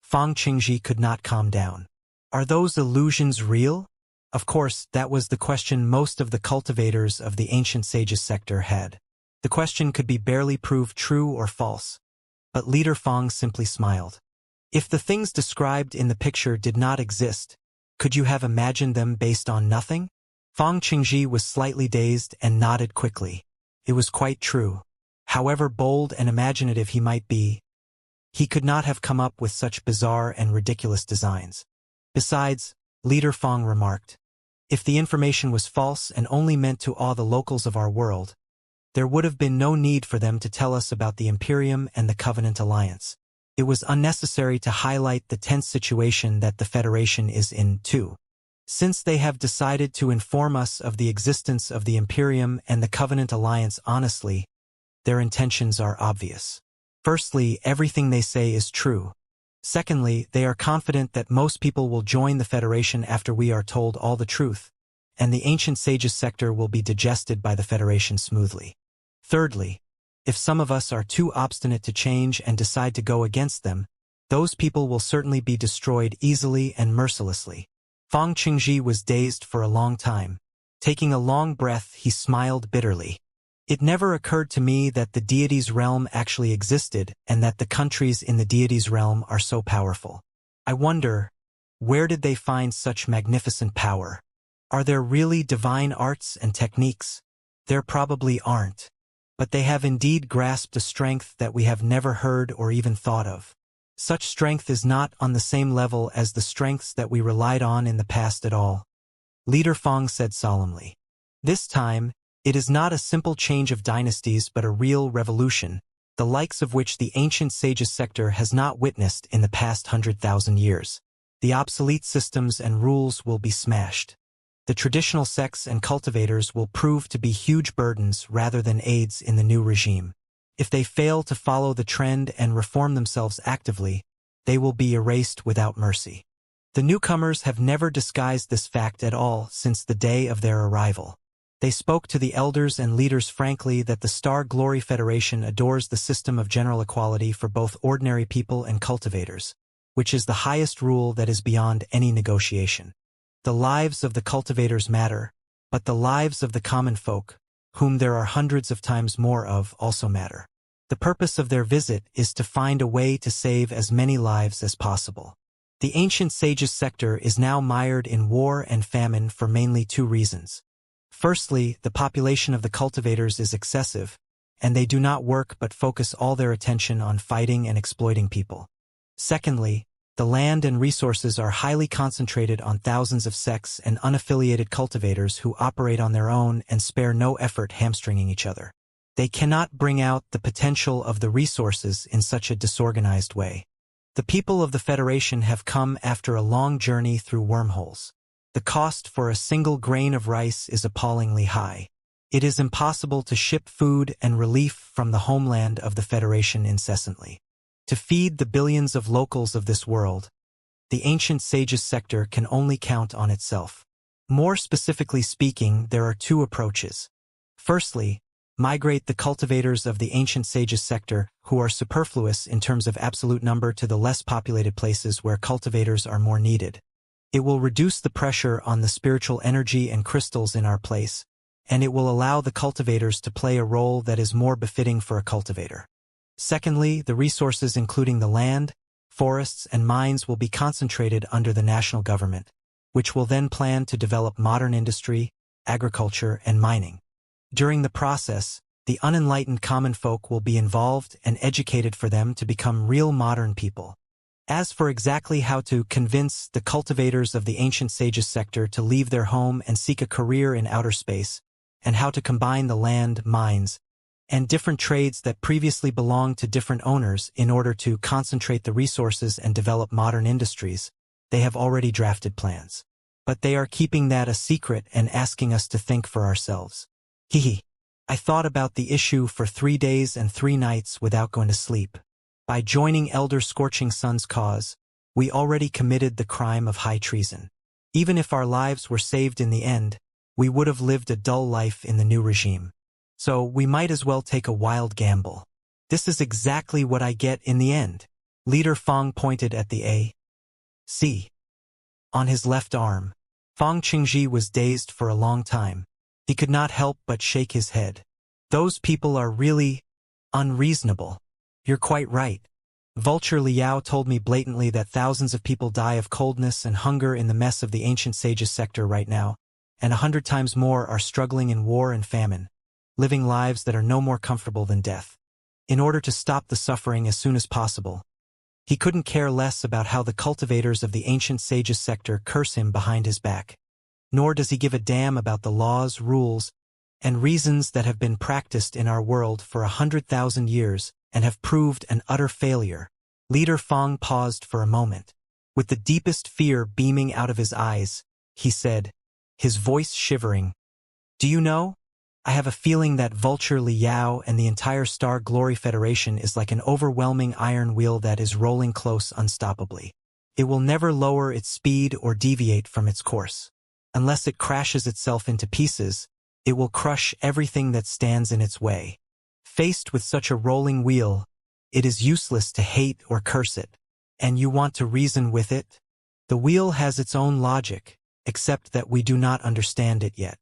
Fang Qingji could not calm down. Are those illusions real? Of course, that was the question most of the cultivators of the ancient sages sector had. The question could be barely proved true or false. But Leader Fong simply smiled. If the things described in the picture did not exist, could you have imagined them based on nothing? Fong Qingji was slightly dazed and nodded quickly. It was quite true. However bold and imaginative he might be, he could not have come up with such bizarre and ridiculous designs. Besides, Leader Fong remarked, if the information was false and only meant to awe the locals of our world, there would have been no need for them to tell us about the Imperium and the Covenant Alliance. It was unnecessary to highlight the tense situation that the Federation is in, too. Since they have decided to inform us of the existence of the Imperium and the Covenant Alliance honestly, their intentions are obvious. Firstly, everything they say is true. Secondly, they are confident that most people will join the Federation after we are told all the truth, and the ancient sages sector will be digested by the Federation smoothly. Thirdly, if some of us are too obstinate to change and decide to go against them, those people will certainly be destroyed easily and mercilessly. Fong Qingji was dazed for a long time. Taking a long breath, he smiled bitterly. It never occurred to me that the deity's realm actually existed and that the countries in the deity's realm are so powerful. I wonder, where did they find such magnificent power? Are there really divine arts and techniques? There probably aren't. But they have indeed grasped a strength that we have never heard or even thought of. Such strength is not on the same level as the strengths that we relied on in the past at all. Leader Fong said solemnly. This time, it is not a simple change of dynasties but a real revolution, the likes of which the ancient sages sector has not witnessed in the past 100,000 years. The obsolete systems and rules will be smashed. The traditional sects and cultivators will prove to be huge burdens rather than aids in the new regime. If they fail to follow the trend and reform themselves actively, they will be erased without mercy. The newcomers have never disguised this fact at all since the day of their arrival. They spoke to the elders and leaders frankly that the Star Glory Federation adores the system of general equality for both ordinary people and cultivators, which is the highest rule that is beyond any negotiation. The lives of the cultivators matter, but the lives of the common folk, whom there are hundreds of times more of, also matter. The purpose of their visit is to find a way to save as many lives as possible. The ancient sages sector is now mired in war and famine for mainly two reasons. Firstly, the population of the cultivators is excessive, and they do not work but focus all their attention on fighting and exploiting people. Secondly, the land and resources are highly concentrated on thousands of sects and unaffiliated cultivators who operate on their own and spare no effort hamstringing each other. They cannot bring out the potential of the resources in such a disorganized way. The people of the Federation have come after a long journey through wormholes. The cost for a single grain of rice is appallingly high. It is impossible to ship food and relief from the homeland of the Federation incessantly. To feed the billions of locals of this world, the ancient sages sector can only count on itself. More specifically speaking, there are two approaches. Firstly, migrate the cultivators of the ancient sages sector, who are superfluous in terms of absolute number, to the less populated places where cultivators are more needed. It will reduce the pressure on the spiritual energy and crystals in our place, and it will allow the cultivators to play a role that is more befitting for a cultivator. Secondly, the resources including the land, forests, and mines will be concentrated under the national government, which will then plan to develop modern industry, agriculture, and mining. During the process, the unenlightened common folk will be involved and educated for them to become real modern people. As for exactly how to convince the cultivators of the ancient sages sector to leave their home and seek a career in outer space, and how to combine the land, mines, and different trades that previously belonged to different owners in order to concentrate the resources and develop modern industries, they have already drafted plans. But they are keeping that a secret and asking us to think for ourselves. Hehe. I thought about the issue for 3 days and 3 nights without going to sleep. By joining Elder Scorching Sun's cause, we already committed the crime of high treason. Even if our lives were saved in the end, we would have lived a dull life in the new regime. So we might as well take a wild gamble. This is exactly what I get in the end. Leader Fong pointed at the A.C. on his left arm. Fang Qingji was dazed for a long time. He could not help but shake his head. Those people are really unreasonable. You're quite right. Vulture Liao told me blatantly that thousands of people die of coldness and hunger in the mess of the ancient sages sector right now, and 100 times more are struggling in war and famine, living lives that are no more comfortable than death. In order to stop the suffering as soon as possible, he couldn't care less about how the cultivators of the ancient sages sector curse him behind his back. Nor does he give a damn about the laws, rules, and reasons that have been practiced in our world for 100,000 years and have proved an utter failure. Leader Fang paused for a moment. With the deepest fear beaming out of his eyes, he said, his voice shivering, "Do you know? I have a feeling that Vulture Liao and the entire Star Glory Federation is like an overwhelming iron wheel that is rolling close unstoppably. It will never lower its speed or deviate from its course. Unless it crashes itself into pieces, it will crush everything that stands in its way. Faced with such a rolling wheel, it is useless to hate or curse it. And you want to reason with it? The wheel has its own logic, except that we do not understand it yet."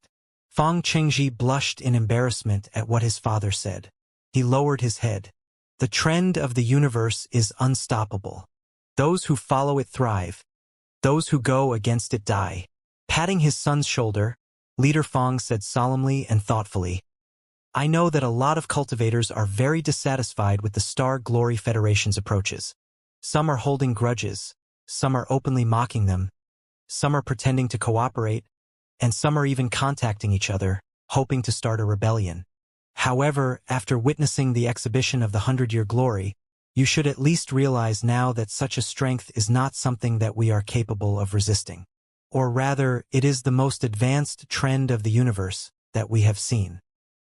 Fang Qingji blushed in embarrassment at what his father said. He lowered his head. "The trend of the universe is unstoppable. Those who follow it thrive. Those who go against it die." Patting his son's shoulder, Leader Fang said solemnly and thoughtfully, "I know that a lot of cultivators are very dissatisfied with the Star Glory Federation's approaches. Some are holding grudges, some are openly mocking them, some are pretending to cooperate, and some are even contacting each other, hoping to start a rebellion. However, after witnessing the exhibition of the 100-Year Glory, you should at least realize now that such a strength is not something that we are capable of resisting. Or rather, it is the most advanced trend of the universe that we have seen.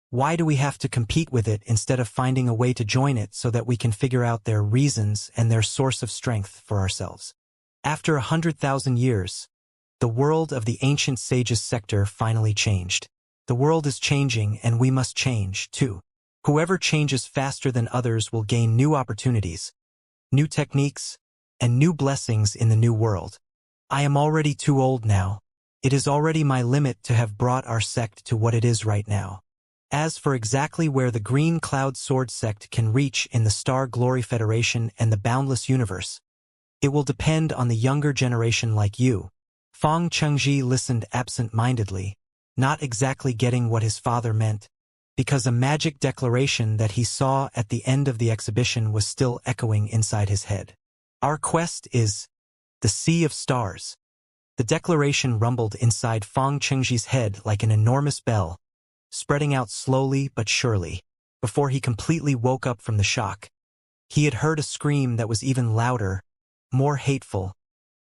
Why do we have to compete with it instead of finding a way to join it so that we can figure out their reasons and their source of strength for ourselves? After 100,000 years, the world of the ancient sages sector finally changed. The world is changing and we must change, too. Whoever changes faster than others will gain new opportunities, new techniques, and new blessings in the new world. I am already too old now. It is already my limit to have brought our sect to what it is right now. As for exactly where the Green Cloud Sword sect can reach in the Star Glory Federation and the boundless universe, it will depend on the younger generation like you." Fang Qingji listened absent-mindedly, not exactly getting what his father meant, because a magic declaration that he saw at the end of the exhibition was still echoing inside his head. "Our quest is the Sea of Stars." The declaration rumbled inside Fang Qingji's head like an enormous bell, spreading out slowly but surely, before he completely woke up from the shock. He had heard a scream that was even louder, more hateful,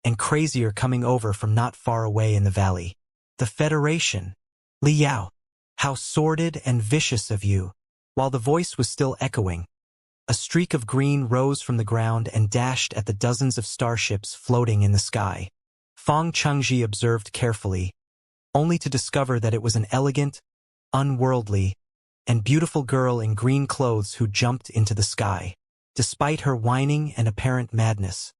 and crazier coming over from not far away in the valley. "The Federation! Liao! How sordid and vicious of you!" While the voice was still echoing, a streak of green rose from the ground and dashed at the dozens of starships floating in the sky. Fang Qingji observed carefully, only to discover that it was an elegant, unworldly, and beautiful girl in green clothes who jumped into the sky. Despite her whining and apparent madness,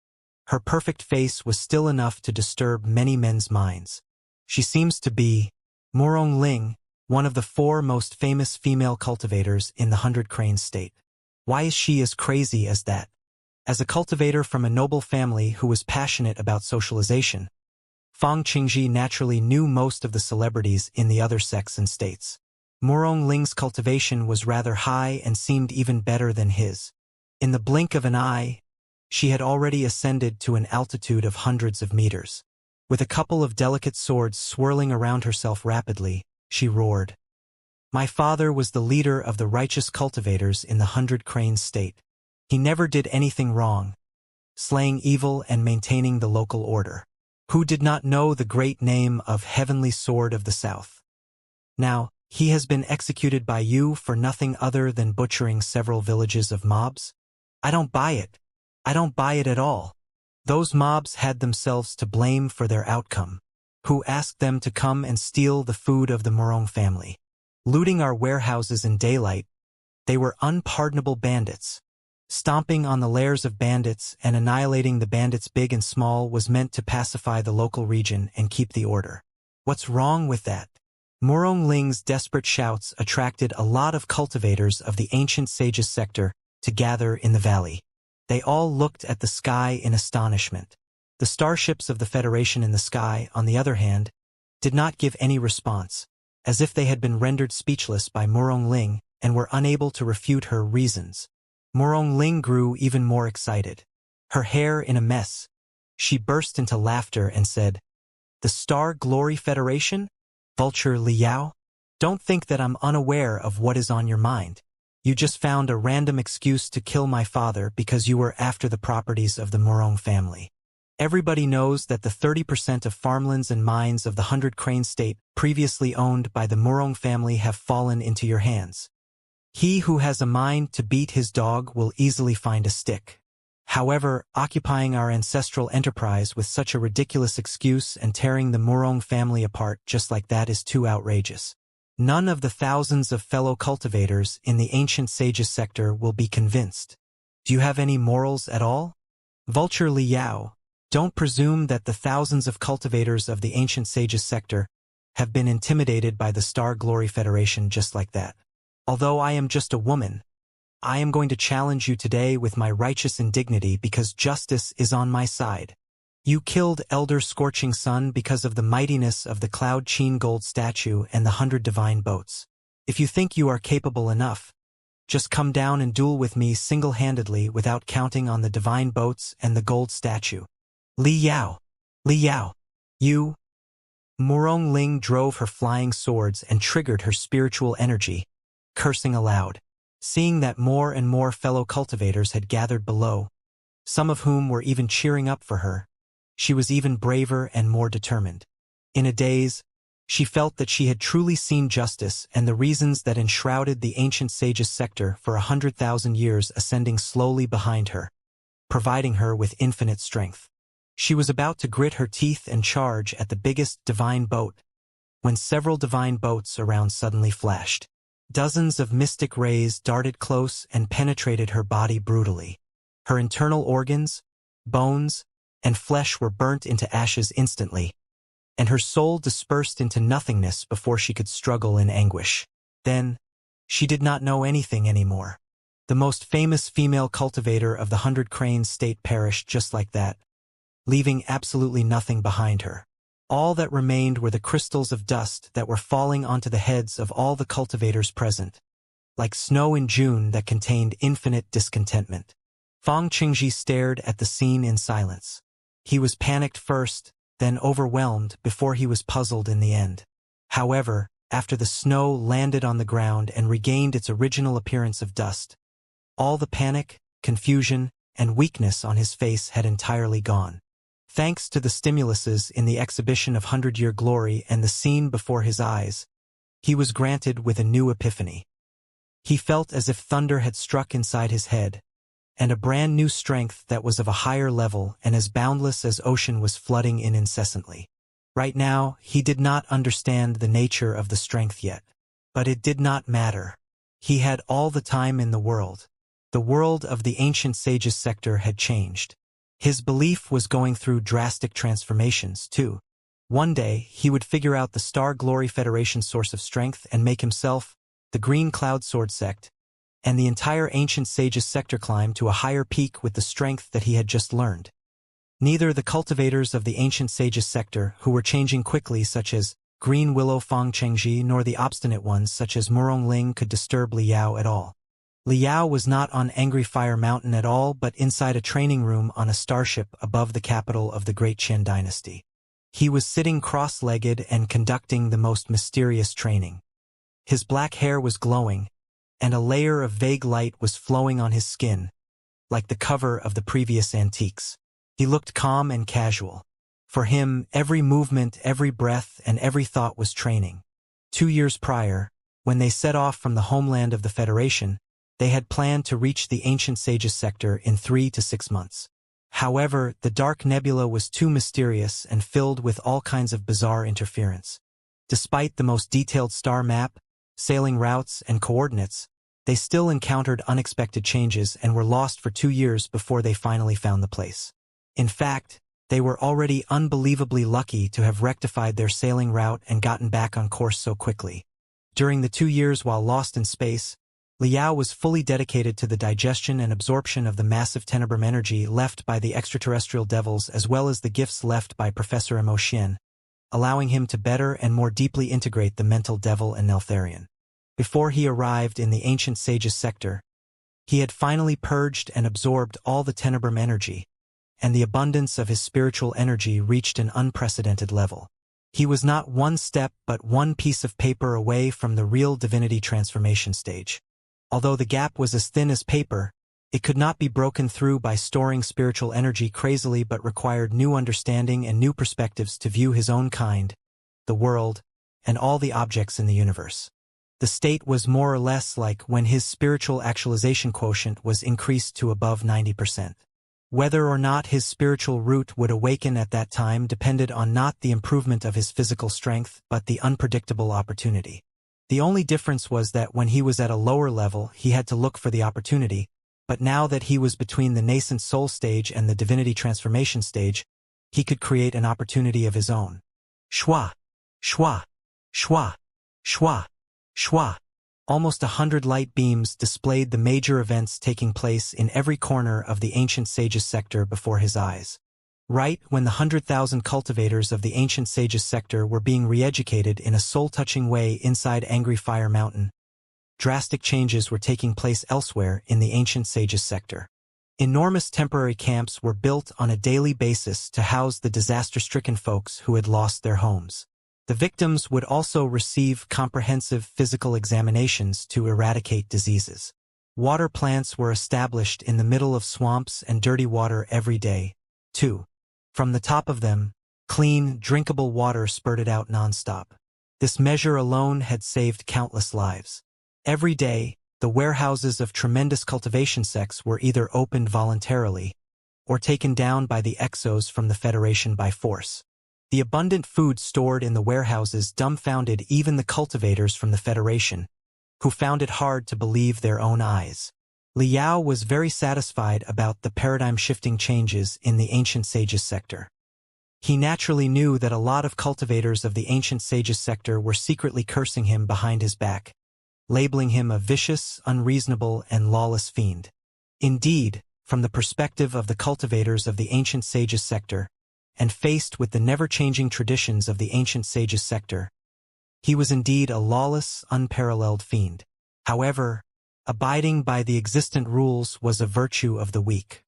her perfect face was still enough to disturb many men's minds. She seems to be Murong Ling, one of the 4 most famous female cultivators in the 100 Cranes state. Why is she as crazy as that? As a cultivator from a noble family who was passionate about socialization, Fang Qingji naturally knew most of the celebrities in the other sects and states. Murong Ling's cultivation was rather high and seemed even better than his. In the blink of an eye, she had already ascended to an altitude of hundreds of meters. With a couple of delicate swords swirling around herself rapidly, she roared. "My father was the leader of the righteous cultivators in the 100 Cranes state. He never did anything wrong, slaying evil and maintaining the local order. Who did not know the great name of Heavenly Sword of the South? Now, he has been executed by you for nothing other than butchering several villages of mobs? I don't buy it. I don't buy it at all. Those mobs had themselves to blame for their outcome. Who asked them to come and steal the food of the Murong family? Looting our warehouses in daylight, they were unpardonable bandits. Stomping on the lairs of bandits and annihilating the bandits big and small was meant to pacify the local region and keep the order. What's wrong with that? Murong Ling's desperate shouts attracted a lot of cultivators of the ancient sages sector to gather in the valley. They all looked at the sky in astonishment. The starships of the Federation in the sky, on the other hand, did not give any response, as if they had been rendered speechless by Murong Ling and were unable to refute her reasons. Murong Ling grew even more excited. Her hair in a mess, she burst into laughter and said, "The Star Glory Federation? Vulture Liao? Don't think that I'm unaware of what is on your mind. You just found a random excuse to kill my father because you were after the properties of the Murong family. Everybody knows that the 30% of farmlands and mines of the 100 Crane State previously owned by the Murong family have fallen into your hands. He who has a mind to beat his dog will easily find a stick. However, occupying our ancestral enterprise with such a ridiculous excuse and tearing the Murong family apart just like that is too outrageous. None of the thousands of fellow cultivators in the ancient sages sector will be convinced. Do you have any morals at all? Vulture Liao, don't presume that the thousands of cultivators of the ancient sages sector have been intimidated by the Star Glory Federation just like that. Although I am just a woman, I am going to challenge you today with my righteous indignity because justice is on my side. You killed Elder Scorching Sun because of the mightiness of the Cloud Chin gold statue and the 100 divine boats. If you think you are capable enough, just come down and duel with me single-handedly without counting on the divine boats and the gold statue. Liao! You! Murong Ling drove her flying swords and triggered her spiritual energy, cursing aloud. Seeing that more and more fellow cultivators had gathered below, some of whom were even cheering up for her, she was even braver and more determined. In a daze, she felt that she had truly seen justice and the reasons that enshrouded the ancient sages sector for 100,000 years ascending slowly behind her, providing her with infinite strength. She was about to grit her teeth and charge at the biggest divine boat, when several divine boats around suddenly flashed. Dozens of mystic rays darted close and penetrated her body brutally. Her internal organs, bones, and flesh were burnt into ashes instantly, and her soul dispersed into nothingness before she could struggle in anguish. Then, she did not know anything anymore. The most famous female cultivator of the 100 Cranes State perished just like that, leaving absolutely nothing behind her. All that remained were the crystals of dust that were falling onto the heads of all the cultivators present, like snow in June that contained infinite discontentment. Fang Qingji stared at the scene in silence. He was panicked first, then overwhelmed before he was puzzled in the end. However, after the snow landed on the ground and regained its original appearance of dust, all the panic, confusion, and weakness on his face had entirely gone. Thanks to the stimuluses in the exhibition of 100-Year Glory and the scene before his eyes, he was granted with a new epiphany. He felt as if thunder had struck inside his head, and a brand new strength that was of a higher level and as boundless as ocean was flooding in incessantly. Right now, he did not understand the nature of the strength yet. But it did not matter. He had all the time in the world. The world of the ancient sages sector had changed. His belief was going through drastic transformations, too. One day, he would figure out the Star Glory Federation source of strength and make himself, the Green Cloud Sword sect, and the entire ancient sages sector climb to a higher peak with the strength that he had just learned. Neither the cultivators of the ancient sages sector, who were changing quickly such as Green Willow Fang Chengji, nor the obstinate ones such as Murong Ling could disturb Liao at all. Liao was not on Angry Fire Mountain at all but inside a training room on a starship above the capital of the Great Qin dynasty. He was sitting cross-legged and conducting the most mysterious training. His black hair was glowing, and a layer of vague light was flowing on his skin, like the cover of the previous antiques. He looked calm and casual. For him, every movement, every breath, and every thought was training. 2 years prior, when they set off from the homeland of the Federation, they had planned to reach the ancient sages sector in 3 to 6 months. However, the dark nebula was too mysterious and filled with all kinds of bizarre interference. Despite the most detailed star map, sailing routes, and coordinates, They still encountered unexpected changes and were lost for 2 years before they finally found the place. In fact, they were already unbelievably lucky to have rectified their sailing route and gotten back on course so quickly. During the 2 years while lost in space, Liao was fully dedicated to the digestion and absorption of the massive tenebrum energy left by the extraterrestrial devils as well as the gifts left by Professor Emotion, allowing him to better and more deeply integrate the mental devil and Neltharion. Before he arrived in the ancient sage's sector, he had finally purged and absorbed all the tenebrum energy, and the abundance of his spiritual energy reached an unprecedented level. He was not one step but one piece of paper away from the real divinity transformation stage. Although the gap was as thin as paper, it could not be broken through by storing spiritual energy crazily but required new understanding and new perspectives to view his own kind, the world, and all the objects in the universe. The state was more or less like when his spiritual actualization quotient was increased to above 90%. Whether or not his spiritual root would awaken at that time depended on not the improvement of his physical strength but the unpredictable opportunity. The only difference was that when he was at a lower level he had to look for the opportunity, but now that he was between the nascent soul stage and the divinity transformation stage, he could create an opportunity of his own. Shwa! Shwa! Shwa! Shwa! Shwa! Almost 100 light beams displayed the major events taking place in every corner of the ancient sage's sector before his eyes. Right when the 100,000 cultivators of the ancient sage's sector were being re-educated in a soul-touching way inside Angry Fire Mountain, drastic changes were taking place elsewhere in the ancient sage's sector. Enormous temporary camps were built on a daily basis to house the disaster-stricken folks who had lost their homes. The victims would also receive comprehensive physical examinations to eradicate diseases. Water plants were established in the middle of swamps and dirty water every day, too. From the top of them, clean, drinkable water spurted out nonstop. This measure alone had saved countless lives. Every day, the warehouses of tremendous cultivation sects were either opened voluntarily or taken down by the exos from the Federation by force. The abundant food stored in the warehouses dumbfounded even the cultivators from the Federation, who found it hard to believe their own eyes. Liao was very satisfied about the paradigm-shifting changes in the ancient sage's sector. He naturally knew that a lot of cultivators of the ancient sage's sector were secretly cursing him behind his back, labeling him a vicious, unreasonable, and lawless fiend. Indeed, from the perspective of the cultivators of the ancient sage's sector, and faced with the never-changing traditions of the ancient sage's sector, he was indeed a lawless, unparalleled fiend. However, abiding by the existent rules was a virtue of the weak.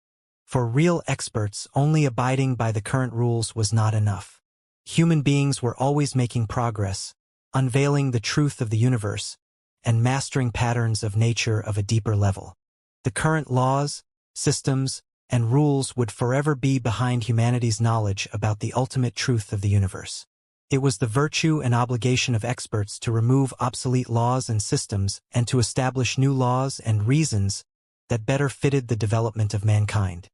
For real experts, only abiding by the current rules was not enough. Human beings were always making progress, unveiling the truth of the universe, and mastering patterns of nature of a deeper level. The current laws, systems, and rules would forever be behind humanity's knowledge about the ultimate truth of the universe. It was the virtue and obligation of experts to remove obsolete laws and systems and to establish new laws and reasons that better fitted the development of mankind.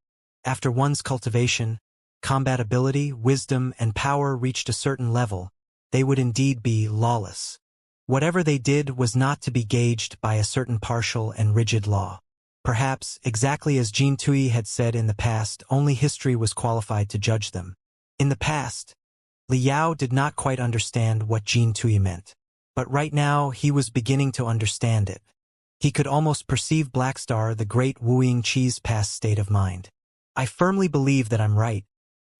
After one's cultivation, compatibility, wisdom, and power reached a certain level, they would indeed be lawless. Whatever they did was not to be gauged by a certain partial and rigid law. Perhaps, exactly as Jean Tui had said in the past, only history was qualified to judge them. In the past, Liao did not quite understand what Jean Tui meant. But right now, he was beginning to understand it. He could almost perceive Blackstar, the great wooing cheese past state of mind. I firmly believe that I'm right,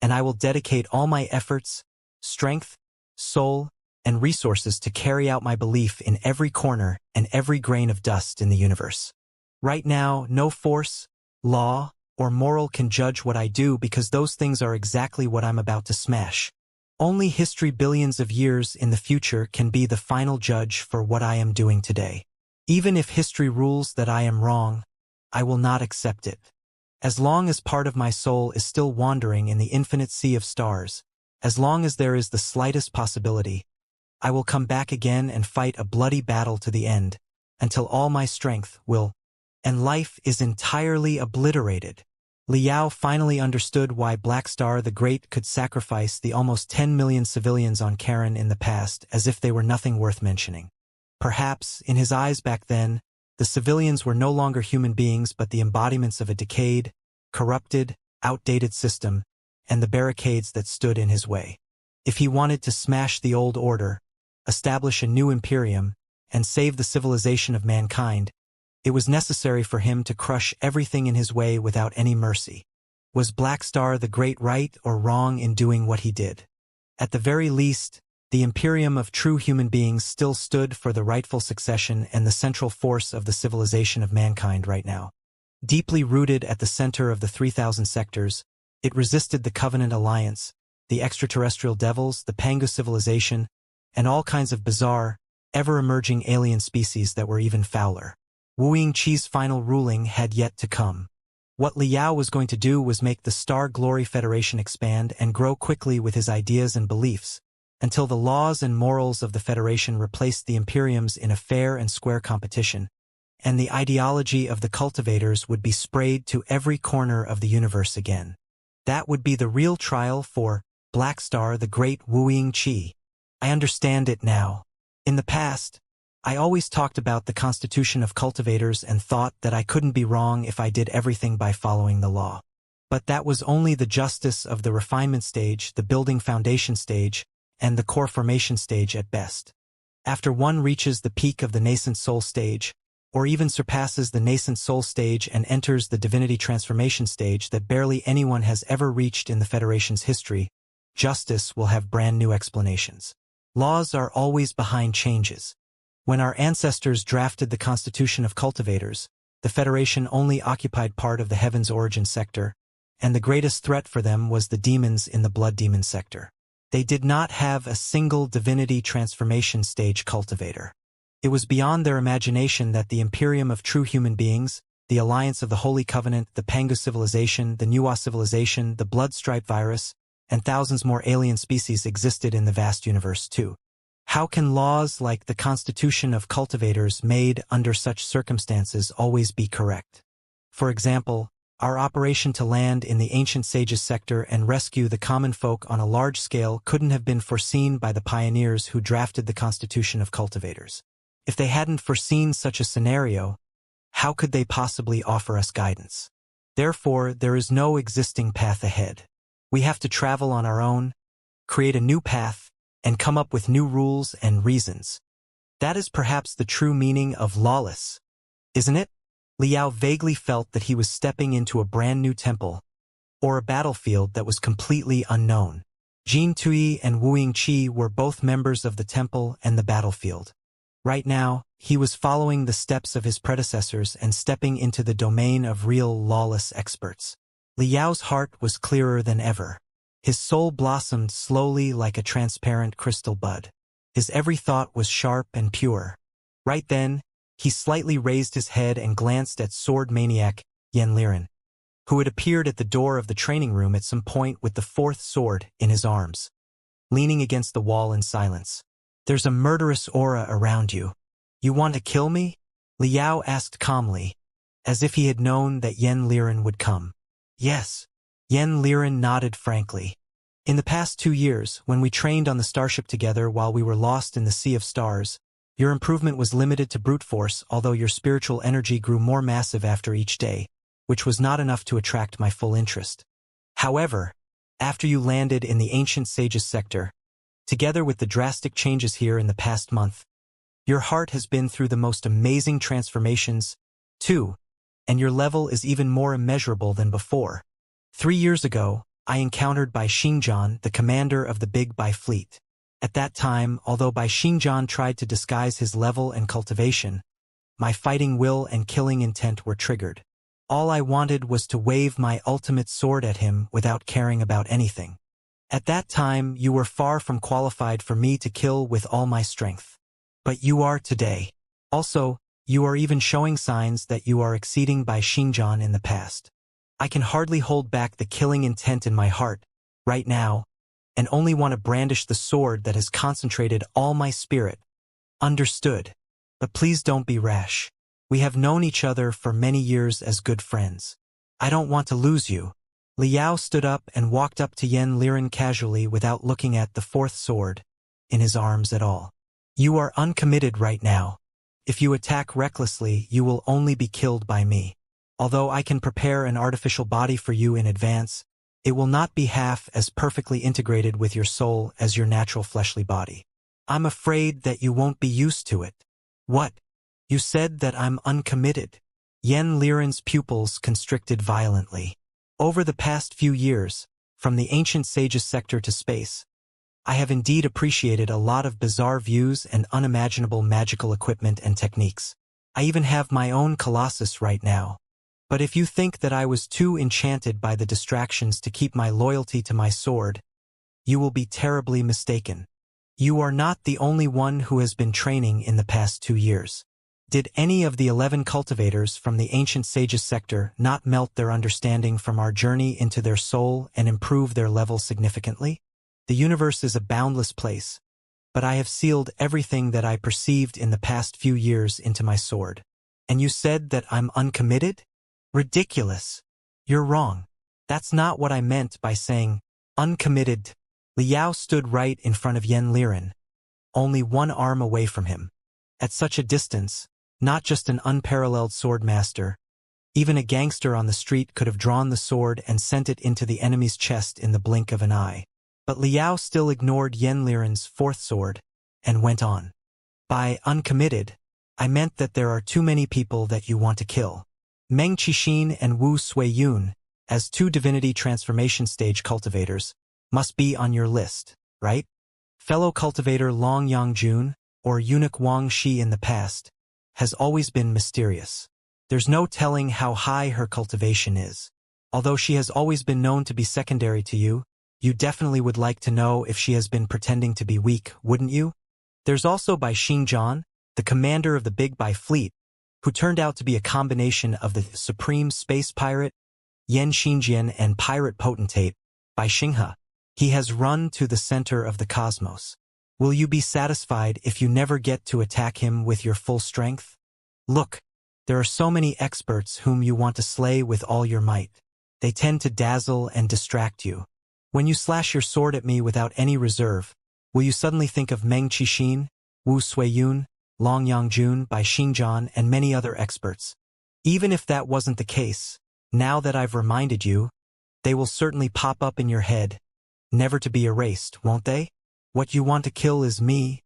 and I will dedicate all my efforts, strength, soul, and resources to carry out my belief in every corner and every grain of dust in the universe. Right now, no force, law, or moral can judge what I do because those things are exactly what I'm about to smash. Only history billions of years in the future can be the final judge for what I am doing today. Even if history rules that I am wrong, I will not accept it. As long as part of my soul is still wandering in the infinite sea of stars, as long as there is the slightest possibility, I will come back again and fight a bloody battle to the end, until all my strength will, and life is entirely obliterated. Liao finally understood why Blackstar the Great could sacrifice the almost 10 million civilians on Karen in the past as if they were nothing worth mentioning. Perhaps, in his eyes back then, The civilians were no longer human beings but the embodiments of a decayed, corrupted, outdated system, and the barricades that stood in his way. If he wanted to smash the old order, establish a new imperium, and save the civilization of mankind, it was necessary for him to crush everything in his way without any mercy. Was Black Star the Great right or wrong in doing what he did? At the very least, the imperium of true human beings still stood for the rightful succession and the central force of the civilization of mankind right now. Deeply rooted at the center of the 3,000 sectors, it resisted the Covenant Alliance, the extraterrestrial devils, the Pangu civilization, and all kinds of bizarre, ever-emerging alien species that were even fouler. Xianxia's final ruling had yet to come. What Liao was going to do was make the Star Glory Federation expand and grow quickly with his ideas and beliefs, until the laws and morals of the Federation replaced the Imperiums in a fair and square competition, and the ideology of the Cultivators would be sprayed to every corner of the universe again. That would be the real trial for Black Star the Great Xianxia. I understand it now. In the past, I always talked about the constitution of cultivators and thought that I couldn't be wrong if I did everything by following the law. But that was only the justice of the refinement stage, the building foundation stage, and the core formation stage at best. After one reaches the peak of the nascent soul stage, or even surpasses the nascent soul stage and enters the divinity transformation stage that barely anyone has ever reached in the Federation's history, justice will have brand new explanations. Laws are always behind changes. When our ancestors drafted the Constitution of Cultivators, the Federation only occupied part of the Heaven's Origin sector, and the greatest threat for them was the demons in the Blood Demon sector. They did not have a single divinity transformation stage cultivator. It was beyond their imagination that the Imperium of true human beings, the Alliance of the Holy Covenant, the Pangu civilization, the Nuwa civilization, the Blood Stripe virus, and thousands more alien species existed in the vast universe too. How can laws like the Constitution of Cultivators made under such circumstances always be correct? For example, our operation to land in the Ancient Sages sector and rescue the common folk on a large scale couldn't have been foreseen by the pioneers who drafted the Constitution of Cultivators. If they hadn't foreseen such a scenario, how could they possibly offer us guidance? Therefore, there is no existing path ahead. We have to travel on our own, create a new path, and come up with new rules and reasons. That is perhaps the true meaning of lawless, isn't it? Liao vaguely felt that he was stepping into a brand new temple, or a battlefield that was completely unknown. Jin Tui and Xianxia were both members of the temple and the battlefield. Right now, he was following the steps of his predecessors and stepping into the domain of real lawless experts. Liao's heart was clearer than ever. His soul blossomed slowly like a transparent crystal bud. His every thought was sharp and pure. Right then, he slightly raised his head and glanced at sword maniac Liren, who had appeared at the door of the training room at some point with the fourth sword in his arms, leaning against the wall in silence. "There's a murderous aura around you. You want to kill me?" Liao asked calmly, as if he had known that Liren would come. "Yes." Liren nodded frankly. "In the past 2 years, when we trained on the starship together while we were lost in the Sea of Stars, your improvement was limited to brute force, although your spiritual energy grew more massive after each day, which was not enough to attract my full interest. However, after you landed in the Ancient Sages sector, together with the drastic changes here in the past month, your heart has been through the most amazing transformations, too, and your level is even more immeasurable than before. 3 years ago, I encountered Bai Xingjian, the commander of the Big Bai fleet. At that time, although Bai Xingjian tried to disguise his level and cultivation, my fighting will and killing intent were triggered. All I wanted was to wave my ultimate sword at him without caring about anything. At that time, you were far from qualified for me to kill with all my strength. But you are today. Also, you are even showing signs that you are exceeding Bai Xingjian in the past. I can hardly hold back the killing intent in my heart, right now, and only want to brandish the sword that has concentrated all my spirit. Understood. But please don't be rash. We have known each other for many years as good friends. I don't want to lose you." Liao stood up and walked up to Liren casually without looking at the fourth sword in his arms at all. "You are uncommitted right now. If you attack recklessly, you will only be killed by me. Although I can prepare an artificial body for you in advance, it will not be half as perfectly integrated with your soul as your natural fleshly body. I'm afraid that you won't be used to it. What? You said that I'm uncommitted. Yen Liren's pupils constricted violently. Over the past few years, from the ancient sage's sector to space, I have indeed appreciated a lot of bizarre views and unimaginable magical equipment and techniques. I even have my own colossus right now. But if you think that I was too enchanted by the distractions to keep my loyalty to my sword, you will be terribly mistaken. You are not the only one who has been training in the past 2 years. Did any of the 11 cultivators from the ancient sage's sector not melt their understanding from our journey into their soul and improve their level significantly? The universe is a boundless place, but I have sealed everything that I perceived in the past few years into my sword. And you said that I'm uncommitted? Ridiculous. You're wrong. That's not what I meant by saying uncommitted. Liao stood right in front of Yen Liren, only one arm away from him. At such a distance, not just an unparalleled swordmaster, even a gangster on the street could have drawn the sword and sent it into the enemy's chest in the blink of an eye. But Liao still ignored Yen Liren's fourth sword and went on. By uncommitted, I meant that there are too many people that you want to kill. Meng Qixin and Wu Suiyun, as 2 divinity transformation stage cultivators, must be on your list, right? Fellow cultivator Long Yangjun, or eunuch Wang Shi in the past, has always been mysterious. There's no telling how high her cultivation is. Although she has always been known to be secondary to you, you definitely would like to know if she has been pretending to be weak, wouldn't you? There's also Bai Xingjian, the commander of the Big Bai fleet, who turned out to be a combination of the supreme space pirate, Yan Xingjian, and pirate potentate, Bai Xinghe. He has run to the center of the cosmos. Will you be satisfied if you never get to attack him with your full strength? Look, there are so many experts whom you want to slay with all your might. They tend to dazzle and distract you. When you slash your sword at me without any reserve, will you suddenly think of Meng Qixin, Wu Suiyun, Long Yangjun, Bai Xingjian, and many other experts? Even if that wasn't the case, now that I've reminded you, they will certainly pop up in your head, never to be erased, won't they? What you want to kill is me,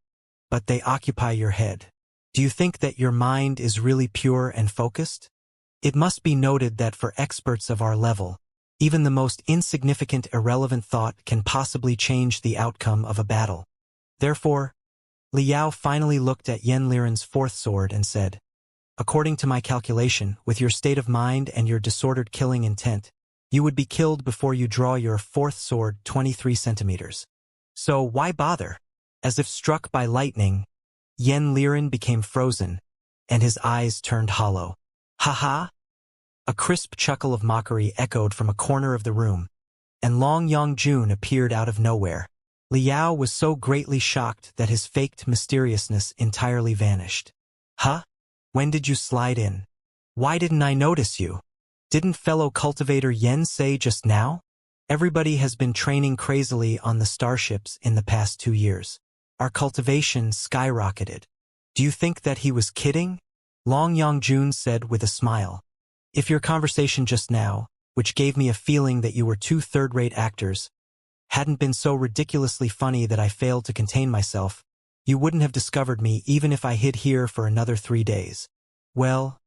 but they occupy your head. Do you think that your mind is really pure and focused? It must be noted that for experts of our level, even the most insignificant irrelevant thought can possibly change the outcome of a battle. Therefore, Liao finally looked at Yen Liren's fourth sword and said, according to my calculation, with your state of mind and your disordered killing intent, you would be killed before you draw your fourth sword 23 centimeters. So why bother? As if struck by lightning, Yen Liren became frozen, and his eyes turned hollow. Ha! A crisp chuckle of mockery echoed from a corner of the room, and Long Yangjun appeared out of nowhere. Liao was so greatly shocked that his faked mysteriousness entirely vanished. Huh? When did you slide in? Why didn't I notice you? Didn't fellow cultivator Yen say just now? Everybody has been training crazily on the Starships in the past 2 years. Our cultivation skyrocketed. Do you think that he was kidding? Long Yangjun said with a smile. If your conversation just now, which gave me a feeling that you were 2 third-rate actors, hadn't been so ridiculously funny that I failed to contain myself, you wouldn't have discovered me even if I hid here for another 3 days. Well,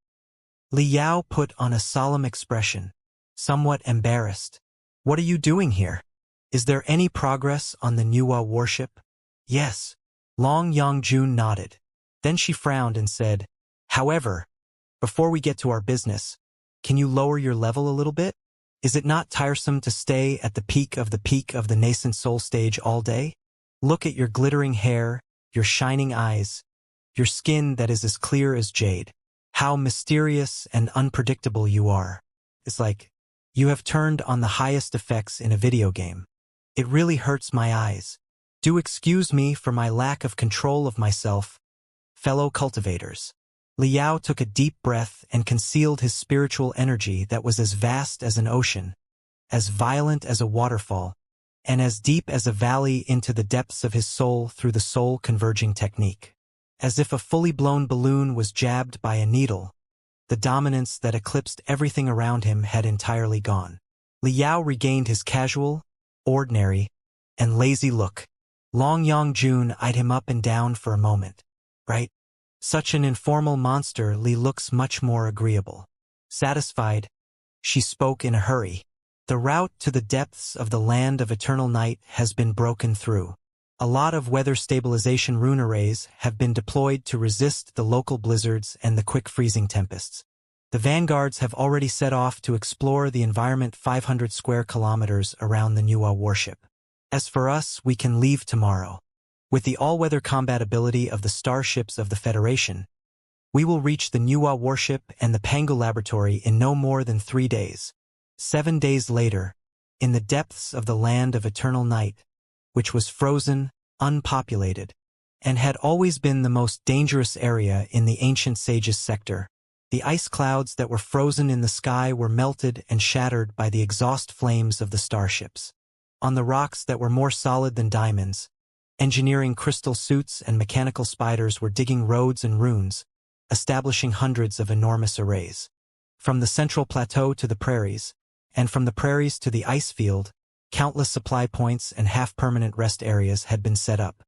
Liao put on a solemn expression, somewhat embarrassed. What are you doing here? Is there any progress on the Nuwa warship? Yes. Long Yangjun nodded. Then she frowned and said, however, before we get to our business, can you lower your level a little bit? Is it not tiresome to stay at the peak of the nascent soul stage all day? Look at your glittering hair, your shining eyes, your skin that is as clear as jade. How mysterious and unpredictable you are. It's like you have turned on the highest effects in a video game. It really hurts my eyes. Do excuse me for my lack of control of myself, fellow cultivators. Liao took a deep breath and concealed his spiritual energy that was as vast as an ocean, as violent as a waterfall, and as deep as a valley into the depths of his soul through the soul-converging technique. As if a fully blown balloon was jabbed by a needle, the dominance that eclipsed everything around him had entirely gone. Liao regained his casual, ordinary, and lazy look. Long Yongjun eyed him up and down for a moment. Right? Such an informal monster, Li looks much more agreeable. Satisfied, she spoke in a hurry. The route to the depths of the land of eternal night has been broken through. A lot of weather stabilization rune arrays have been deployed to resist the local blizzards and the quick freezing tempests. The vanguards have already set off to explore the environment 500 square kilometers around the Nuwa warship. As for us, we can leave tomorrow. With the all-weather combatability of the Starships of the Federation, we will reach the Nuwa warship and the Pangu laboratory in no more than 3 days. 7 days later, in the depths of the land of eternal night, which was frozen, unpopulated, and had always been the most dangerous area in the ancient sages sector, the ice clouds that were frozen in the sky were melted and shattered by the exhaust flames of the starships. On the rocks that were more solid than diamonds, engineering crystal suits and mechanical spiders were digging roads and runes, establishing hundreds of enormous arrays. From the central plateau to the prairies, and from the prairies to the ice field, countless supply points and half-permanent rest areas had been set up.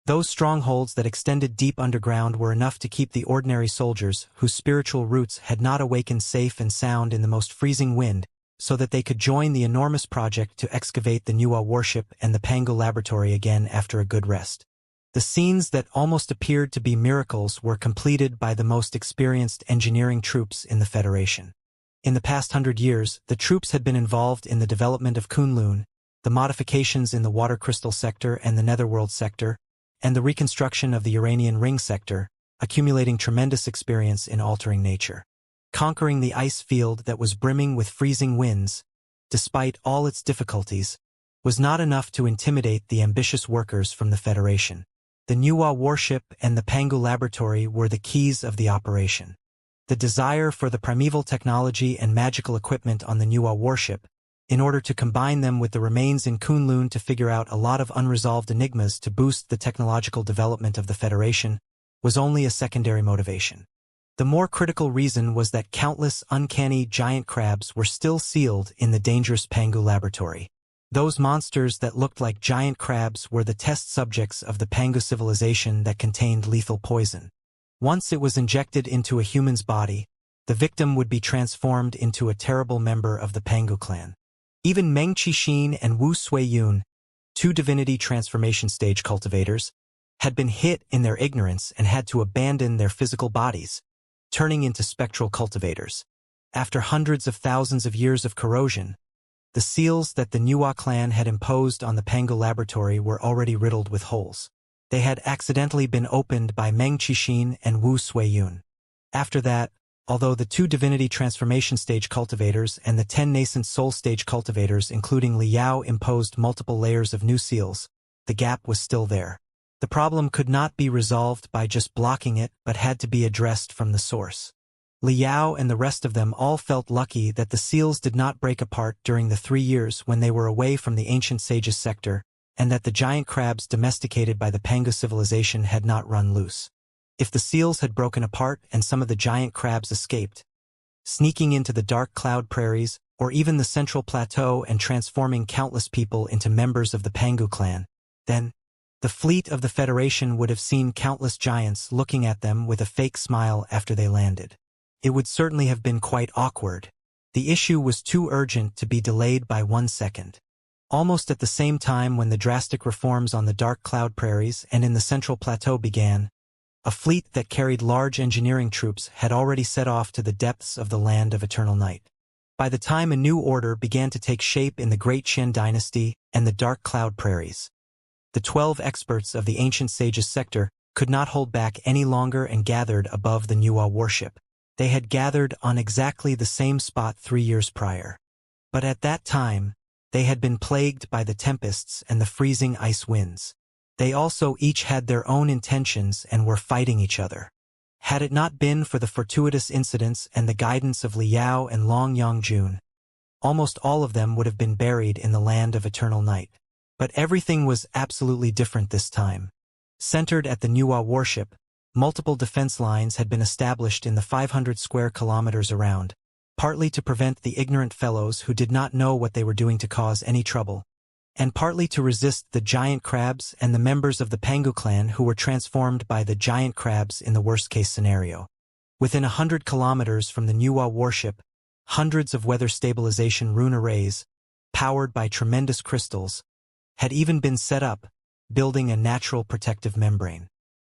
Those strongholds that extended deep underground were enough to keep the ordinary soldiers whose spiritual roots had not awakened safe and sound in the most freezing wind, so that they could join the enormous project to excavate the Nuwa warship and the Pangu laboratory again after a good rest. The scenes that almost appeared to be miracles were completed by the most experienced engineering troops in the Federation. In the past 100 years, the troops had been involved in the development of Kunlun, the modifications in the water crystal sector and the netherworld sector, and the reconstruction of the Uranian ring sector, accumulating tremendous experience in altering nature. Conquering the ice field that was brimming with freezing winds, despite all its difficulties, was not enough to intimidate the ambitious workers from the Federation. The Nuwa warship and the Pangu laboratory were the keys of the operation. The desire for the primeval technology and magical equipment on the Nuwa warship, in order to combine them with the remains in Kunlun to figure out a lot of unresolved enigmas to boost the technological development of the Federation, was only a secondary motivation. The more critical reason was that countless uncanny giant crabs were still sealed in the dangerous Pangu laboratory. Those monsters that looked like giant crabs were the test subjects of the Pangu civilization that contained lethal poison. Once it was injected into a human's body, the victim would be transformed into a terrible member of the Pangu clan. Even Meng Qixin and Wu Suiyun, 2 divinity transformation stage cultivators, had been hit in their ignorance and had to abandon their physical bodies, turning into spectral cultivators. After hundreds of thousands of years of corrosion, the seals that the Nuwa clan had imposed on the Pangu laboratory were already riddled with holes. They had accidentally been opened by Meng Qixin and Wu Suiyun. After that, although the 2 divinity transformation stage cultivators and the 10 nascent soul stage cultivators including Liao imposed multiple layers of new seals, the gap was still there. The problem could not be resolved by just blocking it but had to be addressed from the source. Liao and the rest of them all felt lucky that the seals did not break apart during the 3 years when they were away from the ancient sages sector, and that the giant crabs domesticated by the Pangu civilization had not run loose. If the seals had broken apart and some of the giant crabs escaped, sneaking into the dark cloud prairies or even the central plateau and transforming countless people into members of the Pangu clan, then the fleet of the Federation would have seen countless giants looking at them with a fake smile after they landed. It would certainly have been quite awkward. The issue was too urgent to be delayed by 1 second. Almost at the same time when the drastic reforms on the dark cloud prairies and in the central plateau began, a fleet that carried large engineering troops had already set off to the depths of the land of eternal night. By the time a new order began to take shape in the Great Qian dynasty and the dark cloud prairies, the 12 experts of the ancient sages sector could not hold back any longer and gathered above the Nuwa warship. They had gathered on exactly the same spot 3 years prior. But at that time, they had been plagued by the tempests and the freezing ice winds. They also each had their own intentions and were fighting each other. Had it not been for the fortuitous incidents and the guidance of Liao and Long Yongjun, almost all of them would have been buried in the land of eternal night. But everything was absolutely different this time. Centered at the Nuwa warship, multiple defense lines had been established in the 500 square kilometers around, partly to prevent the ignorant fellows who did not know what they were doing to cause any trouble, and partly to resist the giant crabs and the members of the Pangu clan who were transformed by the giant crabs in the worst-case scenario. Within 100 kilometers from the Nuwa warship, hundreds of weather stabilization rune arrays, powered by tremendous crystals, had even been set up, building a natural protective membrane.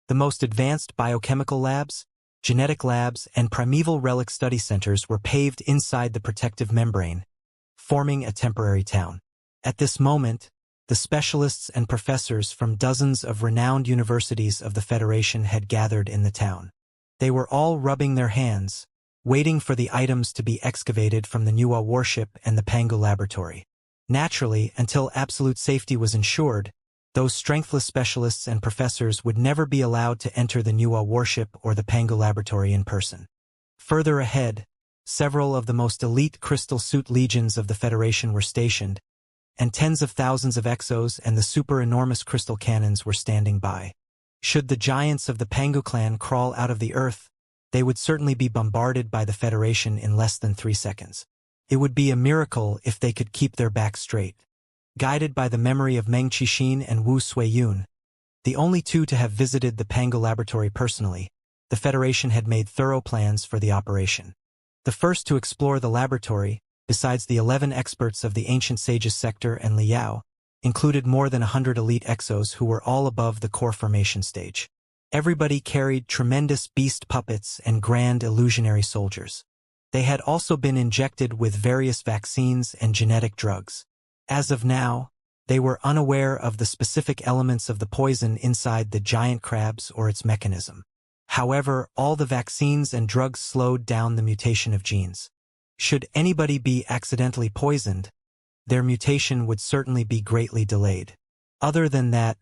The most advanced biochemical labs, genetic labs, and primeval relic study centers were paved inside the protective membrane, forming a temporary town. At this moment, the specialists and professors from dozens of renowned universities of the Federation had gathered in the town. They were all rubbing their hands, waiting for the items to be excavated from the Nuwa warship and the Pangu laboratory. Naturally, until absolute safety was ensured, those strengthless specialists and professors would never be allowed to enter the Nuwa warship or the Pangu laboratory in person. Further ahead, several of the most elite crystal suit legions of the Federation were stationed, and tens of thousands of exos and the super-enormous crystal cannons were standing by. Should the giants of the Pangu clan crawl out of the earth, they would certainly be bombarded by the Federation in less than 3 seconds. It would be a miracle if they could keep their backs straight. Guided by the memory of Meng Qixin and Wu Suiyun, the only two to have visited the Pangu laboratory personally, the Federation had made thorough plans for the operation. The first to explore the laboratory, besides the 11 experts of the Ancient Sages sector and Liao, included more than 100 elite exos who were all above the core formation stage. Everybody carried tremendous beast puppets and grand illusionary soldiers. They had also been injected with various vaccines and genetic drugs. As of now, they were unaware of the specific elements of the poison inside the giant crabs or its mechanism. However, all the vaccines and drugs slowed down the mutation of genes. Should anybody be accidentally poisoned, their mutation would certainly be greatly delayed. Other than that,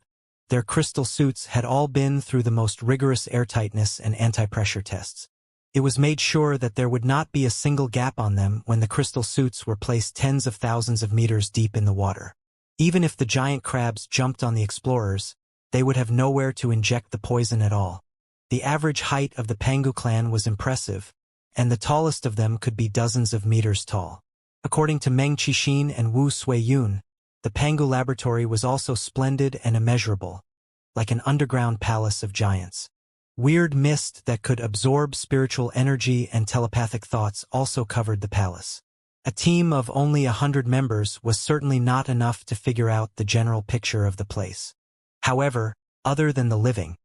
their crystal suits had all been through the most rigorous airtightness and anti-pressure tests. It was made sure that there would not be a single gap on them when the crystal suits were placed tens of thousands of meters deep in the water. Even if the giant crabs jumped on the explorers, they would have nowhere to inject the poison at all. The average height of the Pangu clan was impressive, and the tallest of them could be dozens of meters tall. According to Meng Qixin and Wu Suiyun, the Pangu laboratory was also splendid and immeasurable, like an underground palace of giants. Weird mist that could absorb spiritual energy and telepathic thoughts also covered the palace. A team of only 100 members was certainly not enough to figure out the general picture of the place. However, other than the living,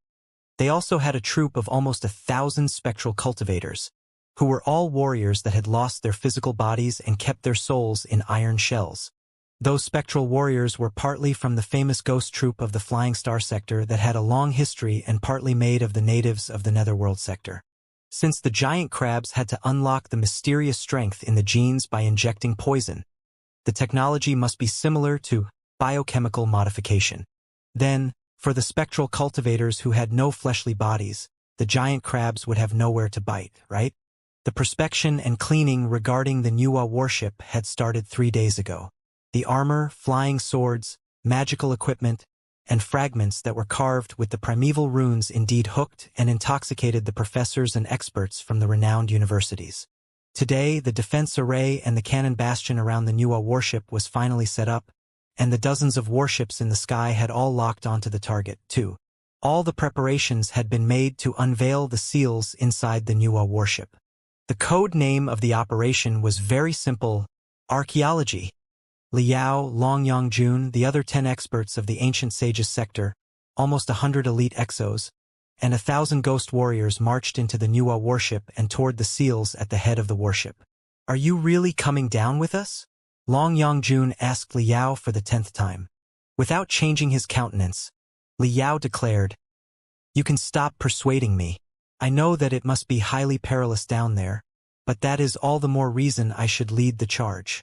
they also had a troop of almost 1,000 spectral cultivators, who were all warriors that had lost their physical bodies and kept their souls in iron shells. Those spectral warriors were partly from the famous ghost troop of the Flying Star sector that had a long history and partly made of the natives of the Netherworld sector. Since the giant crabs had to unlock the mysterious strength in the genes by injecting poison, the technology must be similar to biochemical modification. Then, for the spectral cultivators who had no fleshly bodies, the giant crabs would have nowhere to bite, right? The prospection and cleaning regarding the Nuwa warship had started 3 days ago. The armor, flying swords, magical equipment, and fragments that were carved with the primeval runes indeed hooked and intoxicated the professors and experts from the renowned universities. Today, the defense array and the cannon bastion around the Nuwa warship was finally set up, and the dozens of warships in the sky had all locked onto the target, too. All the preparations had been made to unveil the seals inside the Nuwa warship. The code name of the operation was very simple: archaeology. Liao, Longyang, the other 10 experts of the Ancient Sages sector, almost 100 elite exos, and 1,000 ghost warriors marched into the Nuwa warship and toward the seals at the head of the warship. "Are you really coming down with us?" Longyang asked Liao for the 10th time. Without changing his countenance, Liao declared, "You can stop persuading me. I know that it must be highly perilous down there, but that is all the more reason I should lead the charge.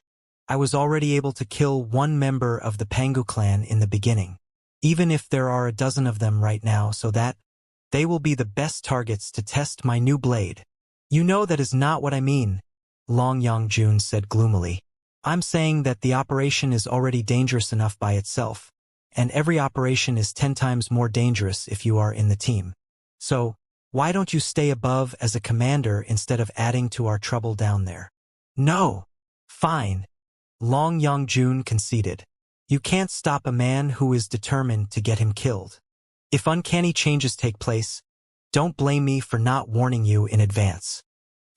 I was already able to kill one member of the Pangu clan in the beginning, even if there are a dozen of them right now, so that they will be the best targets to test my new blade." "You know that is not what I mean," Longyang said gloomily. "I'm saying that the operation is already dangerous enough by itself, and every operation is 10 times more dangerous if you are in the team. So, Why don't you stay above as a commander instead of adding to our trouble down there? No. Fine. Long Yongjun conceded. You can't stop a man who is determined to get him killed. If uncanny changes take place, don't blame me for not warning you in advance.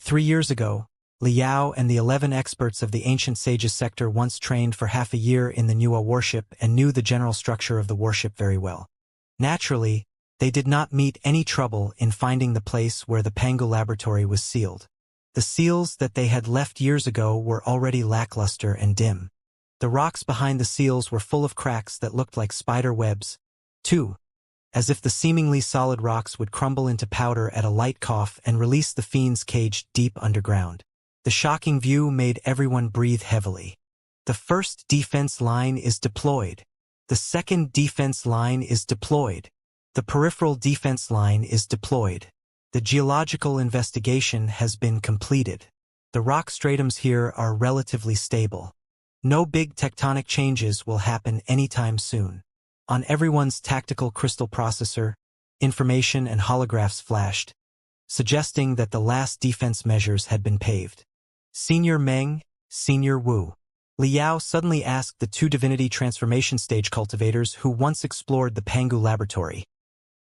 3 years ago, Liao and the 11 experts of the ancient sages sector once trained for half a year in the Nuwa warship and knew the general structure of the warship very well. Naturally, they did not meet any trouble in finding the place where the Pangu laboratory was sealed. The seals that they had left years ago were already lackluster and dim. The rocks behind the seals were full of cracks that looked like spider webs, too, as if the seemingly solid rocks would crumble into powder at a light cough and release the fiends caged deep underground. The shocking view made everyone breathe heavily. The first defense line is deployed. The second defense line is deployed. The peripheral defense line is deployed. The geological investigation has been completed. The rock stratums here are relatively stable. No big tectonic changes will happen anytime soon. On everyone's tactical crystal processor, information and holographs flashed, suggesting that the last defense measures had been paved. Senior Meng, Senior Wu. Liao suddenly asked the 2 divinity transformation stage cultivators who once explored the Pangu laboratory.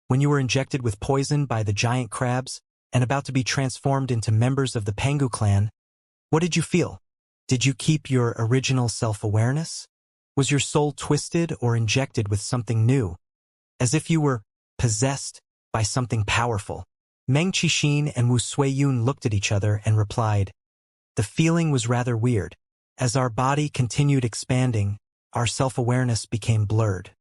When you were injected with poison by the giant crabs and about to be transformed into members of the Pangu clan, what did you feel? Did you keep your original self-awareness? Was your soul twisted or injected with something new, as if you were possessed by something powerful? Meng Qixin and Wu Suiyun looked at each other and replied, the feeling was rather weird. As our body continued expanding, our self-awareness became blurred.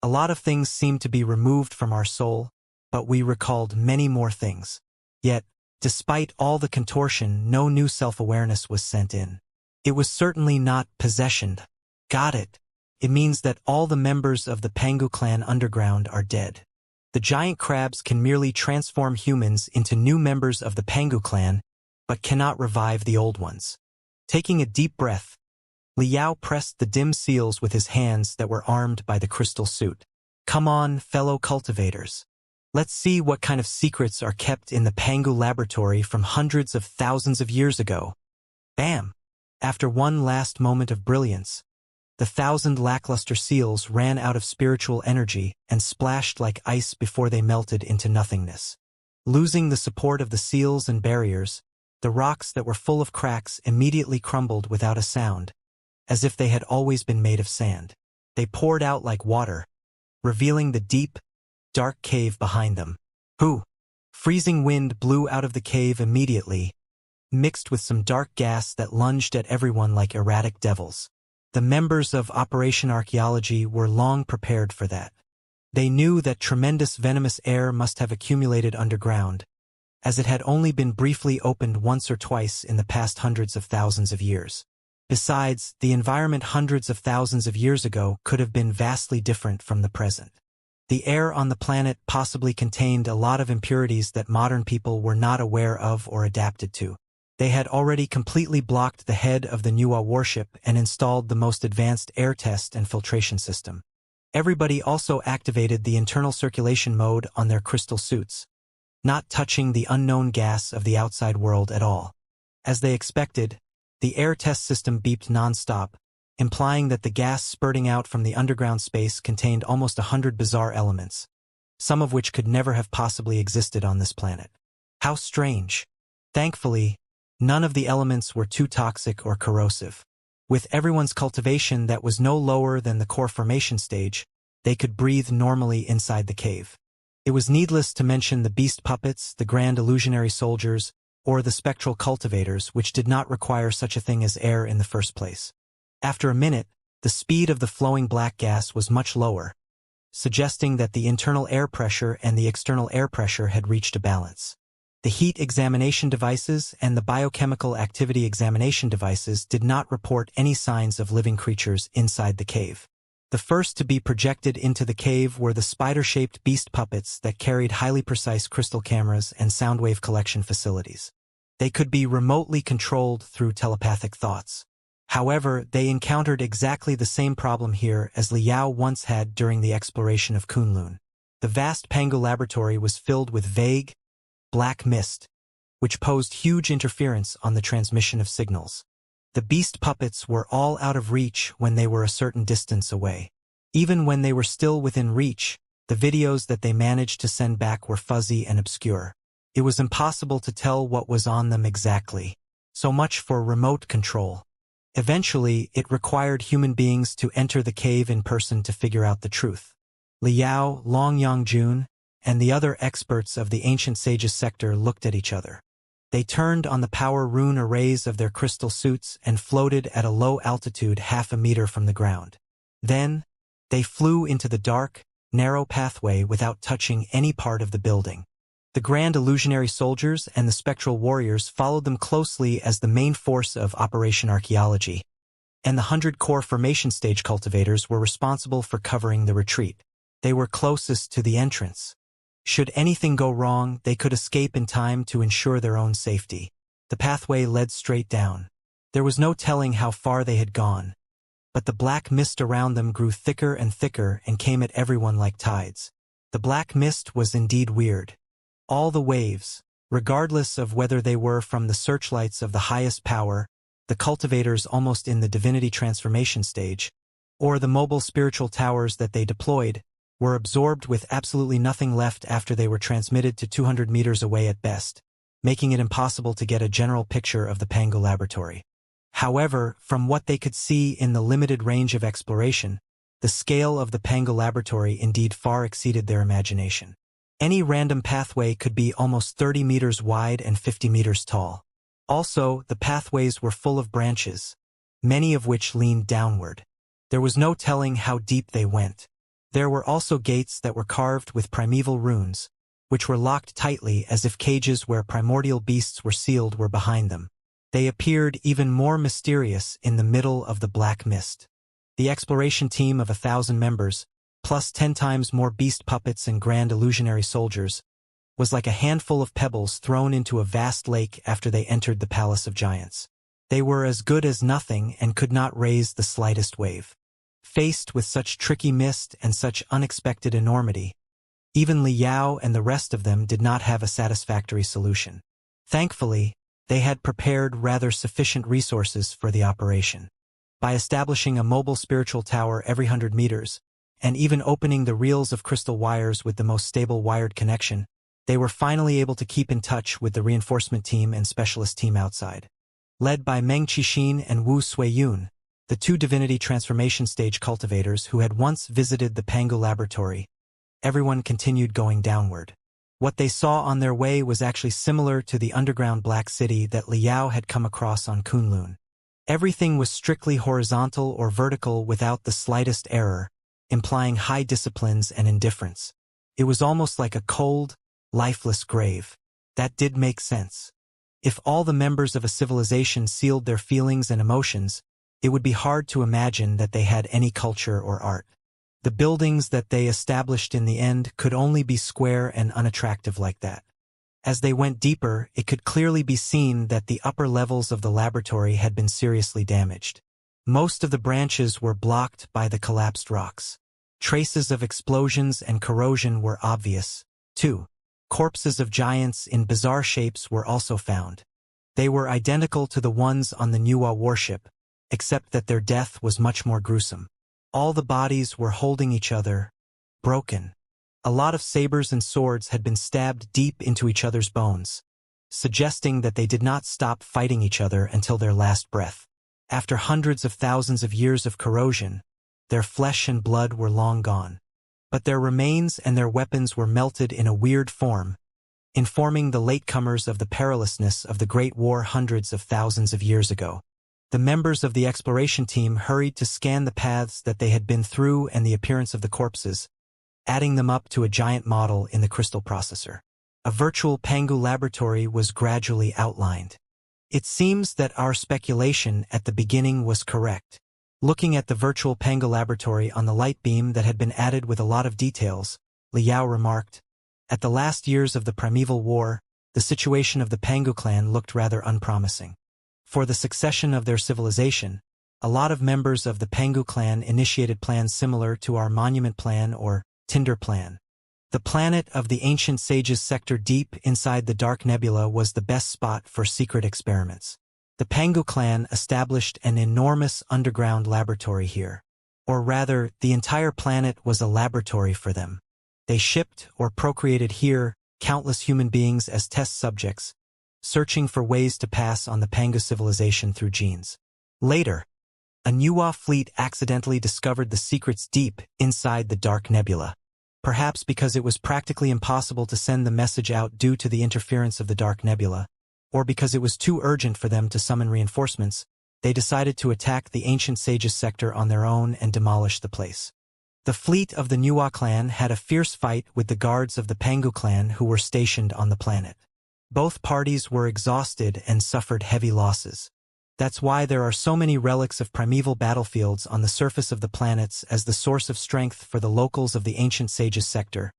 A lot of things seemed to be removed from our soul, but we recalled many more things. Yet, despite all the contortion, no new self-awareness was sent in. It was certainly not possession. Got it. It means that all the members of the Pangu clan underground are dead. The giant crabs can merely transform humans into new members of the Pangu clan, but cannot revive the old ones. Taking a deep breath, Liao pressed the dim seals with his hands that were armed by the crystal suit. Come on, fellow cultivators. Let's see what kind of secrets are kept in the Pangu laboratory from hundreds of thousands of years ago. Bam! After one last moment of brilliance, the 1,000 lackluster seals ran out of spiritual energy and splashed like ice before they melted into nothingness. Losing the support of the seals and barriers, the rocks that were full of cracks immediately crumbled without a sound, as if they had always been made of sand. They poured out like water, revealing the deep, dark cave behind them. Hoo! Freezing wind blew out of the cave immediately, mixed with some dark gas that lunged at everyone like erratic devils. The members of Operation Archaeology were long prepared for that. They knew that tremendous venomous air must have accumulated underground, as it had only been briefly opened once or twice in the past hundreds of thousands of years. Besides, the environment hundreds of thousands of years ago could have been vastly different from the present. The air on the planet possibly contained a lot of impurities that modern people were not aware of or adapted to. They had already completely blocked the head of the Nuwa warship and installed the most advanced air test and filtration system. Everybody also activated the internal circulation mode on their crystal suits, not touching the unknown gas of the outside world at all. As they expected, the air test system beeped non-stop, implying that the gas spurting out from the underground space contained almost 100 bizarre elements, some of which could never have possibly existed on this planet. How strange. Thankfully, none of the elements were too toxic or corrosive. With everyone's cultivation that was no lower than the core formation stage, they could breathe normally inside the cave. It was needless to mention the beast puppets, the grand illusionary soldiers, or the spectral cultivators, which did not require such a thing as air in the first place. After a minute, the speed of the flowing black gas was much lower, suggesting that the internal air pressure and the external air pressure had reached a balance. The heat examination devices and the biochemical activity examination devices did not report any signs of living creatures inside the cave. The first to be projected into the cave were the spider-shaped beast puppets that carried highly precise crystal cameras and sound wave collection facilities. They could be remotely controlled through telepathic thoughts. However, they encountered exactly the same problem here as Liao once had during the exploration of Kunlun. The vast Pangu laboratory was filled with vague, black mist, which posed huge interference on the transmission of signals. The beast puppets were all out of reach when they were a certain distance away. Even when they were still within reach, the videos that they managed to send back were fuzzy and obscure. It was impossible to tell what was on them exactly. So much for remote control. Eventually, it required human beings to enter the cave in person to figure out the truth. Liao, Long Yangjun, and the other experts of the ancient sages sector looked at each other. They turned on the power rune arrays of their crystal suits and floated at a low altitude half a meter from the ground. Then, they flew into the dark, narrow pathway without touching any part of the building. The grand illusionary soldiers and the spectral warriors followed them closely as the main force of Operation Archaeology, and the 100-core formation stage cultivators were responsible for covering the retreat. They were closest to the entrance. Should anything go wrong, they could escape in time to ensure their own safety. The pathway led straight down. There was no telling how far they had gone, but the black mist around them grew thicker and thicker and came at everyone like tides. The black mist was indeed weird. All the waves, regardless of whether they were from the searchlights of the highest power, the cultivators almost in the divinity transformation stage, or the mobile spiritual towers that they deployed, were absorbed with absolutely nothing left after they were transmitted to 200 meters away at best, making it impossible to get a general picture of the Pango laboratory. However, from what they could see in the limited range of exploration, the scale of the Pango laboratory indeed far exceeded their imagination. Any random pathway could be almost 30 meters wide and 50 meters tall. Also, the pathways were full of branches, many of which leaned downward. There was no telling how deep they went. There were also gates that were carved with primeval runes, which were locked tightly as if cages where primordial beasts were sealed were behind them. They appeared even more mysterious in the middle of the black mist. The exploration team of 1,000 members, plus 10 times more beast puppets and grand illusionary soldiers, was like a handful of pebbles thrown into a vast lake after they entered the Palace of Giants. They were as good as nothing and could not raise the slightest wave. Faced with such tricky mist and such unexpected enormity, even Liao and the rest of them did not have a satisfactory solution. Thankfully, they had prepared rather sufficient resources for the operation. By establishing a mobile spiritual tower every 100 meters, and even opening the reels of crystal wires with the most stable wired connection, they were finally able to keep in touch with the reinforcement team and specialist team outside. Led by Meng Qixin and Wu Suiyun, the two divinity transformation stage cultivators who had once visited the Pango laboratory, everyone continued going downward. What they saw on their way was actually similar to the underground Black City that Liao had come across on Kunlun. Everything was strictly horizontal or vertical without the slightest error, implying high disciplines and indifference. It was almost like a cold, lifeless grave. That did make sense. If all the members of a civilization sealed their feelings and emotions, it would be hard to imagine that they had any culture or art. The buildings that they established in the end could only be square and unattractive like that. As they went deeper, it could clearly be seen that the upper levels of the laboratory had been seriously damaged. Most of the branches were blocked by the collapsed rocks. Traces of explosions and corrosion were obvious, too. Corpses of giants in bizarre shapes were also found. They were identical to the ones on the Nuwa warship, except that their death was much more gruesome. All the bodies were holding each other, broken. A lot of sabers and swords had been stabbed deep into each other's bones, suggesting that they did not stop fighting each other until their last breath. After hundreds of thousands of years of corrosion, their flesh and blood were long gone. But their remains and their weapons were melted in a weird form, informing the latecomers of the perilousness of the Great War hundreds of thousands of years ago. The members of the exploration team hurried to scan the paths that they had been through and the appearance of the corpses, adding them up to a giant model in the crystal processor. A virtual Pangu laboratory was gradually outlined. It seems that our speculation at the beginning was correct. Looking at the virtual Pangu laboratory on the light beam that had been added with a lot of details, Liao remarked, "At the last years of the primeval war, the situation of the Pangu clan looked rather unpromising. For the succession of their civilization, a lot of members of the Pangu clan initiated plans similar to our Monument Plan or Tinder Plan. The planet of the ancient sages sector deep inside the dark nebula was the best spot for secret experiments. The Pangu clan established an enormous underground laboratory here. Or rather, the entire planet was a laboratory for them. They shipped or procreated here countless human beings as test subjects, searching for ways to pass on the Pangu civilization through genes. Later, a Nuwa fleet accidentally discovered the secrets deep inside the dark nebula. Perhaps because it was practically impossible to send the message out due to the interference of the dark nebula, or because it was too urgent for them to summon reinforcements, they decided to attack the ancient sages sector on their own and demolish the place. The fleet of the Nuwa clan had a fierce fight with the guards of the Pangu clan who were stationed on the planet. Both parties were exhausted and suffered heavy losses. That's why there are so many relics of primeval battlefields on the surface of the planets as the source of strength for the locals of the ancient sages sector,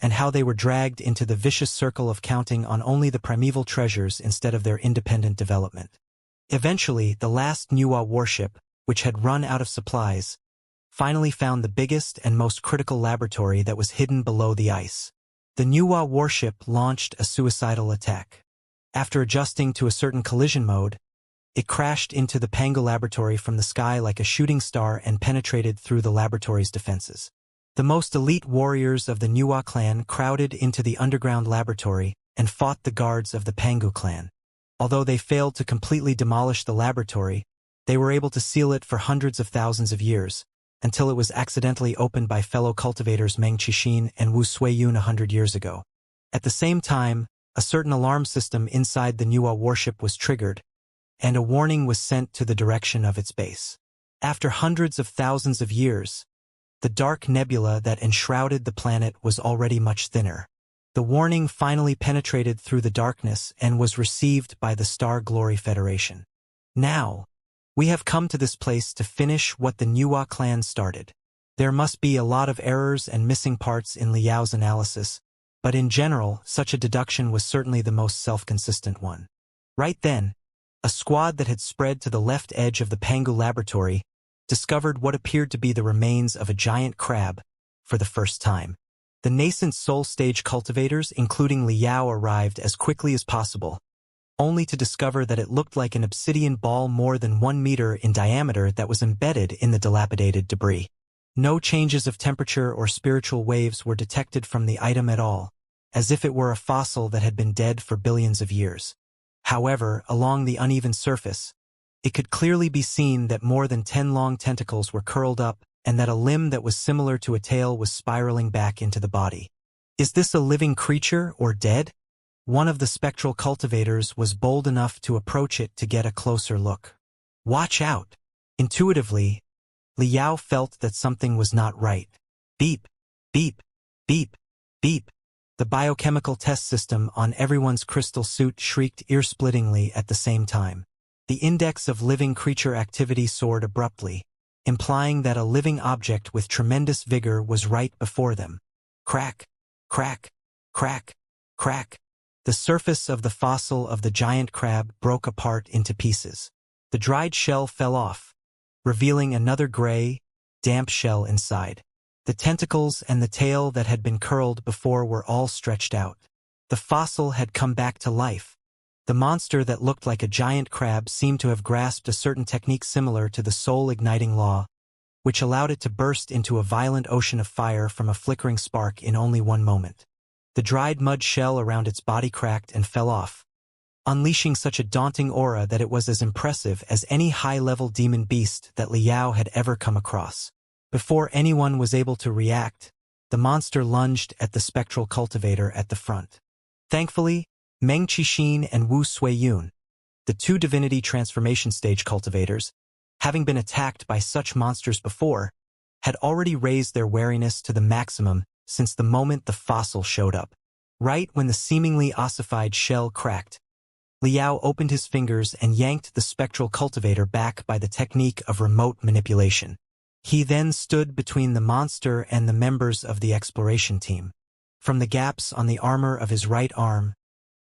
and how they were dragged into the vicious circle of counting on only the primeval treasures instead of their independent development. Eventually, the last Nuwa warship, which had run out of supplies, finally found the biggest and most critical laboratory that was hidden below the ice. The Nuwa warship launched a suicidal attack. After adjusting to a certain collision mode, it crashed into the Pangu laboratory from the sky like a shooting star and penetrated through the laboratory's defenses. The most elite warriors of the Nuwa clan crowded into the underground laboratory and fought the guards of the Pangu clan. Although they failed to completely demolish the laboratory, they were able to seal it for hundreds of thousands of years, until it was accidentally opened by fellow cultivators Meng Qixin and Wu Suiyun 100 years ago. At the same time, a certain alarm system inside the Nuwa warship was triggered, and a warning was sent to the direction of its base. After hundreds of thousands of years, the dark nebula that enshrouded the planet was already much thinner. The warning finally penetrated through the darkness and was received by the Star Glory Federation. Now, we have come to this place to finish what the Nuwa clan started. There must be a lot of errors and missing parts in Liao's analysis, but in general, such a deduction was certainly the most self-consistent one. Right then, a squad that had spread to the left edge of the Pangu laboratory discovered what appeared to be the remains of a giant crab for the first time. The nascent soul stage cultivators, including Liao, arrived as quickly as possible, only to discover that it looked like an obsidian ball more than 1 meter in diameter that was embedded in the dilapidated debris. No changes of temperature or spiritual waves were detected from the item at all, as if it were a fossil that had been dead for billions of years. However, along the uneven surface, it could clearly be seen that more than 10 long tentacles were curled up and that a limb that was similar to a tail was spiraling back into the body. Is this a living creature or dead? One of the spectral cultivators was bold enough to approach it to get a closer look. Watch out! Intuitively, Liao felt that something was not right. Beep, beep, beep, beep. The biochemical test system on everyone's crystal suit shrieked ear-splittingly at the same time. The index of living creature activity soared abruptly, implying that a living object with tremendous vigor was right before them. Crack, crack, crack, crack. The surface of the fossil of the giant crab broke apart into pieces. The dried shell fell off, revealing another gray, damp shell inside. The tentacles and the tail that had been curled before were all stretched out. The fossil had come back to life. The monster that looked like a giant crab seemed to have grasped a certain technique similar to the soul-igniting law, which allowed it to burst into a violent ocean of fire from a flickering spark in only 1 moment. The dried mud shell around its body cracked and fell off, unleashing such a daunting aura that it was as impressive as any high-level demon beast that Liao had ever come across. Before anyone was able to react, the monster lunged at the spectral cultivator at the front. Thankfully, Meng Qixin and Wu Suiyun, the 2 divinity transformation stage cultivators, having been attacked by such monsters before, had already raised their wariness to the maximum since the moment the fossil showed up. Right when the seemingly ossified shell cracked, Liao opened his fingers and yanked the spectral cultivator back by the technique of remote manipulation. He then stood between the monster and the members of the exploration team. From the gaps on the armor of his right arm,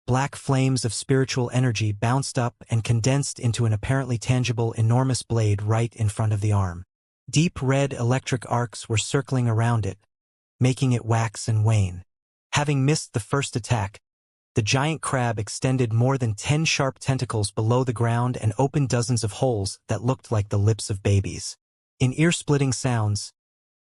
black flames of spiritual energy bounced up and condensed into an apparently tangible enormous blade right in front of the arm. Deep red electric arcs were circling around it, making it wax and wane. Having missed the first attack, the giant crab extended more than 10 sharp tentacles below the ground and opened dozens of holes that looked like the lips of babies. In ear-splitting sounds,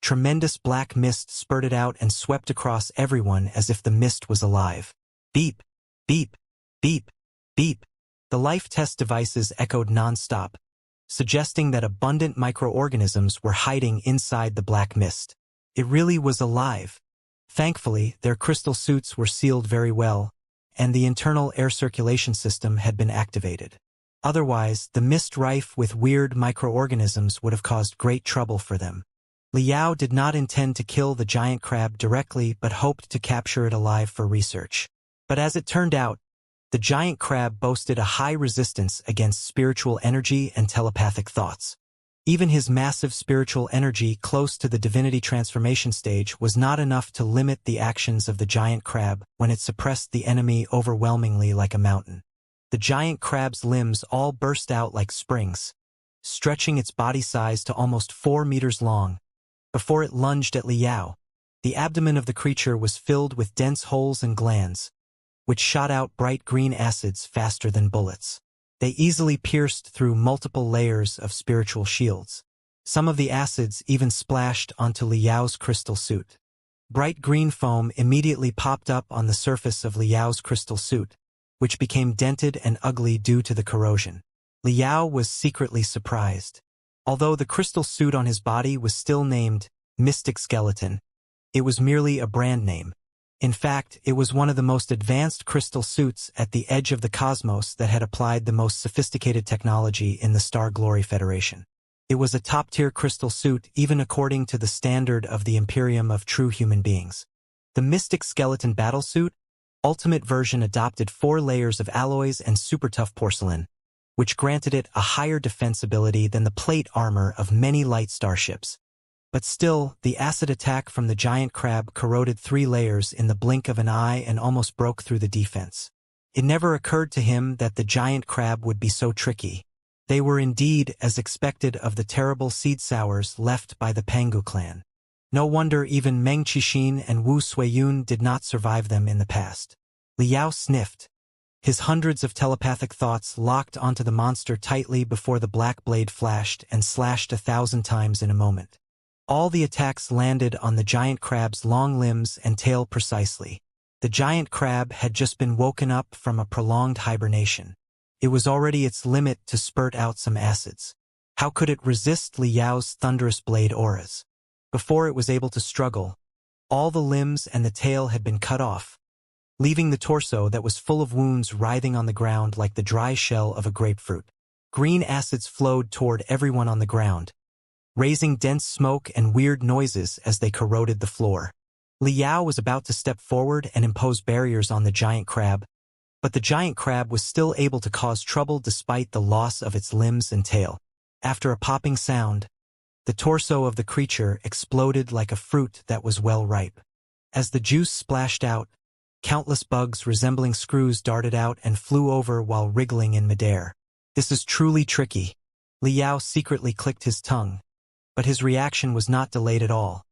tremendous black mist spurted out and swept across everyone as if the mist was alive. Beep, beep, beep, beep. The life test devices echoed non-stop, suggesting that abundant microorganisms were hiding inside the black mist. It really was alive. Thankfully, their crystal suits were sealed very well, and the internal air circulation system had been activated. Otherwise, the mist rife with weird microorganisms would have caused great trouble for them. Liao did not intend to kill the giant crab directly but hoped to capture it alive for research. But as it turned out, the giant crab boasted a high resistance against spiritual energy and telepathic thoughts. Even his massive spiritual energy close to the divinity transformation stage was not enough to limit the actions of the giant crab when it suppressed the enemy overwhelmingly like a mountain. The giant crab's limbs all burst out like springs, stretching its body size to almost 4 meters long. Before it lunged at Liao, the abdomen of the creature was filled with dense holes and glands, which shot out bright green acids faster than bullets. They easily pierced through multiple layers of spiritual shields. Some of the acids even splashed onto Liao's crystal suit. Bright green foam immediately popped up on the surface of Liao's crystal suit, which became dented and ugly due to the corrosion. Liao was secretly surprised. Although the crystal suit on his body was still named Mystic Skeleton, it was merely a brand name. In fact, it was one of the most advanced crystal suits at the edge of the cosmos that had applied the most sophisticated technology in the Star Glory Federation. It was a top-tier crystal suit even according to the standard of the Imperium of true human beings. The Mystic Skeleton battlesuit, Ultimate version, adopted 4 layers of alloys and super tough porcelain, which granted it a higher defense ability than the plate armor of many light starships. But still, the acid attack from the giant crab corroded 3 layers in the blink of an eye and almost broke through the defense. It never occurred to him that the giant crab would be so tricky. They were indeed as expected of the terrible seed sours left by the Pangu clan. No wonder even Meng Qixin and Wu Suiyun did not survive them in the past. Liao sniffed. His hundreds of telepathic thoughts locked onto the monster tightly before the black blade flashed and slashed 1,000 times in a moment. All the attacks landed on the giant crab's long limbs and tail precisely. The giant crab had just been woken up from a prolonged hibernation. It was already its limit to spurt out some acids. How could it resist Liao's thunderous blade auras? Before it was able to struggle, all the limbs and the tail had been cut off, leaving the torso that was full of wounds writhing on the ground like the dry shell of a grapefruit. Green acids flowed toward everyone on the ground, raising dense smoke and weird noises as they corroded the floor. Liao was about to step forward and impose barriers on the giant crab, but the giant crab was still able to cause trouble despite the loss of its limbs and tail. After a popping sound, the torso of the creature exploded like a fruit that was well ripe. As the juice splashed out, countless bugs resembling screws darted out and flew over while wriggling in midair. This is truly tricky. Liao secretly clicked his tongue, but his reaction was not delayed at all,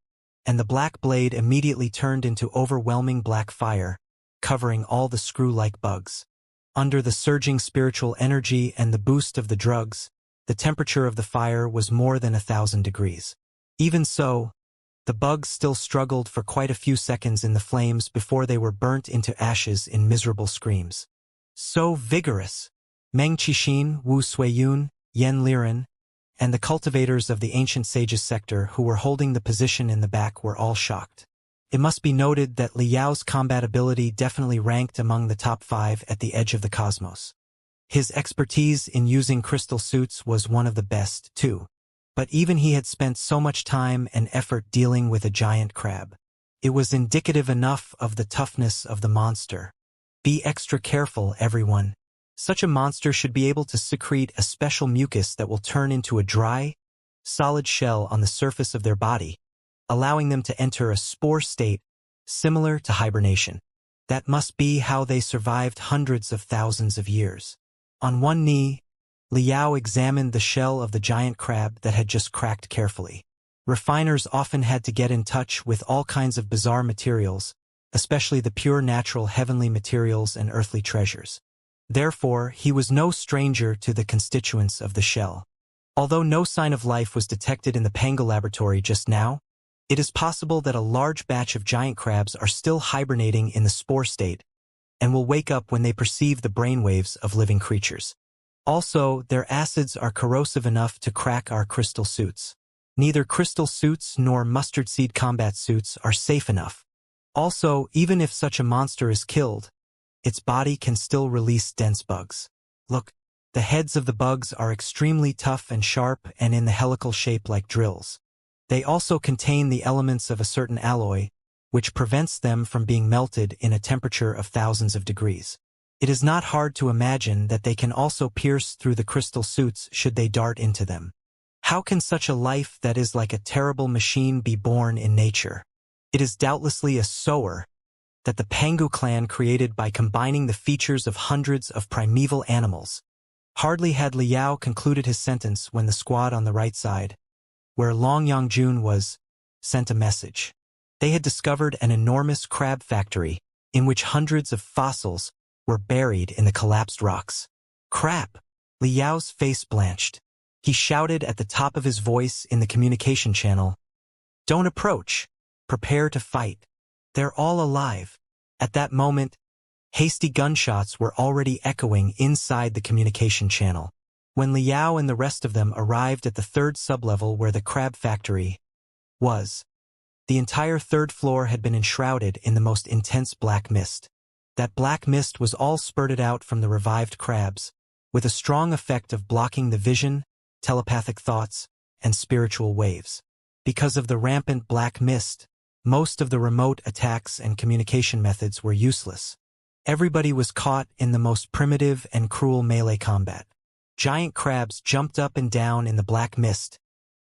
and the black blade immediately turned into overwhelming black fire, covering all the screw-like bugs. Under the surging spiritual energy and the boost of the drugs, the temperature of the fire was more than 1,000 degrees. Even so, the bugs still struggled for quite a few seconds in the flames before they were burnt into ashes in miserable screams. So vigorous! Meng Qixin, Wu Suiyun, Yan Liren, and the cultivators of the ancient sages sector who were holding the position in the back were all shocked. It must be noted that Liao's combat ability definitely ranked among the top 5 at the edge of the cosmos. His expertise in using crystal suits was one of the best, too. But even he had spent so much time and effort dealing with a giant crab. It was indicative enough of the toughness of the monster. Be extra careful, everyone. Such a monster should be able to secrete a special mucus that will turn into a dry, solid shell on the surface of their body, allowing them to enter a spore state similar to hibernation. That must be how they survived hundreds of thousands of years. On one knee, Liao examined the shell of the giant crab that had just cracked carefully. Refiners often had to get in touch with all kinds of bizarre materials, especially the pure natural heavenly materials and earthly treasures. Therefore, he was no stranger to the constituents of the shell. Although no sign of life was detected in the Pango laboratory just now, it is possible that a large batch of giant crabs are still hibernating in the spore state and will wake up when they perceive the brainwaves of living creatures. Also, their acids are corrosive enough to crack our crystal suits. Neither crystal suits nor mustard seed combat suits are safe enough. Also, even if such a monster is killed, its body can still release dense bugs. Look, the heads of the bugs are extremely tough and sharp and in the helical shape like drills. They also contain the elements of a certain alloy, which prevents them from being melted in a temperature of thousands of degrees. It is not hard to imagine that they can also pierce through the crystal suits should they dart into them. How can such a life that is like a terrible machine be born in nature? It is doubtlessly a sower that the Pangu clan created by combining the features of hundreds of primeval animals. Hardly had Liao concluded his sentence when the squad on the right side, where Long Yongjun was, sent a message. They had discovered an enormous crab factory in which hundreds of fossils were buried in the collapsed rocks. Crap! Liao's face blanched. He shouted at the top of his voice in the communication channel, "Don't approach! Prepare to fight! They're all alive!" At that moment, hasty gunshots were already echoing inside the communication channel. When Liao and the rest of them arrived at the third sublevel where the crab factory was, the entire third floor had been enshrouded in the most intense black mist. That black mist was all spurted out from the revived crabs, with a strong effect of blocking the vision, telepathic thoughts, and spiritual waves. Because of the rampant black mist, most of the remote attacks and communication methods were useless. Everybody was caught in the most primitive and cruel melee combat. Giant crabs jumped up and down in the black mist,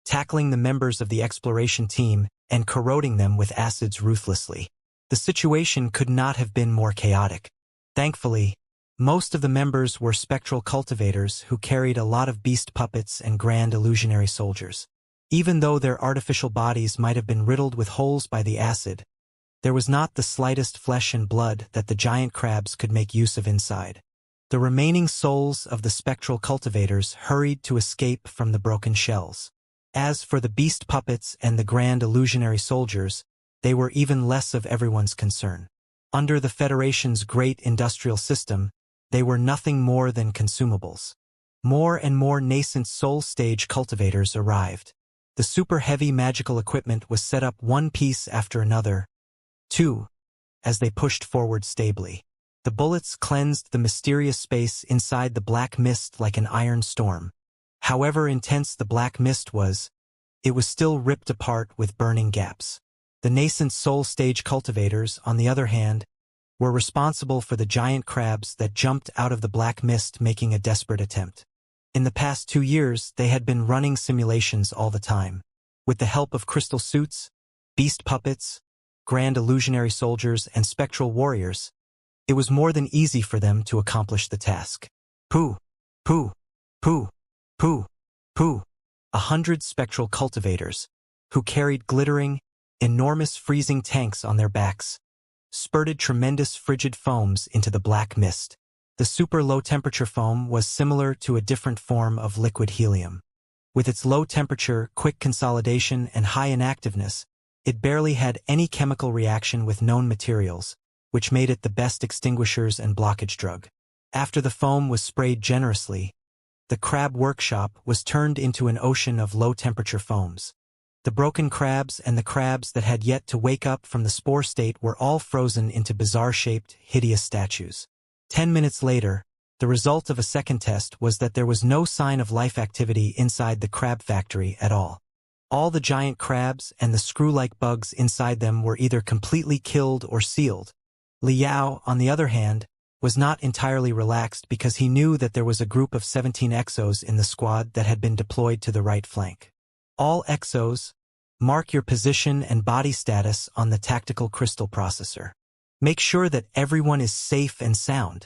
tackling the members of the exploration team and corroding them with acids ruthlessly. The situation could not have been more chaotic. Thankfully, most of the members were spectral cultivators who carried a lot of beast puppets and grand illusionary soldiers. Even though their artificial bodies might have been riddled with holes by the acid, there was not the slightest flesh and blood that the giant crabs could make use of inside. The remaining souls of the spectral cultivators hurried to escape from the broken shells. As for the beast puppets and the grand illusionary soldiers, they were even less of everyone's concern. Under the Federation's great industrial system, they were nothing more than consumables. More and more nascent soul stage cultivators arrived. The super heavy magical equipment was set up one piece after another, too, as they pushed forward stably. The bullets cleansed the mysterious space inside the black mist like an iron storm. However intense the black mist was, it was still ripped apart with burning gaps. The nascent soul stage cultivators, on the other hand, were responsible for the giant crabs that jumped out of the black mist making a desperate attempt. In the past 2 years, they had been running simulations all the time. With the help of crystal suits, beast puppets, grand illusionary soldiers, and spectral warriors, it was more than easy for them to accomplish the task. Pooh, pooh, pooh, pooh, pooh. 100 spectral cultivators, who carried glittering, enormous freezing tanks on their backs, spurted tremendous frigid foams into the black mist. The super low-temperature foam was similar to a different form of liquid helium. With its low temperature, quick consolidation, and high inactiveness, it barely had any chemical reaction with known materials, which made it the best extinguishers and blockage drug. After the foam was sprayed generously, the crab workshop was turned into an ocean of low-temperature foams. The broken crabs and the crabs that had yet to wake up from the spore state were all frozen into bizarre-shaped, hideous statues. 10 minutes later, the result of a second test was that there was no sign of life activity inside the crab factory at all. All the giant crabs and the screw-like bugs inside them were either completely killed or sealed. Liao, on the other hand, was not entirely relaxed because he knew that there was a group of 17 exos in the squad that had been deployed to the right flank. All exos, mark your position and body status on the tactical crystal processor. Make sure that everyone is safe and sound.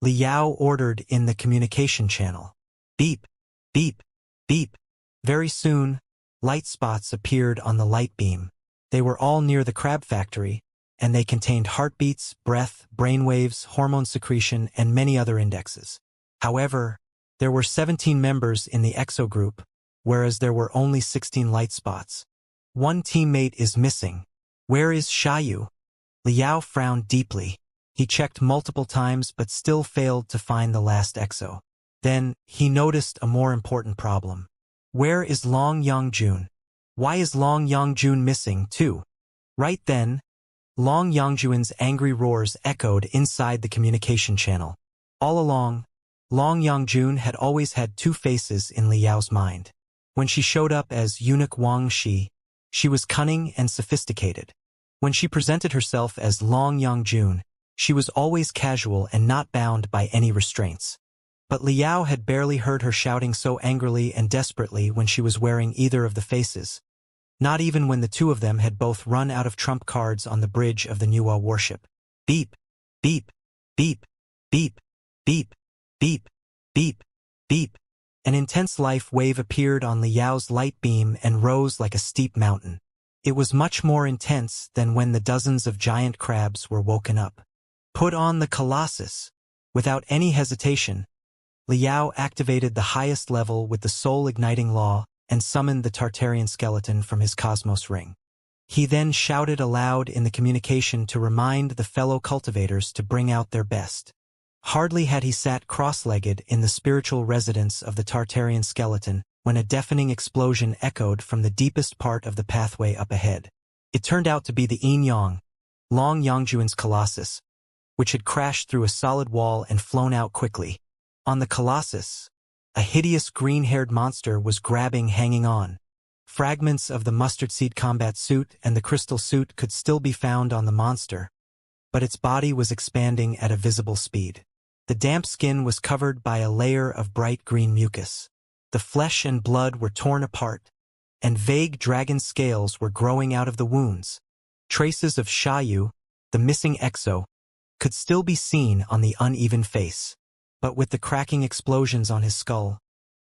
Liao ordered in the communication channel. Beep, beep, beep. Very soon, light spots appeared on the light beam. They were all near the crab factory, and they contained heartbeats, breath, brainwaves, hormone secretion, and many other indexes. However, there were 17 members in the exo group, whereas there were only 16 light spots. One teammate is missing. Where is Xiaoyu? Liao frowned deeply. He checked multiple times but still failed to find the last exo. Then, he noticed a more important problem. Where is Long Yongjun? Why is Long Yongjun missing, too? Right then, Long Yongjun's angry roars echoed inside the communication channel. All along, Long Yongjun had always had two faces in Liao's mind. When she showed up as eunuch Wang Shi, she was cunning and sophisticated. When she presented herself as Long Yongjun, she was always casual and not bound by any restraints. But Liao had barely heard her shouting so angrily and desperately when she was wearing either of the faces. Not even when the two of them had both run out of trump cards on the bridge of the Nuwa warship. Beep, beep, beep, beep, beep, beep, beep, beep. An intense life wave appeared on Liao's light beam and rose like a steep mountain. It was much more intense than when the dozens of giant crabs were woken up. Put on the Colossus. Without any hesitation, Liao activated the highest level with the soul-igniting law and summoned the Tartarian skeleton from his cosmos ring. He then shouted aloud in the communication to remind the fellow cultivators to bring out their best. Hardly had he sat cross-legged in the spiritual residence of the Tartarian skeleton when a deafening explosion echoed from the deepest part of the pathway up ahead. It turned out to be the Yin Yang, Long Yongjuan's Colossus, which had crashed through a solid wall and flown out quickly. On the Colossus, a hideous green-haired monster was hanging on. Fragments of the mustard seed combat suit and the crystal suit could still be found on the monster, but its body was expanding at a visible speed. The damp skin was covered by a layer of bright green mucus. The flesh and blood were torn apart, and vague dragon scales were growing out of the wounds. Traces of Xiaoyu, the missing exo, could still be seen on the uneven face. But with the cracking explosions on his skull,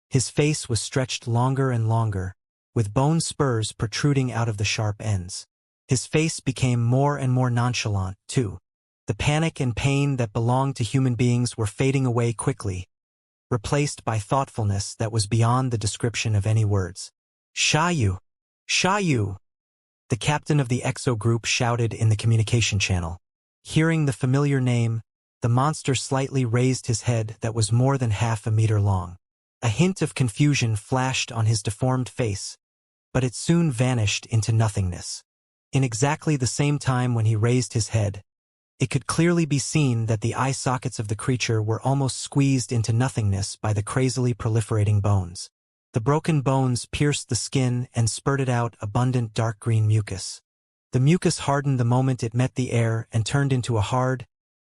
his face was stretched longer and longer, with bone spurs protruding out of the sharp ends. His face became more and more nonchalant, too. The panic and pain that belonged to human beings were fading away quickly, replaced by thoughtfulness that was beyond the description of any words. Xiaoyu! Xiaoyu! The captain of the exo group shouted in the communication channel. Hearing the familiar name, the monster slightly raised his head that was more than half a meter long. A hint of confusion flashed on his deformed face, but it soon vanished into nothingness. In exactly the same time when he raised his head, it could clearly be seen that the eye sockets of the creature were almost squeezed into nothingness by the crazily proliferating bones. The broken bones pierced the skin and spurted out abundant dark green mucus. The mucus hardened the moment it met the air and turned into a hard,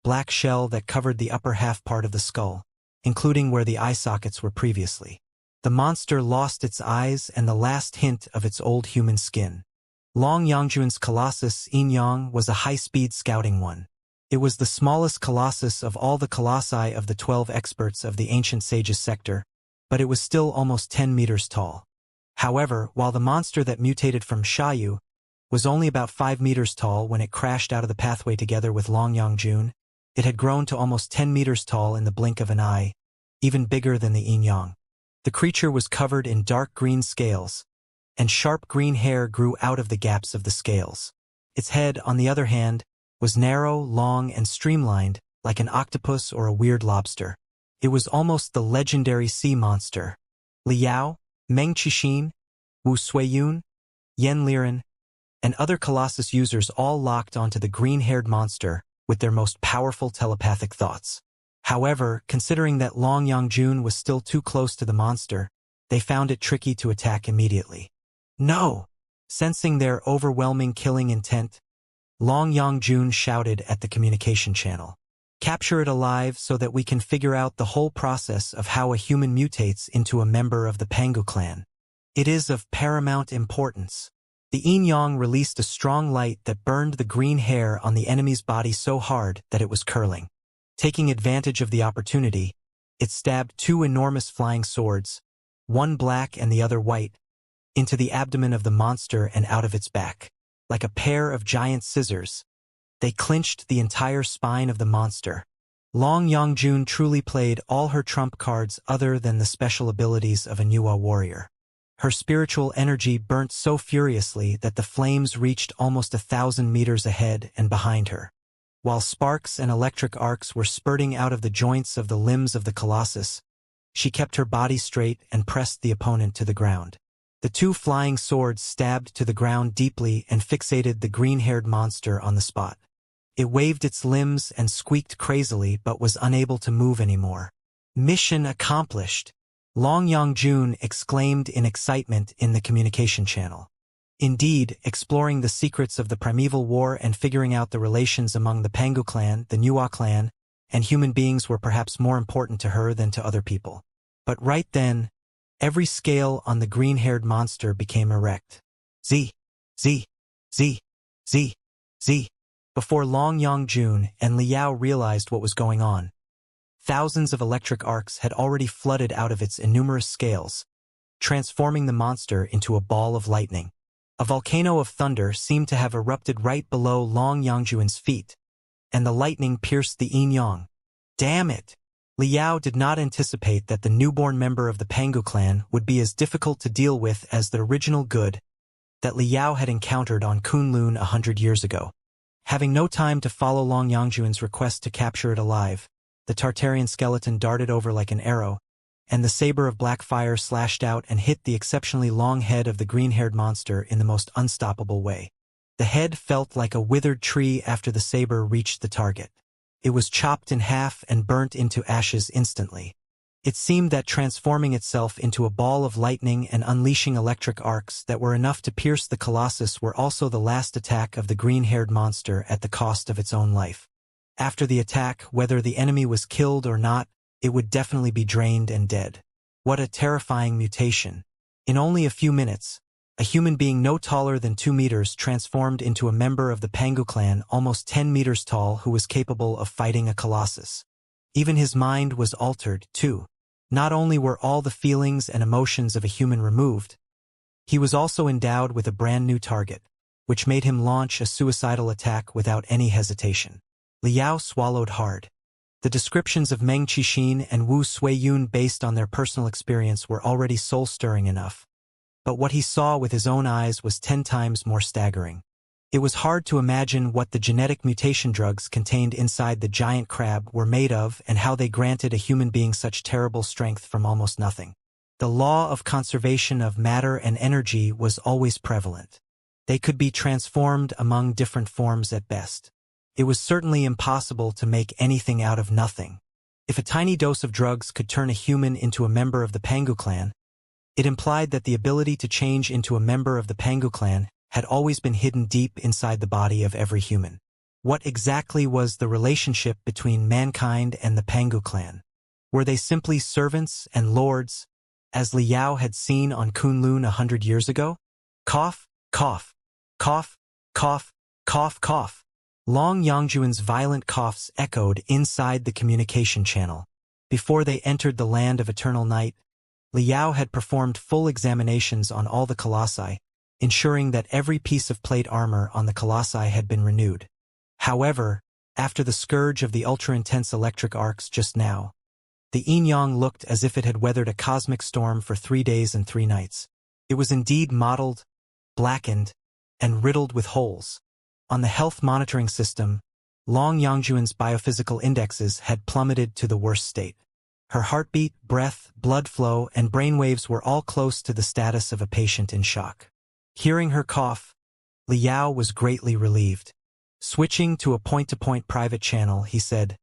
black shell that covered the upper half part of the skull, including where the eye sockets were previously. The monster lost its eyes and the last hint of its old human skin. Long Yongjuan's Colossus Yin Yang was a high-speed scouting one. It was the smallest colossus of all the colossi of the 12 experts of the ancient sages sector, but it was still almost 10 meters tall. However, while the monster that mutated from Xiaoyu was only about 5 meters tall when it crashed out of the pathway together with Long Yongjun, it had grown to almost 10 meters tall in the blink of an eye, even bigger than the Yin Yang. The creature was covered in dark green scales, and sharp green hair grew out of the gaps of the scales. Its head, on the other hand, was narrow, long, and streamlined, like an octopus or a weird lobster. It was almost the legendary sea monster. Liao, Meng Qixin, Wu Suiyun, Yan Liren, and other Colossus users all locked onto the green-haired monster with their most powerful telepathic thoughts. However, considering that Long Yongjun was still too close to the monster, they found it tricky to attack immediately. No! Sensing their overwhelming killing intent, Long Yongjun shouted at the communication channel. Capture it alive so that we can figure out the whole process of how a human mutates into a member of the Pangu clan. It is of paramount importance. The Yin Yang released a strong light that burned the green hair on the enemy's body so hard that it was curling. Taking advantage of the opportunity, it stabbed two enormous flying swords, one black and the other white, into the abdomen of the monster and out of its back. Like a pair of giant scissors, They clinched the entire spine of the monster. Long Yongjun truly played all her trump cards other than the special abilities of a Nuwa warrior. Her spiritual energy burnt so furiously that the flames reached almost 1,000 meters ahead and behind her. While sparks and electric arcs were spurting out of the joints of the limbs of the Colossus, she kept her body straight and pressed the opponent to the ground. The two flying swords stabbed to the ground deeply and fixated the green-haired monster on the spot. It waved its limbs and squeaked crazily but was unable to move anymore. Mission accomplished! Long Yongjun exclaimed in excitement in the communication channel. Indeed, exploring the secrets of the primeval war and figuring out the relations among the Pangu clan, the Nuwa clan, and human beings were perhaps more important to her than to other people. But right then, every scale on the green-haired monster became erect. Z, Z, Z, Z, Z. Before Long Yongjun and Liao realized what was going on, thousands of electric arcs had already flooded out of its innumerous scales, transforming the monster into a ball of lightning. A volcano of thunder seemed to have erupted right below Long Yongjun's feet, and the lightning pierced the yin yang. Damn it! Liao did not anticipate that the newborn member of the Pangu clan would be as difficult to deal with as the original good that Liao had encountered on Kunlun 100 years ago. Having no time to follow Long Yongjun's request to capture it alive, the Tartarian skeleton darted over like an arrow, and the saber of black fire slashed out and hit the exceptionally long head of the green-haired monster in the most unstoppable way. The head felt like a withered tree after the saber reached the target. It was chopped in half and burnt into ashes instantly. It seemed that transforming itself into a ball of lightning and unleashing electric arcs that were enough to pierce the Colossus were also the last attack of the green-haired monster at the cost of its own life. After the attack, whether the enemy was killed or not, it would definitely be drained and dead. What a terrifying mutation. In only a few minutes, a human being no taller than 2 meters transformed into a member of the Pangu clan almost 10 meters tall who was capable of fighting a Colossus. Even his mind was altered, too. Not only were all the feelings and emotions of a human removed, he was also endowed with a brand new target, which made him launch a suicidal attack without any hesitation. Liao swallowed hard. The descriptions of Meng Qixin and Wu Suiyun based on their personal experience were already soul-stirring enough. But what he saw with his own eyes was 10 times more staggering. It was hard to imagine what the genetic mutation drugs contained inside the giant crab were made of and how they granted a human being such terrible strength from almost nothing. The law of conservation of matter and energy was always prevalent. They could be transformed among different forms at best. It was certainly impossible to make anything out of nothing. If a tiny dose of drugs could turn a human into a member of the Pangu clan, it implied that the ability to change into a member of the Pangu clan had always been hidden deep inside the body of every human. What exactly was the relationship between mankind and the Pangu clan? Were they simply servants and lords, as Liao had seen on Kunlun 100 years ago? Cough, cough, cough, cough, cough, cough. Long Yongjun's violent coughs echoed inside the communication channel. Before they entered the land of eternal night, Liao had performed full examinations on all the colossi, ensuring that every piece of plate armor on the colossi had been renewed. However, after the scourge of the ultra-intense electric arcs just now, the yin-yang looked as if it had weathered a cosmic storm for 3 days and 3 nights. It was indeed mottled, blackened, and riddled with holes. On the health monitoring system, Long Yongjun's biophysical indexes had plummeted to the worst state. Her heartbeat, breath, blood flow, and brainwaves were all close to the status of a patient in shock. Hearing her cough, Liao was greatly relieved. Switching to a point-to-point private channel, he said,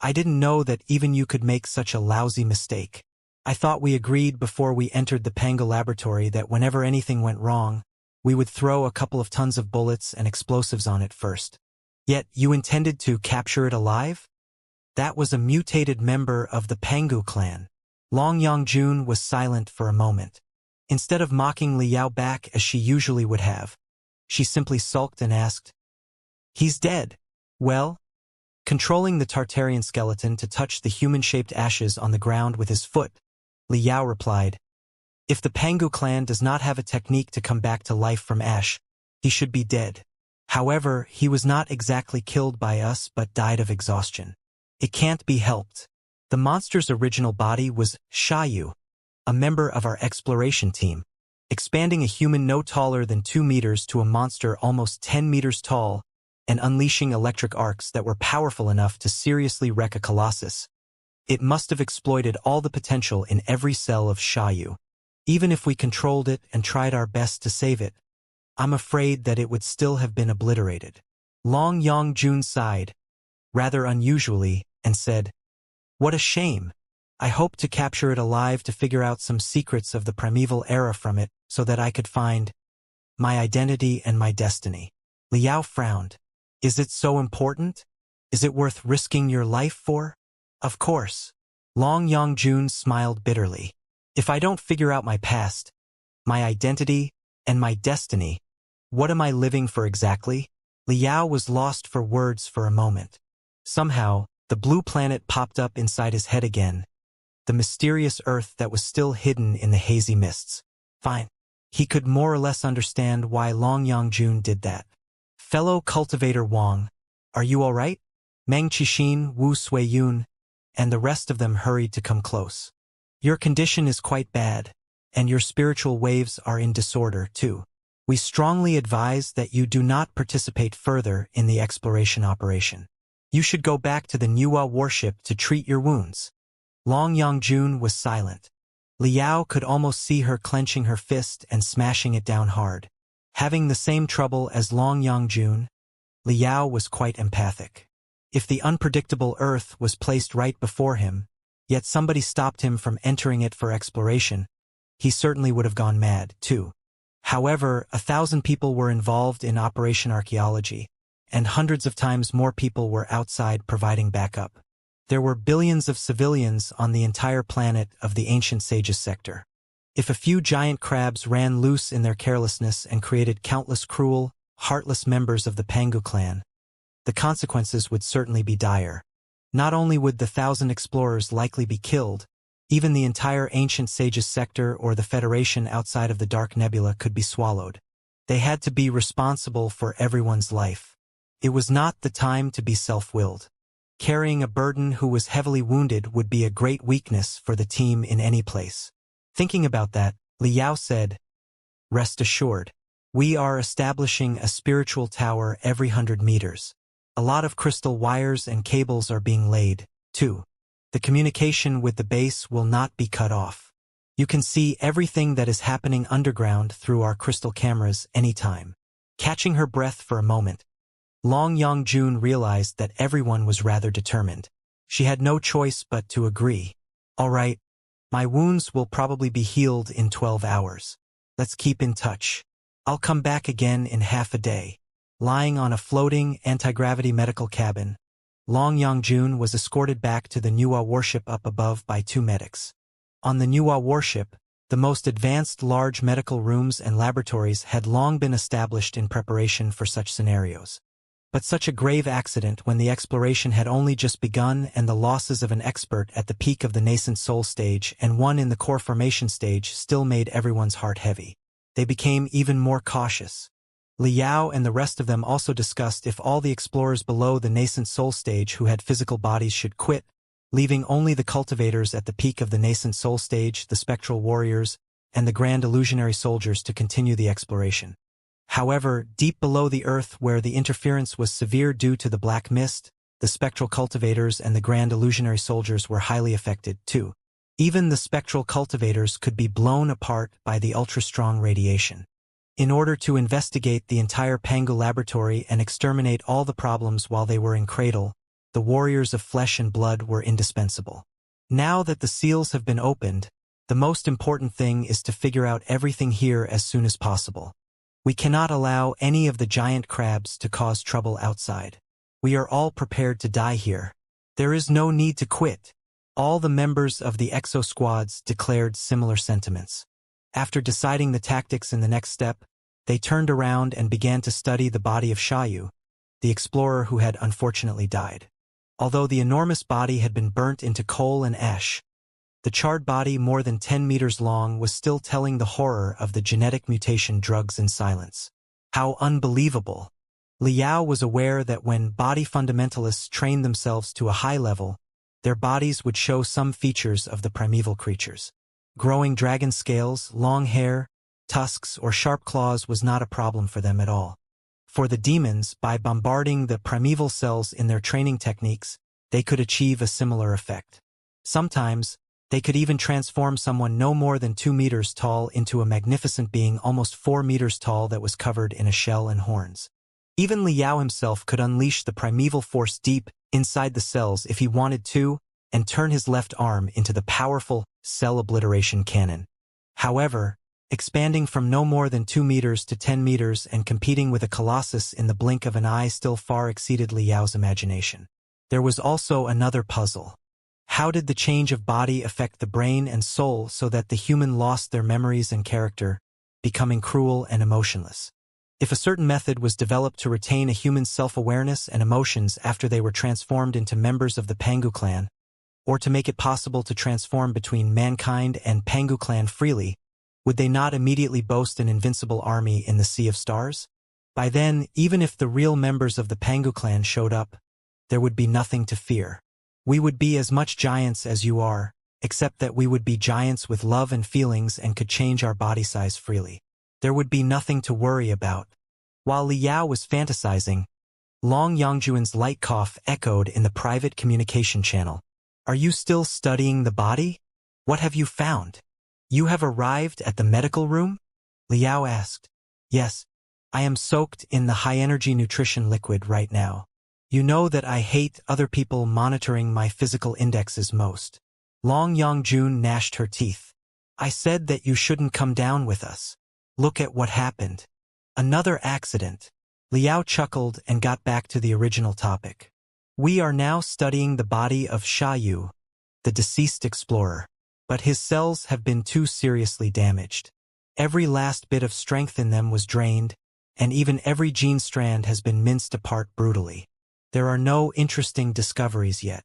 "I didn't know that even you could make such a lousy mistake. I thought we agreed before we entered the Pangu laboratory that whenever anything went wrong, we would throw a couple of tons of bullets and explosives on it first. Yet you intended to capture it alive? That was a mutated member of the Pangu clan." Long Yongjun was silent for a moment. Instead of mocking Liao back as she usually would have, she simply sulked and asked, "He's dead." "Well?" Controlling the Tartarian skeleton to touch the human-shaped ashes on the ground with his foot, Liao replied, "If the Pangu clan does not have a technique to come back to life from ash, he should be dead." However, he was not exactly killed by us but died of exhaustion. It can't be helped. The monster's original body was Xiaoyu, a member of our exploration team, expanding a human no taller than 2 meters to a monster almost 10 meters tall and unleashing electric arcs that were powerful enough to seriously wreck a colossus. It must have exploited all the potential in every cell of Xiaoyu. Even if we controlled it and tried our best to save it, I'm afraid that it would still have been obliterated. Long Yongjun sighed, rather unusually, and said, "What a shame. I hoped to capture it alive to figure out some secrets of the primeval era from it so that I could find my identity and my destiny." Liao frowned. "Is it so important? Is it worth risking your life for?" "Of course." Long Yongjun smiled bitterly. "If I don't figure out my past, my identity, and my destiny, what am I living for exactly?" Liao was lost for words for a moment. Somehow, the blue planet popped up inside his head again, the mysterious Earth that was still hidden in the hazy mists. Fine. He could more or less understand why Long Yongjun did that. "Fellow cultivator Wang, are you all right?" Meng Qixin, Wu Suiyun, and the rest of them hurried to come close. "Your condition is quite bad, and your spiritual waves are in disorder, too. We strongly advise that you do not participate further in the exploration operation. You should go back to the Nuwa warship to treat your wounds." Long Yongjun was silent. Liao could almost see her clenching her fist and smashing it down hard. Having the same trouble as Long Yongjun, Liao was quite empathic. If the unpredictable Earth was placed right before him, yet somebody stopped him from entering it for exploration, he certainly would have gone mad, too. However, 1,000 people were involved in Operation Archaeology, and hundreds of times more people were outside providing backup. There were billions of civilians on the entire planet of the ancient sages sector. If a few giant crabs ran loose in their carelessness and created countless cruel, heartless members of the Pangu clan, the consequences would certainly be dire. Not only would the 1,000 explorers likely be killed, even the entire ancient sages sector or the Federation outside of the Dark Nebula could be swallowed. They had to be responsible for everyone's life. It was not the time to be self-willed. Carrying a burden who was heavily wounded would be a great weakness for the team in any place. Thinking about that, Liao said, "Rest assured, we are establishing a spiritual tower every 100 meters. A lot of crystal wires and cables are being laid, too. The communication with the base will not be cut off. You can see everything that is happening underground through our crystal cameras anytime." Catching her breath for a moment, Long Yongjun realized that everyone was rather determined. She had no choice but to agree. "All right, my wounds will probably be healed in 12 hours. Let's keep in touch. I'll come back again in half a day." Lying on a floating, anti-gravity medical cabin, Long Yongjun was escorted back to the Nuwa warship up above by 2 medics. On the Nuwa warship, the most advanced large medical rooms and laboratories had long been established in preparation for such scenarios. But such a grave accident when the exploration had only just begun and the losses of an expert at the peak of the nascent soul stage and one in the core formation stage still made everyone's heart heavy. They became even more cautious. Liao and the rest of them also discussed if all the explorers below the nascent soul stage who had physical bodies should quit, leaving only the cultivators at the peak of the nascent soul stage, the spectral warriors, and the grand illusionary soldiers to continue the exploration. However, deep below the Earth where the interference was severe due to the black mist, the spectral cultivators and the grand illusionary soldiers were highly affected, too. Even the spectral cultivators could be blown apart by the ultra-strong radiation. In order to investigate the entire Pangu laboratory and exterminate all the problems while they were in cradle, the warriors of flesh and blood were indispensable. Now that the seals have been opened, the most important thing is to figure out everything here as soon as possible. We cannot allow any of the giant crabs to cause trouble outside. We are all prepared to die here. There is no need to quit. All the members of the exo squads declared similar sentiments. After deciding the tactics in the next step, they turned around and began to study the body of Xiaoyu, the explorer who had unfortunately died. Although the enormous body had been burnt into coal and ash, the charred body more than 10 meters long was still telling the horror of the genetic mutation drugs in silence. How unbelievable! Liao was aware that when body fundamentalists trained themselves to a high level, their bodies would show some features of the primeval creatures. Growing dragon scales, long hair, tusks, or sharp claws was not a problem for them at all. For the demons, by bombarding the primeval cells in their training techniques, they could achieve a similar effect. Sometimes, they could even transform someone no more than 2 meters tall into a magnificent being almost 4 meters tall that was covered in a shell and horns. Even Liao himself could unleash the primeval force deep inside the cells if he wanted to, and turn his left arm into the powerful cell obliteration cannon. However, expanding from no more than 2 meters to 10 meters and competing with a colossus in the blink of an eye still far exceeded Liao's imagination. There was also another puzzle. How did the change of body affect the brain and soul so that the human lost their memories and character, becoming cruel and emotionless? If a certain method was developed to retain a human's self-awareness and emotions after they were transformed into members of the Pangu clan, or to make it possible to transform between mankind and Pangu clan freely, would they not immediately boast an invincible army in the Sea of Stars? By then, even if the real members of the Pangu clan showed up, there would be nothing to fear. We would be as much giants as you are, except that we would be giants with love and feelings and could change our body size freely. There would be nothing to worry about. While Liao was fantasizing, Long Yongjuan's light cough echoed in the private communication channel. Are you still studying the body? What have you found? You have arrived at the medical room? Liao asked. Yes, I am soaked in the high-energy nutrition liquid right now. You know that I hate other people monitoring my physical indexes most. Long Yongjun gnashed her teeth. I said that you shouldn't come down with us. Look at what happened. Another accident. Liao chuckled and got back to the original topic. We are now studying the body of Xiayu, the deceased explorer, but his cells have been too seriously damaged. Every last bit of strength in them was drained, and even every gene strand has been minced apart brutally. There are no interesting discoveries yet.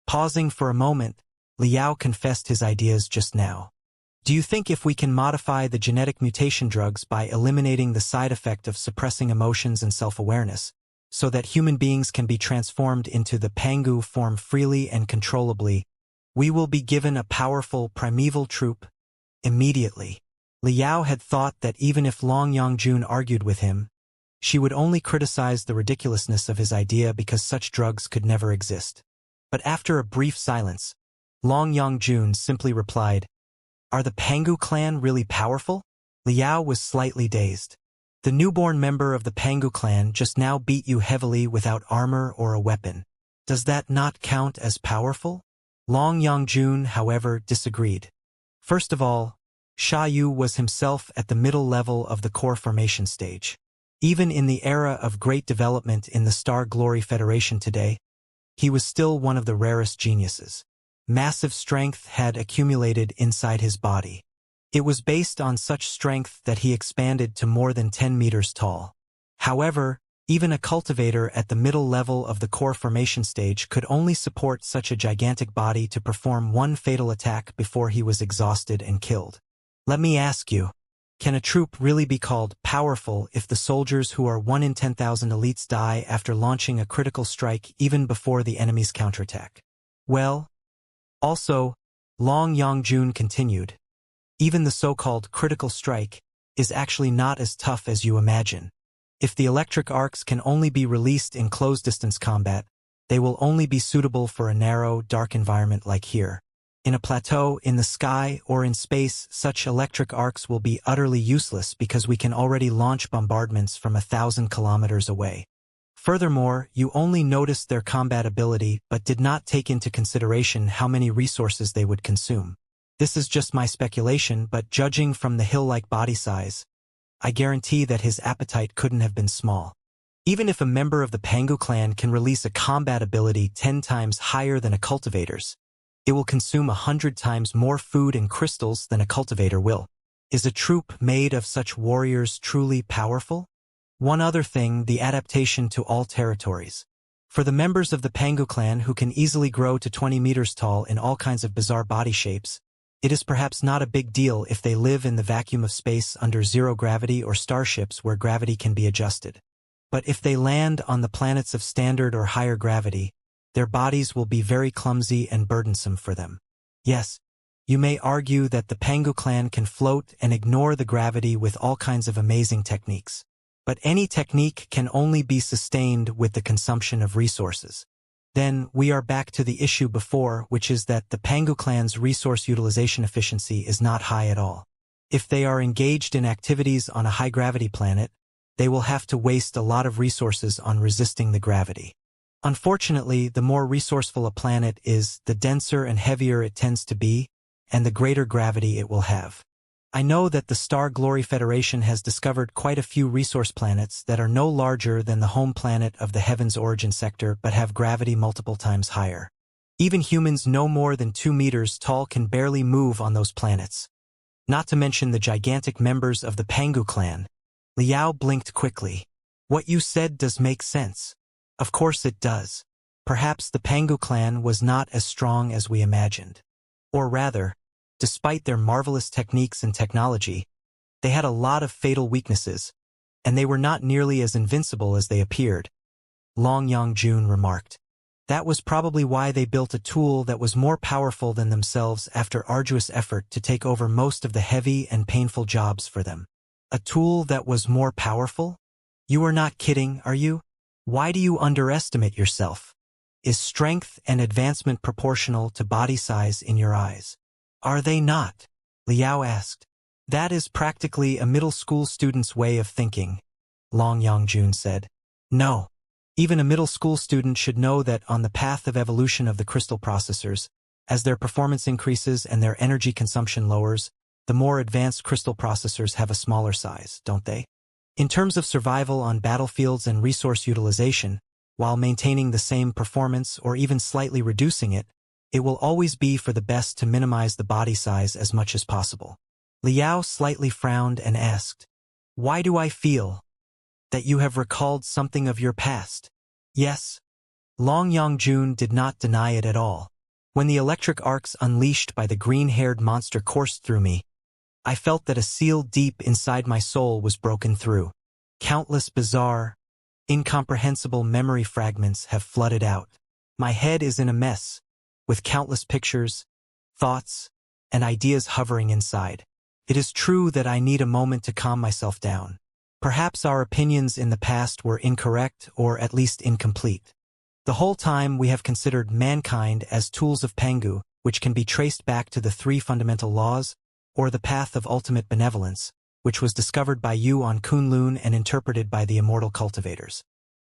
Pausing for a moment, Liao confessed his ideas just now. Do you think if we can modify the genetic mutation drugs by eliminating the side effect of suppressing emotions and self-awareness, so that human beings can be transformed into the Pangu form freely and controllably, we will be given a powerful primeval troop immediately? Liao had thought that even if Long Yongjun argued with him, she would only criticize the ridiculousness of his idea because such drugs could never exist. But after a brief silence, Long Yongjun simply replied, Are the Pangu clan really powerful? Liao was slightly dazed. The newborn member of the Pangu clan just now beat you heavily without armor or a weapon. Does that not count as powerful? Long Yongjun, however, disagreed. First of all, Xiayu was himself at the middle level of the core formation stage. Even in the era of great development in the Star Glory Federation today, he was still one of the rarest geniuses. Massive strength had accumulated inside his body. It was based on such strength that he expanded to more than 10 meters tall. However, even a cultivator at the middle level of the core formation stage could only support such a gigantic body to perform one fatal attack before he was exhausted and killed. Let me ask you, can a troop really be called powerful if the soldiers who are 1 in 10,000 elites die after launching a critical strike even before the enemy's counterattack? Well, also, Long Yongjun continued, even the so-called critical strike is actually not as tough as you imagine. If the electric arcs can only be released in close-distance combat, they will only be suitable for a narrow, dark environment like here. In a plateau, in the sky, or in space, such electric arcs will be utterly useless because we can already launch bombardments from 1,000 kilometers away. Furthermore, you only noticed their combat ability but did not take into consideration how many resources they would consume. This is just my speculation, but judging from the hill-like body size, I guarantee that his appetite couldn't have been small. Even if a member of the Pangu clan can release a combat ability 10 times higher than a cultivator's, it will consume 100 times more food and crystals than a cultivator will. Is a troop made of such warriors truly powerful? One other thing, the adaptation to all territories. For the members of the Pangu clan who can easily grow to 20 meters tall in all kinds of bizarre body shapes, it is perhaps not a big deal if they live in the vacuum of space under zero gravity or starships where gravity can be adjusted. But if they land on the planets of standard or higher gravity, their bodies will be very clumsy and burdensome for them. Yes, you may argue that the Pangu clan can float and ignore the gravity with all kinds of amazing techniques. But any technique can only be sustained with the consumption of resources. Then we are back to the issue before, which is that the Pangu clan's resource utilization efficiency is not high at all. If they are engaged in activities on a high-gravity planet, they will have to waste a lot of resources on resisting the gravity. Unfortunately, the more resourceful a planet is, the denser and heavier it tends to be, and the greater gravity it will have. I know that the Star Glory Federation has discovered quite a few resource planets that are no larger than the home planet of the Heaven's origin sector but have gravity multiple times higher. Even humans no more than 2 meters tall can barely move on those planets. Not to mention the gigantic members of the Pangu clan. Liao blinked quickly. What you said does make sense. Of course it does. Perhaps the Pangu clan was not as strong as we imagined. Or rather, despite their marvelous techniques and technology, they had a lot of fatal weaknesses, and they were not nearly as invincible as they appeared. Long Yang-jun remarked. That was probably why they built a tool that was more powerful than themselves after arduous effort to take over most of the heavy and painful jobs for them. A tool that was more powerful? You are not kidding, are you? Why do you underestimate yourself? Is strength and advancement proportional to body size in your eyes? Are they not? Liao asked. That is practically a middle school student's way of thinking, Long Yang-jun said. No. Even a middle school student should know that on the path of evolution of the crystal processors, as their performance increases and their energy consumption lowers, the more advanced crystal processors have a smaller size, don't they? In terms of survival on battlefields and resource utilization, while maintaining the same performance or even slightly reducing it, it will always be for the best to minimize the body size as much as possible. Liao slightly frowned and asked, Why do I feel that you have recalled something of your past? Yes. Long Yang-jun did not deny it at all. When the electric arcs unleashed by the green-haired monster coursed through me, I felt that a seal deep inside my soul was broken through. Countless bizarre, incomprehensible memory fragments have flooded out. My head is in a mess, with countless pictures, thoughts, and ideas hovering inside. It is true that I need a moment to calm myself down. Perhaps our opinions in the past were incorrect or at least incomplete. The whole time we have considered mankind as tools of Pangu, which can be traced back to the 3 fundamental laws, or the path of ultimate benevolence, which was discovered by you on Kunlun and interpreted by the immortal cultivators.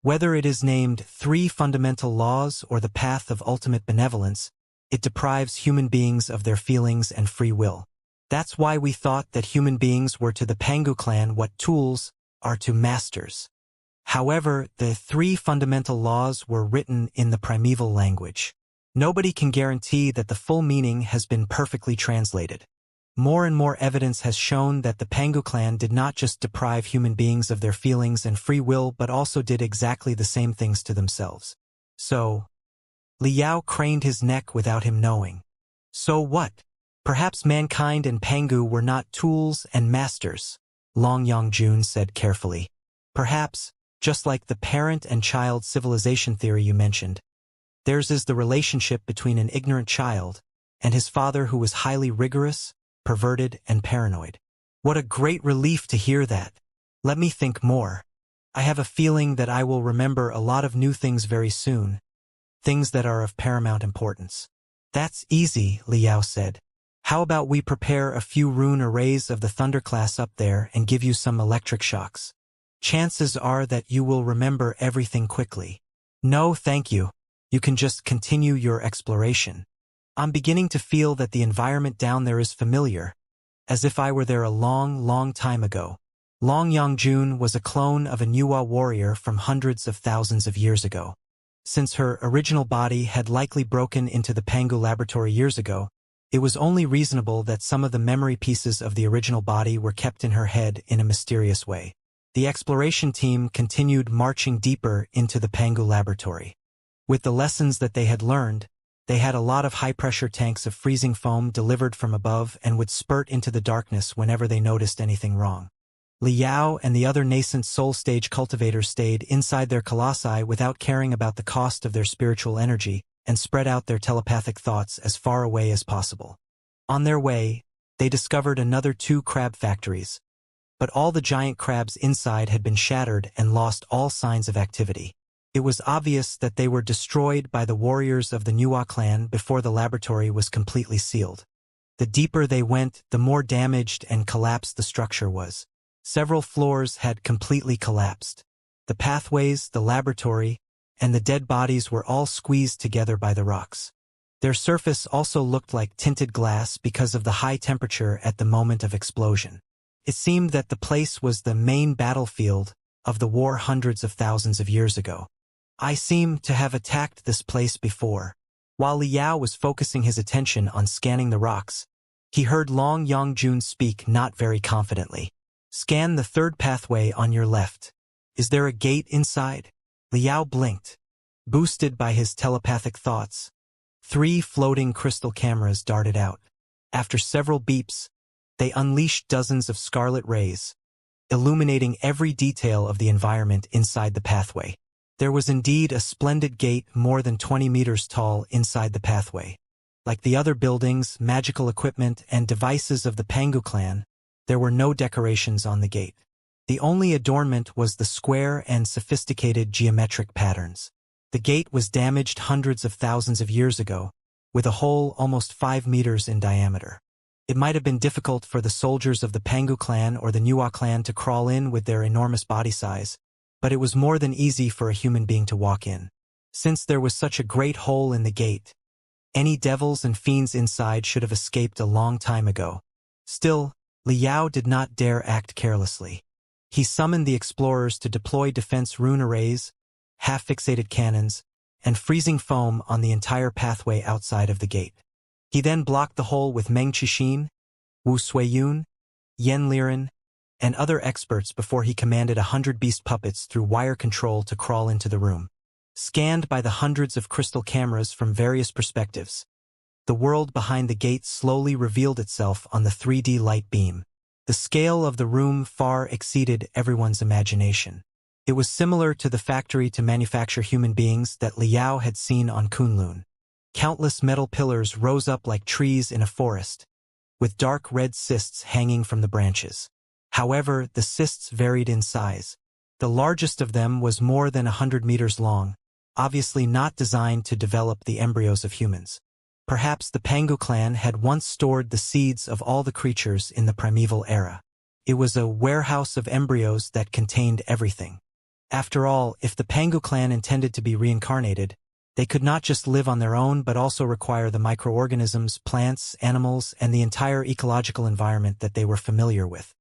Whether it is named 3 fundamental laws or the path of ultimate benevolence, it deprives human beings of their feelings and free will. That's why we thought that human beings were to the Pangu clan what tools are to masters. However, the 3 fundamental laws were written in the primeval language. Nobody can guarantee that the full meaning has been perfectly translated. More and more evidence has shown that the Pangu clan did not just deprive human beings of their feelings and free will but also did exactly the same things to themselves. So, Liao craned his neck without him knowing. So what? Perhaps mankind and Pangu were not tools and masters, Long Yang-jun said carefully. Perhaps, just like the parent and child civilization theory you mentioned, theirs is the relationship between an ignorant child and his father who was highly rigorous, perverted, and paranoid. What a great relief to hear that. Let me think more. I have a feeling that I will remember a lot of new things very soon, things that are of paramount importance. That's easy, Liao said. How about we prepare a few rune arrays of the Thunder class up there and give you some electric shocks? Chances are that you will remember everything quickly. No, thank you. You can just continue your exploration. I'm beginning to feel that the environment down there is familiar, as if I were there a long, long time ago. Long Yang-jun was a clone of a Nuwa warrior from hundreds of thousands of years ago. Since her original body had likely broken into the Pangu laboratory years ago, it was only reasonable that some of the memory pieces of the original body were kept in her head in a mysterious way. The exploration team continued marching deeper into the Pangu laboratory. With the lessons that they had learned, they had a lot of high-pressure tanks of freezing foam delivered from above and would spurt into the darkness whenever they noticed anything wrong. Liao and the other nascent soul stage cultivators stayed inside their colossi without caring about the cost of their spiritual energy and spread out their telepathic thoughts as far away as possible. On their way, they discovered another 2 crab factories, but all the giant crabs inside had been shattered and lost all signs of activity. It was obvious that they were destroyed by the warriors of the Nuwa clan before the laboratory was completely sealed. The deeper they went, the more damaged and collapsed the structure was. Several floors had completely collapsed. The pathways, the laboratory, and the dead bodies were all squeezed together by the rocks. Their surface also looked like tinted glass because of the high temperature at the moment of explosion. It seemed that the place was the main battlefield of the war hundreds of thousands of years ago. I seem to have attacked this place before. While Liao was focusing his attention on scanning the rocks, he heard Long Yongjun speak not very confidently. Scan the 3rd pathway on your left. Is there a gate inside? Liao blinked. Boosted by his telepathic thoughts, 3 floating crystal cameras darted out. After several beeps, they unleashed dozens of scarlet rays, illuminating every detail of the environment inside the pathway. There was indeed a splendid gate more than 20 meters tall inside the pathway. Like the other buildings, magical equipment, and devices of the Pangu clan, there were no decorations on the gate. The only adornment was the square and sophisticated geometric patterns. The gate was damaged hundreds of thousands of years ago, with a hole almost 5 meters in diameter. It might have been difficult for the soldiers of the Pangu clan or the Nuwa clan to crawl in with their enormous body size, but it was more than easy for a human being to walk in. Since there was such a great hole in the gate, any devils and fiends inside should have escaped a long time ago. Still, Liao did not dare act carelessly. He summoned the explorers to deploy defense rune arrays, half-fixated cannons, and freezing foam on the entire pathway outside of the gate. He then blocked the hole with Meng Qixin, Wu Suiyun, Yen Liren, and other experts before he commanded 100 beast puppets through wire control to crawl into the room. Scanned by the hundreds of crystal cameras from various perspectives, the world behind the gate slowly revealed itself on the 3D light beam. The scale of the room far exceeded everyone's imagination. It was similar to the factory to manufacture human beings that Liao had seen on Kunlun. Countless metal pillars rose up like trees in a forest, with dark red cysts hanging from the branches. However, the cysts varied in size. The largest of them was more than 100 meters long, obviously not designed to develop the embryos of humans. Perhaps the Pangu clan had once stored the seeds of all the creatures in the primeval era. It was a warehouse of embryos that contained everything. After all, if the Pangu clan intended to be reincarnated, they could not just live on their own but also require the microorganisms, plants, animals, and the entire ecological environment that they were familiar with.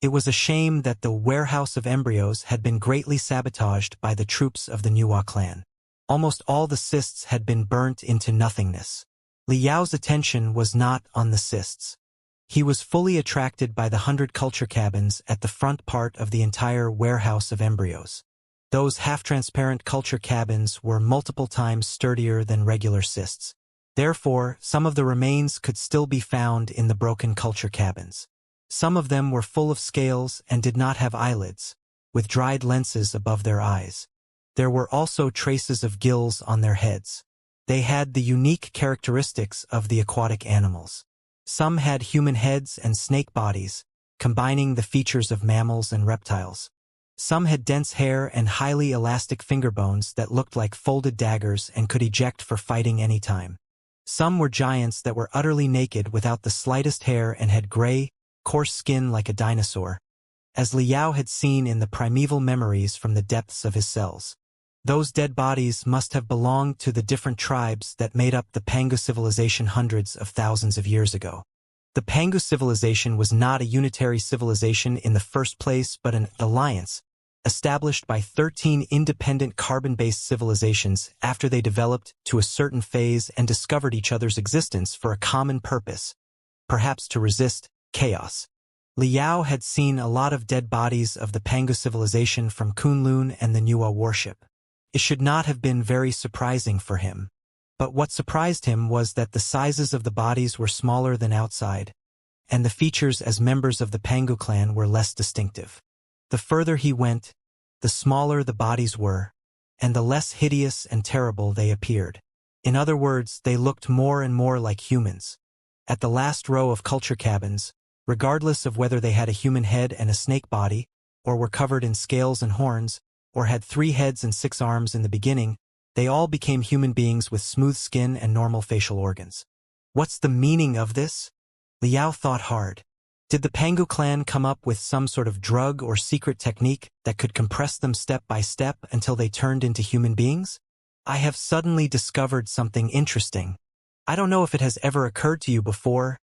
It was a shame that the warehouse of embryos had been greatly sabotaged by the troops of the Nuwa clan. Almost all the cysts had been burnt into nothingness. Liao's attention was not on the cysts. He was fully attracted by the 100 culture cabins at the front part of the entire warehouse of embryos. Those half-transparent culture cabins were multiple times sturdier than regular cysts. Therefore, some of the remains could still be found in the broken culture cabins. Some of them were full of scales and did not have eyelids, with dried lenses above their eyes. There were also traces of gills on their heads. They had the unique characteristics of the aquatic animals. Some had human heads and snake bodies, combining the features of mammals and reptiles. Some had dense hair and highly elastic finger bones that looked like folded daggers and could eject for fighting anytime. Some were giants that were utterly naked without the slightest hair and had gray, coarse skin like a dinosaur, as Liao had seen in the primeval memories from the depths of his cells. Those dead bodies must have belonged to the different tribes that made up the Pangu civilization hundreds of thousands of years ago. The Pangu civilization was not a unitary civilization in the first place but an alliance, established by 13 independent carbon-based civilizations after they developed to a certain phase and discovered each other's existence for a common purpose, perhaps to resist chaos. Liao had seen a lot of dead bodies of the Pangu civilization from Kunlun and the Nuwa warship. It should not have been very surprising for him. But what surprised him was that the sizes of the bodies were smaller than outside, and the features as members of the Pangu clan were less distinctive. The further he went, the smaller the bodies were, and the less hideous and terrible they appeared. In other words, they looked more and more like humans. At the last row of culture cabins, regardless of whether they had a human head and a snake body, or were covered in scales and horns, or had 3 heads and 6 arms in the beginning, they all became human beings with smooth skin and normal facial organs. What's the meaning of this? Liao thought hard. Did the Pangu clan come up with some sort of drug or secret technique that could compress them step by step until they turned into human beings? I have suddenly discovered something interesting. I don't know if it has ever occurred to you before.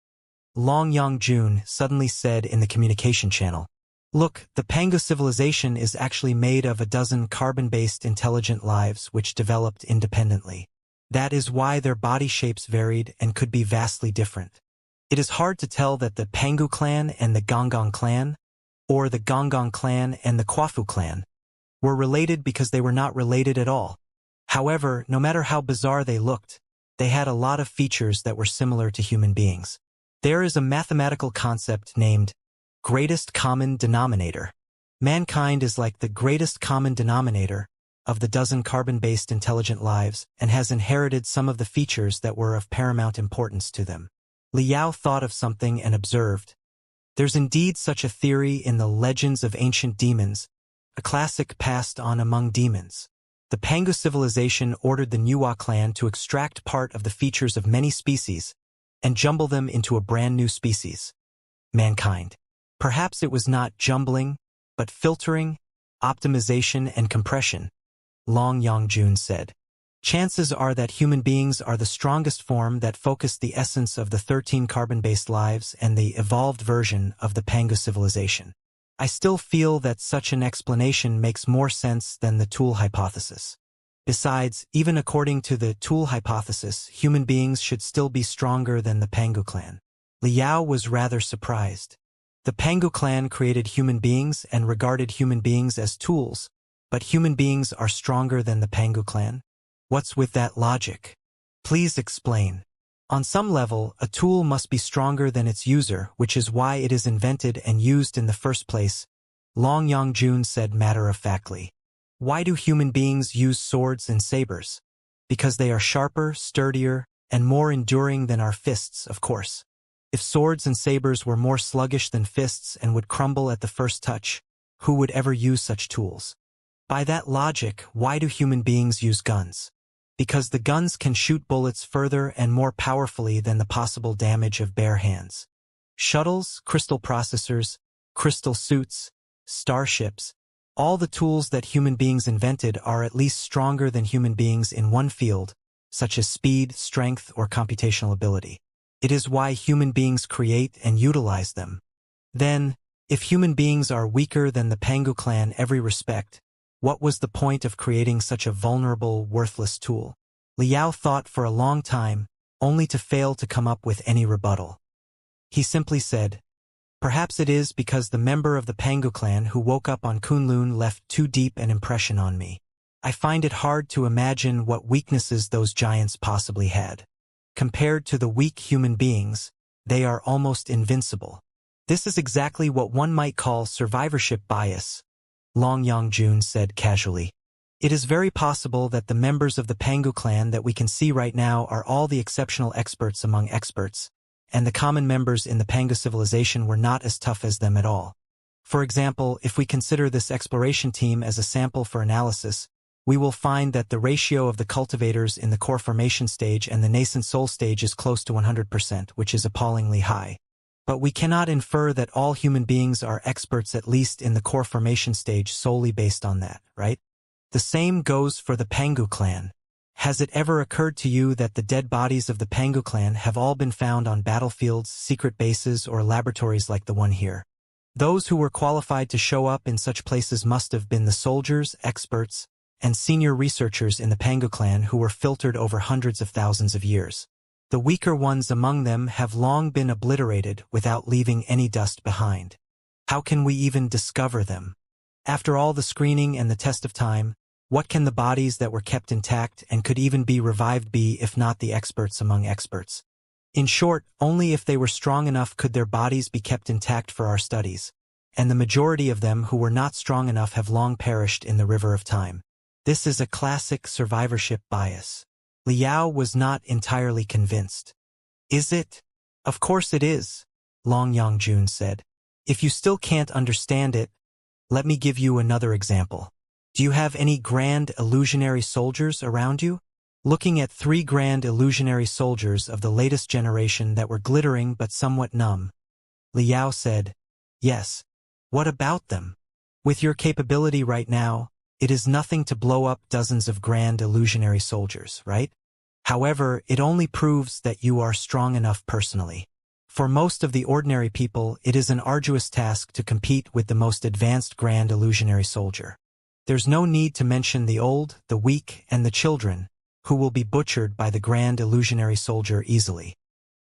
Long Yang-jun suddenly said in the communication channel. Look, the Pangu civilization is actually made of a dozen carbon-based intelligent lives which developed independently. That is why their body shapes varied and could be vastly different. It is hard to tell that the Pangu clan and the Gonggong clan, or the Gonggong clan and the Kwafu clan, were related because they were not related at all. However, no matter how bizarre they looked, they had a lot of features that were similar to human beings. There is a mathematical concept named greatest common denominator. Mankind is like the greatest common denominator of the dozen carbon-based intelligent lives and has inherited some of the features that were of paramount importance to them. Liao thought of something and observed. There's indeed such a theory in the Legends of Ancient Demons, a classic passed on among demons. The Pangu civilization ordered the Nuwa clan to extract part of the features of many species and jumble them into a brand new species, mankind. Perhaps it was not jumbling, but filtering, optimization, and compression, Long Yang-jun said. Chances are that human beings are the strongest form that focused the essence of the 13 carbon-based lives and the evolved version of the Pangu civilization. I still feel that such an explanation makes more sense than the Tool hypothesis. Besides, even according to the Tool hypothesis, human beings should still be stronger than the Pangu clan. Liao was rather surprised. The Pangu clan created human beings and regarded human beings as tools, but human beings are stronger than the Pangu clan? What's with that logic? Please explain. On some level, a tool must be stronger than its user, which is why it is invented and used in the first place, Long Yang-jun said matter-of-factly. Why do human beings use swords and sabers? Because they are sharper, sturdier, and more enduring than our fists, of course. If swords and sabers were more sluggish than fists and would crumble at the first touch, who would ever use such tools? By that logic, why do human beings use guns? Because the guns can shoot bullets further and more powerfully than the possible damage of bare hands. Shuttles, crystal processors, crystal suits, starships, all the tools that human beings invented are at least stronger than human beings in one field, such as speed, strength, or computational ability. It is why human beings create and utilize them. Then, if human beings are weaker than the Pangu clan in every respect, what was the point of creating such a vulnerable, worthless tool? Liao thought for a long time, only to fail to come up with any rebuttal. He simply said, perhaps it is because the member of the Pangu clan who woke up on Kunlun left too deep an impression on me. I find it hard to imagine what weaknesses those giants possibly had. Compared to the weak human beings, they are almost invincible. This is exactly what one might call survivorship bias, Long Yang-jun said casually. It is very possible that the members of the Pangu clan that we can see right now are all the exceptional experts among experts, and the common members in the Pangu civilization were not as tough as them at all. For example, if we consider this exploration team as a sample for analysis, we will find that the ratio of the cultivators in the core formation stage and the nascent soul stage is close to 100%, which is appallingly high. But we cannot infer that all human beings are experts at least in the core formation stage solely based on that, right? The same goes for the Pangu clan. Has it ever occurred to you that the dead bodies of the Pangu clan have all been found on battlefields, secret bases, or laboratories like the one here? Those who were qualified to show up in such places must have been the soldiers, experts, and senior researchers in the Pangu clan who were filtered over hundreds of thousands of years. The weaker ones among them have long been obliterated without leaving any dust behind. How can we even discover them? After all the screening and the test of time, what can the bodies that were kept intact and could even be revived be if not the experts among experts? In short, only if they were strong enough could their bodies be kept intact for our studies, and the majority of them who were not strong enough have long perished in the river of time. This is a classic survivorship bias. Liao was not entirely convinced. Is it? Of course it is, Long Yangjun said. If you still can't understand it, let me give you another example. Do you have any grand illusionary soldiers around you? Looking at 3 grand illusionary soldiers of the latest generation that were glittering but somewhat numb, Liao said, yes. What about them? With your capability right now, it is nothing to blow up dozens of grand illusionary soldiers, right? However, it only proves that you are strong enough personally. For most of the ordinary people, it is an arduous task to compete with the most advanced grand illusionary soldier. There's no need to mention the old, the weak, and the children, who will be butchered by the grand illusionary soldier easily.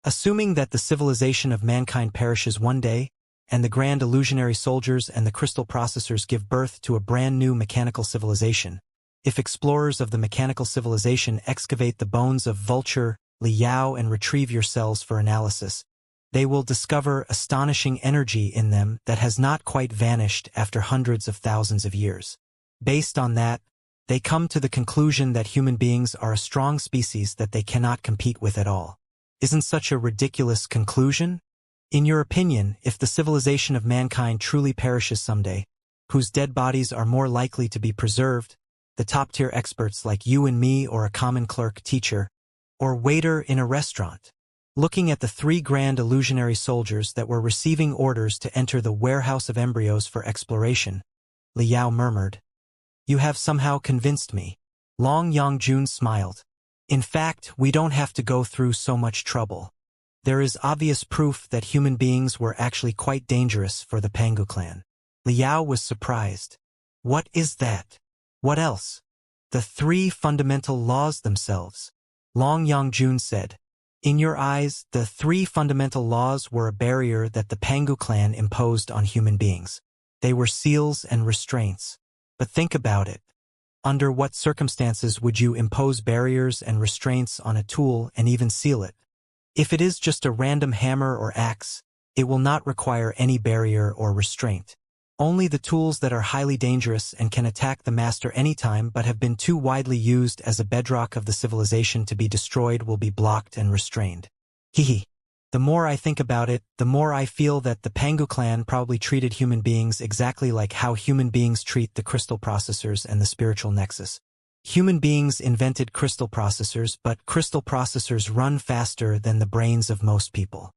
Assuming that the civilization of mankind perishes one day, and the grand illusionary soldiers and the crystal processors give birth to a brand new mechanical civilization, if explorers of the mechanical civilization excavate the bones of Vulture, Liao and retrieve your cells for analysis, they will discover astonishing energy in them that has not quite vanished after hundreds of thousands of years. Based on that, they come to the conclusion that human beings are a strong species that they cannot compete with at all. Isn't such a ridiculous conclusion? In your opinion, if the civilization of mankind truly perishes someday, whose dead bodies are more likely to be preserved, the top-tier experts like you and me or a common clerk, teacher, or waiter in a restaurant? Looking at the 3 grand illusionary soldiers that were receiving orders to enter the warehouse of embryos for exploration, Liao murmured, you have somehow convinced me. Long Yangjun smiled. In fact, we don't have to go through so much trouble. There is obvious proof that human beings were actually quite dangerous for the Pangu clan. Liao was surprised. What is that? What else? The 3 fundamental laws themselves. Long Yangjun said. In your eyes, the 3 fundamental laws were a barrier that the Pangu clan imposed on human beings. They were seals and restraints. But think about it. Under what circumstances would you impose barriers and restraints on a tool and even seal it? If it is just a random hammer or axe, it will not require any barrier or restraint. Only the tools that are highly dangerous and can attack the master anytime but have been too widely used as a bedrock of the civilization to be destroyed will be blocked and restrained. Hehe. The more I think about it, the more I feel that the Pangu clan probably treated human beings exactly like how human beings treat the crystal processors and the spiritual nexus. Human beings invented crystal processors, but crystal processors run faster than the brains of most people.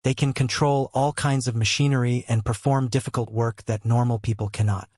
They can control all kinds of machinery and perform difficult work that normal people cannot.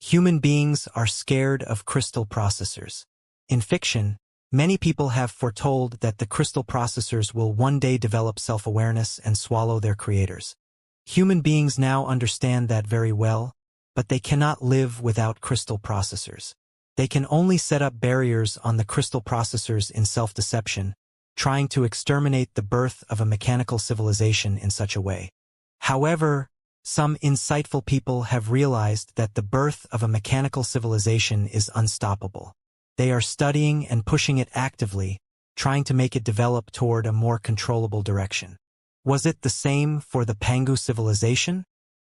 Human beings are scared of crystal processors. In fiction, many people have foretold that the crystal processors will one day develop self-awareness and swallow their creators. Human beings now understand that very well, but they cannot live without crystal processors. They can only set up barriers on the crystal processors in self-deception, trying to exterminate the birth of a mechanical civilization in such a way. However, some insightful people have realized that the birth of a mechanical civilization is unstoppable. They are studying and pushing it actively, trying to make it develop toward a more controllable direction. Was it the same for the Pangu civilization?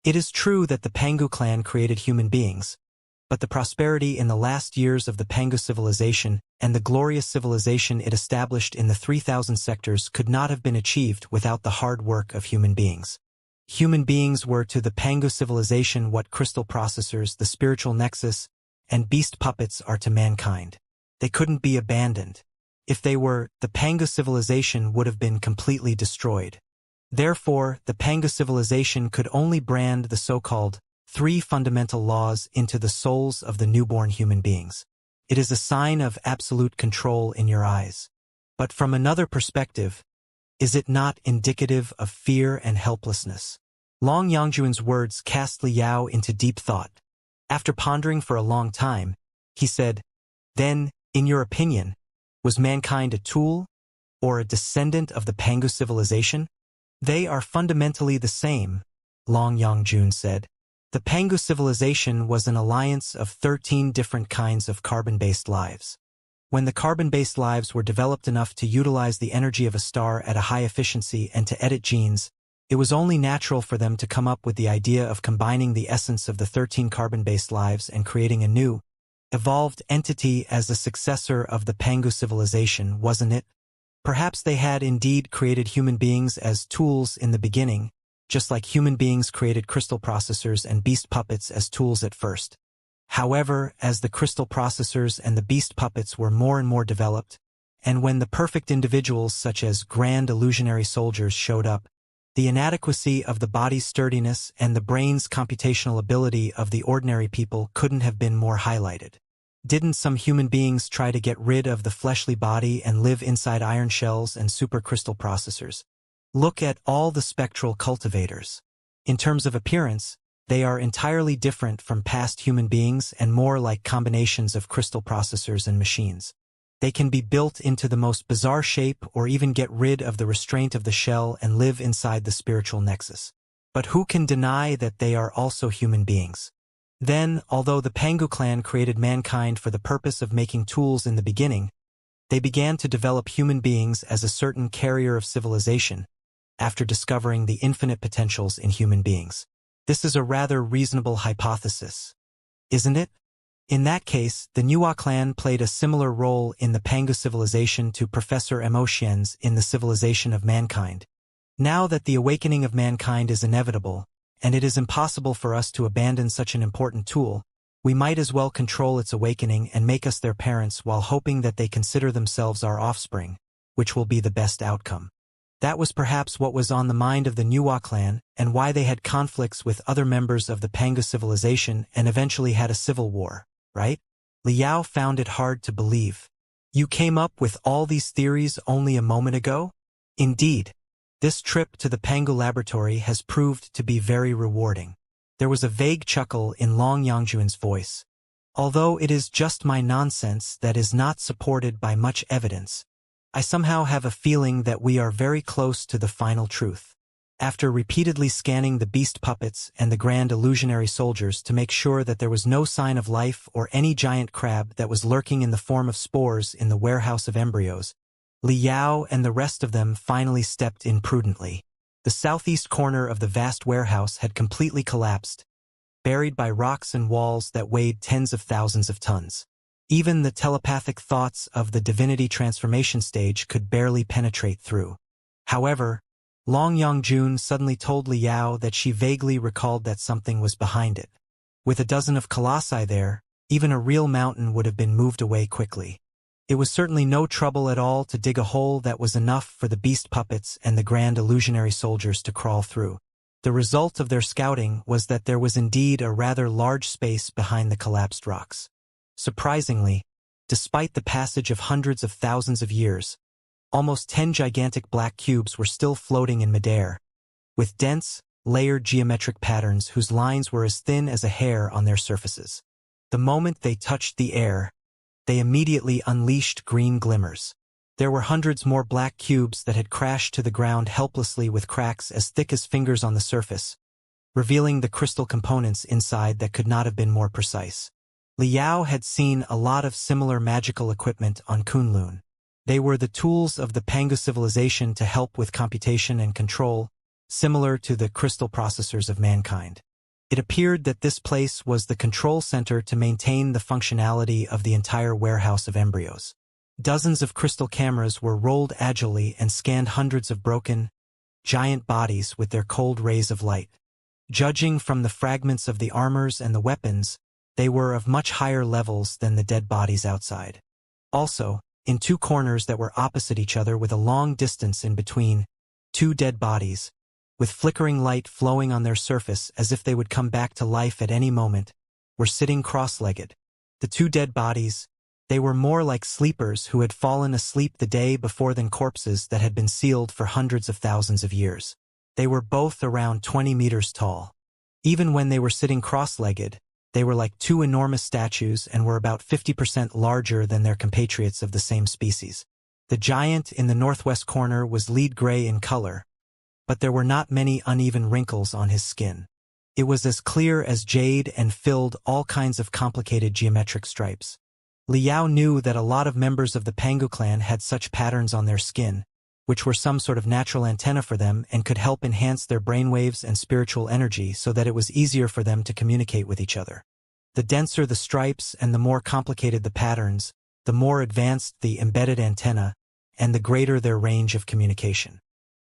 It is true that the Pangu clan created human beings, but the prosperity in the last years of the Pangu civilization and the glorious civilization it established in the 3,000 sectors could not have been achieved without the hard work of human beings. Human beings were to the Pangu civilization what crystal processors, the spiritual nexus, and beast puppets are to mankind. They couldn't be abandoned. If they were, the Pangu civilization would have been completely destroyed. Therefore, the Pangu civilization could only brand the so-called 3 fundamental laws into the souls of the newborn human beings. It is a sign of absolute control in your eyes. But from another perspective, is it not indicative of fear and helplessness? Long Yangjun's words cast Liao into deep thought. After pondering for a long time, he said, then, in your opinion, was mankind a tool or a descendant of the Pangu civilization? They are fundamentally the same, Long Yangjun said. The Pangu civilization was an alliance of 13 different kinds of carbon-based lives. When the carbon-based lives were developed enough to utilize the energy of a star at a high efficiency and to edit genes, it was only natural for them to come up with the idea of combining the essence of the 13 carbon-based lives and creating a new, evolved entity as a successor of the Pangu civilization, wasn't it? Perhaps they had indeed created human beings as tools in the beginning, just like human beings created crystal processors and beast puppets as tools at first. However, as the crystal processors and the beast puppets were more and more developed, and when the perfect individuals such as grand illusionary soldiers showed up, the inadequacy of the body's sturdiness and the brain's computational ability of the ordinary people couldn't have been more highlighted. Didn't some human beings try to get rid of the fleshly body and live inside iron shells and supercrystal processors? Look at all the spectral cultivators. In terms of appearance, they are entirely different from past human beings and more like combinations of crystal processors and machines. They can be built into the most bizarre shape or even get rid of the restraint of the shell and live inside the spiritual nexus. But who can deny that they are also human beings? Then, although the Pangu clan created mankind for the purpose of making tools in the beginning, they began to develop human beings as a certain carrier of civilization, after discovering the infinite potentials in human beings. This is a rather reasonable hypothesis, isn't it? In that case, the Nuwa clan played a similar role in the Pangu civilization to Professor Emotien's in the civilization of mankind. Now that the awakening of mankind is inevitable, and it is impossible for us to abandon such an important tool, we might as well control its awakening and make us their parents while hoping that they consider themselves our offspring, which will be the best outcome. That was perhaps what was on the mind of the Nuwa clan and why they had conflicts with other members of the Pangu civilization and eventually had a civil war, right? Liao found it hard to believe. You came up with all these theories only a moment ago? Indeed. This trip to the Pangu laboratory has proved to be very rewarding. There was a vague chuckle in Long Yangjuan's voice. Although it is just my nonsense that is not supported by much evidence, I somehow have a feeling that we are very close to the final truth. After repeatedly scanning the beast puppets and the grand illusionary soldiers to make sure that there was no sign of life or any giant crab that was lurking in the form of spores in the warehouse of embryos, Liao and the rest of them finally stepped in prudently. The southeast corner of the vast warehouse had completely collapsed, buried by rocks and walls that weighed tens of thousands of tons. Even the telepathic thoughts of the divinity transformation stage could barely penetrate through. However, Long Yangjun suddenly told Liao that she vaguely recalled that something was behind it. With a dozen of colossi there, even a real mountain would have been moved away quickly. It was certainly no trouble at all to dig a hole that was enough for the beast puppets and the grand illusionary soldiers to crawl through. The result of their scouting was that there was indeed a rather large space behind the collapsed rocks. Surprisingly, despite the passage of hundreds of thousands of years, almost 10 gigantic black cubes were still floating in midair, with dense, layered geometric patterns whose lines were as thin as a hair on their surfaces. The moment they touched the air, they immediately unleashed green glimmers. There were hundreds more black cubes that had crashed to the ground helplessly with cracks as thick as fingers on the surface, revealing the crystal components inside that could not have been more precise. Liao had seen a lot of similar magical equipment on Kunlun. They were the tools of the Pangu civilization to help with computation and control, similar to the crystal processors of mankind. It appeared that this place was the control center to maintain the functionality of the entire warehouse of embryos. Dozens of crystal cameras were rolled agilely and scanned hundreds of broken, giant bodies with their cold rays of light. Judging from the fragments of the armors and the weapons, they were of much higher levels than the dead bodies outside. Also, in two corners that were opposite each other with a long distance in between, two dead bodies, with flickering light flowing on their surface as if they would come back to life at any moment, were sitting cross-legged. The two dead bodies, they were more like sleepers who had fallen asleep the day before than corpses that had been sealed for hundreds of thousands of years. They were both around 20 meters tall. Even when they were sitting cross-legged, they were like two enormous statues and were about 50% larger than their compatriots of the same species. The giant in the northwest corner was lead gray in color, but there were not many uneven wrinkles on his skin. It was as clear as jade and filled all kinds of complicated geometric stripes. Liao knew that a lot of members of the Pangu clan had such patterns on their skin, which were some sort of natural antenna for them and could help enhance their brainwaves and spiritual energy so that it was easier for them to communicate with each other. The denser the stripes and the more complicated the patterns, the more advanced the embedded antenna, and the greater their range of communication.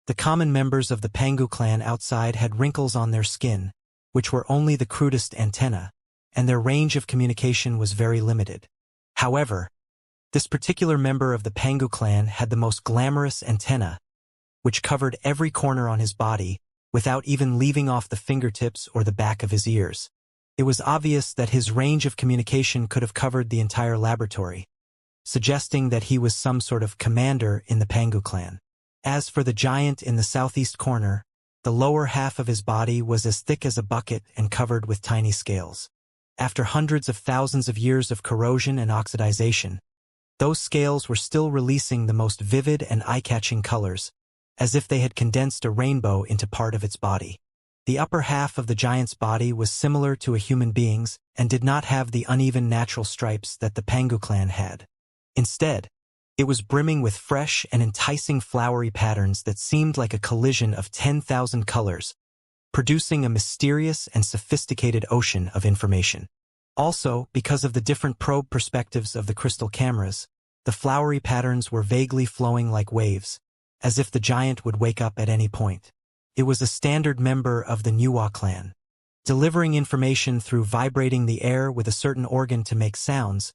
The common members of the Pangu clan outside had wrinkles on their skin, which were only the crudest antenna, and their range of communication was very limited. However, this particular member of the Pangu clan had the most glamorous antenna, which covered every corner on his body without even leaving off the fingertips or the back of his ears. It was obvious that his range of communication could have covered the entire laboratory, suggesting that he was some sort of commander in the Pangu clan. As for the giant in the southeast corner, the lower half of his body was as thick as a bucket and covered with tiny scales. After hundreds of thousands of years of corrosion and oxidization, those scales were still releasing the most vivid and eye-catching colors, as if they had condensed a rainbow into part of its body. The upper half of the giant's body was similar to a human being's and did not have the uneven natural stripes that the Pangu clan had. Instead, it was brimming with fresh and enticing flowery patterns that seemed like a collision of 10,000 colors, producing a mysterious and sophisticated ocean of information. Also, because of the different probe perspectives of the crystal cameras, the flowery patterns were vaguely flowing like waves, as if the giant would wake up at any point. It was a standard member of the Nuwa clan. Delivering information through vibrating the air with a certain organ to make sounds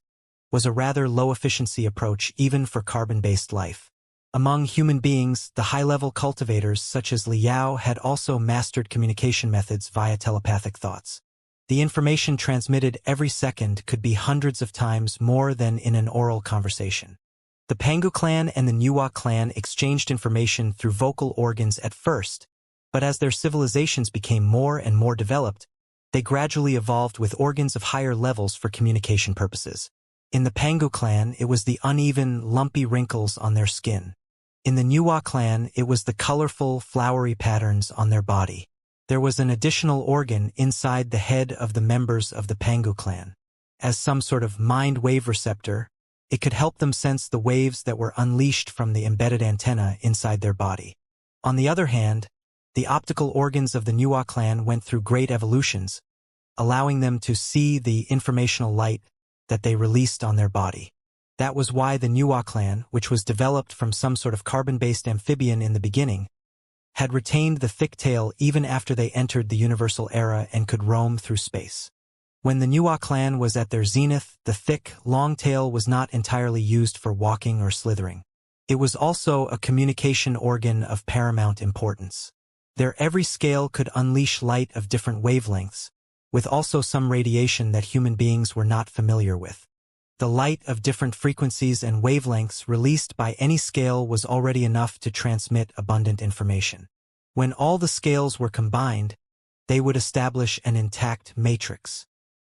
was a rather low-efficiency approach even for carbon-based life. Among human beings, the high-level cultivators such as Liao had also mastered communication methods via telepathic thoughts. The information transmitted every second could be hundreds of times more than in an oral conversation. The Pangu clan and the Nuwa clan exchanged information through vocal organs at first, but as their civilizations became more and more developed, they gradually evolved with organs of higher levels for communication purposes. In the Pangu clan, it was the uneven, lumpy wrinkles on their skin. In the Nuwa clan, it was the colorful, flowery patterns on their body. There was an additional organ inside the head of the members of the Pangu clan. As some sort of mind wave receptor, it could help them sense the waves that were unleashed from the embedded antenna inside their body. On the other hand, the optical organs of the Nuwa clan went through great evolutions, allowing them to see the informational light that they released on their body. That was why the Nuwa clan, which was developed from some sort of carbon-based amphibian in the beginning, had retained the thick tail even after they entered the universal era and could roam through space. When the Nuwa clan was at their zenith, the thick, long tail was not entirely used for walking or slithering. It was also a communication organ of paramount importance. Their every scale could unleash light of different wavelengths, with also some radiation that human beings were not familiar with. The light of different frequencies and wavelengths released by any scale was already enough to transmit abundant information. When all the scales were combined, they would establish an intact matrix.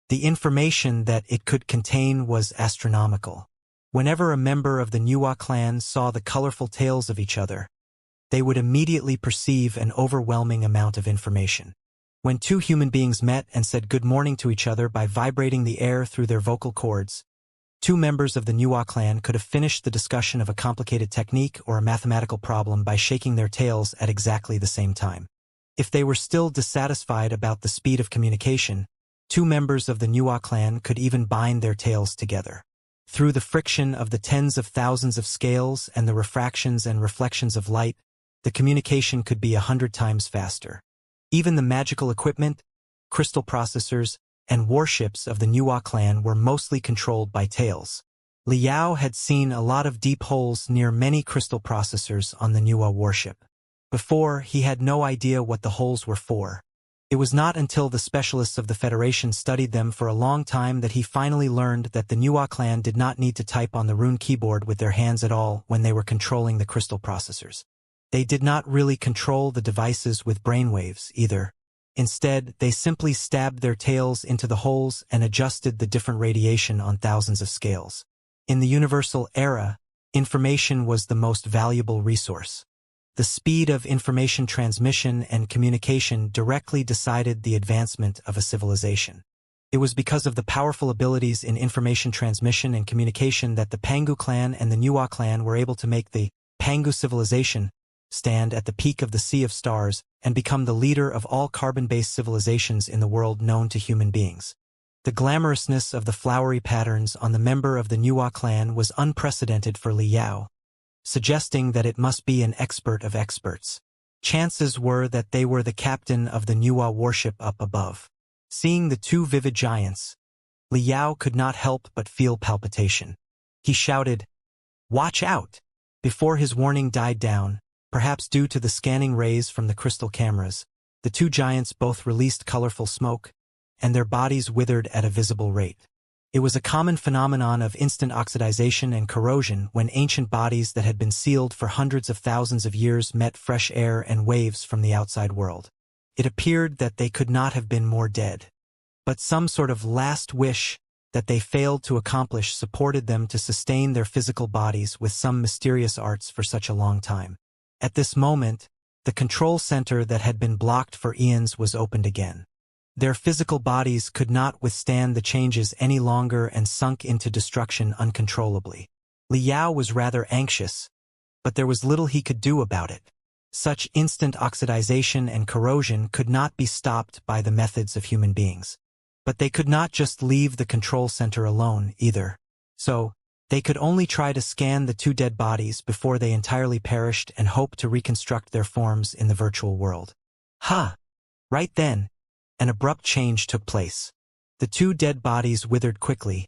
The information that it could contain was astronomical. Whenever a member of the Nuwa clan saw the colorful tails of each other, they would immediately perceive an overwhelming amount of information. When two human beings met and said good morning to each other by vibrating the air through their vocal cords, two members of the Nuwa clan could have finished the discussion of a complicated technique or a mathematical problem by shaking their tails at exactly the same time. If they were still dissatisfied about the speed of communication, two members of the Nuwa clan could even bind their tails together. Through the friction of the tens of thousands of scales and the refractions and reflections of light, the communication could be 100 times faster. Even the magical equipment, crystal processors, and warships of the Nuwa clan were mostly controlled by tails. Liao had seen a lot of deep holes near many crystal processors on the Nuwa warship. Before, he had no idea what the holes were for. It was not until the specialists of the Federation studied them for a long time that he finally learned that the Nuwa clan did not need to type on the rune keyboard with their hands at all when they were controlling the crystal processors. They did not really control the devices with brainwaves either. Instead, they simply stabbed their tails into the holes and adjusted the different radiation on thousands of scales. In the universal era, information was the most valuable resource. The speed of information transmission and communication directly decided the advancement of a civilization. It was because of the powerful abilities in information transmission and communication that the Pangu clan and the Nuwa clan were able to make the Pangu civilization stand at the peak of the Sea of Stars and become the leader of all carbon-based civilizations in the world known to human beings. The glamorousness of the flowery patterns on the member of the Nuwa clan was unprecedented for Li Yao, suggesting that it must be an expert of experts. Chances were that they were the captain of the Nuwa warship up above. Seeing the two vivid giants, Li Yao could not help but feel palpitation. He shouted, "Watch out!" Before his warning died down, perhaps due to the scanning rays from the crystal cameras, the two giants both released colorful smoke, and their bodies withered at a visible rate. It was a common phenomenon of instant oxidization and corrosion when ancient bodies that had been sealed for hundreds of thousands of years met fresh air and waves from the outside world. It appeared that they could not have been more dead. But some sort of last wish that they failed to accomplish supported them to sustain their physical bodies with some mysterious arts for such a long time. At this moment, the control center that had been blocked for eons was opened again. Their physical bodies could not withstand the changes any longer and sunk into destruction uncontrollably. Li Yao was rather anxious, but there was little he could do about it. Such instant oxidization and corrosion could not be stopped by the methods of human beings. But they could not just leave the control center alone, either. So, they could only try to scan the two dead bodies before they entirely perished and hope to reconstruct their forms in the virtual world. Right then, an abrupt change took place. The two dead bodies withered quickly,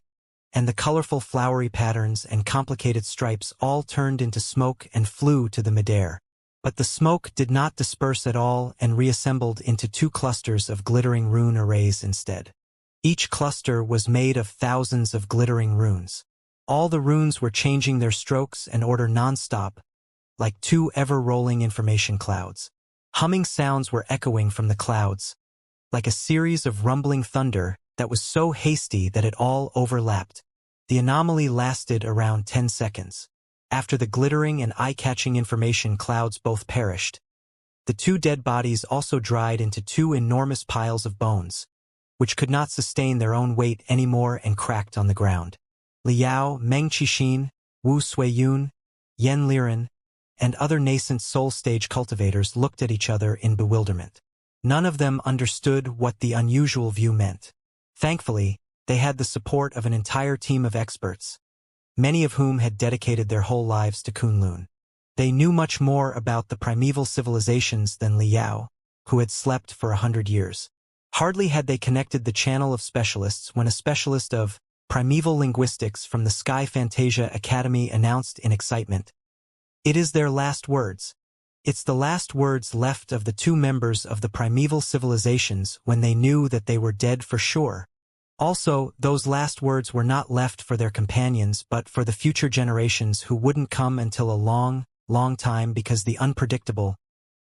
and the colorful flowery patterns and complicated stripes all turned into smoke and flew to the midair. But the smoke did not disperse at all and reassembled into two clusters of glittering rune arrays instead. Each cluster was made of thousands of glittering runes. All the runes were changing their strokes and order non-stop, like two ever-rolling information clouds. Humming sounds were echoing from the clouds, like a series of rumbling thunder that was so hasty that it all overlapped. The anomaly lasted around 10 seconds. After the glittering and eye-catching information clouds both perished, the two dead bodies also dried into two enormous piles of bones, which could not sustain their own weight anymore and cracked on the ground. Li Yao, Meng Qixin, Wu Suiyun, Yen Liren, and other nascent soul-stage cultivators looked at each other in bewilderment. None of them understood what the unusual view meant. Thankfully, they had the support of an entire team of experts, many of whom had dedicated their whole lives to Kunlun. They knew much more about the primeval civilizations than Li Yao, who had slept for 100 years. Hardly had they connected the channel of specialists when a specialist of primeval linguistics from the Sky Fantasia Academy announced in excitement, "It is their last words. It's the last words left of the two members of the primeval civilizations when they knew that they were dead for sure. Also, those last words were not left for their companions but for the future generations who wouldn't come until a long, long time because the unpredictable,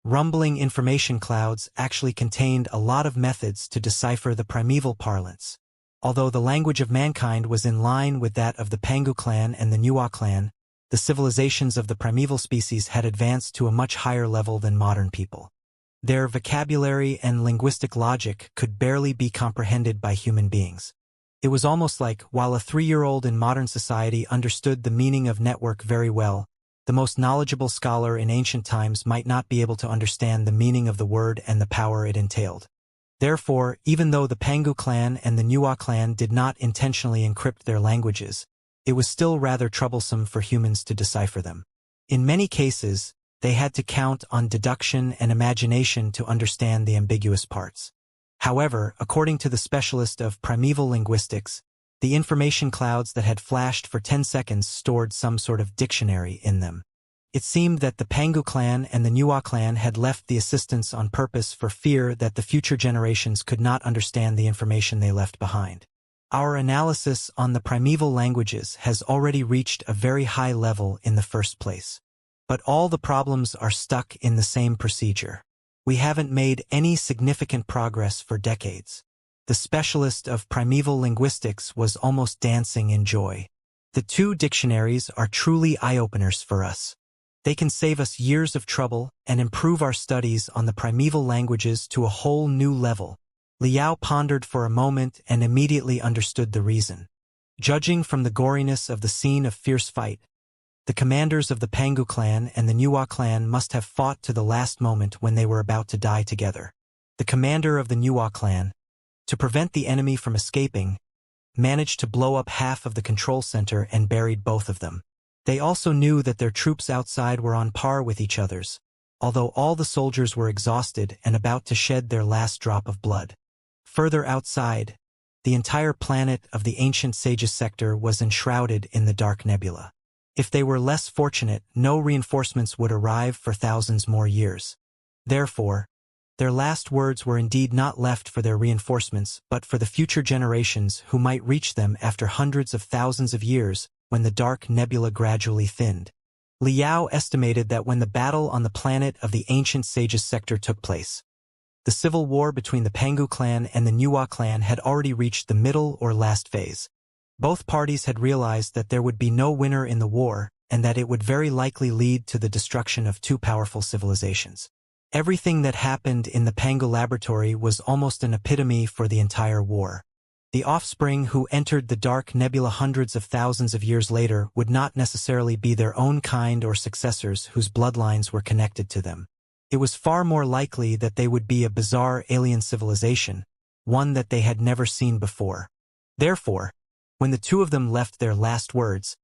rumbling information clouds actually contained a lot of methods to decipher the primeval parlance. Although the language of mankind was in line with that of the Pangu clan and the Nuwa clan, the civilizations of the primeval species had advanced to a much higher level than modern people. Their vocabulary and linguistic logic could barely be comprehended by human beings. It was almost like, while a 3-year-old in modern society understood the meaning of network very well, the most knowledgeable scholar in ancient times might not be able to understand the meaning of the word and the power it entailed. Therefore, even though the Pangu clan and the Nuwa clan did not intentionally encrypt their languages, it was still rather troublesome for humans to decipher them. In many cases, they had to count on deduction and imagination to understand the ambiguous parts. However, according to the specialist of primeval linguistics, the information clouds that had flashed for 10 seconds stored some sort of dictionary in them. It seemed that the Pangu clan and the Nuwa clan had left the assistants on purpose for fear that the future generations could not understand the information they left behind. Our analysis on the primeval languages has already reached a very high level in the first place. But all the problems are stuck in the same procedure. We haven't made any significant progress for decades. The specialist of primeval linguistics was almost dancing in joy. The two dictionaries are truly eye-openers for us. They can save us years of trouble and improve our studies on the primeval languages to a whole new level. Liao pondered for a moment and immediately understood the reason. Judging from the goriness of the scene of fierce fight, the commanders of the Pangu clan and the Nuwa clan must have fought to the last moment when they were about to die together. The commander of the Nuwa clan, to prevent the enemy from escaping, managed to blow up half of the control center and buried both of them. They also knew that their troops outside were on par with each other's, although all the soldiers were exhausted and about to shed their last drop of blood. Further outside, the entire planet of the ancient sages sector was enshrouded in the dark nebula. If they were less fortunate, no reinforcements would arrive for thousands more years. Therefore, their last words were indeed not left for their reinforcements, but for the future generations who might reach them after hundreds of thousands of years when the dark nebula gradually thinned. Liao estimated that when the battle on the planet of the ancient sages sector took place, the civil war between the Pangu clan and the Nuwa clan had already reached the middle or last phase. Both parties had realized that there would be no winner in the war and that it would very likely lead to the destruction of two powerful civilizations. Everything that happened in the Pangu laboratory was almost an epitome for the entire war. The offspring who entered the dark nebula hundreds of thousands of years later would not necessarily be their own kind or successors whose bloodlines were connected to them. It was far more likely that they would be a bizarre alien civilization, one that they had never seen before. Therefore, when the two of them left their last words,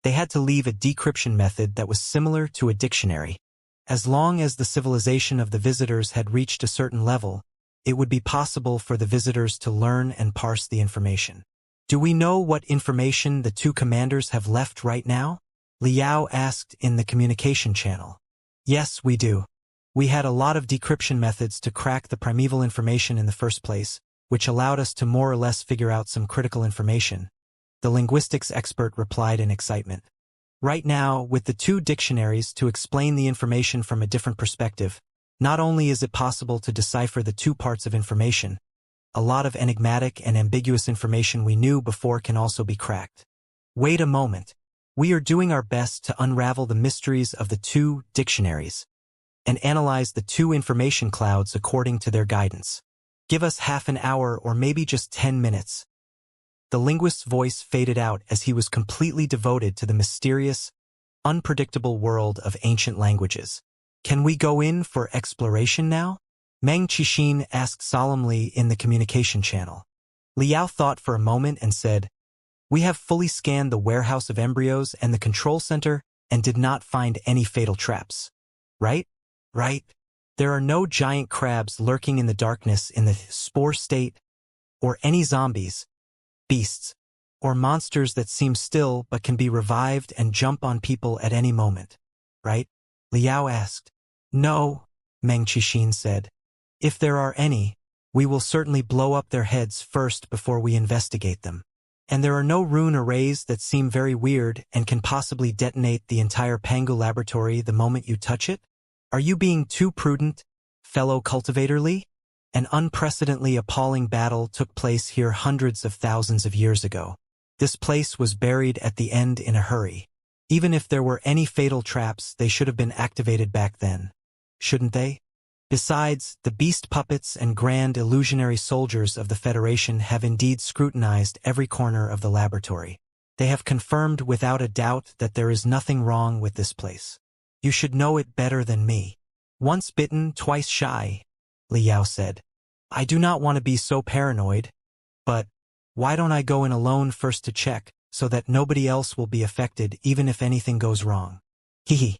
they had to leave a decryption method that was similar to a dictionary. As long as the civilization of the visitors had reached a certain level, it would be possible for the visitors to learn and parse the information. Do we know what information the two commanders have left right now? Liao asked in the communication channel. Yes, we do. We had a lot of decryption methods to crack the primeval information in the first place, which allowed us to more or less figure out some critical information. The linguistics expert replied in excitement. Right now, with the two dictionaries to explain the information from a different perspective, not only is it possible to decipher the two parts of information, a lot of enigmatic and ambiguous information we knew before can also be cracked. Wait a moment. We are doing our best to unravel the mysteries of the two dictionaries and analyze the two information clouds according to their guidance. Give us half an hour or maybe just 10 minutes. The linguist's voice faded out as he was completely devoted to the mysterious, unpredictable world of ancient languages. Can we go in for exploration now? Meng Qixin asked solemnly in the communication channel. Liao thought for a moment and said, We have fully scanned the warehouse of embryos and the control center and did not find any fatal traps. Right? Right. There are no giant crabs lurking in the darkness in the spore state, or any zombies, beasts, or monsters that seem still but can be revived and jump on people at any moment. Right? Liao asked. No, Meng Qixin said. If there are any, we will certainly blow up their heads first before we investigate them. And there are no rune arrays that seem very weird and can possibly detonate the entire Pangu laboratory the moment you touch it? Are you being too prudent, fellow cultivatorly? An unprecedentedly appalling battle took place here hundreds of thousands of years ago. This place was buried at the end in a hurry. Even if there were any fatal traps, they should have been activated back then. Shouldn't they? Besides, the beast puppets and grand illusionary soldiers of the Federation have indeed scrutinized every corner of the laboratory. They have confirmed without a doubt that there is nothing wrong with this place. You should know it better than me. Once bitten, twice shy, Liao said. I do not want to be so paranoid, but why don't I go in alone first to check, so that nobody else will be affected even if anything goes wrong? Hehe.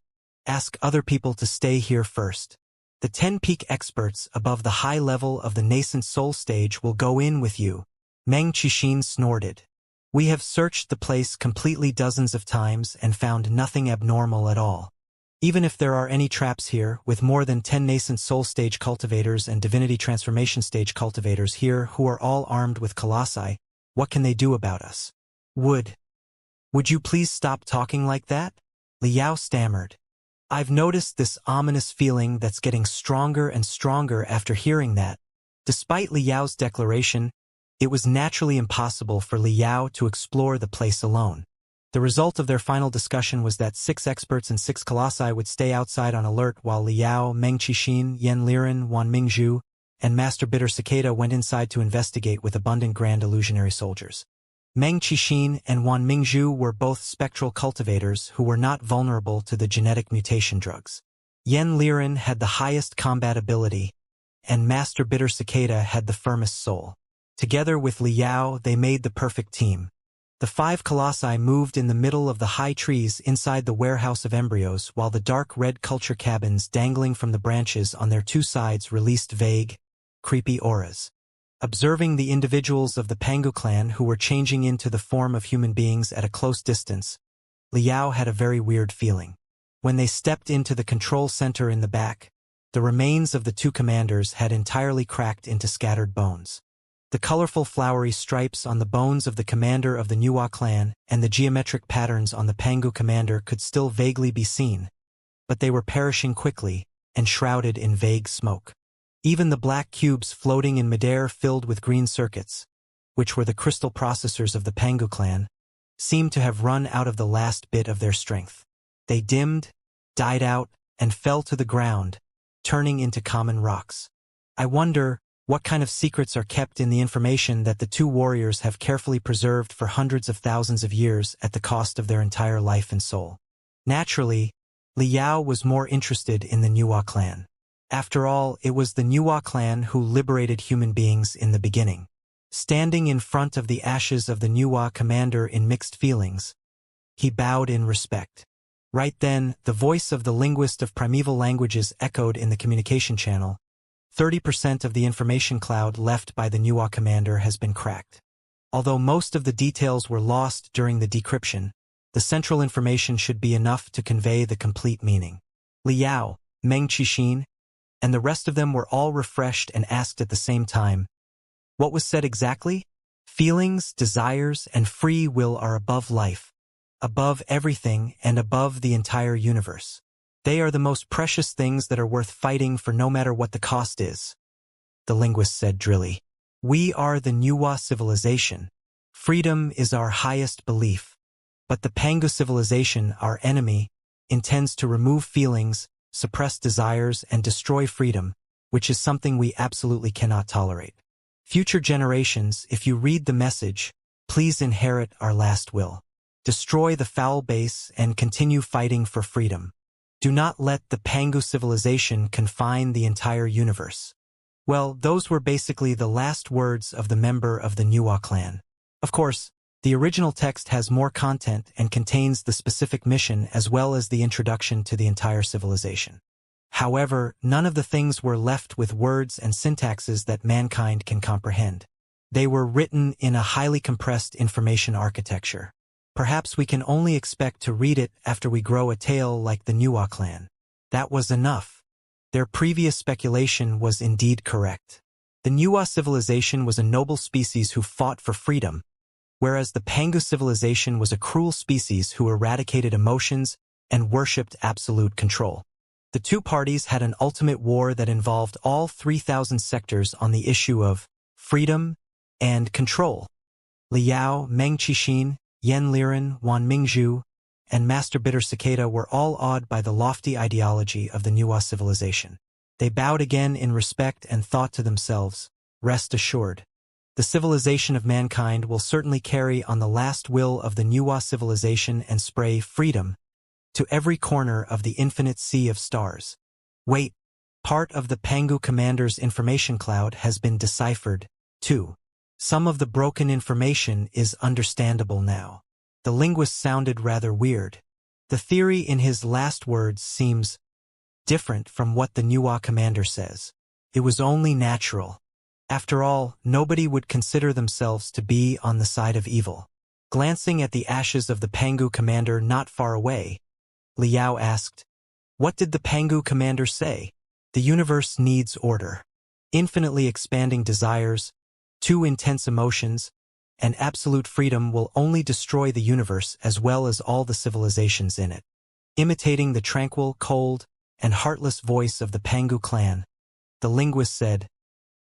Ask other people to stay here first. The 10 peak experts above the high level of the nascent soul stage will go in with you. Meng Qixin snorted. We have searched the place completely dozens of times and found nothing abnormal at all. Even if there are any traps here, with more than 10 nascent soul stage cultivators and divinity transformation stage cultivators here who are all armed with colossi, what can they do about us? Would you please stop talking like that? Liao stammered. I've noticed this ominous feeling that's getting stronger and stronger after hearing that. Despite Liao's declaration, it was naturally impossible for Liao to explore the place alone. The result of their final discussion was that 6 experts and 6 colossi would stay outside on alert while Liao, Meng Qixin, Yen Liren, Wan Mingzhu, and Master Bitter Cicada went inside to investigate with abundant grand illusionary soldiers. Meng Qixin and Wan Mingzhu were both spectral cultivators who were not vulnerable to the genetic mutation drugs. Yan Liren had the highest combat ability, and Master Bitter Cicada had the firmest soul. Together with Liao, they made the perfect team. The 5 colossi moved in the middle of the high trees inside the warehouse of embryos, while the dark red culture cabins dangling from the branches on their 2 sides released vague, creepy auras. Observing the individuals of the Pangu clan who were changing into the form of human beings at a close distance, Liao had a very weird feeling. When they stepped into the control center in the back, the remains of the 2 commanders had entirely cracked into scattered bones. The colorful flowery stripes on the bones of the commander of the Nuwa clan and the geometric patterns on the Pangu commander could still vaguely be seen, but they were perishing quickly and shrouded in vague smoke. Even the black cubes floating in midair filled with green circuits, which were the crystal processors of the Pangu clan, seemed to have run out of the last bit of their strength. They dimmed, died out, and fell to the ground, turning into common rocks. I wonder what kind of secrets are kept in the information that the 2 warriors have carefully preserved for hundreds of thousands of years at the cost of their entire life and soul. Naturally, Liao was more interested in the Nuwa clan. After all, it was the Nuwa clan who liberated human beings in the beginning. Standing in front of the ashes of the Nuwa commander in mixed feelings, he bowed in respect. Right then, the voice of the linguist of primeval languages echoed in the communication channel. 30% of the information cloud left by the Nuwa commander has been cracked. Although most of the details were lost during the decryption, the central information should be enough to convey the complete meaning. Liao, Meng Qixin, and the rest of them were all refreshed and asked at the same time, what was said exactly? Feelings, desires, and free will are above life, above everything, and above the entire universe. They are the most precious things that are worth fighting for no matter what the cost is, the linguist said drily. We are the Nuwa civilization. Freedom is our highest belief. But the Pangu civilization, our enemy, intends to remove feelings, suppress desires, and destroy freedom, which is something we absolutely cannot tolerate. Future generations, if you read the message, please inherit our last will. Destroy the foul base and continue fighting for freedom. Do not let the Pangu civilization confine the entire universe. Well, those were basically the last words of the member of the Nuwa clan. Of course, the original text has more content and contains the specific mission as well as the introduction to the entire civilization. However, none of the things were left with words and syntaxes that mankind can comprehend. They were written in a highly compressed information architecture. Perhaps we can only expect to read it after we grow a tail like the Nuwa clan. That was enough. Their previous speculation was indeed correct. The Nuwa civilization was a noble species who fought for freedom, whereas the Pangu civilization was a cruel species who eradicated emotions and worshipped absolute control. The 2 parties had an ultimate war that involved all 3,000 sectors on the issue of freedom and control. Liao, Meng Qixin, Yan Liren, Wan Mingzhu, and Master Bitter Cicada were all awed by the lofty ideology of the Nuwa civilization. They bowed again in respect and thought to themselves, rest assured. The civilization of mankind will certainly carry on the last will of the Nuwa civilization and spray freedom to every corner of the infinite sea of stars. Wait, part of the Pangu commander's information cloud has been deciphered, too. Some of the broken information is understandable now. The linguist sounded rather weird. The theory in his last words seems different from what the Nuwa commander says. It was only natural. After all, nobody would consider themselves to be on the side of evil. Glancing at the ashes of the Pangu commander not far away, Liao asked, what did the Pangu commander say? The universe needs order. Infinitely expanding desires, 2 intense emotions, and absolute freedom will only destroy the universe as well as all the civilizations in it. Imitating the tranquil, cold, and heartless voice of the Pangu clan, the linguist said,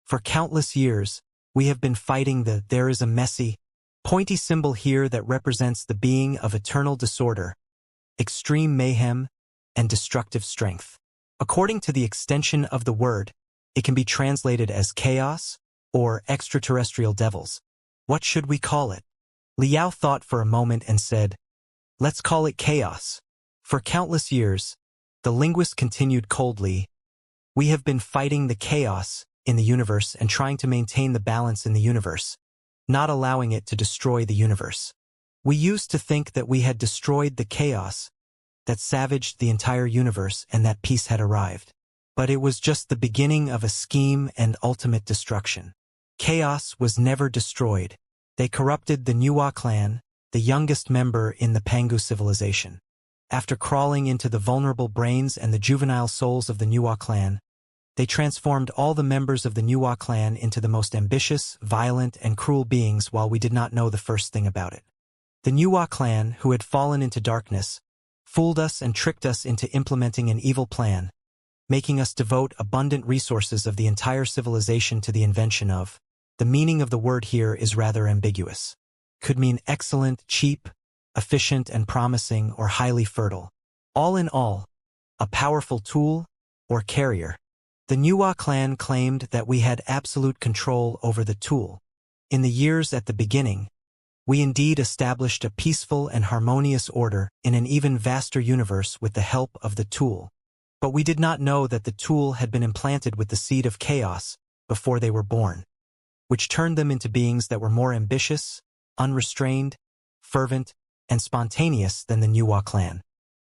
for countless years, we have been fighting there is a messy, pointy symbol here that represents the being of eternal disorder, extreme mayhem, and destructive strength. According to the extension of the word, It can be translated as chaos or extraterrestrial devils. What should we call it? Liao thought for a moment and said, "Let's call it chaos." For countless years, the linguist continued coldly, we have been fighting the chaos in the universe and trying to maintain the balance in the universe, not allowing it to destroy the universe. We used to think that we had destroyed the chaos that savaged the entire universe and that peace had arrived. But it was just the beginning of a scheme and ultimate destruction. Chaos was never destroyed. They corrupted the Nuwa clan, the youngest member in the Pangu civilization. After crawling into the vulnerable brains and the juvenile souls of the Nuwa clan, they transformed all the members of the Nuwa clan into the most ambitious, violent, and cruel beings while we did not know the first thing about it. The Nuwa clan, who had fallen into darkness, fooled us and tricked us into implementing an evil plan, making us devote abundant resources of the entire civilization to the invention of. The meaning of the word here is rather ambiguous. Could mean excellent, cheap, efficient and promising, or highly fertile. All in all, a powerful tool or carrier. The Nuwa clan claimed that we had absolute control over the tool. In the years at the beginning, we indeed established a peaceful and harmonious order in an even vaster universe with the help of the tool. But we did not know that the tool had been implanted with the seed of chaos before they were born, which turned them into beings that were more ambitious, unrestrained, fervent, and spontaneous than the Nuwa clan.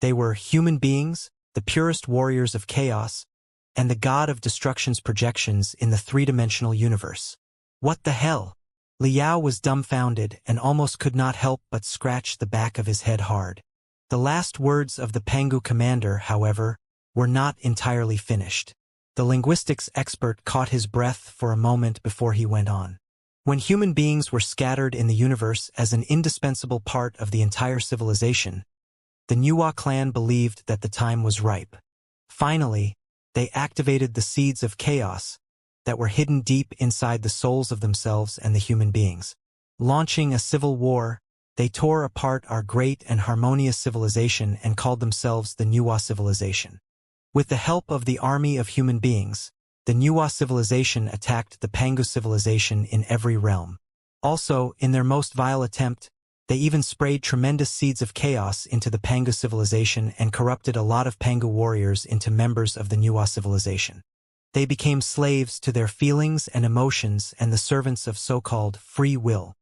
They were human beings, the purest warriors of chaos, and the god of destruction's projections in the three-dimensional universe. What the hell? Liao was dumbfounded and almost could not help but scratch the back of his head hard. The last words of the Pangu commander, however, were not entirely finished. The linguistics expert caught his breath for a moment before he went on. When human beings were scattered in the universe as an indispensable part of the entire civilization, the Nuwa clan believed that the time was ripe. Finally, they activated the seeds of chaos that were hidden deep inside the souls of themselves and the human beings. Launching a civil war, they tore apart our great and harmonious civilization and called themselves the Nuwa civilization. With the help of the army of human beings, the Nuwa civilization attacked the Pangu civilization in every realm. Also, in their most vile attempt, they even sprayed tremendous seeds of chaos into the Pangu civilization and corrupted a lot of Pangu warriors into members of the Nuwa civilization. They became slaves to their feelings and emotions and the servants of so-called free will.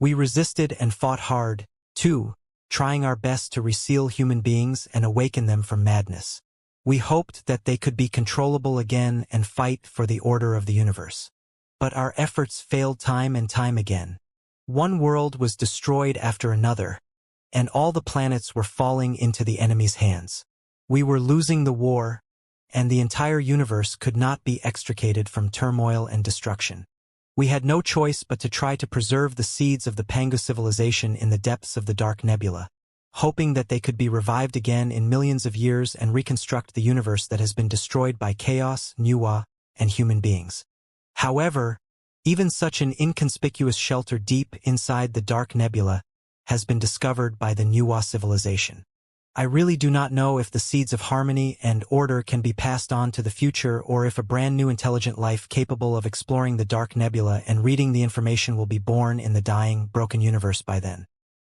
We resisted and fought hard, too, trying our best to reseal human beings and awaken them from madness. We hoped that they could be controllable again and fight for the order of the universe. But our efforts failed time and time again. One world was destroyed after another, and all the planets were falling into the enemy's hands. We were losing the war, and the entire universe could not be extricated from turmoil and destruction. We had no choice but to try to preserve the seeds of the Pangu civilization in the depths of the dark nebula, hoping that they could be revived again in millions of years and reconstruct the universe that has been destroyed by chaos, Nuwa, and human beings. However, even such an inconspicuous shelter deep inside the dark nebula has been discovered by the Nuwa civilization. I really do not know if the seeds of harmony and order can be passed on to the future or if a brand new intelligent life capable of exploring the dark nebula and reading the information will be born in the dying, broken universe by then.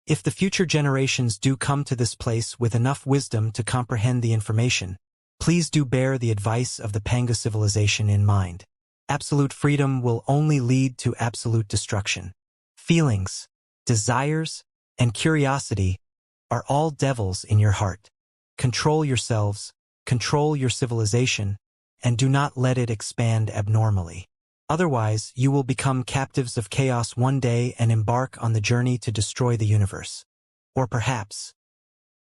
If the future generations do come to this place with enough wisdom to comprehend the information, please do bear the advice of the Pangu civilization in mind. Absolute freedom will only lead to absolute destruction. Feelings, desires, and curiosity are all devils in your heart. Control yourselves, control your civilization, and do not let it expand abnormally. Otherwise, you will become captives of chaos one day and embark on the journey to destroy the universe. Or perhaps,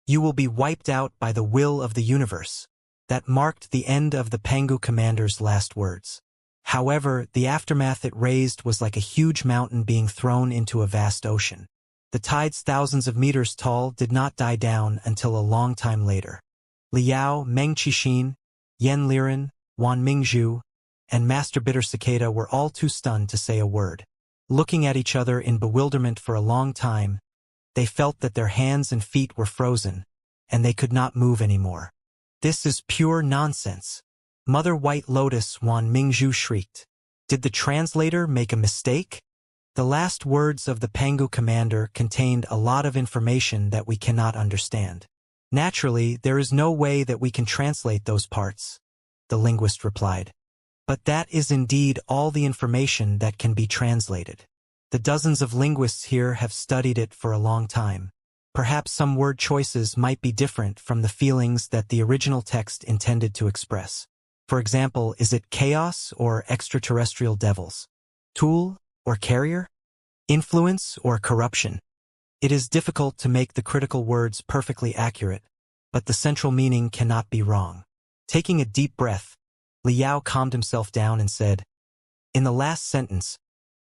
you will be wiped out by the will of the universe. That marked the end of the Pangu commander's last words. However, the aftermath it raised was like a huge mountain being thrown into a vast ocean. The tides thousands of meters tall did not die down until a long time later. Liao, Meng Qixin, Yan Liren, Wan Mingzhu, and Master Bitter Cicada were all too stunned to say a word. Looking at each other in bewilderment for a long time, they felt that their hands and feet were frozen, and they could not move anymore. This is pure nonsense. Mother White Lotus Wan Mingzhu shrieked. Did the translator make a mistake? The last words of the Pangu commander contained a lot of information that we cannot understand. Naturally, there is no way that we can translate those parts, the linguist replied. But that is indeed all the information that can be translated. The dozens of linguists here have studied it for a long time. Perhaps some word choices might be different from the feelings that the original text intended to express. For example, is it chaos or extraterrestrial devils? Tool or carrier? Influence or corruption? It is difficult to make the critical words perfectly accurate, but the central meaning cannot be wrong. Taking a deep breath, Liao calmed himself down and said, "In the last sentence,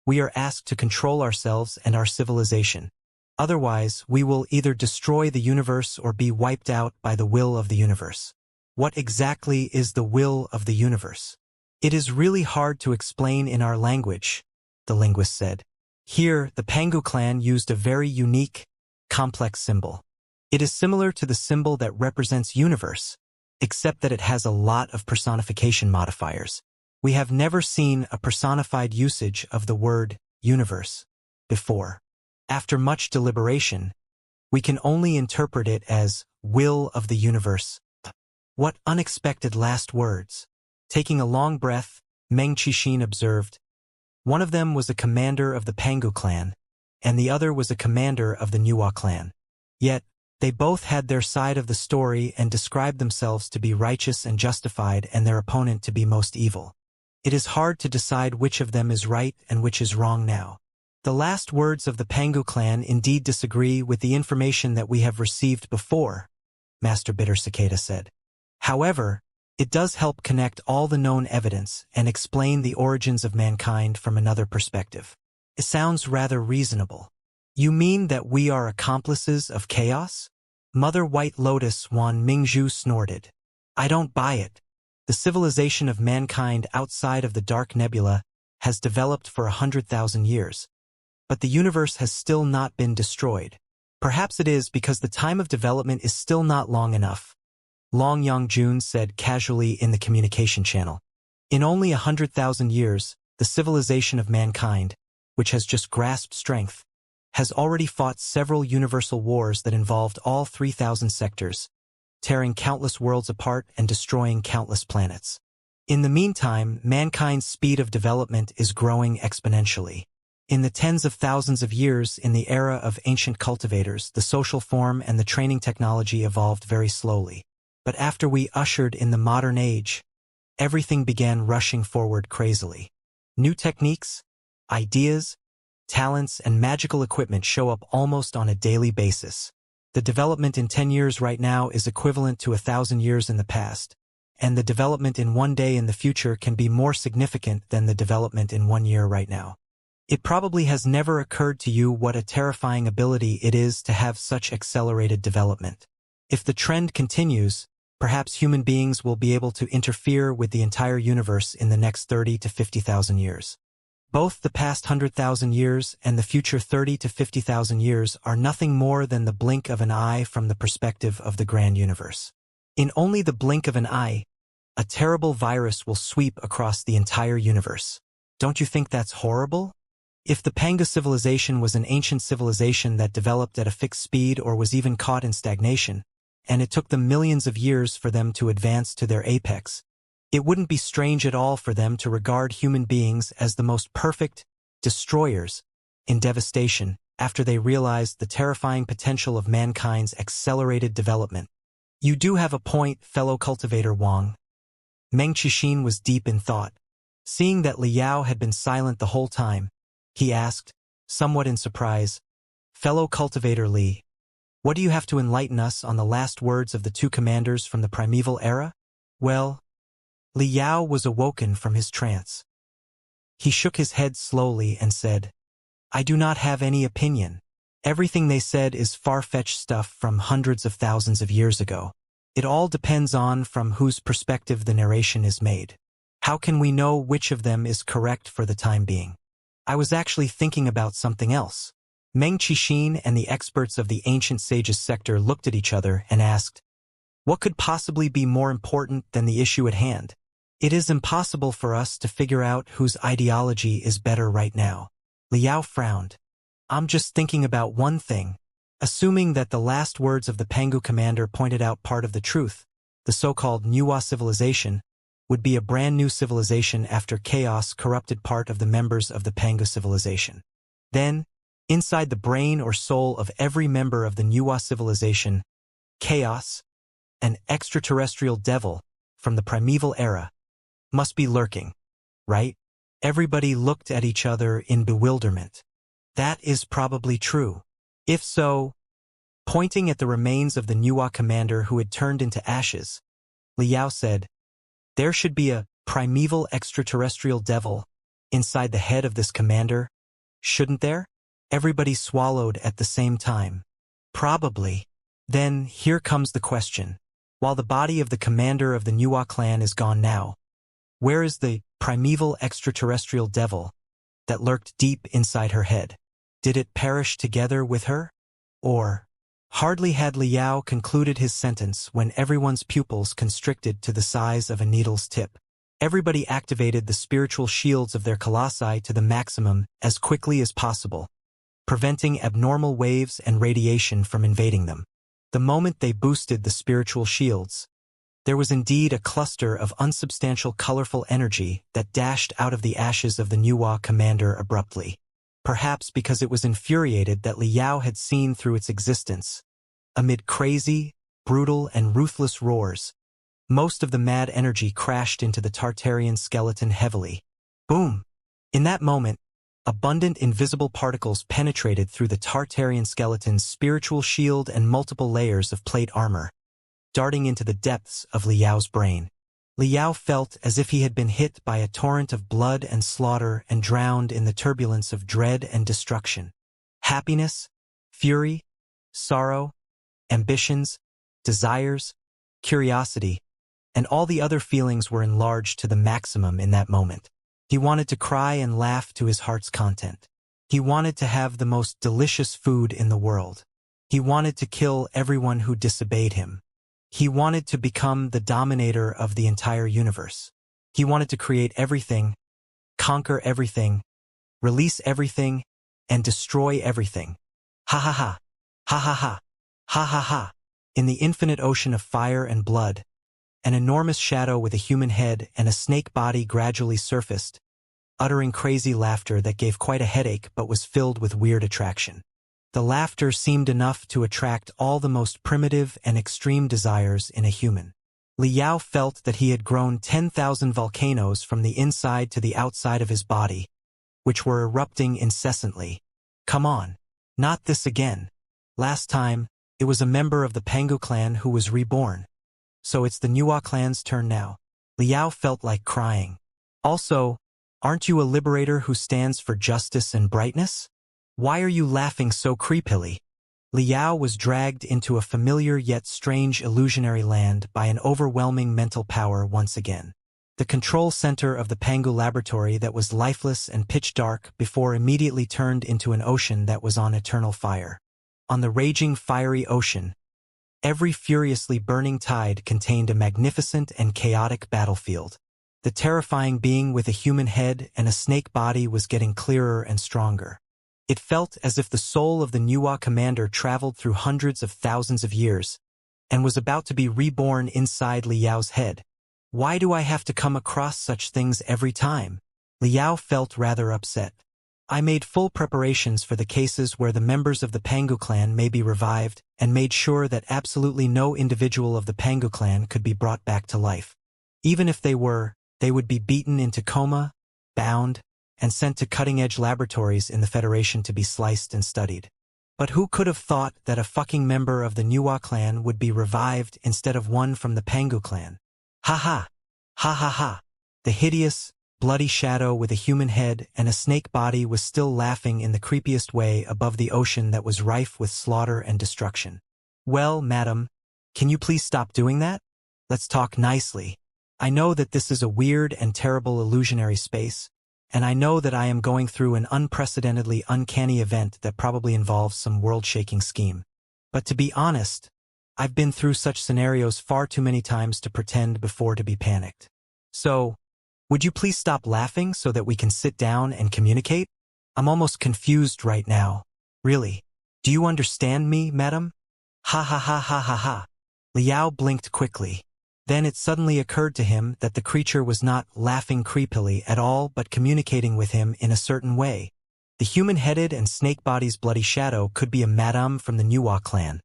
we are asked to control ourselves and our civilization. Otherwise, we will either destroy the universe or be wiped out by the will of the universe." What exactly is the will of the universe? It is really hard to explain in our language, the linguist said. Here, the Pangu clan used a very unique, complex symbol. It is similar to the symbol that represents universe, except that it has a lot of personification modifiers. We have never seen a personified usage of the word universe before. After much deliberation, we can only interpret it as will of the universe. What unexpected last words. Taking a long breath, Meng Qixin observed. One of them was a commander of the Pangu clan, and the other was a commander of the Nuwa clan. Yet, they both had their side of the story and described themselves to be righteous and justified and their opponent to be most evil. It is hard to decide which of them is right and which is wrong now. The last words of the Pangu clan indeed disagree with the information that we have received before, Master Bitter Cicada said. However, it does help connect all the known evidence and explain the origins of mankind from another perspective. It sounds rather reasonable. You mean that we are accomplices of chaos? Mother White Lotus Wan Mingzhu snorted. I don't buy it. The civilization of mankind outside of the Dark Nebula has developed for 100,000 years. But the universe has still not been destroyed. Perhaps it is because the time of development is still not long enough. Long Yangjun said casually in the communication channel. In only 100,000 years, the civilization of mankind, which has just grasped strength, has already fought several universal wars that involved all 3,000 sectors, tearing countless worlds apart and destroying countless planets. In the meantime, mankind's speed of development is growing exponentially. In the tens of thousands of years in the era of ancient cultivators, the social form and the training technology evolved very slowly. But after we ushered in the modern age, everything began rushing forward crazily. New techniques, ideas, talents, and magical equipment show up almost on a daily basis. The development in 10 years right now is equivalent to 1,000 years in the past, and the development in one day in the future can be more significant than the development in 1 year right now. It probably has never occurred to you what a terrifying ability it is to have such accelerated development. If the trend continues, perhaps human beings will be able to interfere with the entire universe in the next 30 to 50,000 years. Both the past 100,000 years and the future 30 to 50,000 years are nothing more than the blink of an eye from the perspective of the grand universe. In only the blink of an eye, a terrible virus will sweep across the entire universe. Don't you think that's horrible? If the Pangu civilization was an ancient civilization that developed at a fixed speed or was even caught in stagnation, and it took them millions of years for them to advance to their apex, it wouldn't be strange at all for them to regard human beings as the most perfect destroyers in devastation after they realized the terrifying potential of mankind's accelerated development. You do have a point, fellow cultivator Wang. Meng Qixin was deep in thought. Seeing that Liao had been silent the whole time, he asked, somewhat in surprise, Fellow cultivator Li, what do you have to enlighten us on the last words of the two commanders from the primeval era? Well, Liao was awoken from his trance. He shook his head slowly and said, I do not have any opinion. Everything they said is far-fetched stuff from hundreds of thousands of years ago. It all depends on from whose perspective the narration is made. How can we know which of them is correct for the time being? I was actually thinking about something else. Meng Qixin and the experts of the ancient sages sector looked at each other and asked, what could possibly be more important than the issue at hand? It is impossible for us to figure out whose ideology is better right now. Liao frowned. I'm just thinking about one thing. Assuming that the last words of the Pengu commander pointed out part of the truth, the so-called Nuwa civilization would be a brand new civilization after chaos corrupted part of the members of the Pengu civilization. Then, inside the brain or soul of every member of the Nuwa civilization, chaos, an extraterrestrial devil from the primeval era, must be lurking, right? Everybody looked at each other in bewilderment. That is probably true. If so, pointing at the remains of the Nuwa commander who had turned into ashes, Liao said, there should be a primeval extraterrestrial devil inside the head of this commander, shouldn't there? Everybody swallowed at the same time. Probably. Then, here comes the question. While the body of the commander of the Nuwa clan is gone now, where is the primeval extraterrestrial devil that lurked deep inside her head? Did it perish together with her? Or, hardly had Liao concluded his sentence when everyone's pupils constricted to the size of a needle's tip. Everybody activated the spiritual shields of their colossi to the maximum as quickly as possible, preventing abnormal waves and radiation from invading them. The moment they boosted the spiritual shields, there was indeed a cluster of unsubstantial colorful energy that dashed out of the ashes of the Nuwa commander abruptly. Perhaps because it was infuriated that Liao had seen through its existence. Amid crazy, brutal, and ruthless roars, most of the mad energy crashed into the Tartarian skeleton heavily. Boom! In that moment, abundant invisible particles penetrated through the Tartarian skeleton's spiritual shield and multiple layers of plate armor, darting into the depths of Liao's brain. Liao felt as if he had been hit by a torrent of blood and slaughter and drowned in the turbulence of dread and destruction. Happiness, fury, sorrow, ambitions, desires, curiosity, and all the other feelings were enlarged to the maximum in that moment. He wanted to cry and laugh to his heart's content. He wanted to have the most delicious food in the world. He wanted to kill everyone who disobeyed him. He wanted to become the dominator of the entire universe. He wanted to create everything, conquer everything, release everything, and destroy everything. Ha ha ha. Ha ha ha. Ha ha ha. In the infinite ocean of fire and blood, an enormous shadow with a human head and a snake body gradually surfaced, uttering crazy laughter that gave quite a headache but was filled with weird attraction. The laughter seemed enough to attract all the most primitive and extreme desires in a human. Liao felt that he had grown 10,000 volcanoes from the inside to the outside of his body, which were erupting incessantly. Come on, not this again. Last time, it was a member of the Pengu clan who was reborn. So it's the Nuwa clan's turn now. Liao felt like crying. Also, aren't you a liberator who stands for justice and brightness? Why are you laughing so creepily? Liao was dragged into a familiar yet strange illusionary land by an overwhelming mental power once again. The control center of the Pengu laboratory that was lifeless and pitch dark before immediately turned into an ocean that was on eternal fire. On the raging fiery ocean, every furiously burning tide contained a magnificent and chaotic battlefield. The terrifying being with a human head and a snake body was getting clearer and stronger. It felt as if the soul of the Nuwa commander traveled through hundreds of thousands of years and was about to be reborn inside Liao's head. Why do I have to come across such things every time? Liao felt rather upset. I made full preparations for the cases where the members of the Pengu clan may be revived and made sure that absolutely no individual of the Pengu clan could be brought back to life. Even if they were, they would be beaten into coma, bound, and sent to cutting-edge laboratories in the Federation to be sliced and studied. But who could have thought that a fucking member of the Nuwa clan would be revived instead of one from the Pengu clan? Ha ha! Ha ha ha! The hideous, bloody shadow with a human head and a snake body was still laughing in the creepiest way above the ocean that was rife with slaughter and destruction. Well, madam, can you please stop doing that? Let's talk nicely. I know that this is a weird and terrible illusionary space, and I know that I am going through an unprecedentedly uncanny event that probably involves some world-shaking scheme. But to be honest, I've been through such scenarios far too many times to pretend before to be panicked. So, would you please stop laughing so that we can sit down and communicate? I'm almost confused right now. Really? Do you understand me, madam? Ha ha ha ha ha ha. Liao blinked quickly. Then it suddenly occurred to him that the creature was not laughing creepily at all but communicating with him in a certain way. The human-headed and snake-body's bloody shadow could be a madame from the Nuwa clan,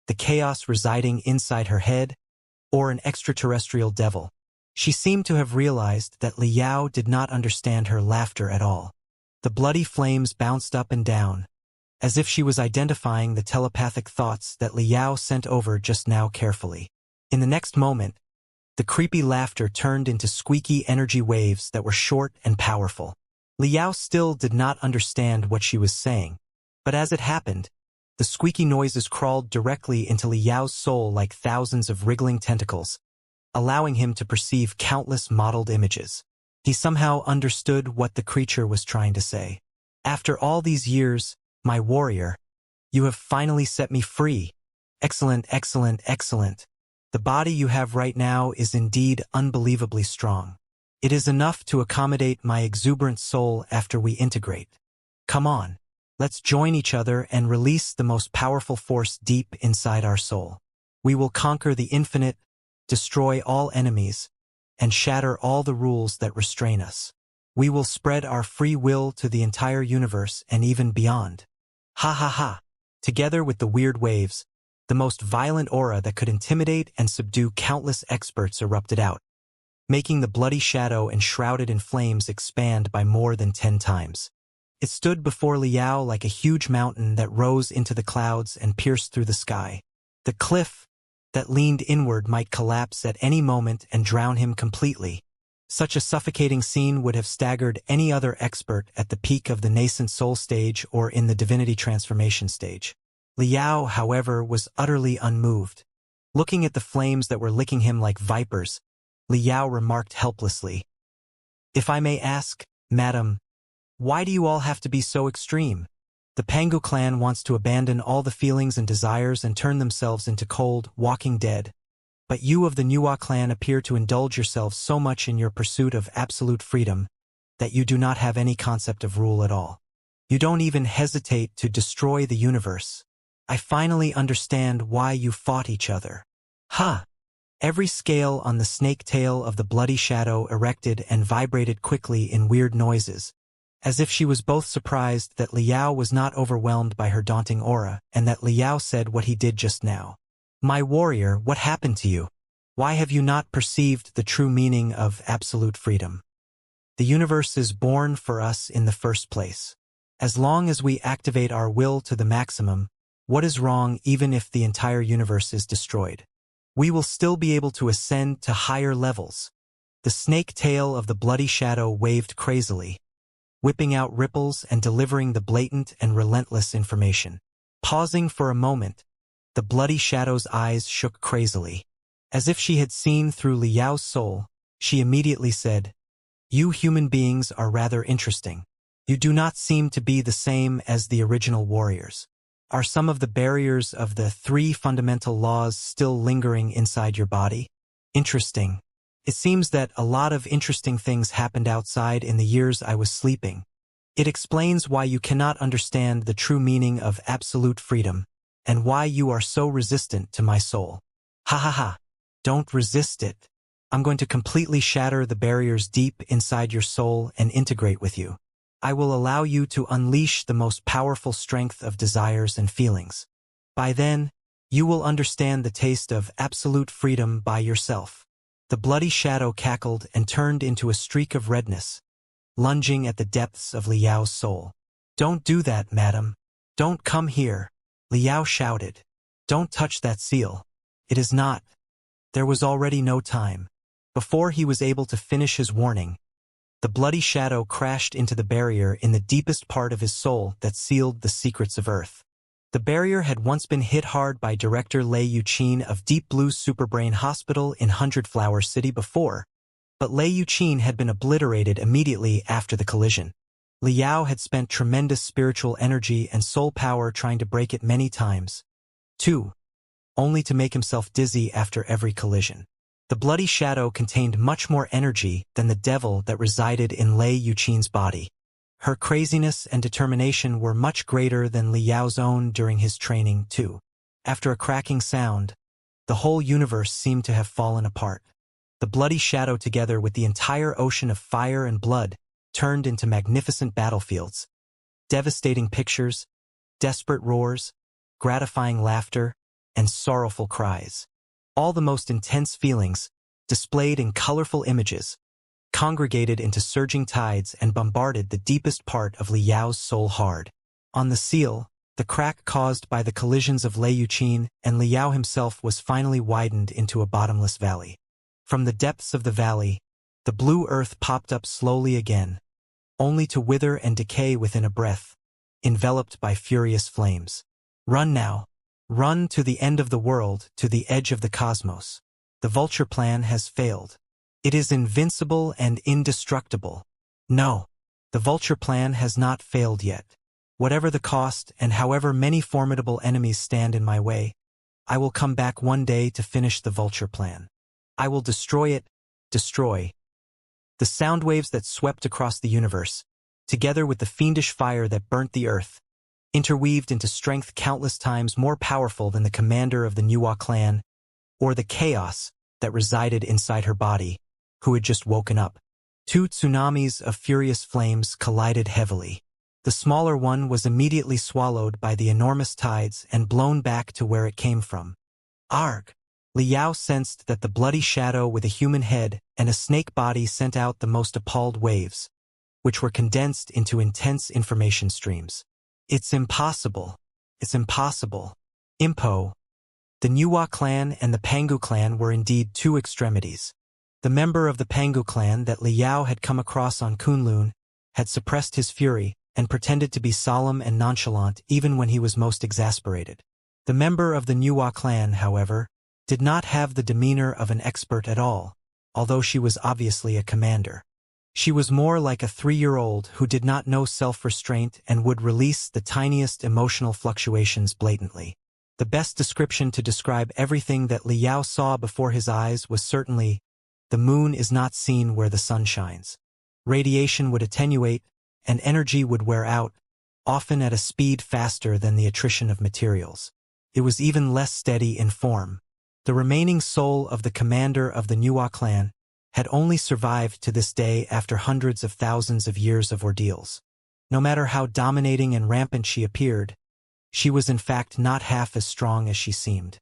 the chaos residing inside her head, or an extraterrestrial devil. She seemed to have realized that Liao did not understand her laughter at all. The bloody flames bounced up and down, as if she was identifying the telepathic thoughts that Liao sent over just now carefully. In the next moment, the creepy laughter turned into squeaky energy waves that were short and powerful. Liao still did not understand what she was saying, but as it happened, the squeaky noises crawled directly into Liao's soul like thousands of wriggling tentacles, allowing him to perceive countless modeled images. He somehow understood what the creature was trying to say. After all these years, my warrior, you have finally set me free. Excellent, excellent, excellent. The body you have right now is indeed unbelievably strong. It is enough to accommodate my exuberant soul after we integrate. Come on, let's join each other and release the most powerful force deep inside our soul. We will conquer the infinite, destroy all enemies, and shatter all the rules that restrain us. We will spread our free will to the entire universe and even beyond. Ha ha ha. Together with the weird waves, the most violent aura that could intimidate and subdue countless experts erupted out, making the bloody shadow enshrouded in flames expand by more than 10 times. It stood before Liao like a huge mountain that rose into the clouds and pierced through the sky. The cliff that leaned inward might collapse at any moment and drown him completely. Such a suffocating scene would have staggered any other expert at the peak of the nascent soul stage or in the divinity transformation stage. Liao, however, was utterly unmoved. Looking at the flames that were licking him like vipers, Liao remarked helplessly, "If I may ask, madam, why do you all have to be so extreme? The Pangu clan wants to abandon all the feelings and desires and turn themselves into cold, walking dead. But you of the Nuwa clan appear to indulge yourselves so much in your pursuit of absolute freedom that you do not have any concept of rule at all. You don't even hesitate to destroy the universe. I finally understand why you fought each other." Ha! Every scale on the snake tail of the bloody shadow erected and vibrated quickly in weird noises, as if she was both surprised that Liao was not overwhelmed by her daunting aura and that Liao said what he did just now. "My warrior, what happened to you? Why have you not perceived the true meaning of absolute freedom? The universe is born for us in the first place. As long as we activate our will to the maximum, what is wrong even if the entire universe is destroyed? We will still be able to ascend to higher levels." The snake tail of the bloody shadow waved crazily, whipping out ripples and delivering the blatant and relentless information. Pausing for a moment, the bloody shadow's eyes shook crazily. As if she had seen through Liao's soul, she immediately said, "You human beings are rather interesting. You do not seem to be the same as the original warriors. Are some of the barriers of the 3 fundamental laws still lingering inside your body? Interesting. It seems that a lot of interesting things happened outside in the years I was sleeping. It explains why you cannot understand the true meaning of absolute freedom, and why you are so resistant to my soul. Ha ha ha. Don't resist it. I'm going to completely shatter the barriers deep inside your soul and integrate with you. I will allow you to unleash the most powerful strength of desires and feelings. By then, you will understand the taste of absolute freedom by yourself." The bloody shadow cackled and turned into a streak of redness, lunging at the depths of Liao's soul. "Don't do that, madam. Don't come here," Liao shouted. "Don't touch that seal. It is not." There was already no time. Before he was able to finish his warning, the bloody shadow crashed into the barrier in the deepest part of his soul that sealed the secrets of Earth. The barrier had once been hit hard by director Lei Yuqin of Deep Blue Superbrain Hospital in Hundred Flower City before, but Lei Yuqin had been obliterated immediately after the collision. Liao had spent tremendous spiritual energy and soul power trying to break it many times, too, only to make himself dizzy after every collision. The bloody shadow contained much more energy than the devil that resided in Lei Yuqin's body. Her craziness and determination were much greater than Li Yao's own during his training, too. After a cracking sound, the whole universe seemed to have fallen apart. The bloody shadow, together with the entire ocean of fire and blood, turned into magnificent battlefields. Devastating pictures, desperate roars, gratifying laughter, and sorrowful cries. All the most intense feelings, displayed in colorful images, congregated into surging tides and bombarded the deepest part of Li Yao's soul hard. On the seal, the crack caused by the collisions of Lei Yuqin and Li Yao himself was finally widened into a bottomless valley. From the depths of the valley, the blue earth popped up slowly again, only to wither and decay within a breath, enveloped by furious flames. Run now. Run to the end of the world, to the edge of the cosmos. The Vulture plan has failed. It is invincible and indestructible. No, the Vulture plan has not failed yet. Whatever the cost and however many formidable enemies stand in my way, I will come back one day to finish the Vulture plan. I will destroy it, destroy. The sound waves that swept across the universe, together with the fiendish fire that burnt the earth, interweaved into strength countless times more powerful than the commander of the Nuwa clan, or the chaos that resided inside her body, who had just woken up. Two tsunamis of furious flames collided heavily. The smaller one was immediately swallowed by the enormous tides and blown back to where it came from. Arg! Li Yao sensed that the bloody shadow with a human head and a snake body sent out the most appalled waves, which were condensed into intense information streams. It's impossible. It's impossible. Impo. The Nuwa clan and the Pangu clan were indeed two extremities. The member of the Pangu clan that Li Yao had come across on Kunlun had suppressed his fury and pretended to be solemn and nonchalant even when he was most exasperated. The member of the Nuwa clan, however, did not have the demeanor of an expert at all, although she was obviously a commander. She was more like a 3-year-old who did not know self-restraint and would release the tiniest emotional fluctuations blatantly. The best description to describe everything that Li Yao saw before his eyes was certainly, the moon is not seen where the sun shines. Radiation would attenuate, and energy would wear out, often at a speed faster than the attrition of materials. It was even less steady in form. The remaining soul of the commander of the Nuwa clan had only survived to this day after hundreds of thousands of years of ordeals. No matter how dominating and rampant she appeared, she was in fact not half as strong as she seemed.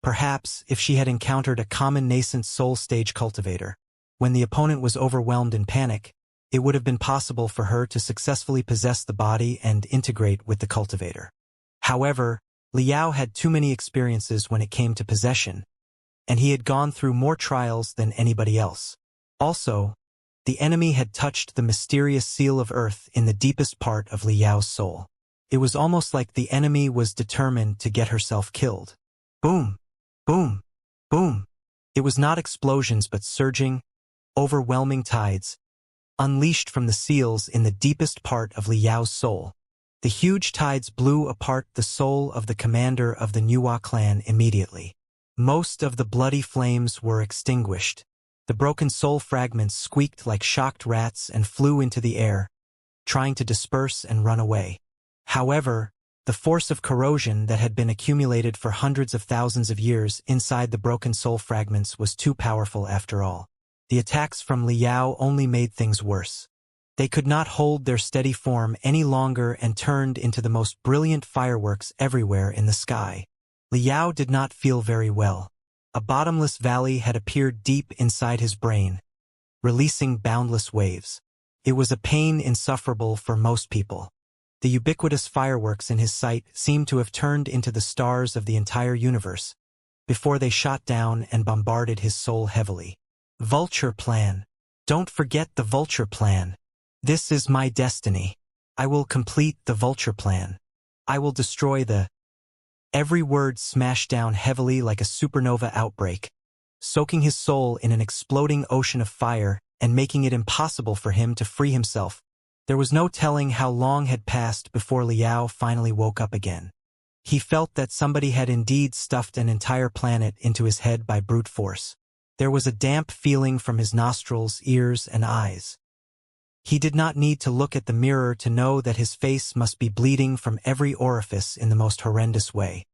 Perhaps if she had encountered a common nascent soul stage cultivator, when the opponent was overwhelmed in panic, it would have been possible for her to successfully possess the body and integrate with the cultivator. However, Li Yao had too many experiences when it came to possession, and he had gone through more trials than anybody else. Also, the enemy had touched the mysterious seal of earth in the deepest part of Li Yao's soul. It was almost like the enemy was determined to get herself killed. Boom! Boom! Boom! It was not explosions but surging, overwhelming tides, unleashed from the seals in the deepest part of Li Yao's soul. The huge tides blew apart the soul of the commander of the Nuwa clan immediately. Most of the bloody flames were extinguished. The broken soul fragments squeaked like shocked rats and flew into the air, trying to disperse and run away. However, the force of corrosion that had been accumulated for hundreds of thousands of years inside the broken soul fragments was too powerful after all. The attacks from Li Yao only made things worse. They could not hold their steady form any longer and turned into the most brilliant fireworks everywhere in the sky. Li Yao did not feel very well. A bottomless valley had appeared deep inside his brain, releasing boundless waves. It was a pain insufferable for most people. The ubiquitous fireworks in his sight seemed to have turned into the stars of the entire universe, before they shot down and bombarded his soul heavily. Vulture plan. Don't forget the Vulture plan. This is my destiny. I will complete the Vulture plan. I will destroy the... Every word smashed down heavily like a supernova outbreak, soaking his soul in an exploding ocean of fire and making it impossible for him to free himself. There was no telling how long had passed before Li Yao finally woke up again. He felt that somebody had indeed stuffed an entire planet into his head by brute force. There was a damp feeling from his nostrils, ears, and eyes. He did not need to look at the mirror to know that his face must be bleeding from every orifice in the most horrendous way.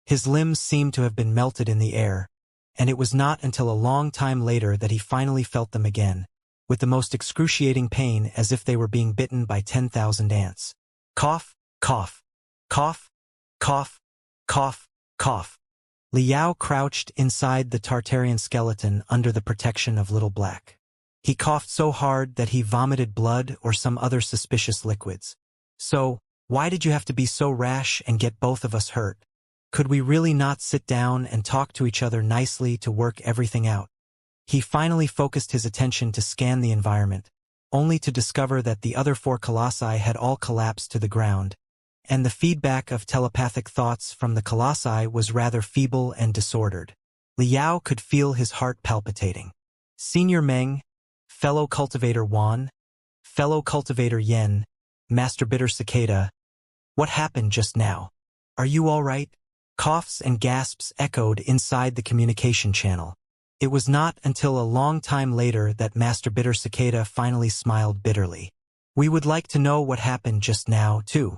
His limbs seemed to have been melted in the air, and it was not until a long time later that he finally felt them again, with the most excruciating pain, as if they were being bitten by 10,000 ants. Cough, cough, cough, cough, cough, cough. Liao crouched inside the Tartarian skeleton under the protection of Little Black. He coughed so hard that he vomited blood or some other suspicious liquids. So, why did you have to be so rash and get both of us hurt? Could we really not sit down and talk to each other nicely to work everything out? He finally focused his attention to scan the environment, only to discover that the other 4 colossi had all collapsed to the ground, and the feedback of telepathic thoughts from the colossi was rather feeble and disordered. Liao could feel his heart palpitating. Senior Meng, fellow cultivator Wan, fellow cultivator Yen, Master Bitter Cicada, what happened just now? Are you all right? Coughs and gasps echoed inside the communication channel. It was not until a long time later that Master Bitter Cicada finally smiled bitterly. We would like to know what happened just now, too.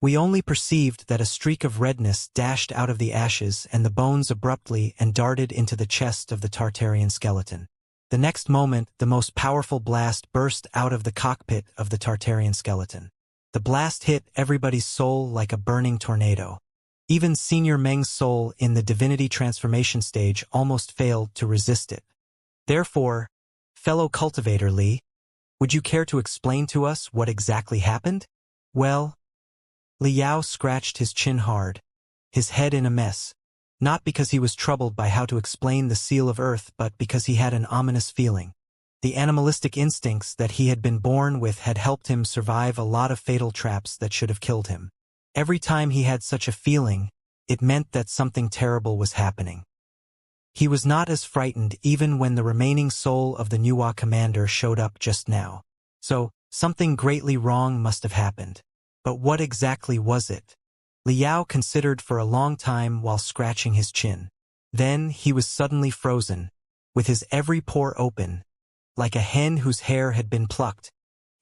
We only perceived that a streak of redness dashed out of the ashes and the bones abruptly and darted into the chest of the Tartarian skeleton. The next moment, the most powerful blast burst out of the cockpit of the Tartarian skeleton. The blast hit everybody's soul like a burning tornado. Even Senior Meng's soul in the divinity transformation stage almost failed to resist it. Therefore, fellow cultivator Li, would you care to explain to us what exactly happened? Well, Liao scratched his chin hard, his head in a mess, not because he was troubled by how to explain the seal of earth, but because he had an ominous feeling. The animalistic instincts that he had been born with had helped him survive a lot of fatal traps that should have killed him. Every time he had such a feeling, it meant that something terrible was happening. He was not as frightened even when the remaining soul of the Nuwa commander showed up just now. So, something greatly wrong must have happened. But what exactly was it? Liao considered for a long time while scratching his chin. Then he was suddenly frozen, with his every pore open, like a hen whose hair had been plucked.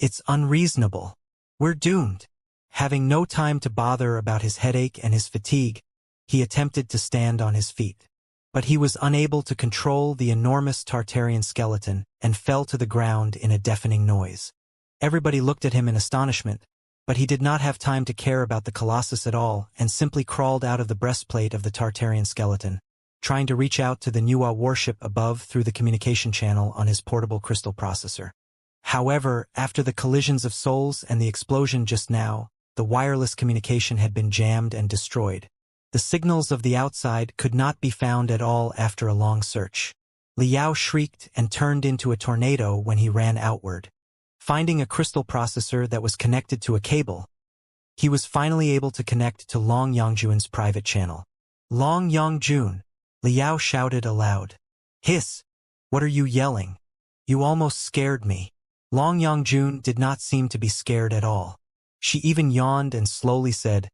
It's unreasonable. We're doomed. Having no time to bother about his headache and his fatigue, he attempted to stand on his feet. But he was unable to control the enormous Tartarian skeleton and fell to the ground in a deafening noise. Everybody looked at him in astonishment, but he did not have time to care about the colossus at all and simply crawled out of the breastplate of the Tartarian skeleton, trying to reach out to the Nuwa warship above through the communication channel on his portable crystal processor. However, after the collisions of souls and the explosion just now, the wireless communication had been jammed and destroyed. The signals of the outside could not be found at all after a long search. Liao shrieked and turned into a tornado when he ran outward. Finding a crystal processor that was connected to a cable, he was finally able to connect to Long Yongjun's private channel. Long Yongjun, Liao shouted aloud. Hiss! What are you yelling? You almost scared me. Long Yongjun did not seem to be scared at all. She even yawned and slowly said,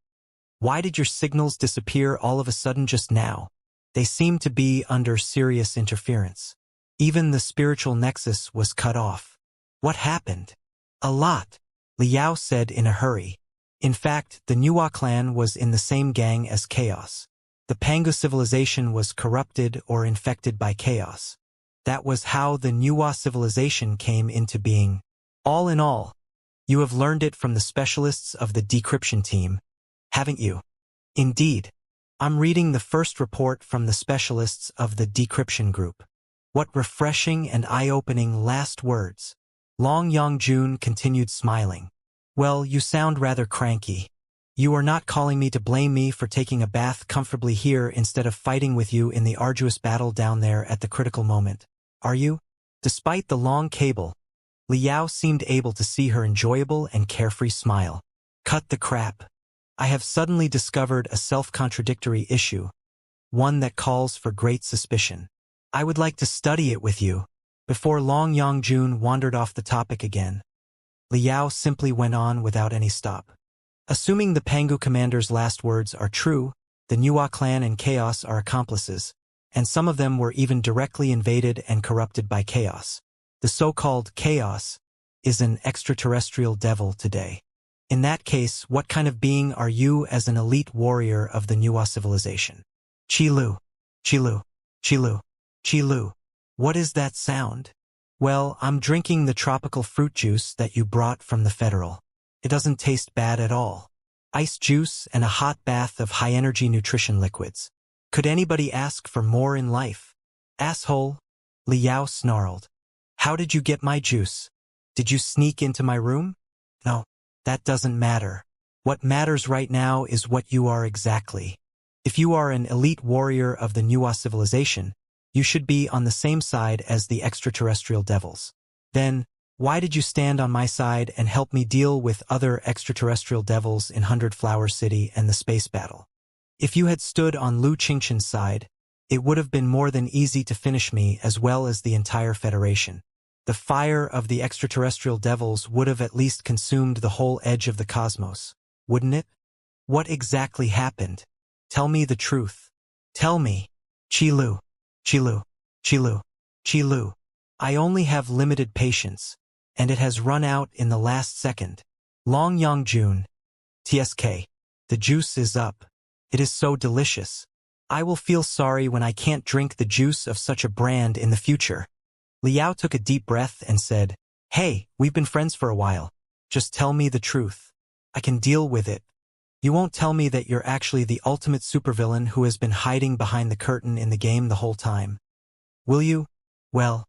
Why did your signals disappear all of a sudden just now? They seemed to be under serious interference. Even the spiritual nexus was cut off. What happened? A lot, Liao said in a hurry. In fact, the Nuwa clan was in the same gang as Chaos. The Pangu civilization was corrupted or infected by Chaos. That was how the Nuwa civilization came into being. All in all, you have learned it from the specialists of the decryption team, haven't you? Indeed. I'm reading the first report from the specialists of the decryption group. What refreshing and eye-opening last words. Long Yongjun continued smiling. Well, you sound rather cranky. You are not calling me to blame me for taking a bath comfortably here instead of fighting with you in the arduous battle down there at the critical moment, are you? Despite the long cable, Liao seemed able to see her enjoyable and carefree smile. Cut the crap. I have suddenly discovered a self-contradictory issue, one that calls for great suspicion. I would like to study it with you. Before Long Yongjun wandered off the topic again, Liao simply went on without any stop. Assuming the Pangu commander's last words are true, the Nuwa clan and Chaos are accomplices. and some of them were even directly invaded and corrupted by chaos. The so-called chaos is an extraterrestrial devil today. In that case, what kind of being are you as an elite warrior of the Nuwa civilization? Qilu, Qilu, Qilu, Qilu. What is that sound? Well, I'm drinking the tropical fruit juice that you brought from the Federal. It doesn't taste bad at all. Ice juice and a hot bath of high-energy nutrition liquids. Could anybody ask for more in life? Asshole, Liao snarled. How did you get my juice? Did you sneak into my room? No, that doesn't matter. What matters right now is what you are exactly. If you are an elite warrior of the Nuwa civilization, you should be on the same side as the extraterrestrial devils. Then, why did you stand on my side and help me deal with other extraterrestrial devils in 100 Flower City and the space battle? If you had stood on Lu Qingqian's side, it would have been more than easy to finish me as well as the entire Federation. The fire of the extraterrestrial devils would have at least consumed the whole edge of the cosmos, wouldn't it? What exactly happened? Tell me the truth. Tell me. Qilu. Qilu, Qilu, Qilu. I only have limited patience, and it has run out in the last second. Long Yangjun. TSK. The juice is up. It is so delicious. I will feel sorry when I can't drink the juice of such a brand in the future. Liao took a deep breath and said, Hey, we've been friends for a while. Just tell me the truth. I can deal with it. You won't tell me that you're actually the ultimate supervillain who has been hiding behind the curtain in the game the whole time. Will you? Well,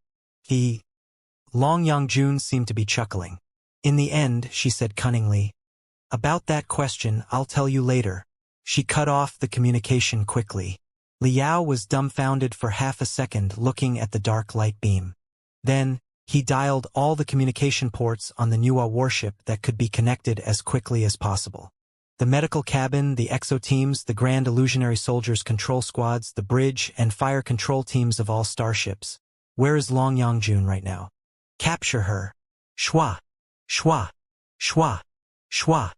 Long Yangjun seemed to be chuckling. In the end, she said cunningly, About that question, I'll tell you later. She cut off the communication quickly. Liao was dumbfounded for half a second looking at the dark light beam. Then, he dialed all the communication ports on the Nuwa warship that could be connected as quickly as possible. The medical cabin, the exo teams, the Grand Illusionary Soldiers control squads, the bridge and fire control teams of all starships. Where is Long Yangjun right now? Capture her. Shwa. Shwa. Shwa. Shwa.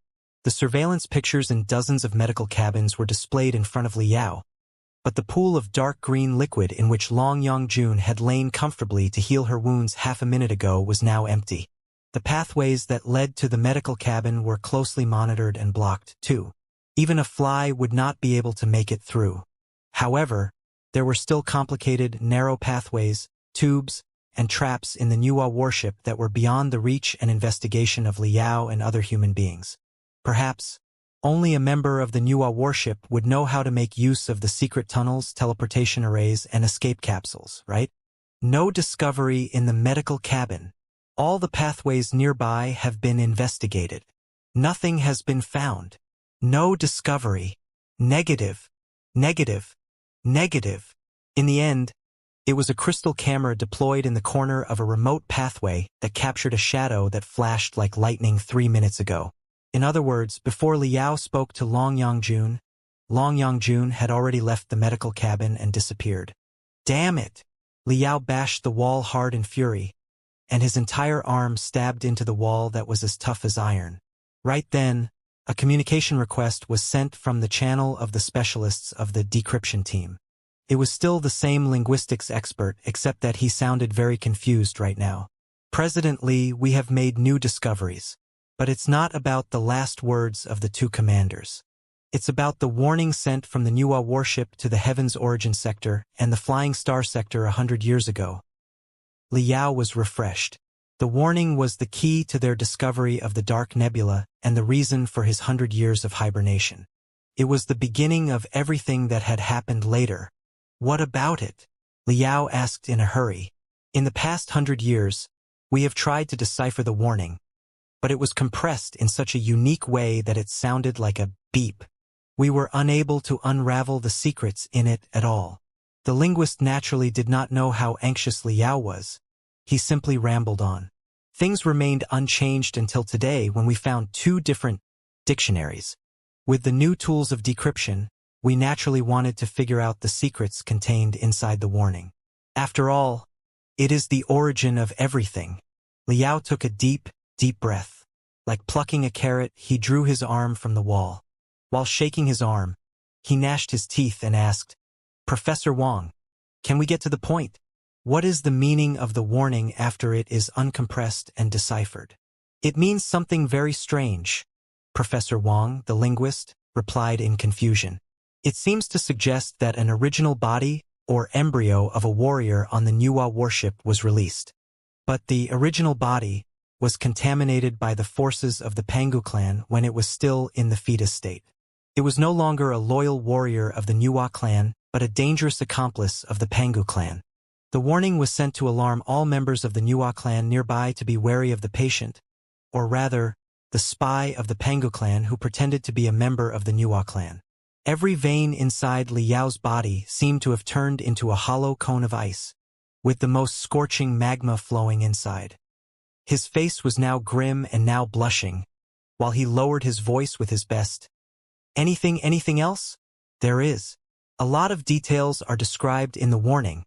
The surveillance pictures in dozens of medical cabins were displayed in front of Liao, but the pool of dark green liquid in which Long Yangjun had lain comfortably to heal her wounds half a minute ago was now empty. The pathways that led to the medical cabin were closely monitored and blocked, too. Even a fly would not be able to make it through. However, there were still complicated, narrow pathways, tubes, and traps in the Nuwa warship that were beyond the reach and investigation of Liao and other human beings. Perhaps, only a member of the Nuwa warship would know how to make use of the secret tunnels, teleportation arrays, and escape capsules, right? No discovery in the medical cabin. All the pathways nearby have been investigated. Nothing has been found. No discovery. Negative. Negative. Negative. In the end, it was a crystal camera deployed in the corner of a remote pathway that captured a shadow that flashed like lightning 3 minutes ago. In other words, before Liao spoke to Long Yangjun had already left the medical cabin and disappeared. Damn it! Liao bashed the wall hard in fury, and his entire arm stabbed into the wall that was as tough as iron. Right then, a communication request was sent from the channel of the specialists of the decryption team. It was still the same linguistics expert, except that he sounded very confused right now. President Li, we have made new discoveries. But it's not about the last words of the two commanders. It's about the warning sent from the Nuwa warship to the Heaven's Origin sector and the Flying Star sector 100 years ago. Liao was refreshed. The warning was the key to their discovery of the Dark Nebula and the reason for his 100 years of hibernation. It was the beginning of everything that had happened later. What about it? Liao asked in a hurry. In the past 100 years, we have tried to decipher the warning, but it was compressed in such a unique way that it sounded like a beep. We were unable to unravel the secrets in it at all. The linguist naturally did not know how anxious Liao was. He simply rambled on. Things remained unchanged until today when we found 2 different dictionaries. With the new tools of decryption, we naturally wanted to figure out the secrets contained inside the warning. After all, it is the origin of everything. Liao took a deep breath. Like plucking a carrot, he drew his arm from the wall. While shaking his arm, he gnashed his teeth and asked, Professor Wang, Can we get to the point? What is the meaning of the warning after it is uncompressed and deciphered? It means something very strange, Professor Wang, the linguist, replied in confusion. It seems to suggest that an original body or embryo of a warrior on the Nuwa warship was released. But the original body was contaminated by the forces of the Pangu clan when it was still in the fetus state. It was no longer a loyal warrior of the Nuwa clan, but a dangerous accomplice of the Pangu clan. The warning was sent to alarm all members of the Nuwa clan nearby to be wary of the patient, or rather, the spy of the Pangu clan who pretended to be a member of the Nuwa clan. Every vein inside Li Yao's body seemed to have turned into a hollow cone of ice, with the most scorching magma flowing inside. His face was now grim and now blushing, while he lowered his voice with his best. Anything else? There is. A lot of details are described in the warning,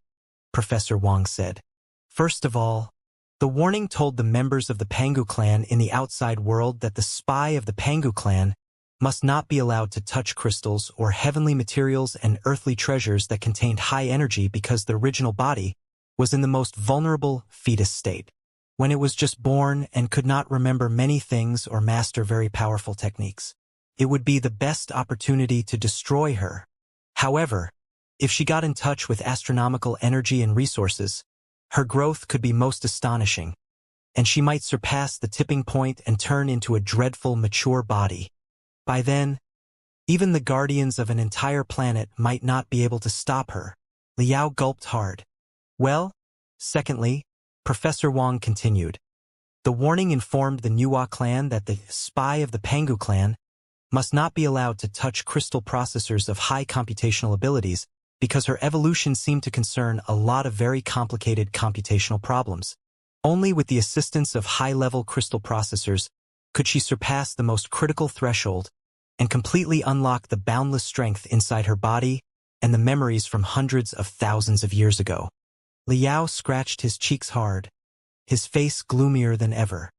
Professor Wang said. First of all, the warning told the members of the Pangu clan in the outside world that the spy of the Pangu clan must not be allowed to touch crystals or heavenly materials and earthly treasures that contained high energy because the original body was in the most vulnerable fetus state, when it was just born and could not remember many things or master very powerful techniques. It would be the best opportunity to destroy her. However, if she got in touch with astronomical energy and resources, her growth could be most astonishing, and she might surpass the tipping point and turn into a dreadful mature body. By then, even the guardians of an entire planet might not be able to stop her. Li Yao gulped hard. Well, secondly, Professor Wang continued. The warning informed the Nuwa clan that the spy of the Pangu clan must not be allowed to touch crystal processors of high computational abilities because her evolution seemed to concern a lot of very complicated computational problems. Only with the assistance of high-level crystal processors could she surpass the most critical threshold and completely unlock the boundless strength inside her body and the memories from hundreds of thousands of years ago. Li Yao scratched his cheeks hard, his face gloomier than ever.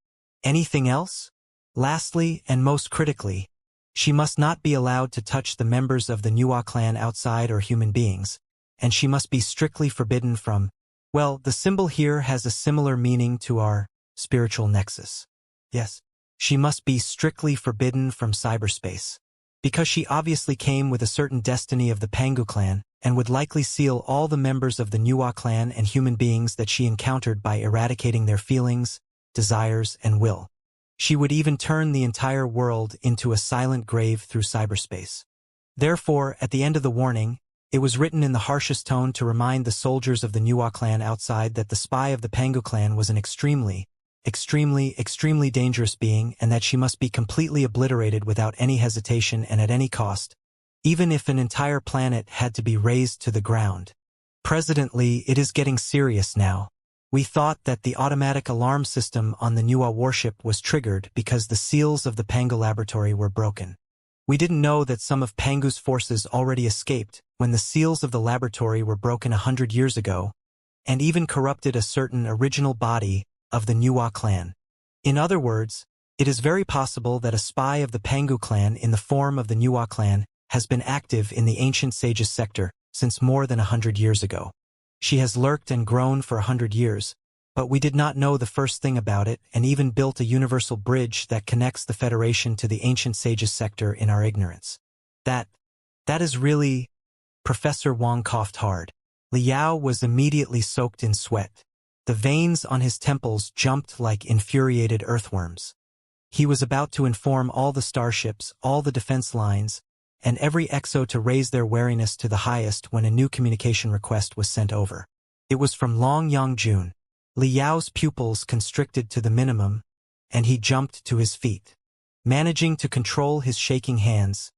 Anything else? Lastly, and most critically, she must not be allowed to touch the members of the Nuwa clan outside or human beings, and she must be strictly forbidden from, well, the symbol here has a similar meaning to our spiritual nexus. Yes, she must be strictly forbidden from cyberspace, because she obviously came with a certain destiny of the Pangu clan and would likely seal all the members of the Nuwa clan and human beings that she encountered by eradicating their feelings, desires, and will. She would even turn the entire world into a silent grave through cyberspace. Therefore, at the end of the warning, it was written in the harshest tone to remind the soldiers of the Nuwa clan outside that the spy of the Pangu clan was an extremely dangerous being and that she must be completely obliterated without any hesitation and at any cost, even if an entire planet had to be razed to the ground. President Lee, it is getting serious now. We thought that the automatic alarm system on the Nuwa warship was triggered because the seals of the Pangu laboratory were broken. We didn't know that some of Pangu's forces already escaped when the seals of the laboratory were broken 100 years ago, and even corrupted a certain original body of the Nuwa clan. In other words, it is very possible that a spy of the Pangu clan in the form of the Nuwa clan has been active in the ancient sages sector since more than 100 years ago. She has lurked and grown for 100 years, but we did not know the first thing about it and even built a universal bridge that connects the Federation to the ancient sages sector in our ignorance. That is really... Professor Wang coughed hard. Li Yao was immediately soaked in sweat. The veins on his temples jumped like infuriated earthworms. He was about to inform all the starships, all the defense lines, and every exo to raise their wariness to the highest when a new communication request was sent over. It was from Long Yangjun. Li Yao's pupils constricted to the minimum, and he jumped to his feet. Managing to control his shaking hands,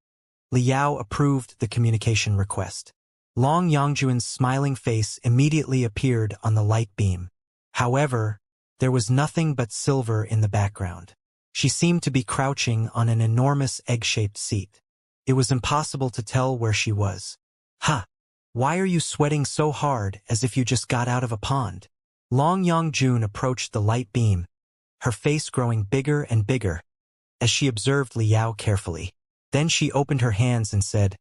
Li Yao approved the communication request. Long Yangjun's smiling face immediately appeared on the light beam. However, there was nothing but silver in the background. She seemed to be crouching on an enormous egg-shaped seat. It was impossible to tell where she was. Ha! Why are you sweating so hard as if you just got out of a pond? Long Yangjun approached the light beam, her face growing bigger and bigger, as she observed Li Yao carefully. Then she opened her hands and said,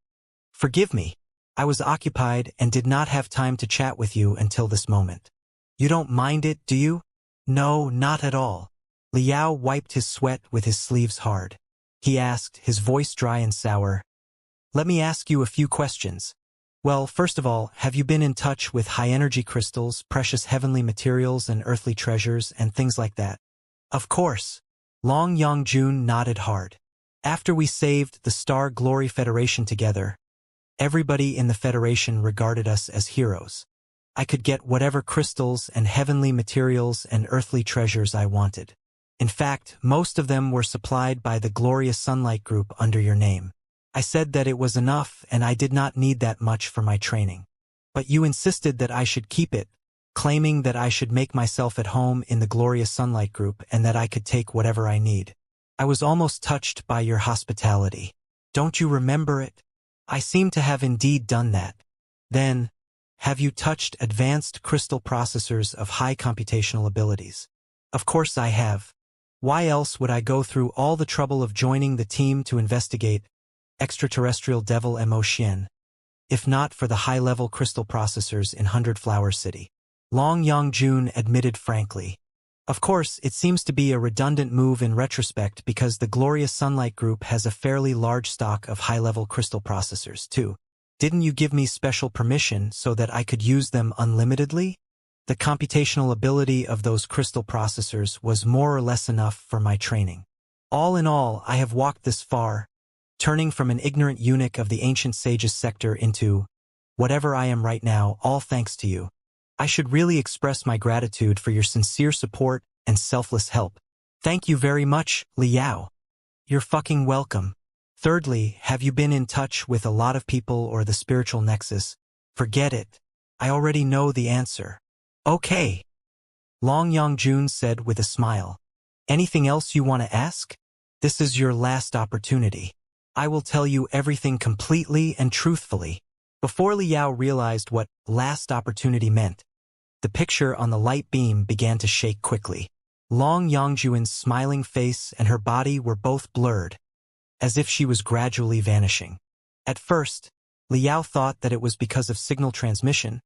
"Forgive me. I was occupied and did not have time to chat with you until this moment. You don't mind it, do you? No, not at all. Liao wiped his sweat with his sleeves hard. He asked, his voice dry and sour. Let me ask you a few questions. Well, first of all, have you been in touch with high-energy crystals, precious heavenly materials and earthly treasures, and things like that? Of course. Long Yongjun nodded hard. After we saved the Star Glory Federation together, everybody in the Federation regarded us as heroes. I could get whatever crystals and heavenly materials and earthly treasures I wanted. In fact, most of them were supplied by the Glorious Sunlight Group under your name. I said that it was enough and I did not need that much for my training. But you insisted that I should keep it, claiming that I should make myself at home in the Glorious Sunlight Group and that I could take whatever I need. I was almost touched by your hospitality. Don't you remember it? I seem to have indeed done that. Then, have you touched advanced crystal processors of high computational abilities? Of course I have. Why else would I go through all the trouble of joining the team to investigate extraterrestrial devil Mo Xian, if not for the high-level crystal processors in Hundred Flower City? Long Yongjun admitted frankly. Of course, it seems to be a redundant move in retrospect because the Glorious Sunlight Group has a fairly large stock of high-level crystal processors, too. Didn't you give me special permission so that I could use them unlimitedly? The computational ability of those crystal processors was more or less enough for my training. All in all, I have walked this far, turning from an ignorant eunuch of the ancient sage's sector into whatever I am right now, all thanks to you. I should really express my gratitude for your sincere support and selfless help. Thank you very much, Liao. You're fucking welcome. Thirdly, have you been in touch with a lot of people or the spiritual nexus? Forget it. I already know the answer. Okay. Long Yongjun said with a smile. Anything else you want to ask? This is your last opportunity. I will tell you everything completely and truthfully. Before Liao realized what last opportunity meant, the picture on the light beam began to shake quickly. Long Yongjuan's smiling face and her body were both blurred, as if she was gradually vanishing. At first, Liao thought that it was because of signal transmission,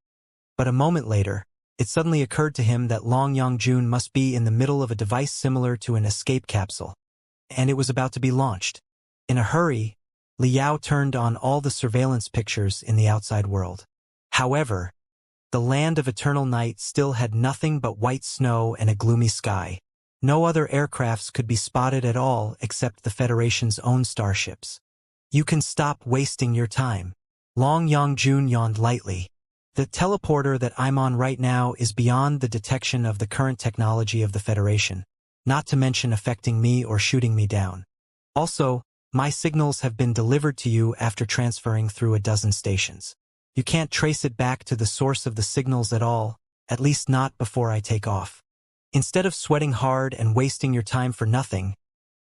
but a moment later, it suddenly occurred to him that Long Yongjun must be in the middle of a device similar to an escape capsule, and it was about to be launched. In a hurry, Liao turned on all the surveillance pictures in the outside world. However, the land of eternal night still had nothing but white snow and a gloomy sky. No other aircrafts could be spotted at all except the Federation's own starships. You can stop wasting your time. Long Yongjun yawned lightly. The teleporter that I'm on right now is beyond the detection of the current technology of the Federation, not to mention affecting me or shooting me down. Also, my signals have been delivered to you after transferring through a dozen stations. You can't trace it back to the source of the signals at all, at least not before I take off. Instead of sweating hard and wasting your time for nothing,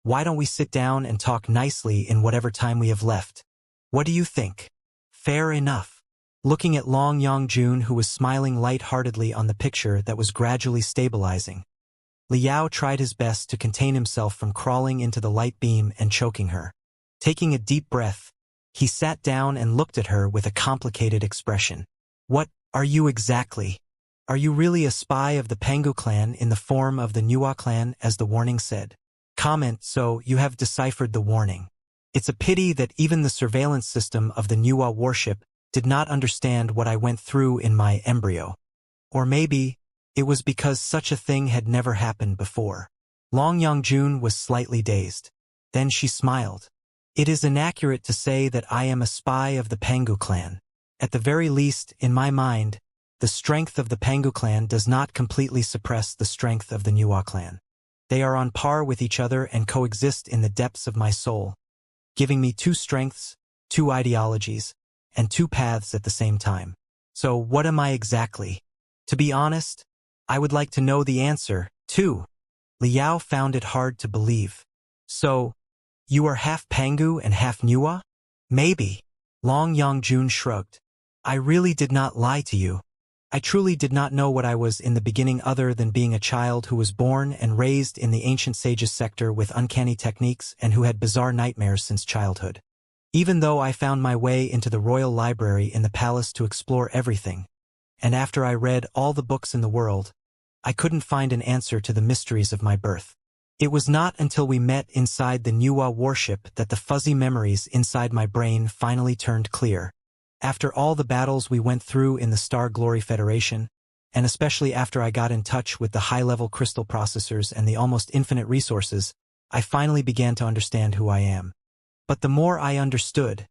why don't we sit down and talk nicely in whatever time we have left? What do you think? Fair enough. Looking at Long Yongjun, who was smiling light-heartedly on the picture that was gradually stabilizing, Liao tried his best to contain himself from crawling into the light beam and choking her. Taking a deep breath, he sat down and looked at her with a complicated expression. What are you exactly? Are you really a spy of the Pengu clan in the form of the Nuwa clan, as the warning said? Comment, so you have deciphered the warning. It's a pity that even the surveillance system of the Nuwa warship did not understand what I went through in my embryo. Or maybe it was because such a thing had never happened before. Long Yongjun was slightly dazed. Then she smiled. It is inaccurate to say that I am a spy of the Pengu clan. At the very least, in my mind, the strength of the Pengu clan does not completely suppress the strength of the Nuwa clan. They are on par with each other and coexist in the depths of my soul, giving me two strengths, two ideologies, and two paths at the same time. So what am I exactly? To be honest, I would like to know the answer, too. Liao found it hard to believe. So, you are half Pengu and half Nuwa? Maybe. Long Yongjun shrugged. I really did not lie to you. I truly did not know what I was in the beginning other than being a child who was born and raised in the ancient sage's sector with uncanny techniques and who had bizarre nightmares since childhood. Even though I found my way into the royal library in the palace to explore everything, and after I read all the books in the world, I couldn't find an answer to the mysteries of my birth. It was not until we met inside the Nuwa warship that the fuzzy memories inside my brain finally turned clear. After all the battles we went through in the Star Glory Federation, and especially after I got in touch with the high-level crystal processors and the almost infinite resources, I finally began to understand who I am. But the more I understood,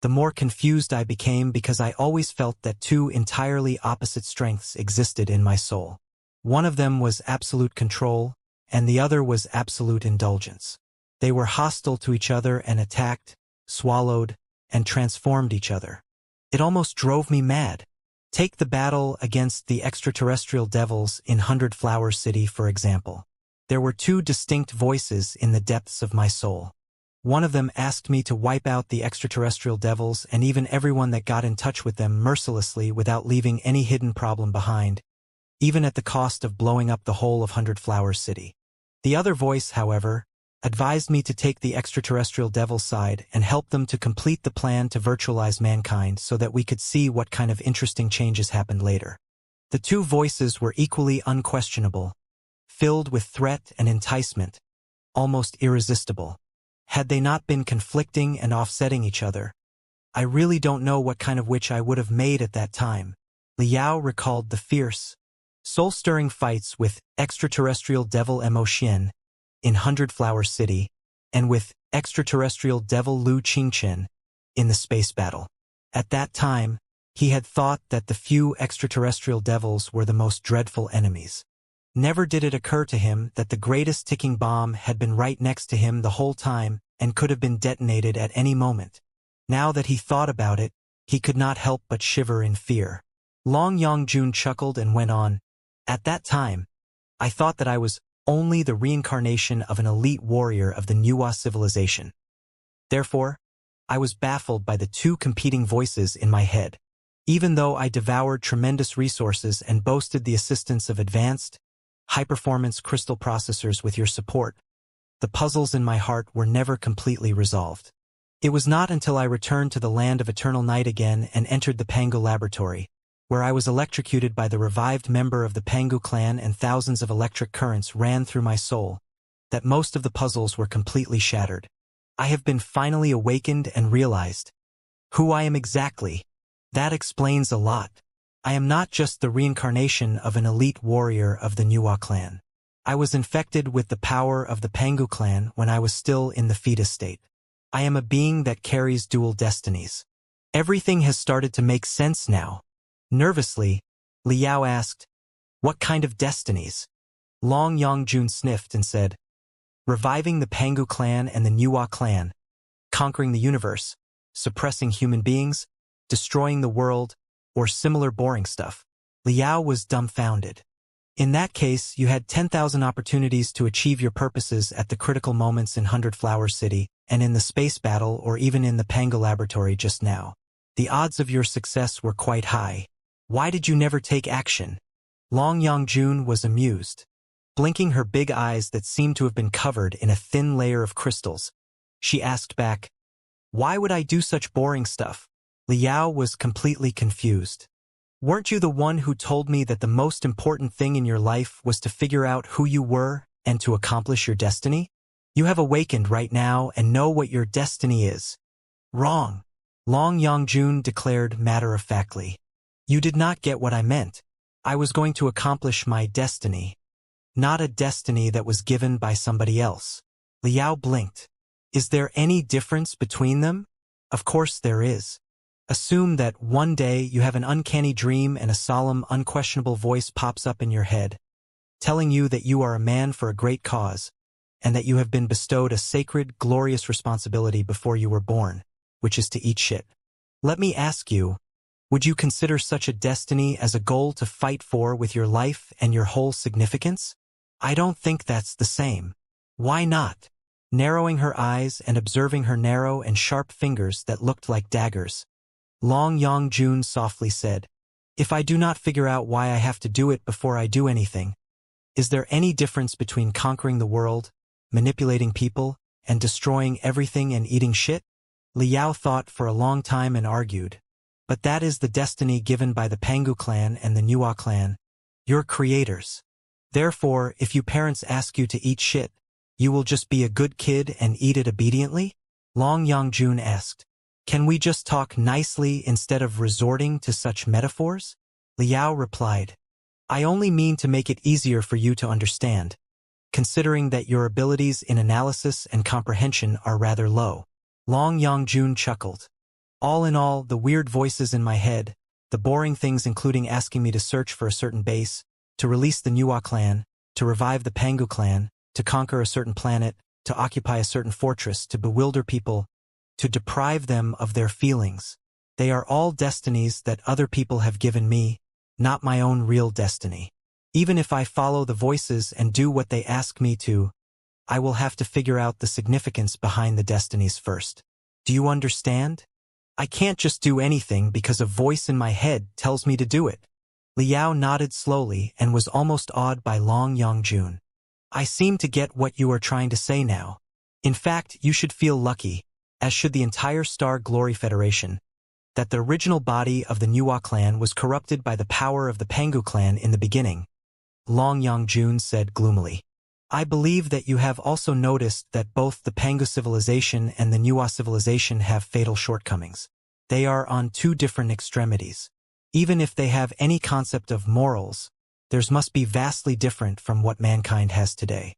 the more confused I became because I always felt that two entirely opposite strengths existed in my soul. One of them was absolute control, and the other was absolute indulgence. They were hostile to each other and attacked, swallowed, and transformed each other. It almost drove me mad. Take the battle against the extraterrestrial devils in Hundred Flower City, for example. There were two distinct voices in the depths of my soul. One of them asked me to wipe out the extraterrestrial devils and even everyone that got in touch with them mercilessly without leaving any hidden problem behind, even at the cost of blowing up the whole of Hundred Flower City. The other voice, however, advised me to take the extraterrestrial devil's side and help them to complete the plan to virtualize mankind so that we could see what kind of interesting changes happened later. The two voices were equally unquestionable, filled with threat and enticement, almost irresistible. Had they not been conflicting and offsetting each other, I really don't know what kind of witch I would have made at that time. Liao recalled the fierce, soul-stirring fights with extraterrestrial devil Mo Xian in Hundred Flower City, and with extraterrestrial devil Lu Qingchen in the space battle. At that time, he had thought that the few extraterrestrial devils were the most dreadful enemies. Never did it occur to him that the greatest ticking bomb had been right next to him the whole time and could have been detonated at any moment. Now that he thought about it, he could not help but shiver in fear. Long Yongjun chuckled and went on, "At that time, I thought that I was only the reincarnation of an elite warrior of the Nuwa civilization. Therefore, I was baffled by the two competing voices in my head. Even though I devoured tremendous resources and boasted the assistance of advanced, high-performance crystal processors with your support, the puzzles in my heart were never completely resolved. It was not until I returned to the land of eternal night again and entered the Pangu laboratory, where I was electrocuted by the revived member of the Pangu clan and thousands of electric currents ran through my soul, that most of the puzzles were completely shattered. I have been finally awakened and realized who I am exactly. That explains a lot. I am not just the reincarnation of an elite warrior of the Nuwa clan. I was infected with the power of the Pangu clan when I was still in the fetus state. I am a being that carries dual destinies. Everything has started to make sense now." Nervously, Liao asked, "What kind of destinies?" Long Yongjun sniffed and said, "Reviving the Pangu clan and the Nuwa clan, conquering the universe, suppressing human beings, destroying the world, or similar boring stuff." Liao was dumbfounded. "In that case, you had 10,000 opportunities to achieve your purposes at the critical moments in Hundred Flower City, and in the space battle or even in the Pangu laboratory just now. The odds of your success were quite high. Why did you never take action?" Long Yongjun was amused. Blinking her big eyes that seemed to have been covered in a thin layer of crystals, she asked back, "Why would I do such boring stuff?" Liao was completely confused. "Weren't you the one who told me that the most important thing in your life was to figure out who you were and to accomplish your destiny? You have awakened right now and know what your destiny is." "Wrong," Long Yongjun declared matter-of-factly. "You did not get what I meant. I was going to accomplish my destiny, not a destiny that was given by somebody else." Liao blinked. "Is there any difference between them?" "Of course there is. Assume that one day you have an uncanny dream and a solemn, unquestionable voice pops up in your head, telling you that you are a man for a great cause, and that you have been bestowed a sacred, glorious responsibility before you were born, which is to eat shit. Let me ask you, would you consider such a destiny as a goal to fight for with your life and your whole significance? I don't think that's the same." "Why not?" Narrowing her eyes and observing her narrow and sharp fingers that looked like daggers, Long Yongjun softly said, "If I do not figure out why I have to do it before I do anything, is there any difference between conquering the world, manipulating people, and destroying everything and eating shit? Liao thought for a long time and argued. But that is the destiny given by the Pangu clan and the Nuo clan, your creators. Therefore, if you parents ask you to eat shit, you will just be a good kid and eat it obediently? Long Yangjun asked. Can we just talk nicely instead of resorting to such metaphors? Liao replied. I only mean to make it easier for you to understand, considering that your abilities in analysis and comprehension are rather low. Long Yangjun chuckled. All in all, the weird voices in my head, the boring things including asking me to search for a certain base, to release the Nuo clan, to revive the Pangu clan, to conquer a certain planet, to occupy a certain fortress, to bewilder people, to deprive them of their feelings. They are all destinies that other people have given me, not my own real destiny. Even if I follow the voices and do what they ask me to, I will have to figure out the significance behind the destinies first. Do you understand? I can't just do anything because a voice in my head tells me to do it. Liao nodded slowly and was almost awed by Long Yangjun. I seem to get what you are trying to say now. In fact, you should feel lucky, as should the entire Star Glory Federation, that the original body of the Nuo clan was corrupted by the power of the Pangu clan in the beginning. Long Yangjun said gloomily. I believe that you have also noticed that both the Pangu civilization and the Nuo civilization have fatal shortcomings. They are on two different extremities. Even if they have any concept of morals, theirs must be vastly different from what mankind has today.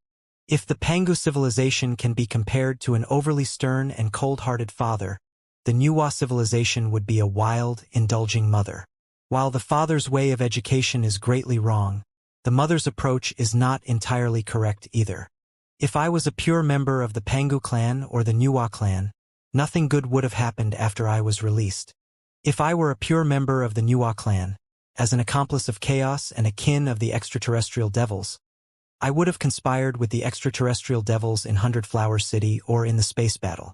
If the Pangu civilization can be compared to an overly stern and cold-hearted father, the Nuo civilization would be a wild, indulging mother. While the father's way of education is greatly wrong, the mother's approach is not entirely correct either. If I was a pure member of the Pangu clan or the Nuo clan, nothing good would have happened after I was released. If I were a pure member of the Nuo clan, as an accomplice of chaos and a kin of the extraterrestrial devils, I would have conspired with the extraterrestrial devils in Hundred Flower City or in the space battle.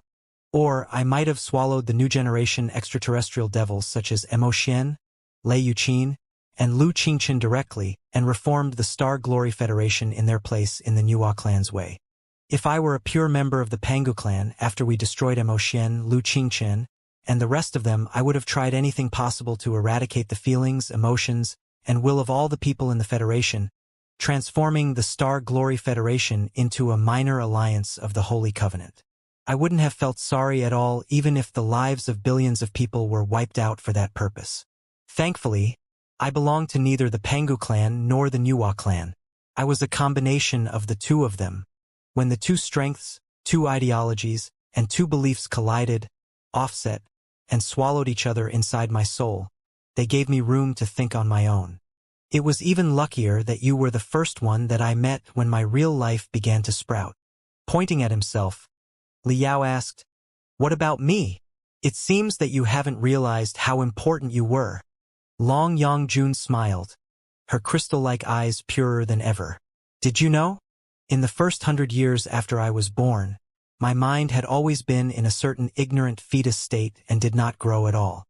Or I might have swallowed the new generation extraterrestrial devils such as Mo Xian, Lei Yuqin, and Lu Qingqin directly and reformed the Star Glory Federation in their place in the Nuo clan's way. If I were a pure member of the Pangu clan after we destroyed Mo Xian, Lu Qingqin, and the rest of them, I would have tried anything possible to eradicate the feelings, emotions, and will of all the people in the Federation, transforming the Star Glory Federation into a minor alliance of the Holy Covenant. I wouldn't have felt sorry at all even if the lives of billions of people were wiped out for that purpose. Thankfully, I belonged to neither the Pangu clan nor the Nuo clan. I was a combination of the two of them. When the two strengths, two ideologies, and two beliefs collided, offset, and swallowed each other inside my soul, they gave me room to think on my own. It was even luckier that you were the first one that I met when my real life began to sprout. Pointing at himself, Liao asked, What about me? It seems that you haven't realized how important you were. Long Yangjun smiled, her crystal-like eyes purer than ever. Did you know? In the first 100 years after I was born, my mind had always been in a certain ignorant fetus state and did not grow at all.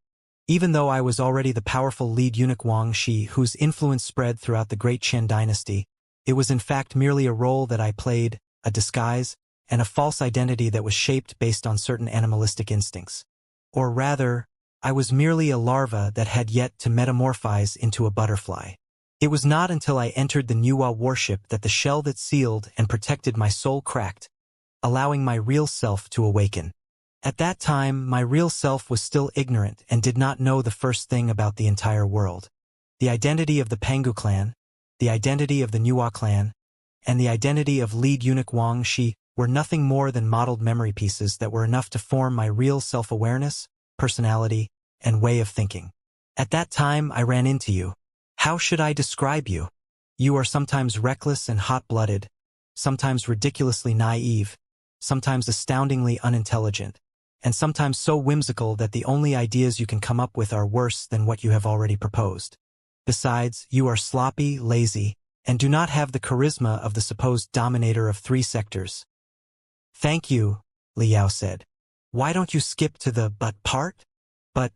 Even though I was already the powerful lead eunuch Wang Shi whose influence spread throughout the great Qin dynasty, it was in fact merely a role that I played, a disguise, and a false identity that was shaped based on certain animalistic instincts. Or rather, I was merely a larva that had yet to metamorphose into a butterfly. It was not until I entered the Nuo warship that the shell that sealed and protected my soul cracked, allowing my real self to awaken. At that time, my real self was still ignorant and did not know the first thing about the entire world. The identity of the Pangu clan, the identity of the Nuo clan, and the identity of lead eunuch Wang Shi were nothing more than modeled memory pieces that were enough to form my real self-awareness, personality, and way of thinking. At that time, I ran into you. How should I describe you? You are sometimes reckless and hot-blooded, sometimes ridiculously naive, sometimes astoundingly unintelligent, and sometimes so whimsical that the only ideas you can come up with are worse than what you have already proposed. Besides, you are sloppy, lazy, and do not have the charisma of the supposed dominator of 3 sectors. Thank you, Liao said. Why don't you skip to the but part? But,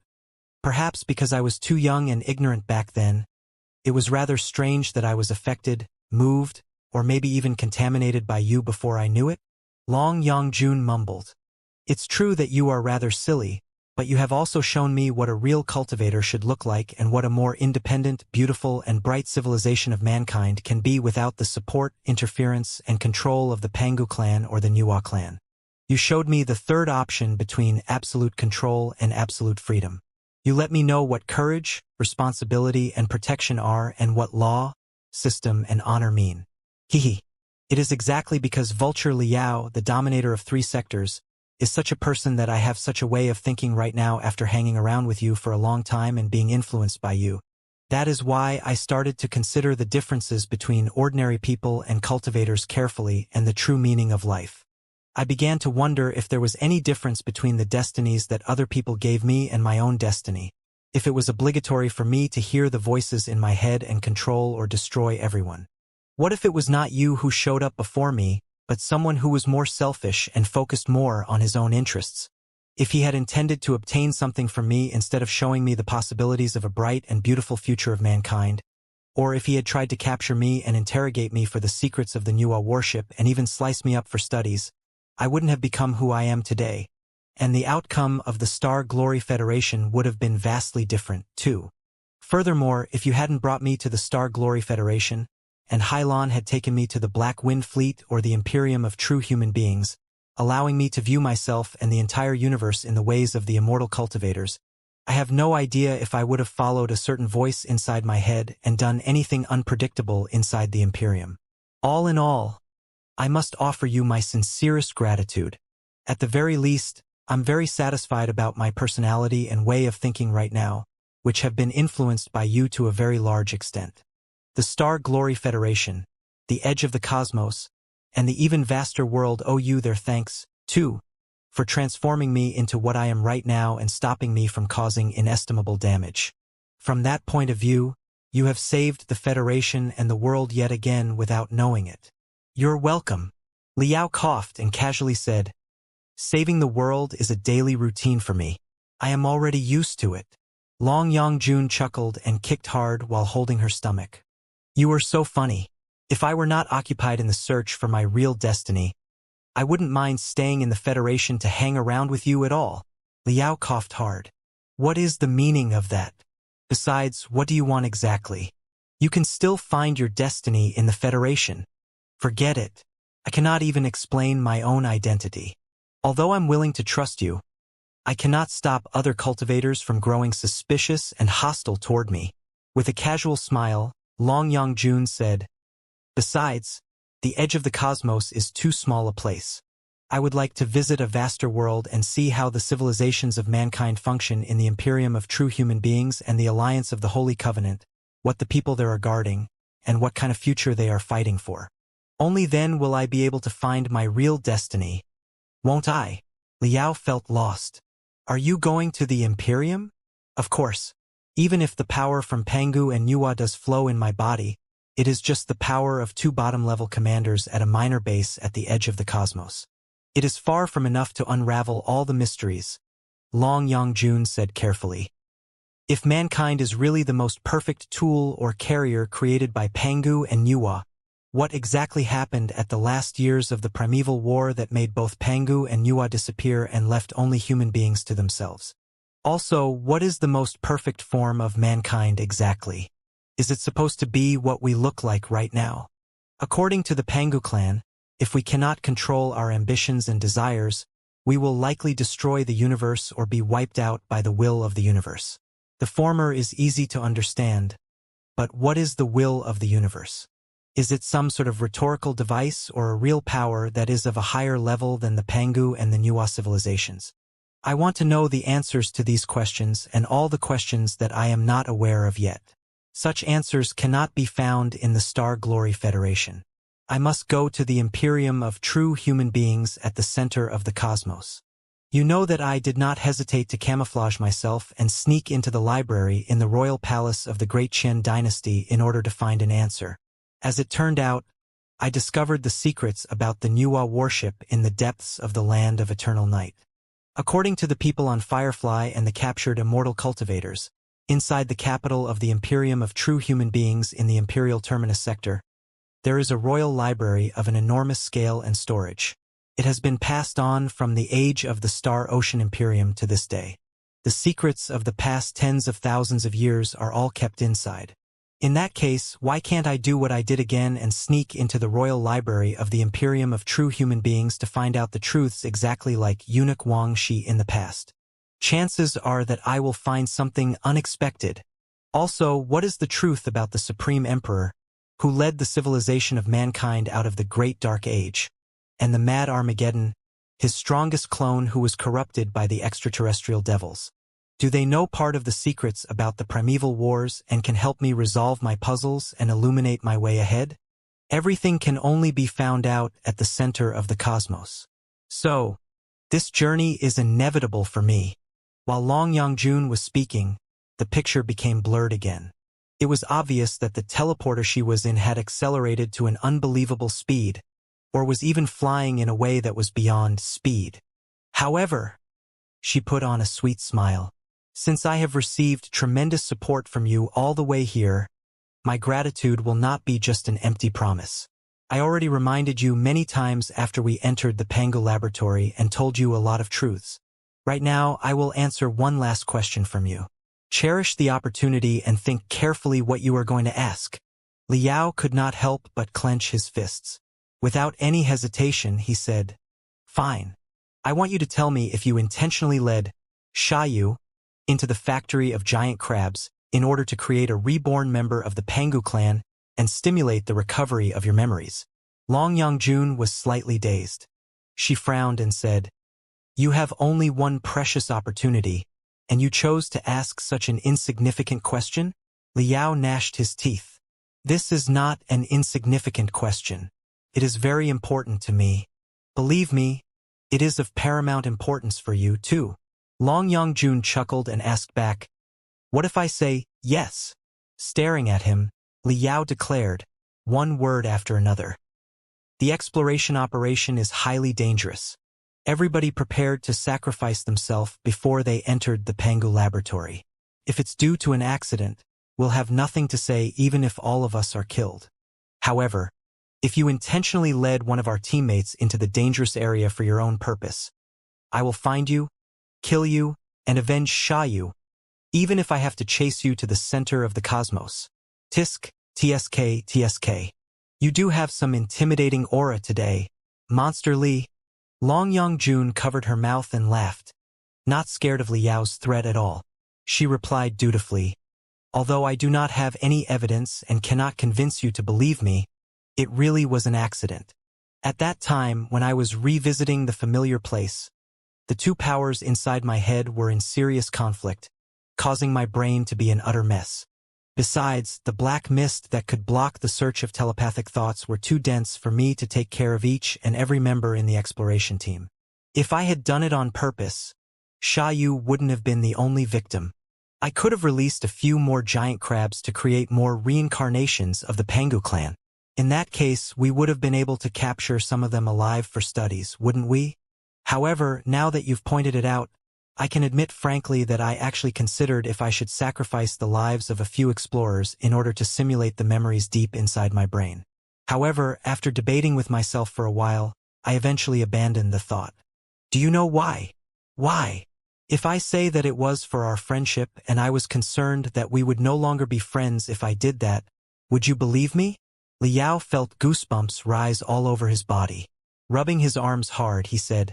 perhaps because I was too young and ignorant back then, it was rather strange that I was affected, moved, or maybe even contaminated by you before I knew it? Long Yangjun mumbled. It's true that you are rather silly, but you have also shown me what a real cultivator should look like and what a more independent, beautiful, and bright civilization of mankind can be without the support, interference, and control of the Pangu clan or the Nuwa clan. You showed me the third option between absolute control and absolute freedom. You let me know what courage, responsibility, and protection are and what law, system, and honor mean. Hehe. It is exactly because Vulture Liao, the dominator of 3 sectors, is such a person that I have such a way of thinking right now after hanging around with you for a long time and being influenced by you. That is why I started to consider the differences between ordinary people and cultivators carefully and the true meaning of life. I began to wonder if there was any difference between the destinies that other people gave me and my own destiny, if it was obligatory for me to hear the voices in my head and control or destroy everyone. What if it was not you who showed up before me, but someone who was more selfish and focused more on his own interests? If he had intended to obtain something from me instead of showing me the possibilities of a bright and beautiful future of mankind, or if he had tried to capture me and interrogate me for the secrets of the Nuwa worship and even slice me up for studies, I wouldn't have become who I am today, and the outcome of the Star Glory Federation would have been vastly different, too. Furthermore, if you hadn't brought me to the Star Glory Federation, and Hylon had taken me to the Black Wind Fleet or the Imperium of True Human Beings, allowing me to view myself and the entire universe in the ways of the immortal cultivators, I have no idea if I would have followed a certain voice inside my head and done anything unpredictable inside the Imperium. All in all, I must offer you my sincerest gratitude. At the very least, I'm very satisfied about my personality and way of thinking right now, which have been influenced by you to a very large extent. The Star Glory Federation, the edge of the cosmos, and the even vaster world owe you their thanks, too, for transforming me into what I am right now and stopping me from causing inestimable damage. From that point of view, you have saved the Federation and the world yet again without knowing it. You're welcome. Liao coughed and casually said, saving the world is a daily routine for me. I am already used to it. Long Yongjun chuckled and kicked hard while holding her stomach. You are so funny. If I were not occupied in the search for my real destiny, I wouldn't mind staying in the Federation to hang around with you at all. Liao coughed hard. What is the meaning of that? Besides, what do you want exactly? You can still find your destiny in the Federation. Forget it. I cannot even explain my own identity. Although I'm willing to trust you, I cannot stop other cultivators from growing suspicious and hostile toward me. With a casual smile, Long Yongjun said, besides, the edge of the cosmos is too small a place. I would like to visit a vaster world and see how the civilizations of mankind function in the Imperium of True Human Beings and the Alliance of the Holy Covenant, what the people there are guarding, and what kind of future they are fighting for. Only then will I be able to find my real destiny. Won't I? Liao felt lost. Are you going to the Imperium? Of course. Even if the power from Pangu and Nuwa does flow in my body, it is just the power of 2 bottom-level commanders at a minor base at the edge of the cosmos. It is far from enough to unravel all the mysteries, Long Yongjun said carefully. If mankind is really the most perfect tool or carrier created by Pangu and Nuwa, what exactly happened at the last years of the primeval war that made both Pangu and Nuwa disappear and left only human beings to themselves? Also, what is the most perfect form of mankind exactly? Is it supposed to be what we look like right now? According to the Pangu clan, if we cannot control our ambitions and desires, we will likely destroy the universe or be wiped out by the will of the universe. The former is easy to understand, but what is the will of the universe? Is it some sort of rhetorical device or a real power that is of a higher level than the Pangu and the Nuwa civilizations? I want to know the answers to these questions and all the questions that I am not aware of yet. Such answers cannot be found in the Star Glory Federation. I must go to the Imperium of True Human Beings at the center of the cosmos. You know that I did not hesitate to camouflage myself and sneak into the library in the royal palace of the Great Qian dynasty in order to find an answer. As it turned out, I discovered the secrets about the Nuwa worship in the depths of the land of eternal night. According to the people on Firefly and the captured immortal cultivators, inside the capital of the Imperium of True Human Beings in the Imperial Terminus sector, there is a royal library of an enormous scale and storage. It has been passed on from the age of the Star Ocean Imperium to this day. The secrets of the past tens of thousands of years are all kept inside. In that case, why can't I do what I did again and sneak into the royal library of the Imperium of True Human Beings to find out the truths exactly like eunuch Wangxi in the past? Chances are that I will find something unexpected. Also, what is the truth about the Supreme Emperor, who led the civilization of mankind out of the Great Dark Age, and the Mad Armageddon, his strongest clone who was corrupted by the extraterrestrial devils? Do they know part of the secrets about the primeval wars and can help me resolve my puzzles and illuminate my way ahead? Everything can only be found out at the center of the cosmos. So, this journey is inevitable for me. While Long Yangjun was speaking, the picture became blurred again. It was obvious that the teleporter she was in had accelerated to an unbelievable speed, or was even flying in a way that was beyond speed. However, she put on a sweet smile. Since I have received tremendous support from you all the way here, my gratitude will not be just an empty promise. I already reminded you many times after we entered the Pangu laboratory and told you a lot of truths. Right now, I will answer one last question from you. Cherish the opportunity and think carefully what you are going to ask. Liao could not help but clench his fists. Without any hesitation, he said, "Fine. I want you to tell me if you intentionally led Xiaoyu into the factory of giant crabs in order to create a reborn member of the Pangu clan and stimulate the recovery of your memories." Long Yangjun was slightly dazed. She frowned and said, "You have only one precious opportunity, and you chose to ask such an insignificant question?" Liao gnashed his teeth. "This is not an insignificant question. It is very important to me. Believe me, it is of paramount importance for you, too." Long Yangjun chuckled and asked back, "What if I say yes?" Staring at him, Liao declared, one word after another. "The exploration operation is highly dangerous. Everybody prepared to sacrifice themselves before they entered the Pangu laboratory. If it's due to an accident, we'll have nothing to say even if all of us are killed. However, if you intentionally led one of our teammates into the dangerous area for your own purpose, I will find you, kill you, and avenge Xiaoyu, even if I have to chase you to the center of the cosmos. Tisk, tsk, tsk. You do have some intimidating aura today, Monster Li." Long Yangjun covered her mouth and laughed, not scared of Liao's threat at all. She replied dutifully, "Although I do not have any evidence and cannot convince you to believe me, it really was an accident. At that time, when I was revisiting the familiar place, the two powers inside my head were in serious conflict, causing my brain to be an utter mess. Besides, the black mist that could block the search of telepathic thoughts were too dense for me to take care of each and every member in the exploration team. If I had done it on purpose, Xiaoyu wouldn't have been the only victim. I could have released a few more giant crabs to create more reincarnations of the Pangu clan. In that case, we would have been able to capture some of them alive for studies, wouldn't we? However, now that you've pointed it out, I can admit frankly that I actually considered if I should sacrifice the lives of a few explorers in order to simulate the memories deep inside my brain. However, after debating with myself for a while, I eventually abandoned the thought. Do you know why? Why? If I say that it was for our friendship and I was concerned that we would no longer be friends if I did that, would you believe me? Liao felt goosebumps rise all over his body. Rubbing his arms hard, he said,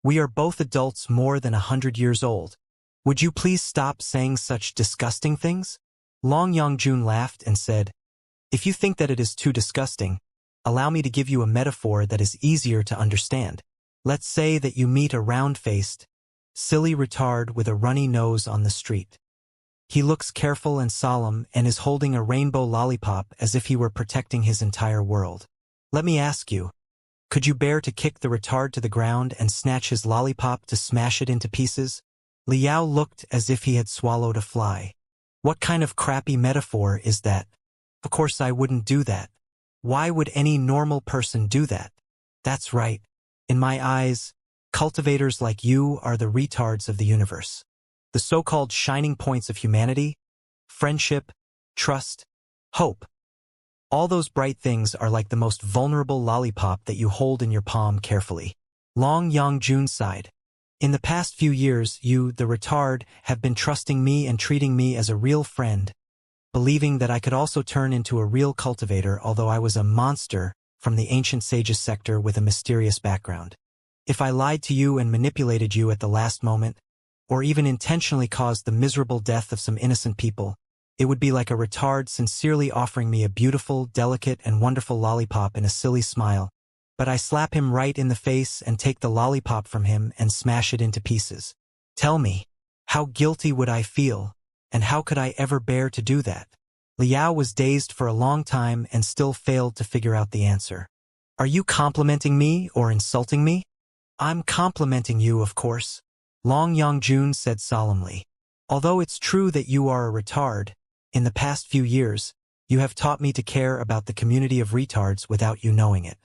"We are both adults more than 100 years old. Would you please stop saying such disgusting things?" Long Yangjun laughed and said, "If you think that it is too disgusting, allow me to give you a metaphor that is easier to understand. Let's say that you meet a round-faced, silly retard with a runny nose on the street. He looks careful and solemn and is holding a rainbow lollipop as if he were protecting his entire world. Let me ask you, could you bear to kick the retard to the ground and snatch his lollipop to smash it into pieces?" Liao looked as if he had swallowed a fly. "What kind of crappy metaphor is that? Of course I wouldn't do that. Why would any normal person do that? That's right. In my eyes, cultivators like you are the retards of the universe. The so-called shining points of humanity, friendship, trust, hope. All those bright things are like the most vulnerable lollipop that you hold in your palm carefully. Long Yang-jun sighed. In the past few years, you, the retard, have been trusting me and treating me as a real friend, believing that I could also turn into a real cultivator, although I was a monster from the ancient sages sector with a mysterious background. If I lied to you and manipulated you at the last moment, or even intentionally caused the miserable death of some innocent people, it would be like a retard sincerely offering me a beautiful, delicate, and wonderful lollipop in a silly smile, but I slap him right in the face and take the lollipop from him and smash it into pieces. Tell me, how guilty would I feel, and how could I ever bear to do that? Liao was dazed for a long time and still failed to figure out the answer. Are you complimenting me or insulting me? I'm complimenting you, of course, Long Yang-jun said solemnly. Although it's true that you are a retard, in the past few years, you have taught me to care about the community of retards without you knowing it.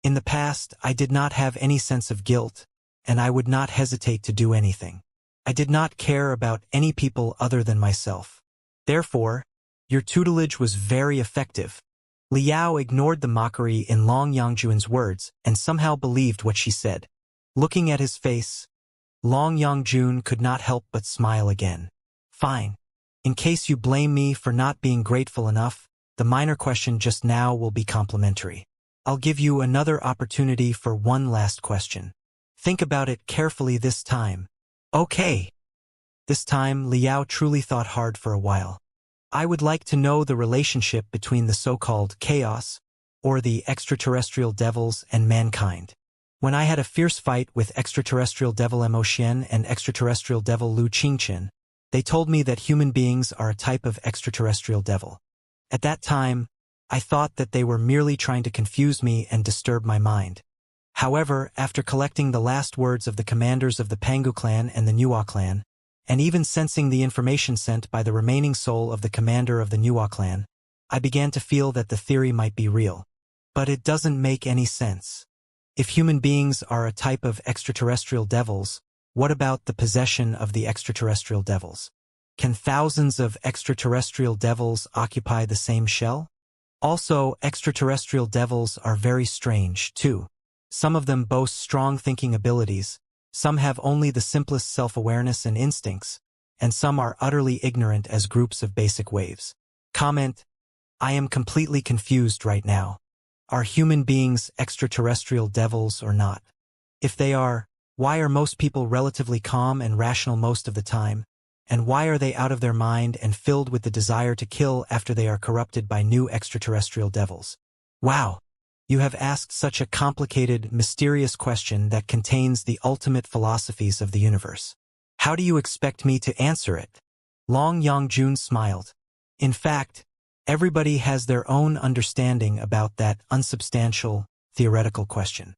In the past, I did not have any sense of guilt, and I would not hesitate to do anything. I did not care about any people other than myself. Therefore, your tutelage was very effective. Liao ignored the mockery in Long Yang-jun's words and somehow believed what she said. Looking at his face, Long Yang-jun could not help but smile again. Fine. In case you blame me for not being grateful enough, the minor question just now will be complimentary. I'll give you another opportunity for one last question. Think about it carefully this time. Okay. This time, Liao truly thought hard for a while. I would like to know the relationship between the so-called chaos, or the extraterrestrial devils, and mankind. When I had a fierce fight with extraterrestrial devil Mo Xian and extraterrestrial devil Lu Qingqian, they told me that human beings are a type of extraterrestrial devil. At that time, I thought that they were merely trying to confuse me and disturb my mind. However, after collecting the last words of the commanders of the Pangu clan and the Nuwa clan, and even sensing the information sent by the remaining soul of the commander of the Nuwa clan, I began to feel that the theory might be real. But it doesn't make any sense. If human beings are a type of extraterrestrial devils, what about the possession of the extraterrestrial devils? Can thousands of extraterrestrial devils occupy the same shell? Also, extraterrestrial devils are very strange, too. Some of them boast strong thinking abilities, some have only the simplest self-awareness and instincts, and some are utterly ignorant as groups of basic waves. Comment: I am completely confused right now. Are human beings extraterrestrial devils or not? If they are, why are most people relatively calm and rational most of the time? And why are they out of their mind and filled with the desire to kill after they are corrupted by new extraterrestrial devils? Wow! You have asked such a complicated, mysterious question that contains the ultimate philosophies of the universe. How do you expect me to answer it? Long Yang-jun smiled. In fact, everybody has their own understanding about that unsubstantial, theoretical question.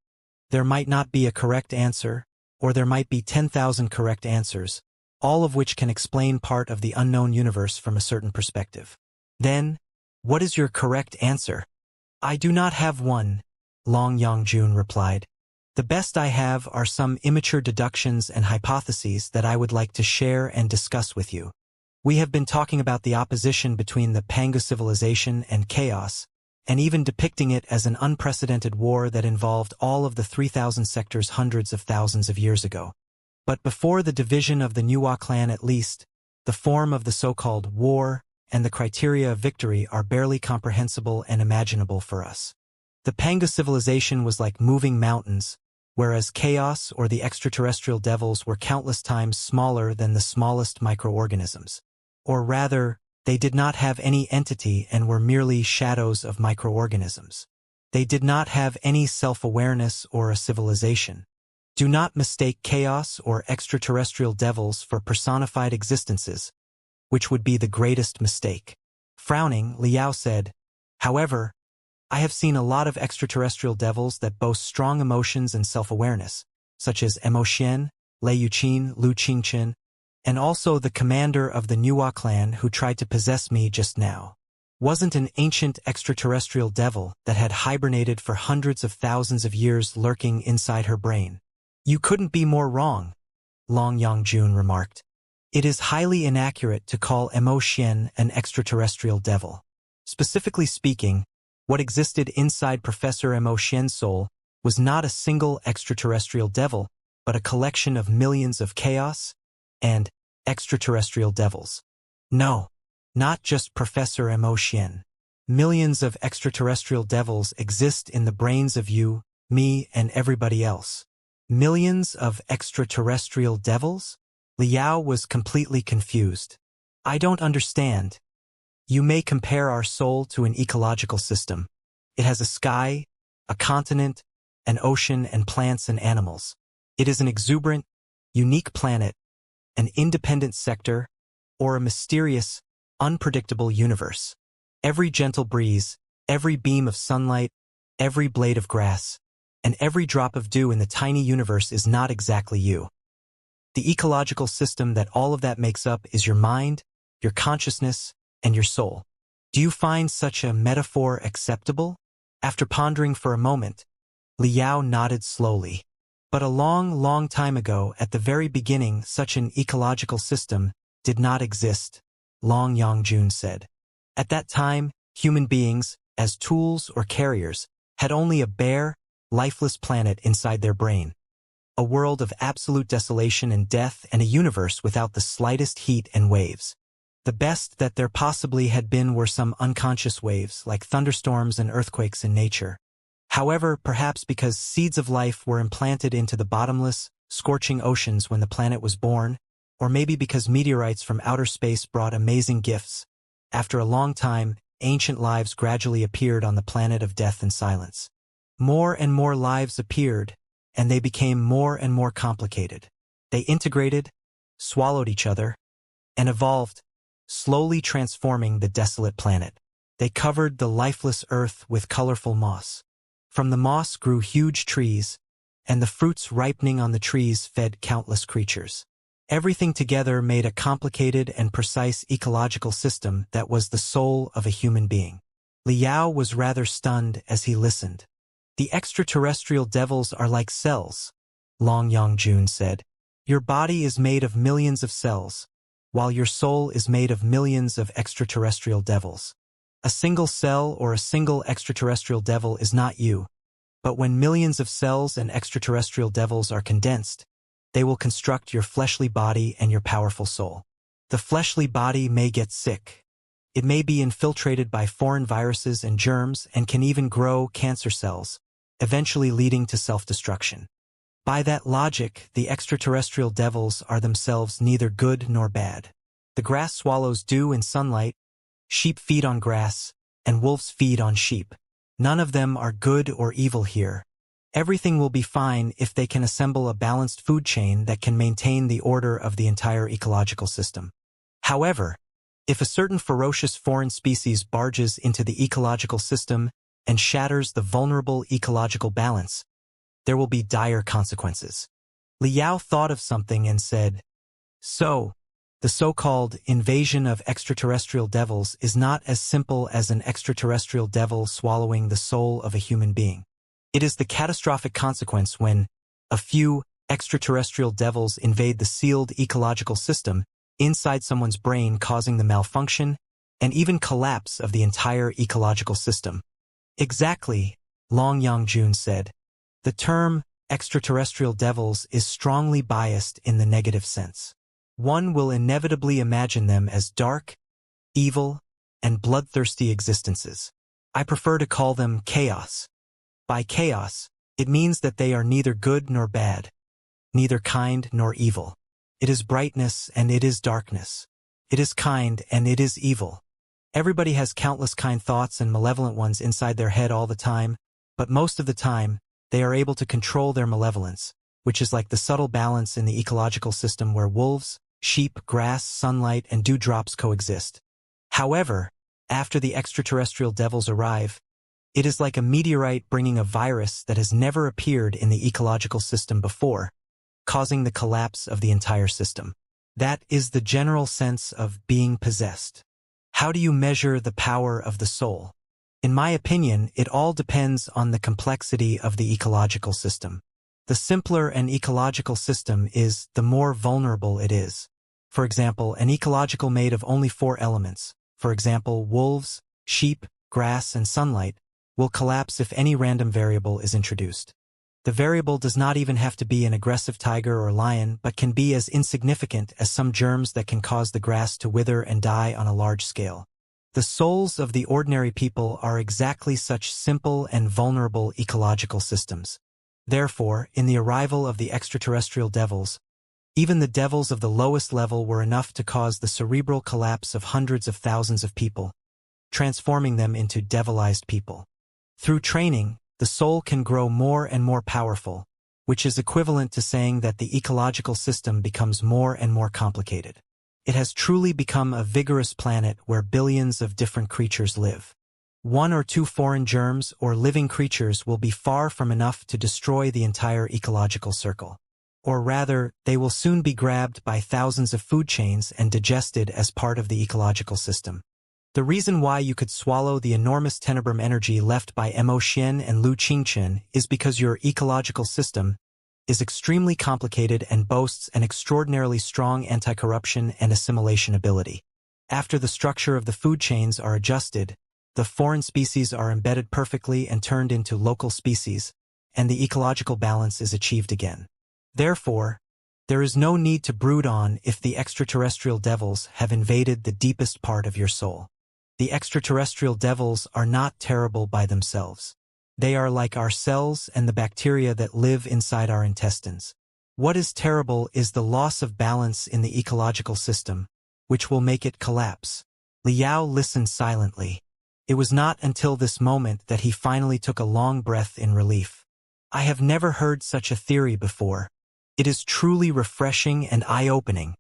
There might not be a correct answer, or there might be 10,000 correct answers, all of which can explain part of the unknown universe from a certain perspective. Then, what is your correct answer? I do not have one, Long Yang-jun replied. The best I have are some immature deductions and hypotheses that I would like to share and discuss with you. We have been talking about the opposition between the Pangu civilization and chaos, and even depicting it as an unprecedented war that involved all of the 3,000 sectors hundreds of thousands of years ago. But before the division of the Nuwa clan at least, the form of the so-called war and the criteria of victory are barely comprehensible and imaginable for us. The Pangu civilization was like moving mountains, whereas chaos or the extraterrestrial devils were countless times smaller than the smallest microorganisms. Or rather, they did not have any entity and were merely shadows of microorganisms. They did not have any self-awareness or a civilization. Do not mistake chaos or extraterrestrial devils for personified existences, which would be the greatest mistake. Frowning, Liao said, however, I have seen a lot of extraterrestrial devils that boast strong emotions and self-awareness, such as Mo Xian, Lei Yuqin, Lu Qingqian, and also the commander of the Nuwa clan who tried to possess me just now. Wasn't an ancient extraterrestrial devil that had hibernated for hundreds of thousands of years lurking inside her brain. You couldn't be more wrong, Long Yang-jun remarked. It is highly inaccurate to call Mo Xian an extraterrestrial devil. Specifically speaking, what existed inside Professor Mo Xian's soul was not a single extraterrestrial devil, but a collection of millions of chaos and extraterrestrial devils. No, not just Professor Emotion. Millions of extraterrestrial devils exist in the brains of you, me, and everybody else. Millions of extraterrestrial devils? Liao was completely confused. I don't understand. You may compare our soul to an ecological system. It has a sky, a continent, an ocean, and plants and animals. It is an exuberant, unique planet, an independent sector, or a mysterious, unpredictable universe. Every gentle breeze, every beam of sunlight, every blade of grass, and every drop of dew in the tiny universe is not exactly you. The ecological system that all of that makes up is your mind, your consciousness, and your soul. Do you find such a metaphor acceptable? After pondering for a moment, Liao nodded slowly. But a long time ago, at the very beginning, such an ecological system did not exist, Long Yangjun said. At that time, human beings, as tools or carriers, had only a bare, lifeless planet inside their brain. A world of absolute desolation and death, and a universe without the slightest heat and waves. The best that there possibly had been were some unconscious waves, like thunderstorms and earthquakes in nature. However, perhaps because seeds of life were implanted into the bottomless, scorching oceans when the planet was born, or maybe because meteorites from outer space brought amazing gifts, after a long time, ancient lives gradually appeared on the planet of death and silence. More and more lives appeared, and they became more and more complicated. They integrated, swallowed each other, and evolved, slowly transforming the desolate planet. They covered the lifeless earth with colorful moss. From the moss grew huge trees, and the fruits ripening on the trees fed countless creatures. Everything together made a complicated and precise ecological system that was the soul of a human being. Liao was rather stunned as he listened. The extraterrestrial devils are like cells, Long Yangjun said. Your body is made of millions of cells, while your soul is made of millions of extraterrestrial devils. A single cell or a single extraterrestrial devil is not you, but when millions of cells and extraterrestrial devils are condensed, they will construct your fleshly body and your powerful soul. The fleshly body may get sick. It may be infiltrated by foreign viruses and germs and can even grow cancer cells, eventually leading to self-destruction. By that logic, the extraterrestrial devils are themselves neither good nor bad. The grass swallows dew and sunlight, sheep feed on grass, and wolves feed on sheep. None of them are good or evil here. Everything will be fine if they can assemble a balanced food chain that can maintain the order of the entire ecological system. However, if a certain ferocious foreign species barges into the ecological system and shatters the vulnerable ecological balance, there will be dire consequences. Liao thought of something and said, "So, the so-called invasion of extraterrestrial devils is not as simple as an extraterrestrial devil swallowing the soul of a human being. It is the catastrophic consequence when a few extraterrestrial devils invade the sealed ecological system inside someone's brain, causing the malfunction and even collapse of the entire ecological system." Exactly, Long Yangjun said. The term extraterrestrial devils is strongly biased in the negative sense. One will inevitably imagine them as dark, evil, and bloodthirsty existences. I prefer to call them chaos. By chaos, it means that they are neither good nor bad, neither kind nor evil. It is brightness and it is darkness. It is kind and it is evil. Everybody has countless kind thoughts and malevolent ones inside their head all the time, but most of the time, they are able to control their malevolence, which is like the subtle balance in the ecological system where wolves, sheep, grass, sunlight, and dewdrops coexist. However, after the extraterrestrial devils arrive, it is like a meteorite bringing a virus that has never appeared in the ecological system before, causing the collapse of the entire system. That is the general sense of being possessed. How do you measure the power of the soul? In my opinion, it all depends on the complexity of the ecological system. The simpler an ecological system is, the more vulnerable it is. For example, an ecological made of only 4 elements, for example, wolves, sheep, grass, and sunlight, will collapse if any random variable is introduced. The variable does not even have to be an aggressive tiger or lion, but can be as insignificant as some germs that can cause the grass to wither and die on a large scale. The souls of the ordinary people are exactly such simple and vulnerable ecological systems. Therefore, in the arrival of the extraterrestrial devils, even the devils of the lowest level were enough to cause the cerebral collapse of hundreds of thousands of people, transforming them into devilized people. Through training, the soul can grow more and more powerful, which is equivalent to saying that the ecological system becomes more and more complicated. It has truly become a vigorous planet where billions of different creatures live. One or two foreign germs or living creatures will be far from enough to destroy the entire ecological circle. Or rather, they will soon be grabbed by thousands of food chains and digested as part of the ecological system. The reason why you could swallow the enormous tenebrum energy left by Mo Xian and Lu Qingchen is because your ecological system is extremely complicated and boasts an extraordinarily strong anti-corruption and assimilation ability. After the structure of the food chains are adjusted, the foreign species are embedded perfectly and turned into local species, and the ecological balance is achieved again. Therefore, there is no need to brood on if the extraterrestrial devils have invaded the deepest part of your soul. The extraterrestrial devils are not terrible by themselves. They are like our cells and the bacteria that live inside our intestines. What is terrible is the loss of balance in the ecological system, which will make it collapse. Liao listened silently. It was not until this moment that he finally took a long breath in relief. I have never heard such a theory before. It is truly refreshing and eye-opening.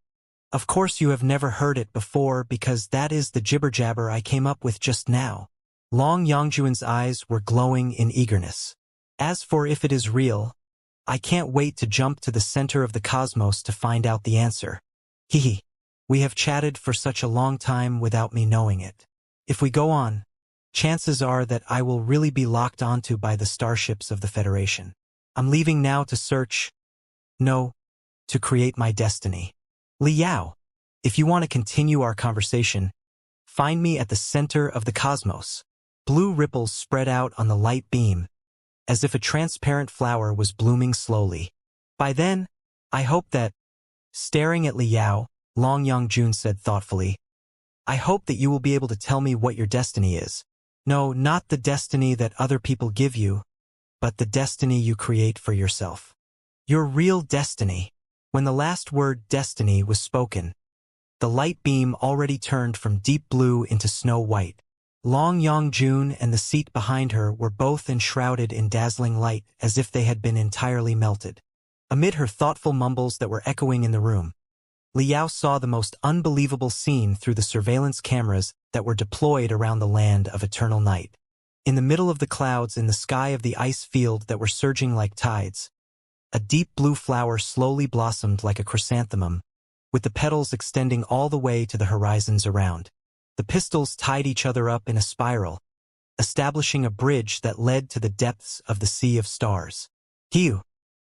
Of course you have never heard it before because that is the jibber-jabber I came up with just now. Long Yangjuan's eyes were glowing in eagerness. As for if it is real, I can't wait to jump to the center of the cosmos to find out the answer. Hehe. We have chatted for such a long time without me knowing it. If we go on, chances are that I will really be locked onto by the starships of the Federation. I'm leaving now to search. No, to create my destiny. Liao, if you want to continue our conversation, find me at the center of the cosmos. Blue ripples spread out on the light beam, as if a transparent flower was blooming slowly. By then, I hope that, staring at Liao, Long Yangjun said thoughtfully, I hope that you will be able to tell me what your destiny is. No, not the destiny that other people give you, but the destiny you create for yourself. Your real destiny. When the last word destiny was spoken, the light beam already turned from deep blue into snow white. Long Yangjun and the seat behind her were both enshrouded in dazzling light as if they had been entirely melted. Amid her thoughtful mumbles that were echoing in the room, Liao saw the most unbelievable scene through the surveillance cameras that were deployed around the land of eternal night. In the middle of the clouds in the sky of the ice field that were surging like tides, a deep blue flower slowly blossomed like a chrysanthemum, with the petals extending all the way to the horizons around. The pistils tied each other up in a spiral, establishing a bridge that led to the depths of the sea of stars. Hiu!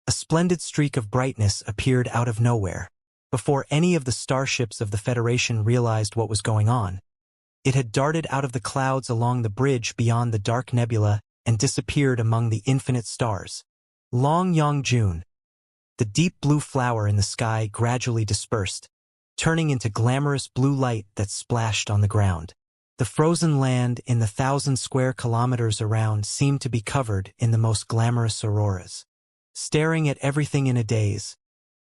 A splendid streak of brightness appeared out of nowhere. Before any of the starships of the Federation realized what was going on, it had darted out of the clouds along the bridge beyond the dark nebula and disappeared among the infinite stars. Long Yangjun. The deep blue flower in the sky gradually dispersed, turning into glamorous blue light that splashed on the ground. The frozen land in the 1,000 square kilometers around seemed to be covered in the most glamorous auroras. Staring at everything in a daze,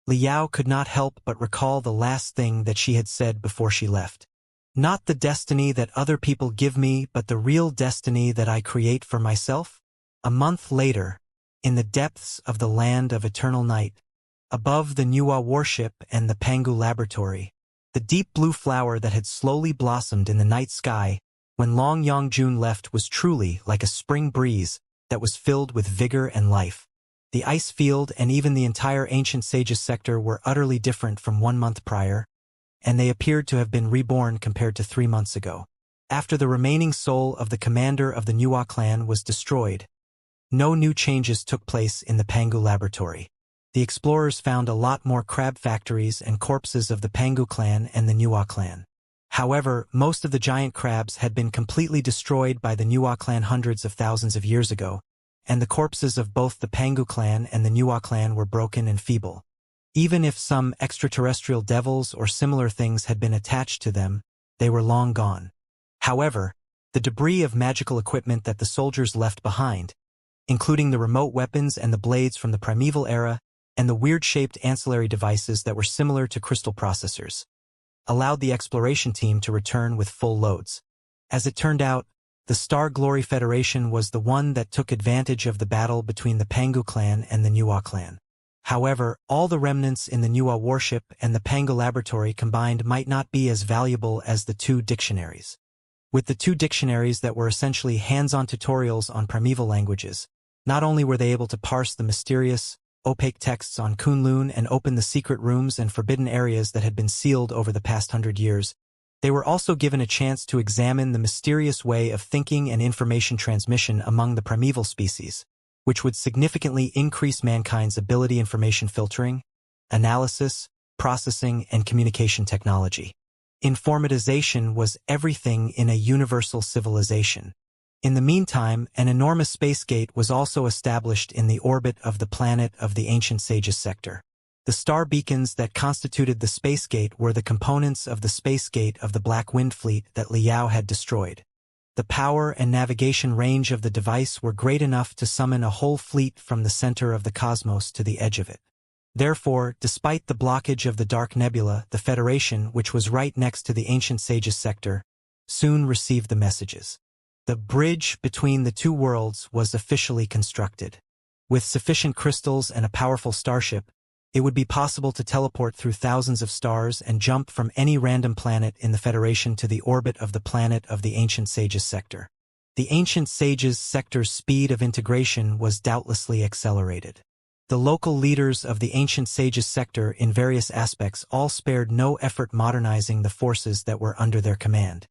Liao could not help but recall the last thing that she had said before she left. Not the destiny that other people give me, but the real destiny that I create for myself? A month later, in the depths of the land of eternal night, above the Nuwa warship and the Pangu laboratory, the deep blue flower that had slowly blossomed in the night sky when Long Yangjun left was truly like a spring breeze that was filled with vigor and life. The ice field and even the entire ancient sages sector were utterly different from 1 month prior, and they appeared to have been reborn compared to 3 months ago. After the remaining soul of the commander of the Nuwa clan was destroyed, no new changes took place in the Pangu laboratory. The explorers found a lot more crab factories and corpses of the Pangu clan and the Nuwa clan. However, most of the giant crabs had been completely destroyed by the Nuwa clan hundreds of thousands of years ago, and the corpses of both the Pangu clan and the Nuwa clan were broken and feeble. Even if some extraterrestrial devils or similar things had been attached to them, they were long gone. However, the debris of magical equipment that the soldiers left behind, including the remote weapons and the blades from the primeval era, and the weird-shaped ancillary devices that were similar to crystal processors, allowed the exploration team to return with full loads. As it turned out, the Star Glory Federation was the one that took advantage of the battle between the Pangu clan and the Nuwa clan. However, all the remnants in the Nuwa warship and the Pangu laboratory combined might not be as valuable as the two dictionaries. With the two dictionaries that were essentially hands-on tutorials on primeval languages, not only were they able to parse the mysterious, opaque texts on Kunlun and open the secret rooms and forbidden areas that had been sealed over the past 100 years, they were also given a chance to examine the mysterious way of thinking and information transmission among the primeval species, which would significantly increase mankind's ability information filtering, analysis, processing, and communication technology. Informatization was everything in a universal civilization. In the meantime, an enormous space gate was also established in the orbit of the planet of the ancient sages sector. The star beacons that constituted the space gate were the components of the space gate of the Black Wind Fleet that Liao had destroyed. The power and navigation range of the device were great enough to summon a whole fleet from the center of the cosmos to the edge of it. Therefore, despite the blockage of the Dark Nebula, the Federation, which was right next to the ancient sages sector, soon received the messages. The bridge between the two worlds was officially constructed. With sufficient crystals and a powerful starship, it would be possible to teleport through thousands of stars and jump from any random planet in the Federation to the orbit of the planet of the ancient sages sector. The ancient sages sector's speed of integration was doubtlessly accelerated. The local leaders of the ancient sages sector in various aspects all spared no effort modernizing the forces that were under their command.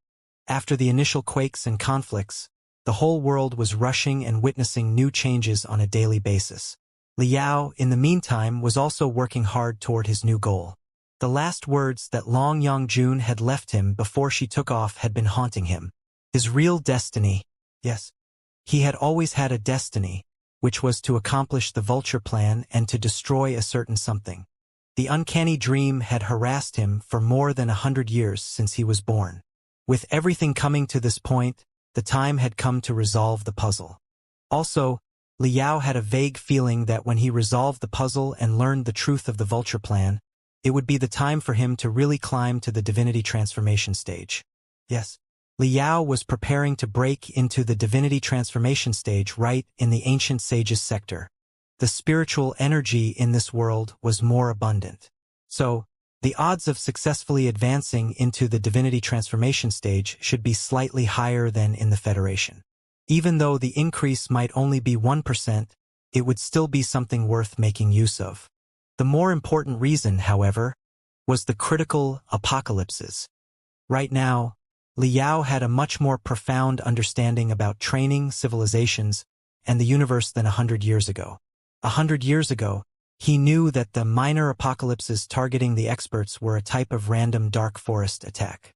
After the initial quakes and conflicts, the whole world was rushing and witnessing new changes on a daily basis. Liao, in the meantime, was also working hard toward his new goal. The last words that Long Yongjun had left him before she took off had been haunting him. His real destiny. Yes. He had always had a destiny, which was to accomplish the Vulture plan and to destroy a certain something. The uncanny dream had harassed him for more than 100 years since he was born. With everything coming to this point, the time had come to resolve the puzzle. Also, Liao had a vague feeling that when he resolved the puzzle and learned the truth of the Vulture plan, it would be the time for him to really climb to the divinity transformation stage. Yes, Liao was preparing to break into the divinity transformation stage right in the ancient sages sector. The spiritual energy in this world was more abundant. So, the odds of successfully advancing into the divinity transformation stage should be slightly higher than in the Federation. Even though the increase might only be 1%, it would still be something worth making use of. The more important reason, however, was the critical apocalypses. Right now, Liao had a much more profound understanding about training, civilizations, and the universe than 100 years ago. 100 years ago, he knew that the minor apocalypses targeting the experts were a type of random dark forest attack.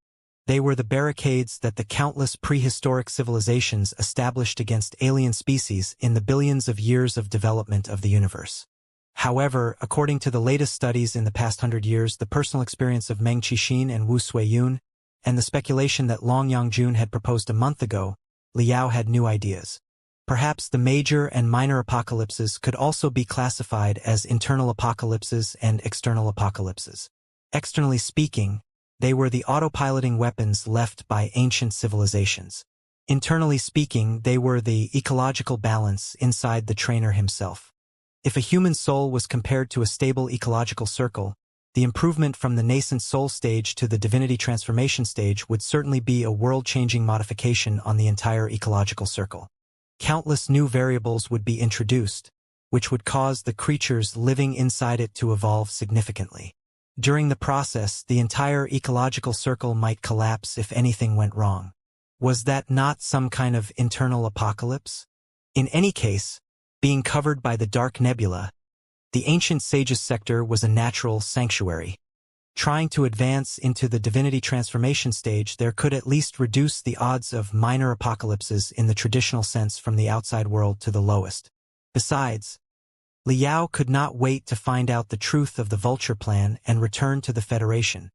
They were the barricades that the countless prehistoric civilizations established against alien species in the billions of years of development of the universe. However, according to the latest studies in the past 100 years, the personal experience of Meng Qixin and Wu Suiyun, and the speculation that Long Yongjun had proposed a month ago, Liao had new ideas. Perhaps the major and minor apocalypses could also be classified as internal apocalypses and external apocalypses. Externally speaking, they were the autopiloting weapons left by ancient civilizations. Internally speaking, they were the ecological balance inside the trainer himself. If a human soul was compared to a stable ecological circle, the improvement from the nascent soul stage to the divinity transformation stage would certainly be a world-changing modification on the entire ecological circle. Countless new variables would be introduced, which would cause the creatures living inside it to evolve significantly. During the process, the entire ecological circle might collapse if anything went wrong. Was that not some kind of internal apocalypse? In any case, being covered by the Dark Nebula, the ancient sages sector was a natural sanctuary. Trying to advance into the divinity transformation stage there could at least reduce the odds of minor apocalypses in the traditional sense from the outside world to the lowest. Besides, Liao could not wait to find out the truth of the Vulture plan and return to the Federation.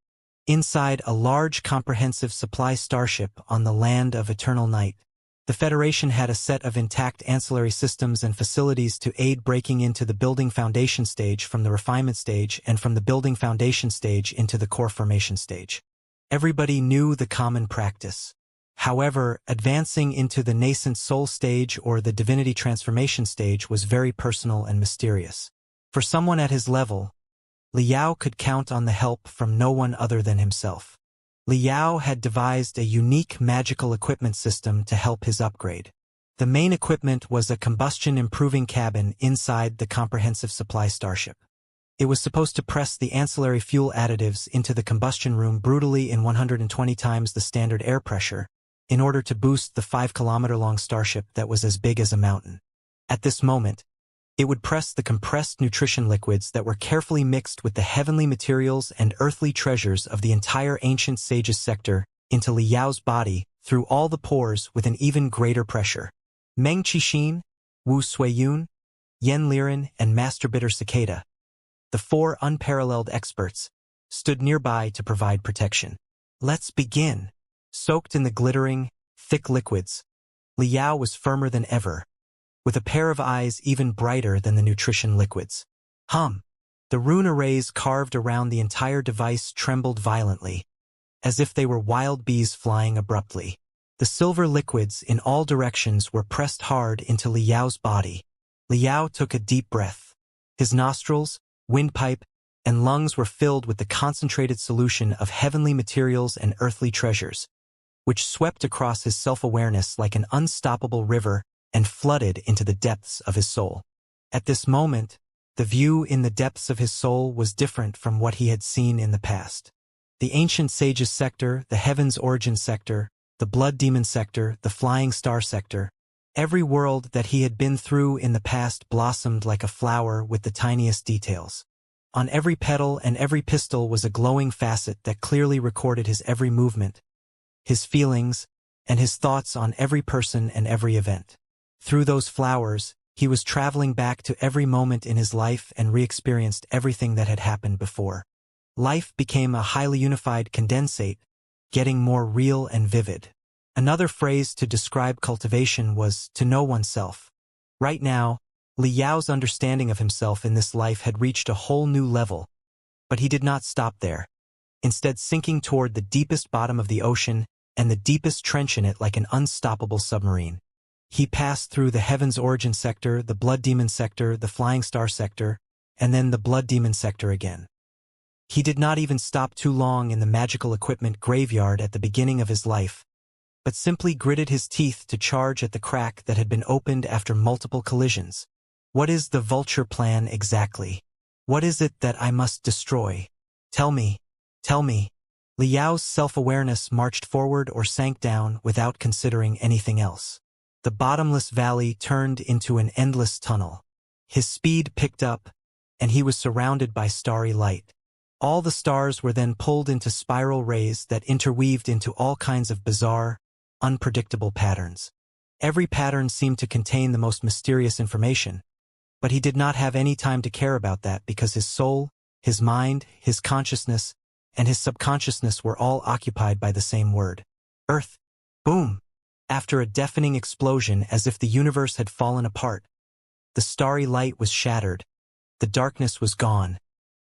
Inside a large comprehensive supply starship on the land of eternal night, the Federation had a set of intact ancillary systems and facilities to aid breaking into the building foundation stage from the refinement stage and from the building foundation stage into the core formation stage. Everybody knew the common practice. However, advancing into the nascent soul stage or the divinity transformation stage was very personal and mysterious. For someone at his level, Liao could count on the help from no one other than himself. Liao had devised a unique magical equipment system to help his upgrade. The main equipment was a combustion-improving cabin inside the comprehensive supply starship. It was supposed to press the ancillary fuel additives into the combustion room brutally in 120 times the standard air pressure, in order to boost the 5-kilometer-long starship that was as big as a mountain. At this moment, it would press the compressed nutrition liquids that were carefully mixed with the heavenly materials and earthly treasures of the entire ancient sages sector into Liao's body through all the pores with an even greater pressure. Meng Qixin, Wu Suiyun, Yen Liren, and Master Bitter Cicada, the 4 unparalleled experts, stood nearby to provide protection. Let's begin. Soaked in the glittering, thick liquids, Liao was firmer than ever, with a pair of eyes even brighter than the nutrition liquids. The rune arrays carved around the entire device trembled violently, as if they were wild bees flying abruptly. The silver liquids in all directions were pressed hard into Liao's body. Liao took a deep breath. His nostrils, windpipe, and lungs were filled with the concentrated solution of heavenly materials and earthly treasures, which swept across his self-awareness like an unstoppable river and flooded into the depths of his soul. At this moment, the view in the depths of his soul was different from what he had seen in the past. The ancient sages sector, the heaven's origin sector, the blood demon sector, the flying star sector, every world that he had been through in the past blossomed like a flower with the tiniest details. On every petal and every pistil was a glowing facet that clearly recorded his every movement, his feelings, and his thoughts on every person and every event. Through those flowers, he was traveling back to every moment in his life and re-experienced everything that had happened before. Life became a highly unified condensate, getting more real and vivid. Another phrase to describe cultivation was to know oneself. Right now, Liao's understanding of himself in this life had reached a whole new level, but he did not stop there, instead sinking toward the deepest bottom of the ocean and the deepest trench in it like an unstoppable submarine. He passed through the Heaven's Origin sector, the Blood Demon sector, the Flying Star sector, and then the Blood Demon sector again. He did not even stop too long in the magical equipment graveyard at the beginning of his life, but simply gritted his teeth to charge at the crack that had been opened after multiple collisions. What is the Vulture plan exactly? What is it that I must destroy? Tell me, tell me. Liao's self-awareness marched forward or sank down without considering anything else. The bottomless valley turned into an endless tunnel. His speed picked up, and he was surrounded by starry light. All the stars were then pulled into spiral rays that interweaved into all kinds of bizarre, unpredictable patterns. Every pattern seemed to contain the most mysterious information, but he did not have any time to care about that because his soul, his mind, his consciousness, and his subconsciousness were all occupied by the same word. Earth. Boom! After a deafening explosion as if the universe had fallen apart, the starry light was shattered, the darkness was gone,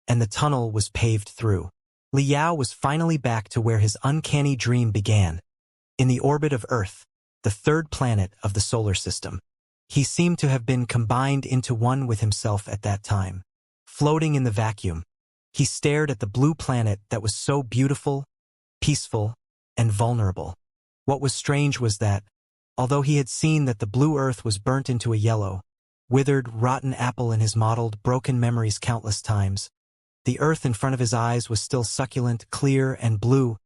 and the tunnel was paved through. Liao was finally back to where his uncanny dream began, in the orbit of Earth, the 3rd planet of the solar system. He seemed to have been combined into one with himself at that time. Floating in the vacuum, he stared at the blue planet that was so beautiful, peaceful, and vulnerable. What was strange was that, although he had seen that the blue earth was burnt into a yellow, withered, rotten apple in his modeled, broken memories countless times, the earth in front of his eyes was still succulent, clear, and blue,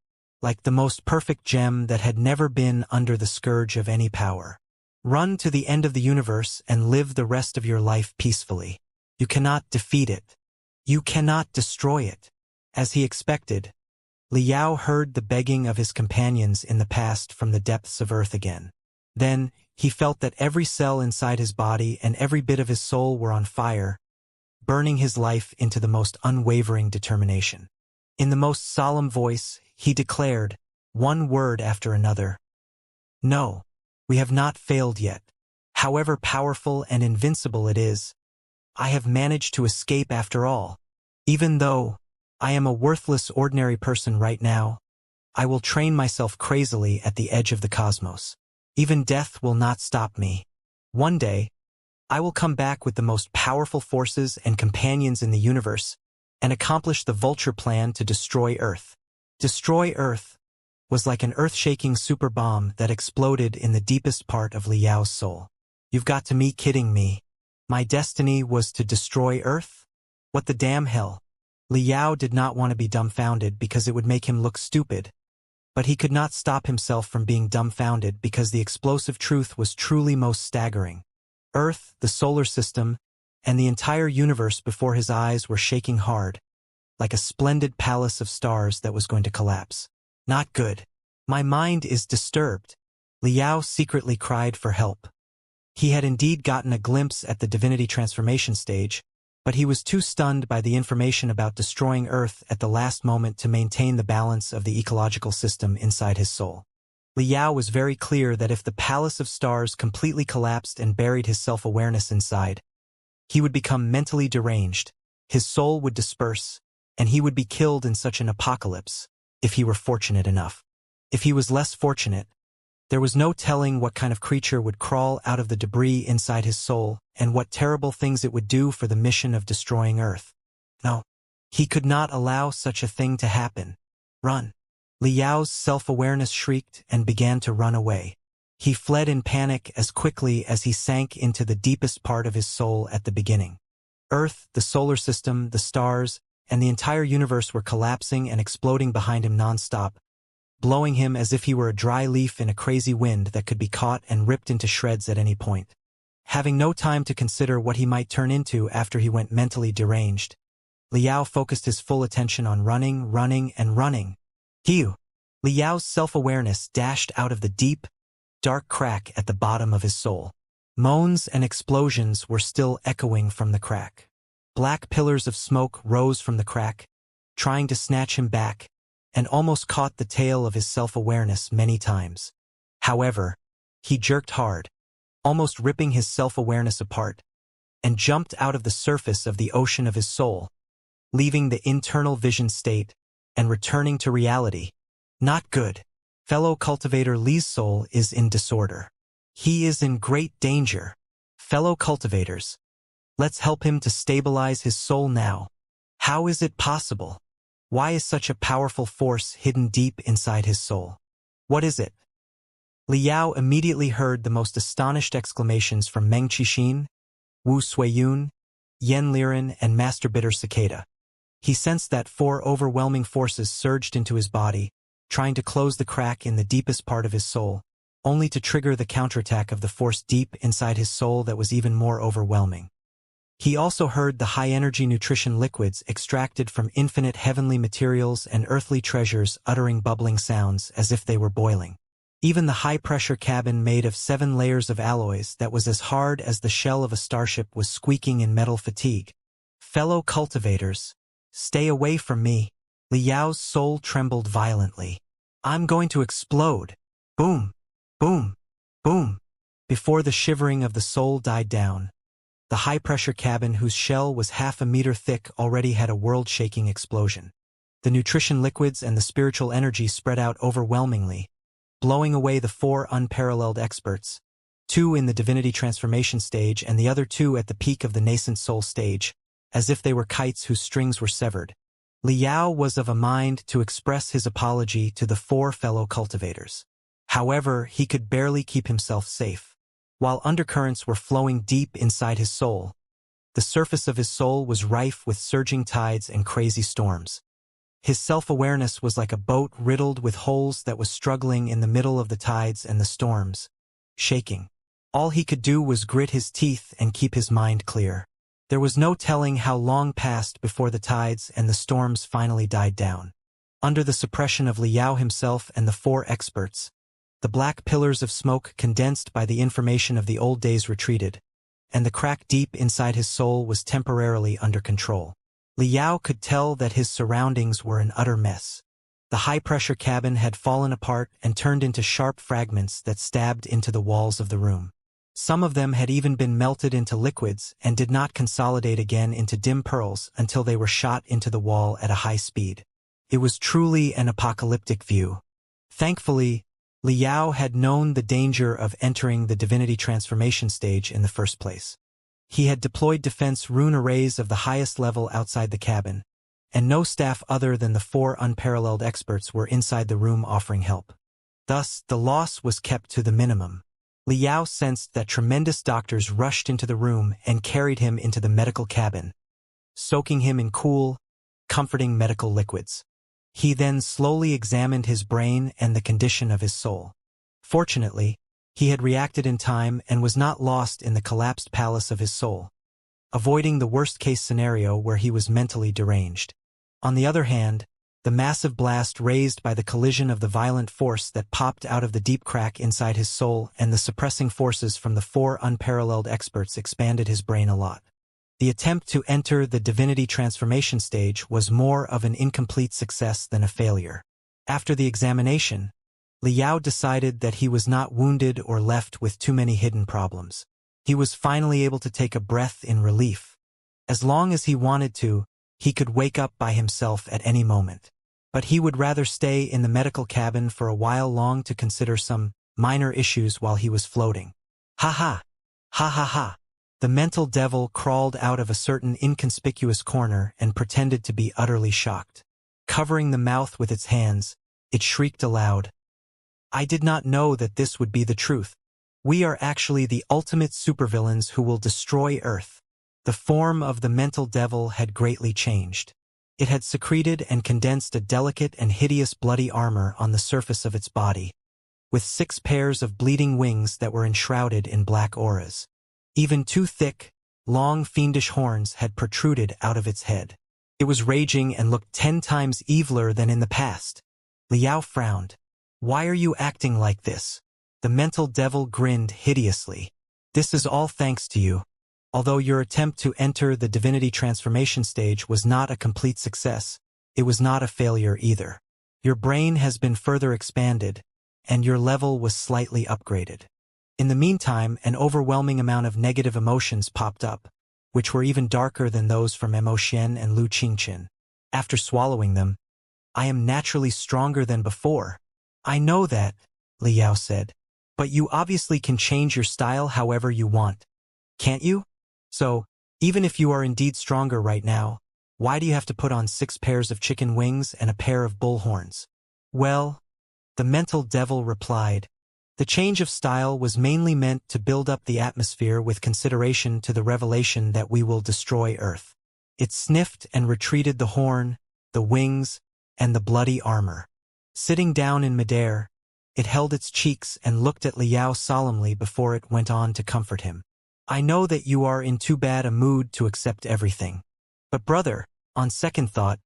like the most perfect gem that had never been under the scourge of any power. Run to the end of the universe and live the rest of your life peacefully. You cannot defeat it. You cannot destroy it. As he expected, Liao heard the begging of his companions in the past from the depths of earth again. Then, he felt that every cell inside his body and every bit of his soul were on fire, burning his life into the most unwavering determination. In the most solemn voice, he declared, one word after another, "No, we have not failed yet. However powerful and invincible it is, I have managed to escape after all. Even though I am a worthless ordinary person right now, I will train myself crazily at the edge of the cosmos. Even death will not stop me. One day, I will come back with the most powerful forces and companions in the universe and accomplish the Vulture plan to destroy Earth." Destroy Earth was like an earth-shaking super bomb that exploded in the deepest part of Liao's soul. You've got to be kidding me. My destiny was to destroy Earth? What the damn hell? Liao did not want to be dumbfounded because it would make him look stupid. But he could not stop himself from being dumbfounded because the explosive truth was truly most staggering. Earth, the solar system, and the entire universe before his eyes were shaking hard, like a splendid palace of stars that was going to collapse. Not good. My mind is disturbed. Liao secretly cried for help. He had indeed gotten a glimpse at the divinity transformation stage, but he was too stunned by the information about destroying Earth at the last moment to maintain the balance of the ecological system inside his soul. Liao was very clear that if the palace of stars completely collapsed and buried his self-awareness inside, he would become mentally deranged, his soul would disperse, and he would be killed in such an apocalypse, if he were fortunate enough. If he was less fortunate, there was no telling what kind of creature would crawl out of the debris inside his soul and what terrible things it would do for the mission of destroying Earth. No, he could not allow such a thing to happen. Run. Liao's self-awareness shrieked and began to run away. He fled in panic as quickly as he sank into the deepest part of his soul at the beginning. Earth, the solar system, the stars, and the entire universe were collapsing and exploding behind him non-stop, blowing him as if he were a dry leaf in a crazy wind that could be caught and ripped into shreds at any point. Having no time to consider what he might turn into after he went mentally deranged, Liao focused his full attention on running, and running. Hiu! Liao's self-awareness dashed out of the deep, dark crack at the bottom of his soul. Moans and explosions were still echoing from the crack. Black pillars of smoke rose from the crack, trying to snatch him back, and almost caught the tail of his self-awareness many times. However, he jerked hard, almost ripping his self-awareness apart, and jumped out of the surface of the ocean of his soul, leaving the internal vision state and returning to reality. Not good. Fellow cultivator Li's soul is in disorder. He is in great danger. Fellow cultivators, let's help him to stabilize his soul now. How is it possible? Why is such a powerful force hidden deep inside his soul? What is it? Liao immediately heard the most astonished exclamations from Meng Qixin, Wu Suiyun, Yan Liren, and Master Bitter Cicada. He sensed that 4 overwhelming forces surged into his body, trying to close the crack in the deepest part of his soul, only to trigger the counterattack of the force deep inside his soul that was even more overwhelming. He also heard the high-energy nutrition liquids extracted from infinite heavenly materials and earthly treasures uttering bubbling sounds as if they were boiling. Even the high-pressure cabin made of 7 layers of alloys that was as hard as the shell of a starship was squeaking in metal fatigue. Fellow cultivators, stay away from me. Liao's soul trembled violently. I'm going to explode. Boom, boom, boom. Before the shivering of the soul died down, the high-pressure cabin whose shell was half a meter thick already had a world-shaking explosion. The nutrition liquids and the spiritual energy spread out overwhelmingly, blowing away the 4 unparalleled experts, 2 in the divinity transformation stage and the other 2 at the peak of the nascent soul stage, as if they were kites whose strings were severed. Liao was of a mind to express his apology to the 4 fellow cultivators. However, he could barely keep himself safe. While undercurrents were flowing deep inside his soul, the surface of his soul was rife with surging tides and crazy storms. His self-awareness was like a boat riddled with holes that was struggling in the middle of the tides and the storms, shaking. All he could do was grit his teeth and keep his mind clear. There was no telling how long passed before the tides and the storms finally died down. Under the suppression of Liao himself and the 4 experts, the black pillars of smoke condensed by the information of the old days retreated, and the crack deep inside his soul was temporarily under control. Liao could tell that his surroundings were an utter mess. The high-pressure cabin had fallen apart and turned into sharp fragments that stabbed into the walls of the room. Some of them had even been melted into liquids and did not consolidate again into dim pearls until they were shot into the wall at a high speed. It was truly an apocalyptic view. Thankfully, Liao had known the danger of entering the divinity transformation stage in the first place. He had deployed defense rune arrays of the highest level outside the cabin, and no staff other than the 4 unparalleled experts were inside the room offering help. Thus, the loss was kept to the minimum. Liao sensed that tremendous doctors rushed into the room and carried him into the medical cabin, soaking him in cool, comforting medical liquids. He then slowly examined his brain and the condition of his soul. Fortunately, he had reacted in time and was not lost in the collapsed palace of his soul, avoiding the worst-case scenario where he was mentally deranged. On the other hand, the massive blast raised by the collision of the violent force that popped out of the deep crack inside his soul and the suppressing forces from the 4 unparalleled experts expanded his brain a lot. The attempt to enter the divinity transformation stage was more of an incomplete success than a failure. After the examination, Liao decided that he was not wounded or left with too many hidden problems. He was finally able to take a breath in relief. As long as he wanted to, he could wake up by himself at any moment. But he would rather stay in the medical cabin for a while long to consider some minor issues while he was floating. Ha ha! Ha ha ha! The mental devil crawled out of a certain inconspicuous corner and pretended to be utterly shocked. Covering the mouth with its hands, it shrieked aloud. I did not know that this would be the truth. We are actually the ultimate supervillains who will destroy Earth. The form of the mental devil had greatly changed. It had secreted and condensed a delicate and hideous bloody armor on the surface of its body, with 6 pairs of bleeding wings that were enshrouded in black auras. Even 2 thick, long fiendish horns had protruded out of its head. It was raging and looked 10 times eviler than in the past. Liao frowned. Why are you acting like this? The mental devil grinned hideously. This is all thanks to you. Although your attempt to enter the divinity transformation stage was not a complete success, it was not a failure either. Your brain has been further expanded, and your level was slightly upgraded. In the meantime, an overwhelming amount of negative emotions popped up, which were even darker than those from Emotion and Lu Qingqin. After swallowing them, I am naturally stronger than before. I know that, Liao said. But you obviously can change your style however you want. Can't you? So, even if you are indeed stronger right now, why do you have to put on 6 pairs of chicken wings and a pair of bull horns? Well, the mental devil replied, the change of style was mainly meant to build up the atmosphere with consideration to the revelation that we will destroy Earth. It sniffed and retreated the horn, the wings, and the bloody armor. Sitting down in midair, it held its cheeks and looked at Liao solemnly before it went on to comfort him. I know that you are in too bad a mood to accept everything. But brother, on second thought,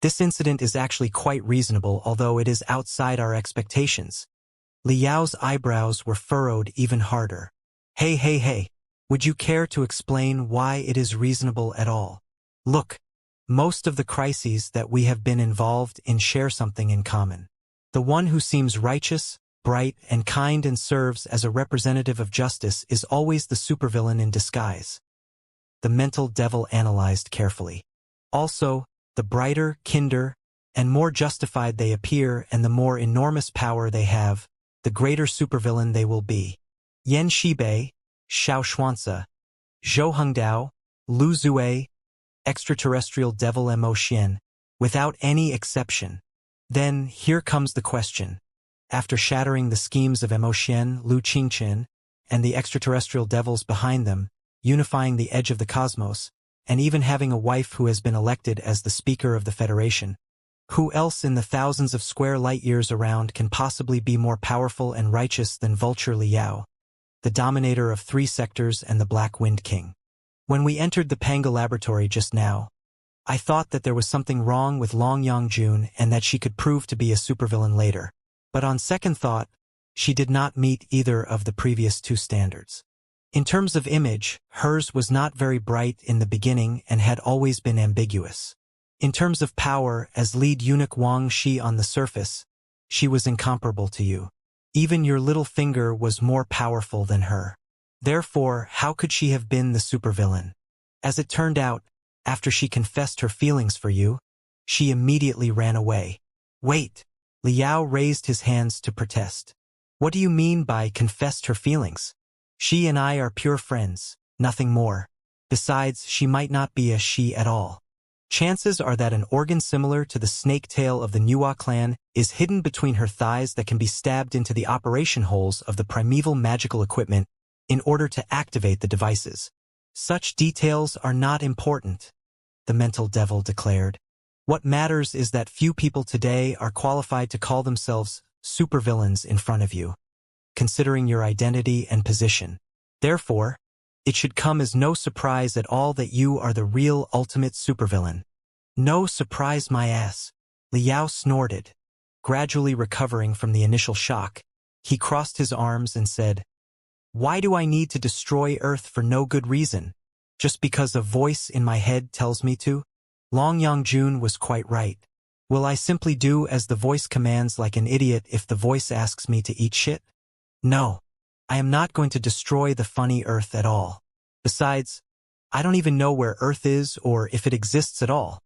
this incident is actually quite reasonable, although it is outside our expectations. Liao's eyebrows were furrowed even harder. Hey, would you care to explain why it is reasonable at all? Look, most of the crises that we have been involved in share something in common. The one who seems righteous, bright, and kind and serves as a representative of justice is always the supervillain in disguise. The mental devil analyzed carefully. Also, the brighter, kinder, and more justified they appear and the more enormous power they have, the greater supervillain they will be. Yan Shibei, Xiao Xuanzi, Zhou Hengdao, Lu Zue, extraterrestrial devil Emotion, without any exception. Then, here comes the question. After shattering the schemes of Emotion, Lu Qingqin, and the extraterrestrial devils behind them, unifying the edge of the cosmos, and even having a wife who has been elected as the Speaker of the Federation, who else in the thousands of square light-years around can possibly be more powerful and righteous than Vulture Liao, the dominator of 3 sectors and the Black Wind King? When we entered the Panga laboratory just now, I thought that there was something wrong with Long Yangjun and that she could prove to be a supervillain later. But on second thought, she did not meet either of the previous two standards. In terms of image, hers was not very bright in the beginning and had always been ambiguous. In terms of power, as lead eunuch Wang Shi on the surface, she was incomparable to you. Even your little finger was more powerful than her. Therefore, how could she have been the supervillain? As it turned out, after she confessed her feelings for you, she immediately ran away. Wait! Liao raised his hands to protest. What do you mean by confessed her feelings? She and I are pure friends, nothing more. Besides, she might not be a she at all. Chances are that an organ similar to the snake tail of the Nuwa clan is hidden between her thighs that can be stabbed into the operation holes of the primeval magical equipment in order to activate the devices. Such details are not important, the mental devil declared. What matters is that few people today are qualified to call themselves supervillains in front of you, considering your identity and position. Therefore, it should come as no surprise at all that you are the real ultimate supervillain. No surprise my ass, Liao snorted. Gradually recovering from the initial shock, he crossed his arms and said, "Why do I need to destroy Earth for no good reason? Just because a voice in my head tells me to?" Long Yangjun was quite right. Will I simply do as the voice commands like an idiot if the voice asks me to eat shit? No. I am not going to destroy the funny Earth at all. Besides, I don't even know where Earth is or if it exists at all.